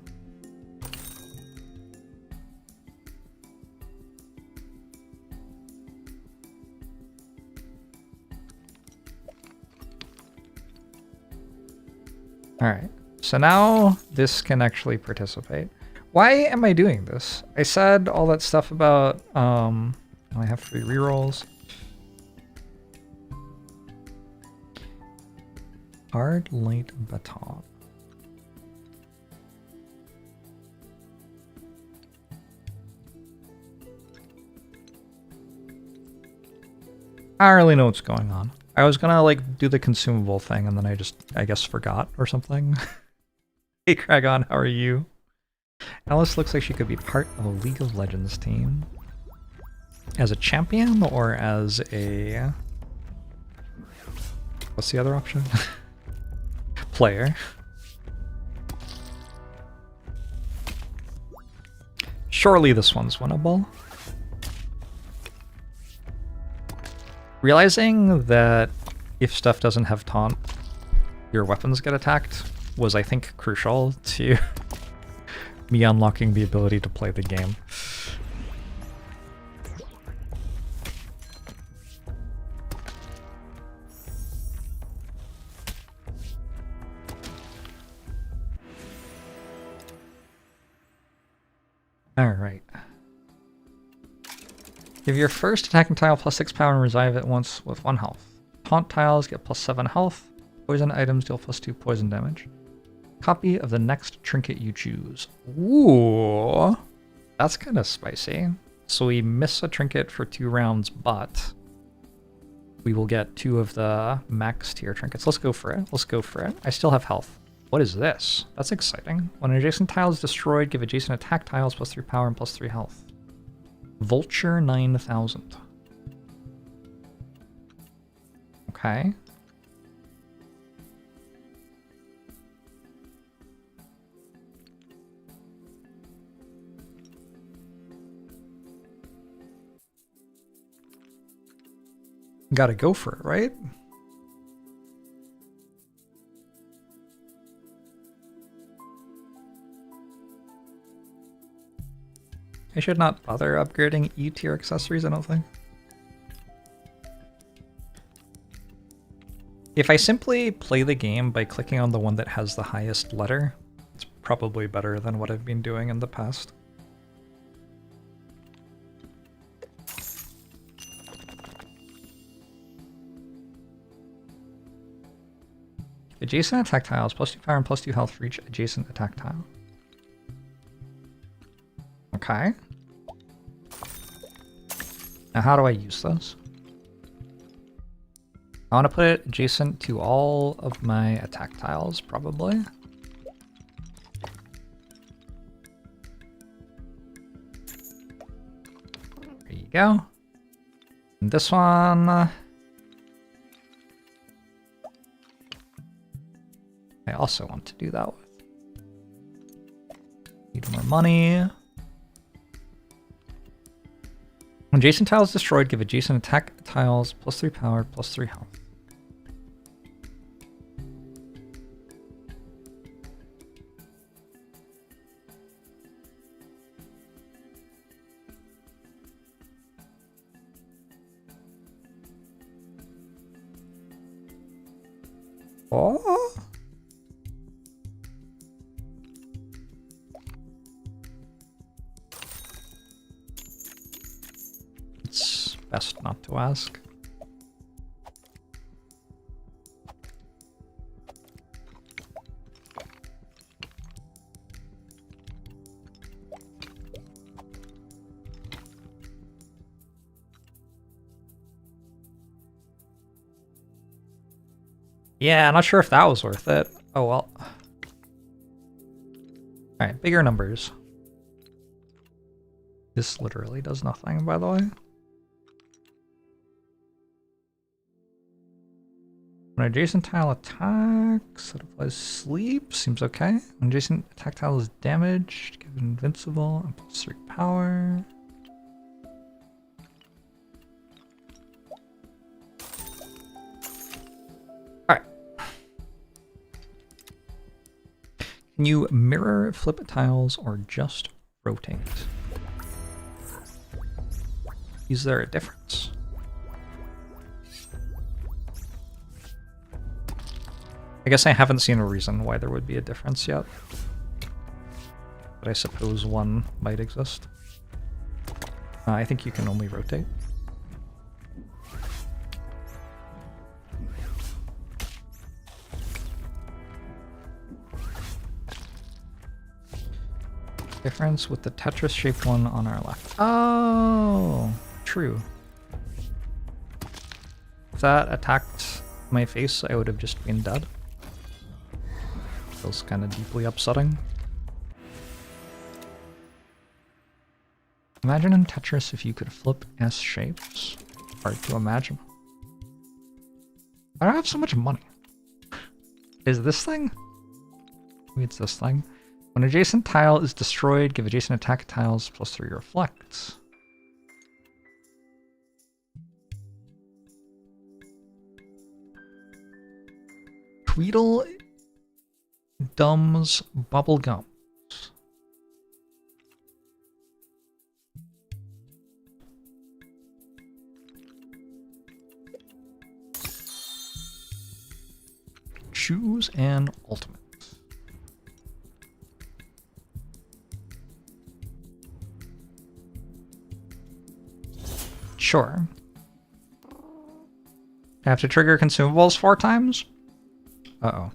Alright, so now this can actually participate. Why am I doing this? I said all that stuff about, I have 3 rerolls. Hard light baton. I don't really know what's going on. I was gonna like do the consumable thing and then I guess forgot or something. Hey Kragon, how are you? Alice looks like she could be part of a League of Legends team. As a champion or as a... What's the other option? Player. Surely this one's winnable. Realizing that if stuff doesn't have taunt, your weapons get attacked was, I think, crucial to me unlocking the ability to play the game. Alright. Give your first attacking tile plus 6 power and revive it once with 1 health. Taunt tiles get plus 7 health. Poison items deal plus 2 poison damage. Copy of the next trinket you choose. Ooh, that's kind of spicy. So we miss a trinket for 2 rounds, but we will get 2 of the max tier trinkets. Let's go for it. Let's go for it. I still have health. What is this? That's exciting. When an adjacent tile is destroyed, give adjacent attack tiles plus 3 power and plus 3 health. Vulture 9000. Okay. Gotta go for it, right? I should not bother upgrading E-tier accessories, I don't think. If I simply play the game by clicking on the one that has the highest letter, it's probably better than what I've been doing in the past. Adjacent attack tiles, plus 2 power and plus 2 health for each adjacent attack tile. Okay. Now how do I use this? I want to put it adjacent to all of my attack tiles, probably. There you go. And this one... I also want to do that with. Need more money. When adjacent tile is destroyed, give adjacent attack tiles plus 3 power, plus 3 health. Oh. It's best not to ask. Yeah, I'm not sure if that was worth it. Oh well. Alright, bigger numbers. This literally does nothing, by the way. When adjacent tile attacks, it applies sleep. Seems okay. When adjacent attack tile is damaged, give it invincible and +3 power. Alright. Can you mirror flip tiles or just rotate? Is there a difference? I guess I haven't seen a reason why there would be a difference yet. But I suppose one might exist. I think you can only rotate. Difference with the Tetris-shaped one on our left. Oh, true. If that attacked my face, I would have just been dead. Feels kind of deeply upsetting. Imagine in Tetris if you could flip S shapes. Hard to imagine. I don't have so much money. Is this thing? Maybe it's this thing. When adjacent tile is destroyed, give adjacent attack tiles +3 reflects. Tweedle Dumb's Bubblegums. Choose an ultimate. Sure. I have to trigger consumables 4 times? Uh-oh.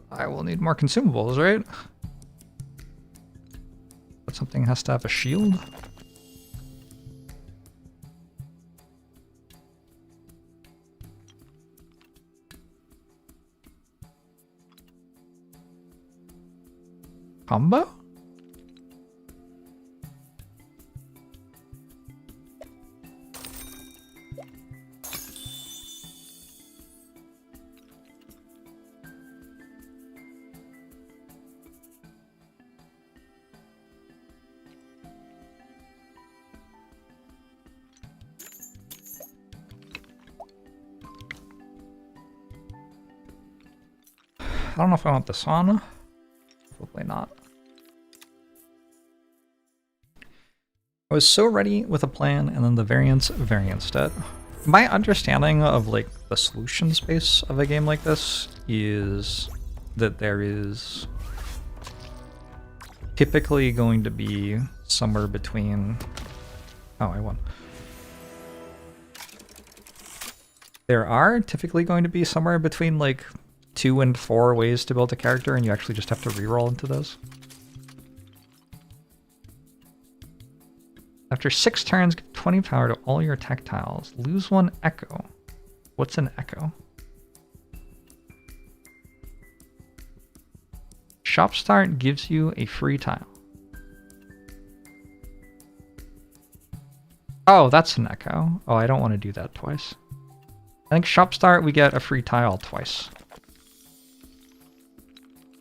I will need more consumables, right? But something has to have a shield. Combo? I don't know if I want this on. Probably not. I was so ready with a plan, and then the variants it. My understanding of like the solution space of a game like this is that there is typically going to be somewhere between... Oh, I won. There are typically going to be somewhere between like 2 and 4 ways to build a character, and you actually just have to reroll into those. After 6 turns, give 20 power to all your attack tiles. Lose 1 echo. What's an echo? Shop start gives you a free tile. Oh, that's an echo. Oh, I don't want to do that twice. I think shop start we get a free tile twice.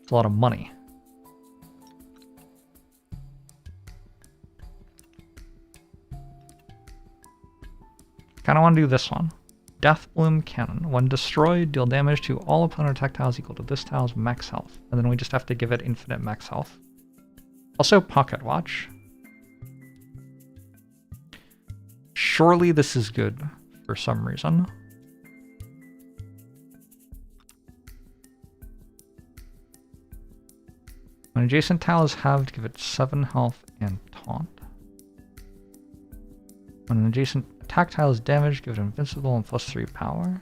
It's a lot of money. Kind of want to do this one. Death Bloom Cannon. When destroyed, deal damage to all opponent attack tiles equal to this tile's max health. And then we just have to give it infinite max health. Also, Pocket Watch. Surely this is good for some reason. When adjacent tile is halved, give it 7 health and taunt. When an adjacent attack tile is damaged, give it invincible and +3 power.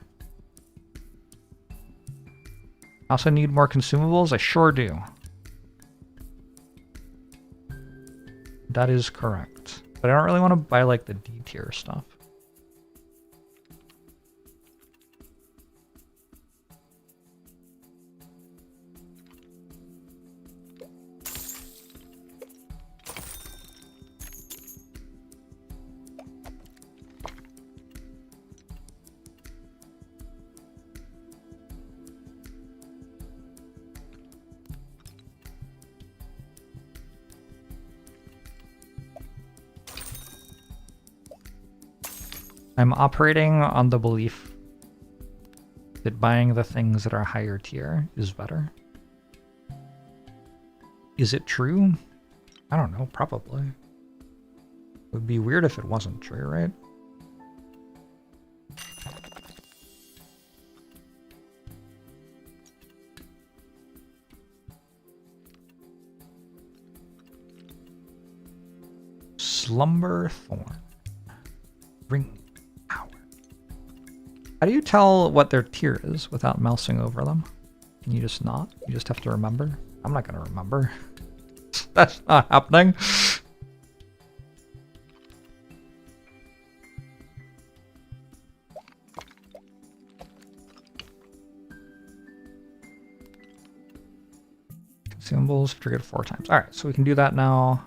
I also need more consumables, I sure do. That is correct. But I don't really want to buy like the D tier stuff. I'm operating on the belief that buying the things that are higher tier is better. Is it true? I don't know, probably. It would be weird if it wasn't true, right? Slumber Thorn. Ring Hour. How do you tell what their tier is without mousing over them? Can you just not? You just have to remember? I'm not gonna remember. That's not happening. Consumables triggered 4 times. Alright, so we can do that now.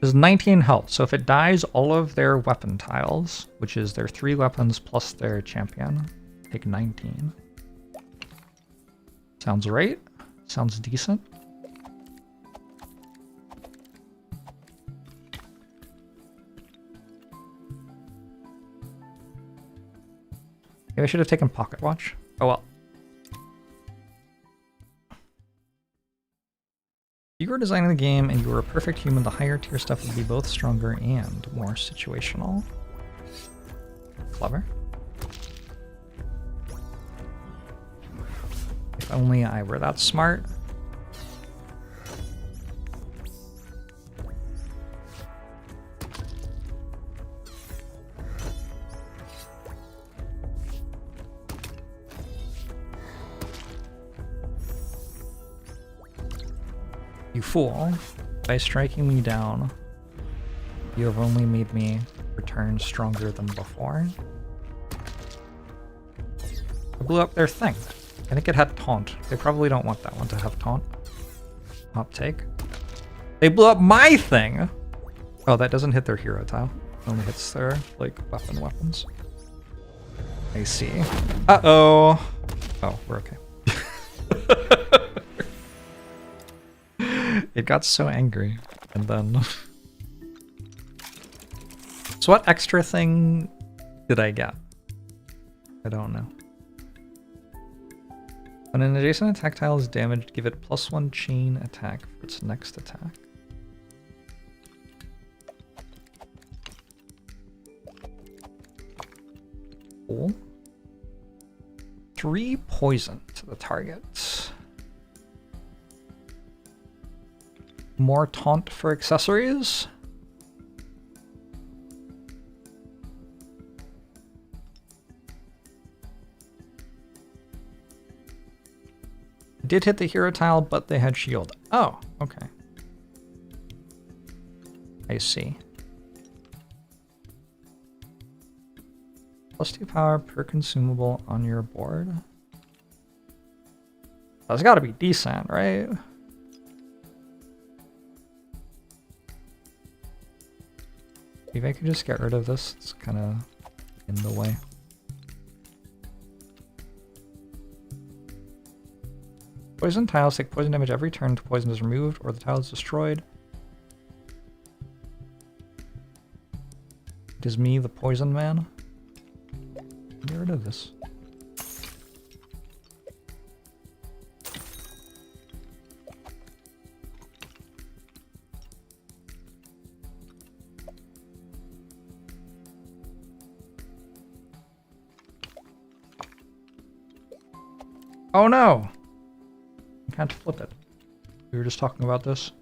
There's 19 health, so if it dies, all of their weapon tiles, which is their 3 weapons plus their champion, take 19. Sounds right. Sounds decent. Maybe I should have taken Pocket Watch. Oh well. If you were designing the game and you were a perfect human, the higher tier stuff would be both stronger and more situational. Clever. If only I were that smart. You fool. By striking me down, you have only made me return stronger than before. I blew up their thing. I think it had taunt. They probably don't want that one to have taunt. Hot take. They blew up my thing! Oh, that doesn't hit their hero tile. It only hits their, like, weapons. I see. Uh-oh! Oh, we're okay. It got so angry, and then... So what extra thing did I get? I don't know. When an adjacent attack tile is damaged, give it +1 chain attack for its next attack. Cool. 3 poison to the target. More taunt for accessories. Did hit the hero tile, but they had shield. Oh, okay. I see. +2 power per consumable on your board. That's gotta be decent, right? Maybe I could just get rid of this. It's kind of in the way. Poison tiles take poison damage every turn until poison is removed or the tile is destroyed. It is me, the poison man. Get rid of this. Oh no! I can't flip it. We were just talking about this.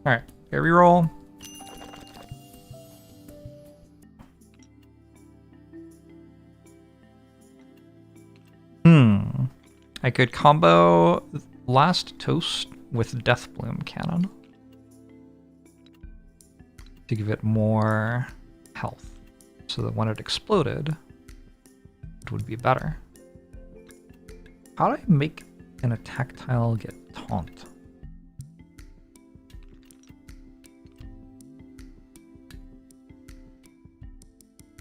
Alright, here we roll. I could combo Last Toast with Death Bloom Cannon to give it more health, so that when it exploded, it would be better. How do I make an attack tile get taunt?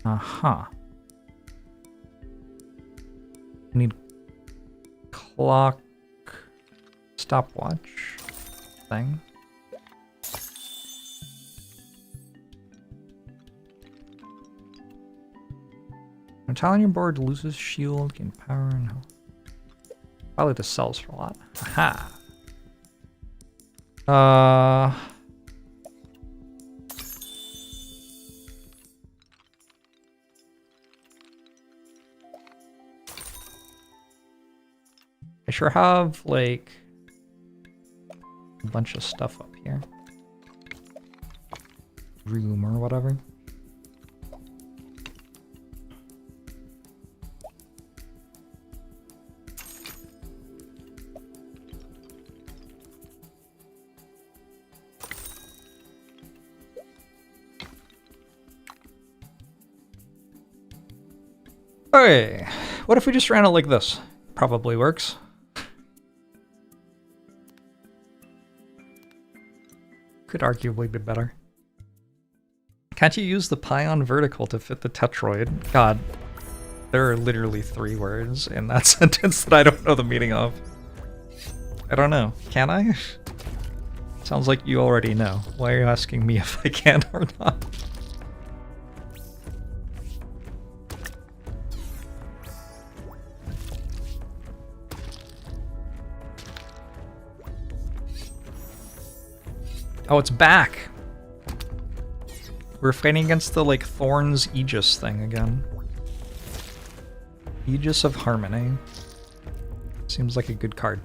I need clock stopwatch thing. When a tile on your board loses shield, gain power and health. Probably this sells for a lot. Aha. I sure have, like, a bunch of stuff up here. Room or whatever. Okay, what if we just ran it like this? Probably works. Could arguably be better. Can't you use the pion vertical to fit the tetroid? God, there are literally 3 words in that sentence that I don't know the meaning of. I don't know. Can I? Sounds like you already know. Why are you asking me if I can or not? Oh, it's back! We're fighting against the, like, Thorns Aegis thing again. Aegis of Harmony. Seems like a good card.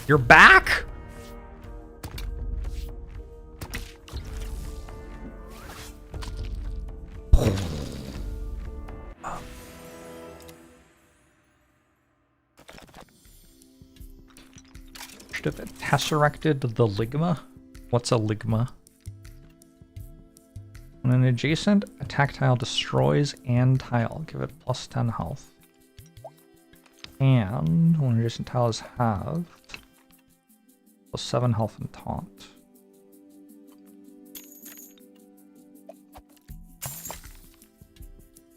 You're back?! Should have tesseracted the Ligma. What's a Ligma? When an adjacent attack tile destroys an tile, give it plus 10 health. And when adjacent tile is halved, plus 7 health and taunt.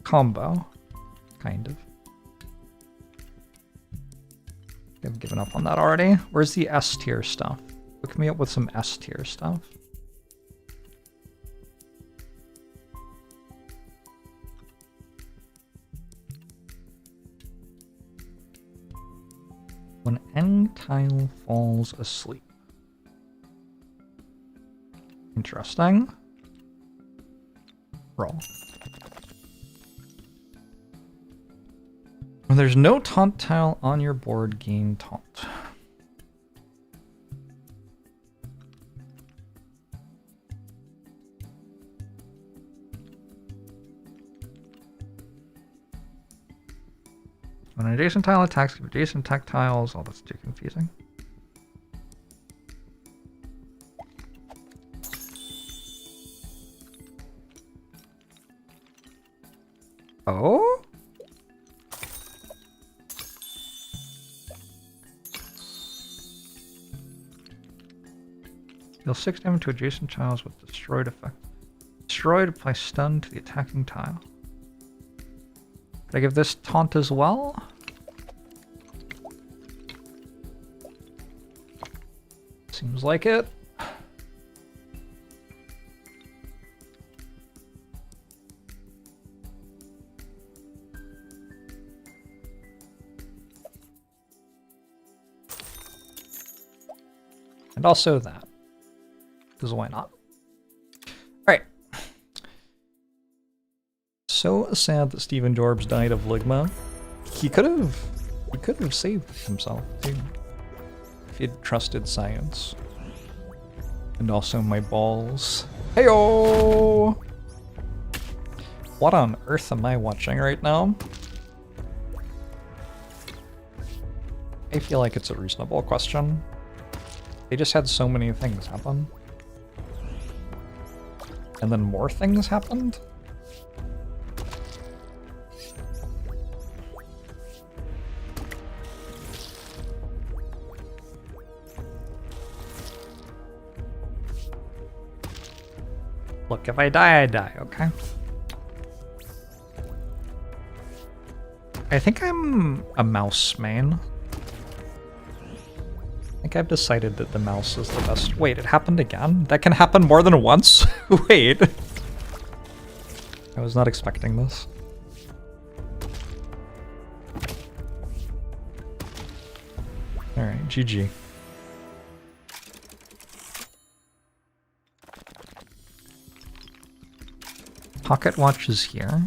Combo, kind of. I've given up on that already. Where's the S tier stuff? Hook me up with some S tier stuff. When any tile falls asleep. Interesting. Roll. When there's no taunt tile on your board, gain taunt. When an adjacent tile attacks, give adjacent attack tiles. Oh, that's too confusing. Oh? Deal 6 damage to adjacent tiles with destroyed effect. Destroyed, apply stun to the attacking tile. Could I give this taunt as well? Seems like it. And also that. because why not? Alright. So sad that Stephen Jorbs died of Ligma. He could have saved himself, too. If he'd trusted science. And also my balls. Heyo! What on earth am I watching right now? I feel like it's a reasonable question. They just had so many things happen. And then more things happened? Look, if I die, I die, okay? I think I'm a mouse main. I think I've decided that the mouse is the best. Wait, it happened again? That can happen more than once? Wait. I was not expecting this. Alright, GG. Pocket watch is here.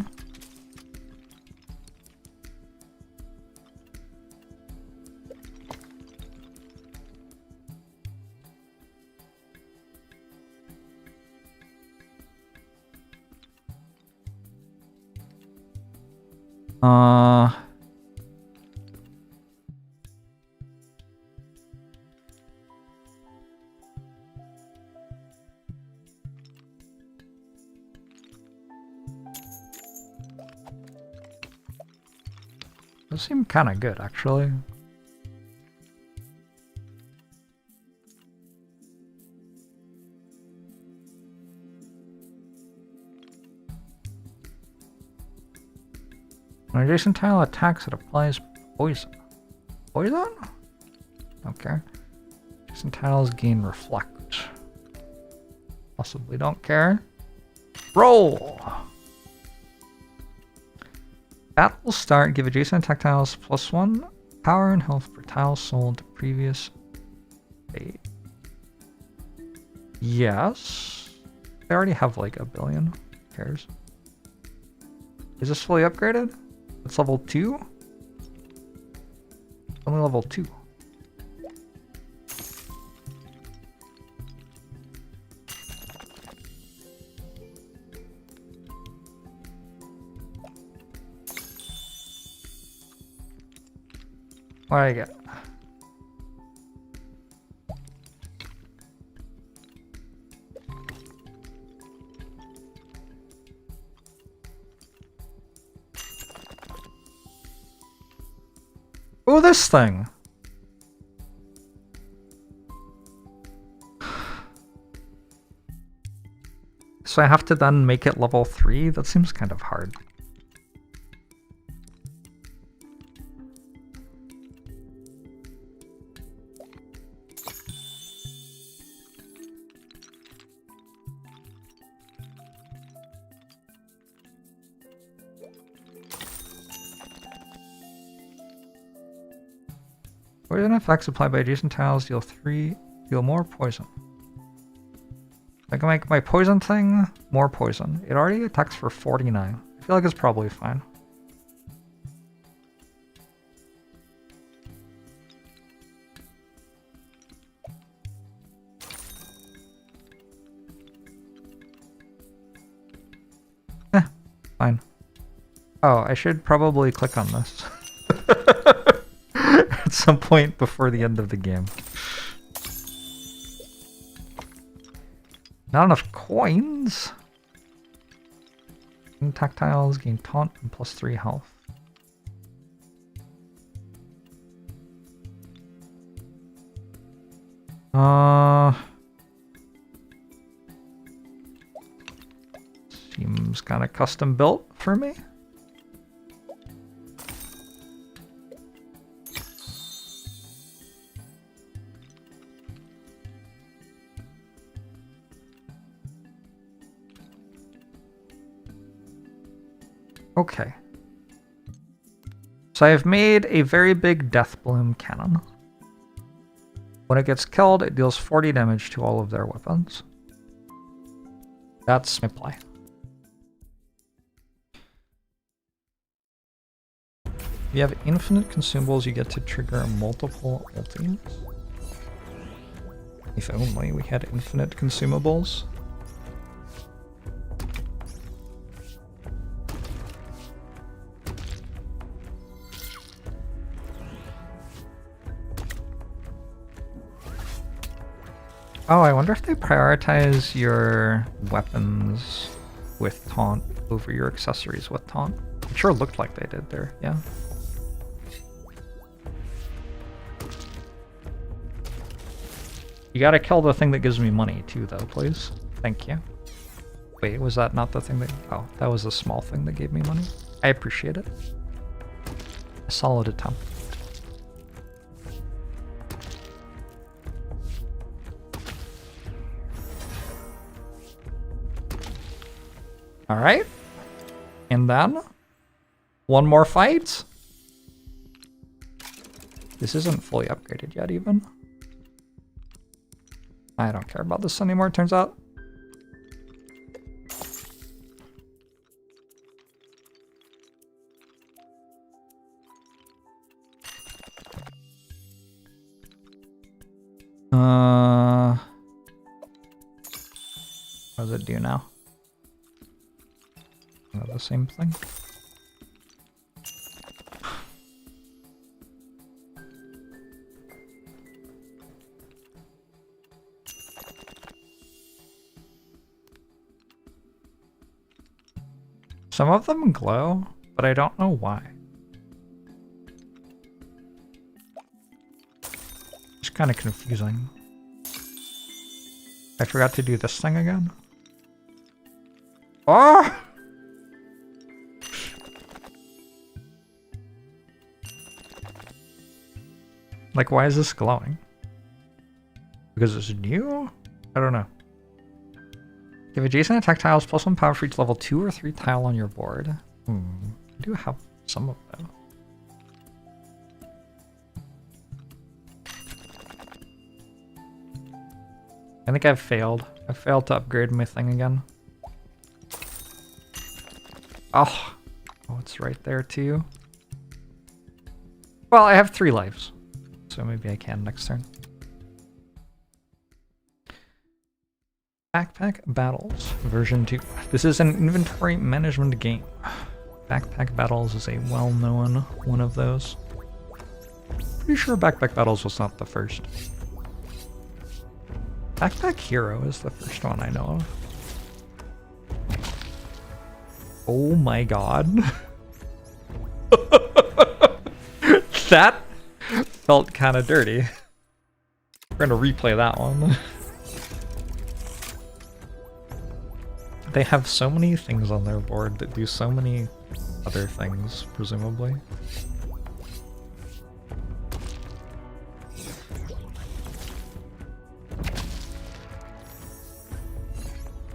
Those seem kind of good, actually. When adjacent tile attacks, it applies poison. Poison? Okay. Adjacent tiles gain reflect. Possibly don't care. Roll! Battle will start. Give adjacent attack tiles +1 power and health per tile sold to previous fate. Yes. They already have like a billion. Who cares? Is this fully upgraded? It's level 2? Only level 2. What do I get? Oh, this thing! So I have to then make it level 3? That seems kind of hard. Poison effects applied by adjacent tiles deal more poison. I can make my poison thing more poison. It already attacks for 49. I feel like it's probably fine. Fine. Oh, I should probably click on this. At some point before the end of the game. Not enough coins. Tactiles gain taunt and +3 health. Seems kind of custom built for me. Okay. So I've made a very big Death Bloom cannon. When it gets killed, it deals 40 damage to all of their weapons. That's my play. If you have infinite consumables, you get to trigger multiple ultimates. If only we had infinite consumables. Oh, I wonder if they prioritize your weapons with taunt over your accessories with taunt. It sure looked like they did there, yeah. You gotta kill the thing that gives me money too, though, please. Thank you. Wait, was that not the thing that... Oh, that was a small thing that gave me money. I appreciate it. A solid attempt. Alright. And then... one more fight? This isn't fully upgraded yet, even. I don't care about this anymore, it turns out. What does it do now? Oh, the same thing. Some of them glow, but I don't know why. It's kind of confusing. I forgot to do this thing again. Oh! Like, why is this glowing? Because it's new? I don't know. Give adjacent attack tiles +1 power for each level 2 or 3 tile on your board. I do have some of them. I think I've failed. I failed to upgrade my thing again. Oh, it's right there too. Well, I have 3 lives, so maybe I can next turn. Backpack Battles, version 2. This is an inventory management game. Backpack Battles is a well-known one of those. Pretty sure Backpack Battles was not the first. Backpack Hero is the first one I know of. Oh my god. That felt kind of dirty. We're gonna replay that one. They have so many things on their board that do so many other things, presumably.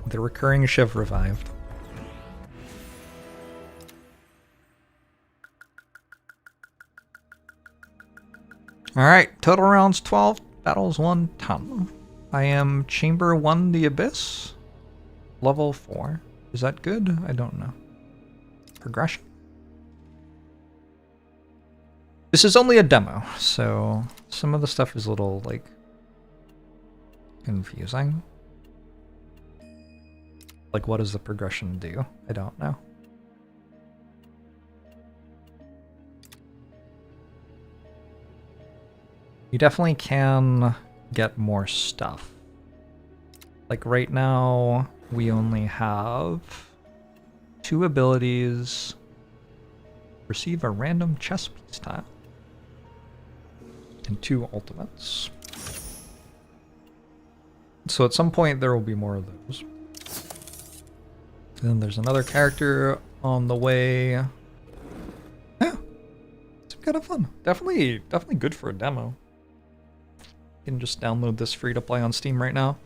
The recurring Shiv revived. Alright, total rounds 12, battles 1 ton. I am Chamber 1 the Abyss. Level 4. Is that good? I don't know. Progression. This is only a demo, so some of the stuff is a little, like, confusing. Like, what does the progression do? I don't know. You definitely can get more stuff. Like, right now, we only have 2 abilities. Receive a random chess piece tile. And 2 ultimates. So at some point there will be more of those. And then there's another character on the way. Yeah. It's kind of fun. Definitely good for a demo. You can just download this free to play on Steam right now.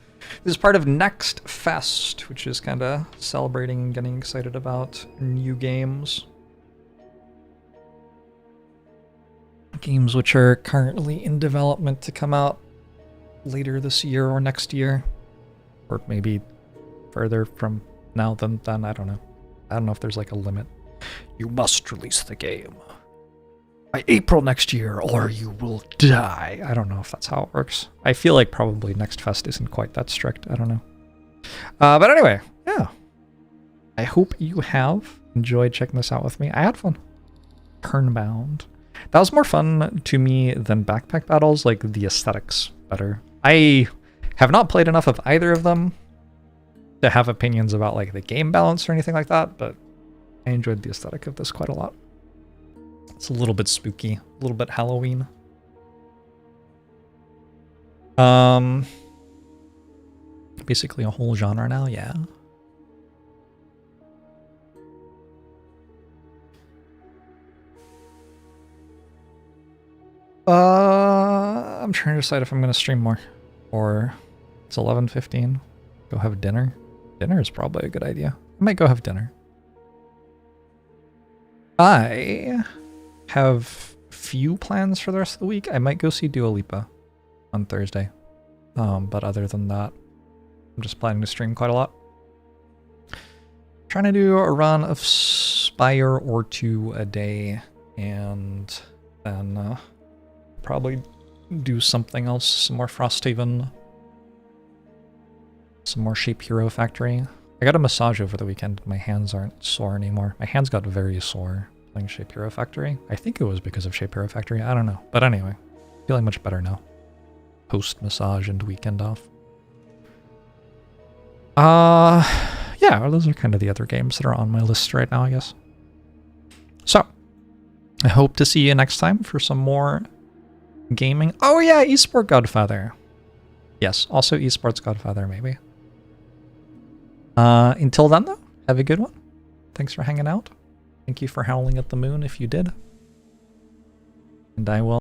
This is part of Next Fest, which is kind of celebrating and getting excited about new games. Games which are currently in development to come out later this year or next year. Or maybe further from now than then. I don't know. I don't know if there's like a limit. You must release the game by April next year or you will die. I don't know if that's how it works. I feel like probably Next Fest isn't quite that strict. I don't know. But anyway, yeah. I hope you have enjoyed checking this out with me. I had fun. Turnbound. That was more fun to me than backpack battles, like the aesthetics better. I have not played enough of either of them to have opinions about like the game balance or anything like that, but I enjoyed the aesthetic of this quite a lot. It's a little bit spooky, a little bit Halloween. Basically a whole genre now, yeah. I'm trying to decide if I'm going to stream more. Or it's 11:15. Go have dinner. Dinner is probably a good idea. I might go have dinner. I have few plans for the rest of the week. I might go see Dua Lipa on Thursday. But other than that, I'm just planning to stream quite a lot. Trying to do a run of Spire or 2 a day, and then probably do something else, some more Frosthaven, some more Shape Hero Factory. I got a massage over the weekend. My hands aren't sore anymore. My hands got very sore playing Shape Hero Factory. I think it was because of Shape Hero Factory. I don't know. But anyway, feeling much better now. Post-massage and weekend off. Yeah, those are kind of the other games that are on my list right now, I guess. So, I hope to see you next time for some more gaming. Oh yeah, Esport Godfather. Yes, also Esports Godfather, maybe. Until then, though, have a good one. Thanks for hanging out. Thank you for howling at the moon if you did. And I will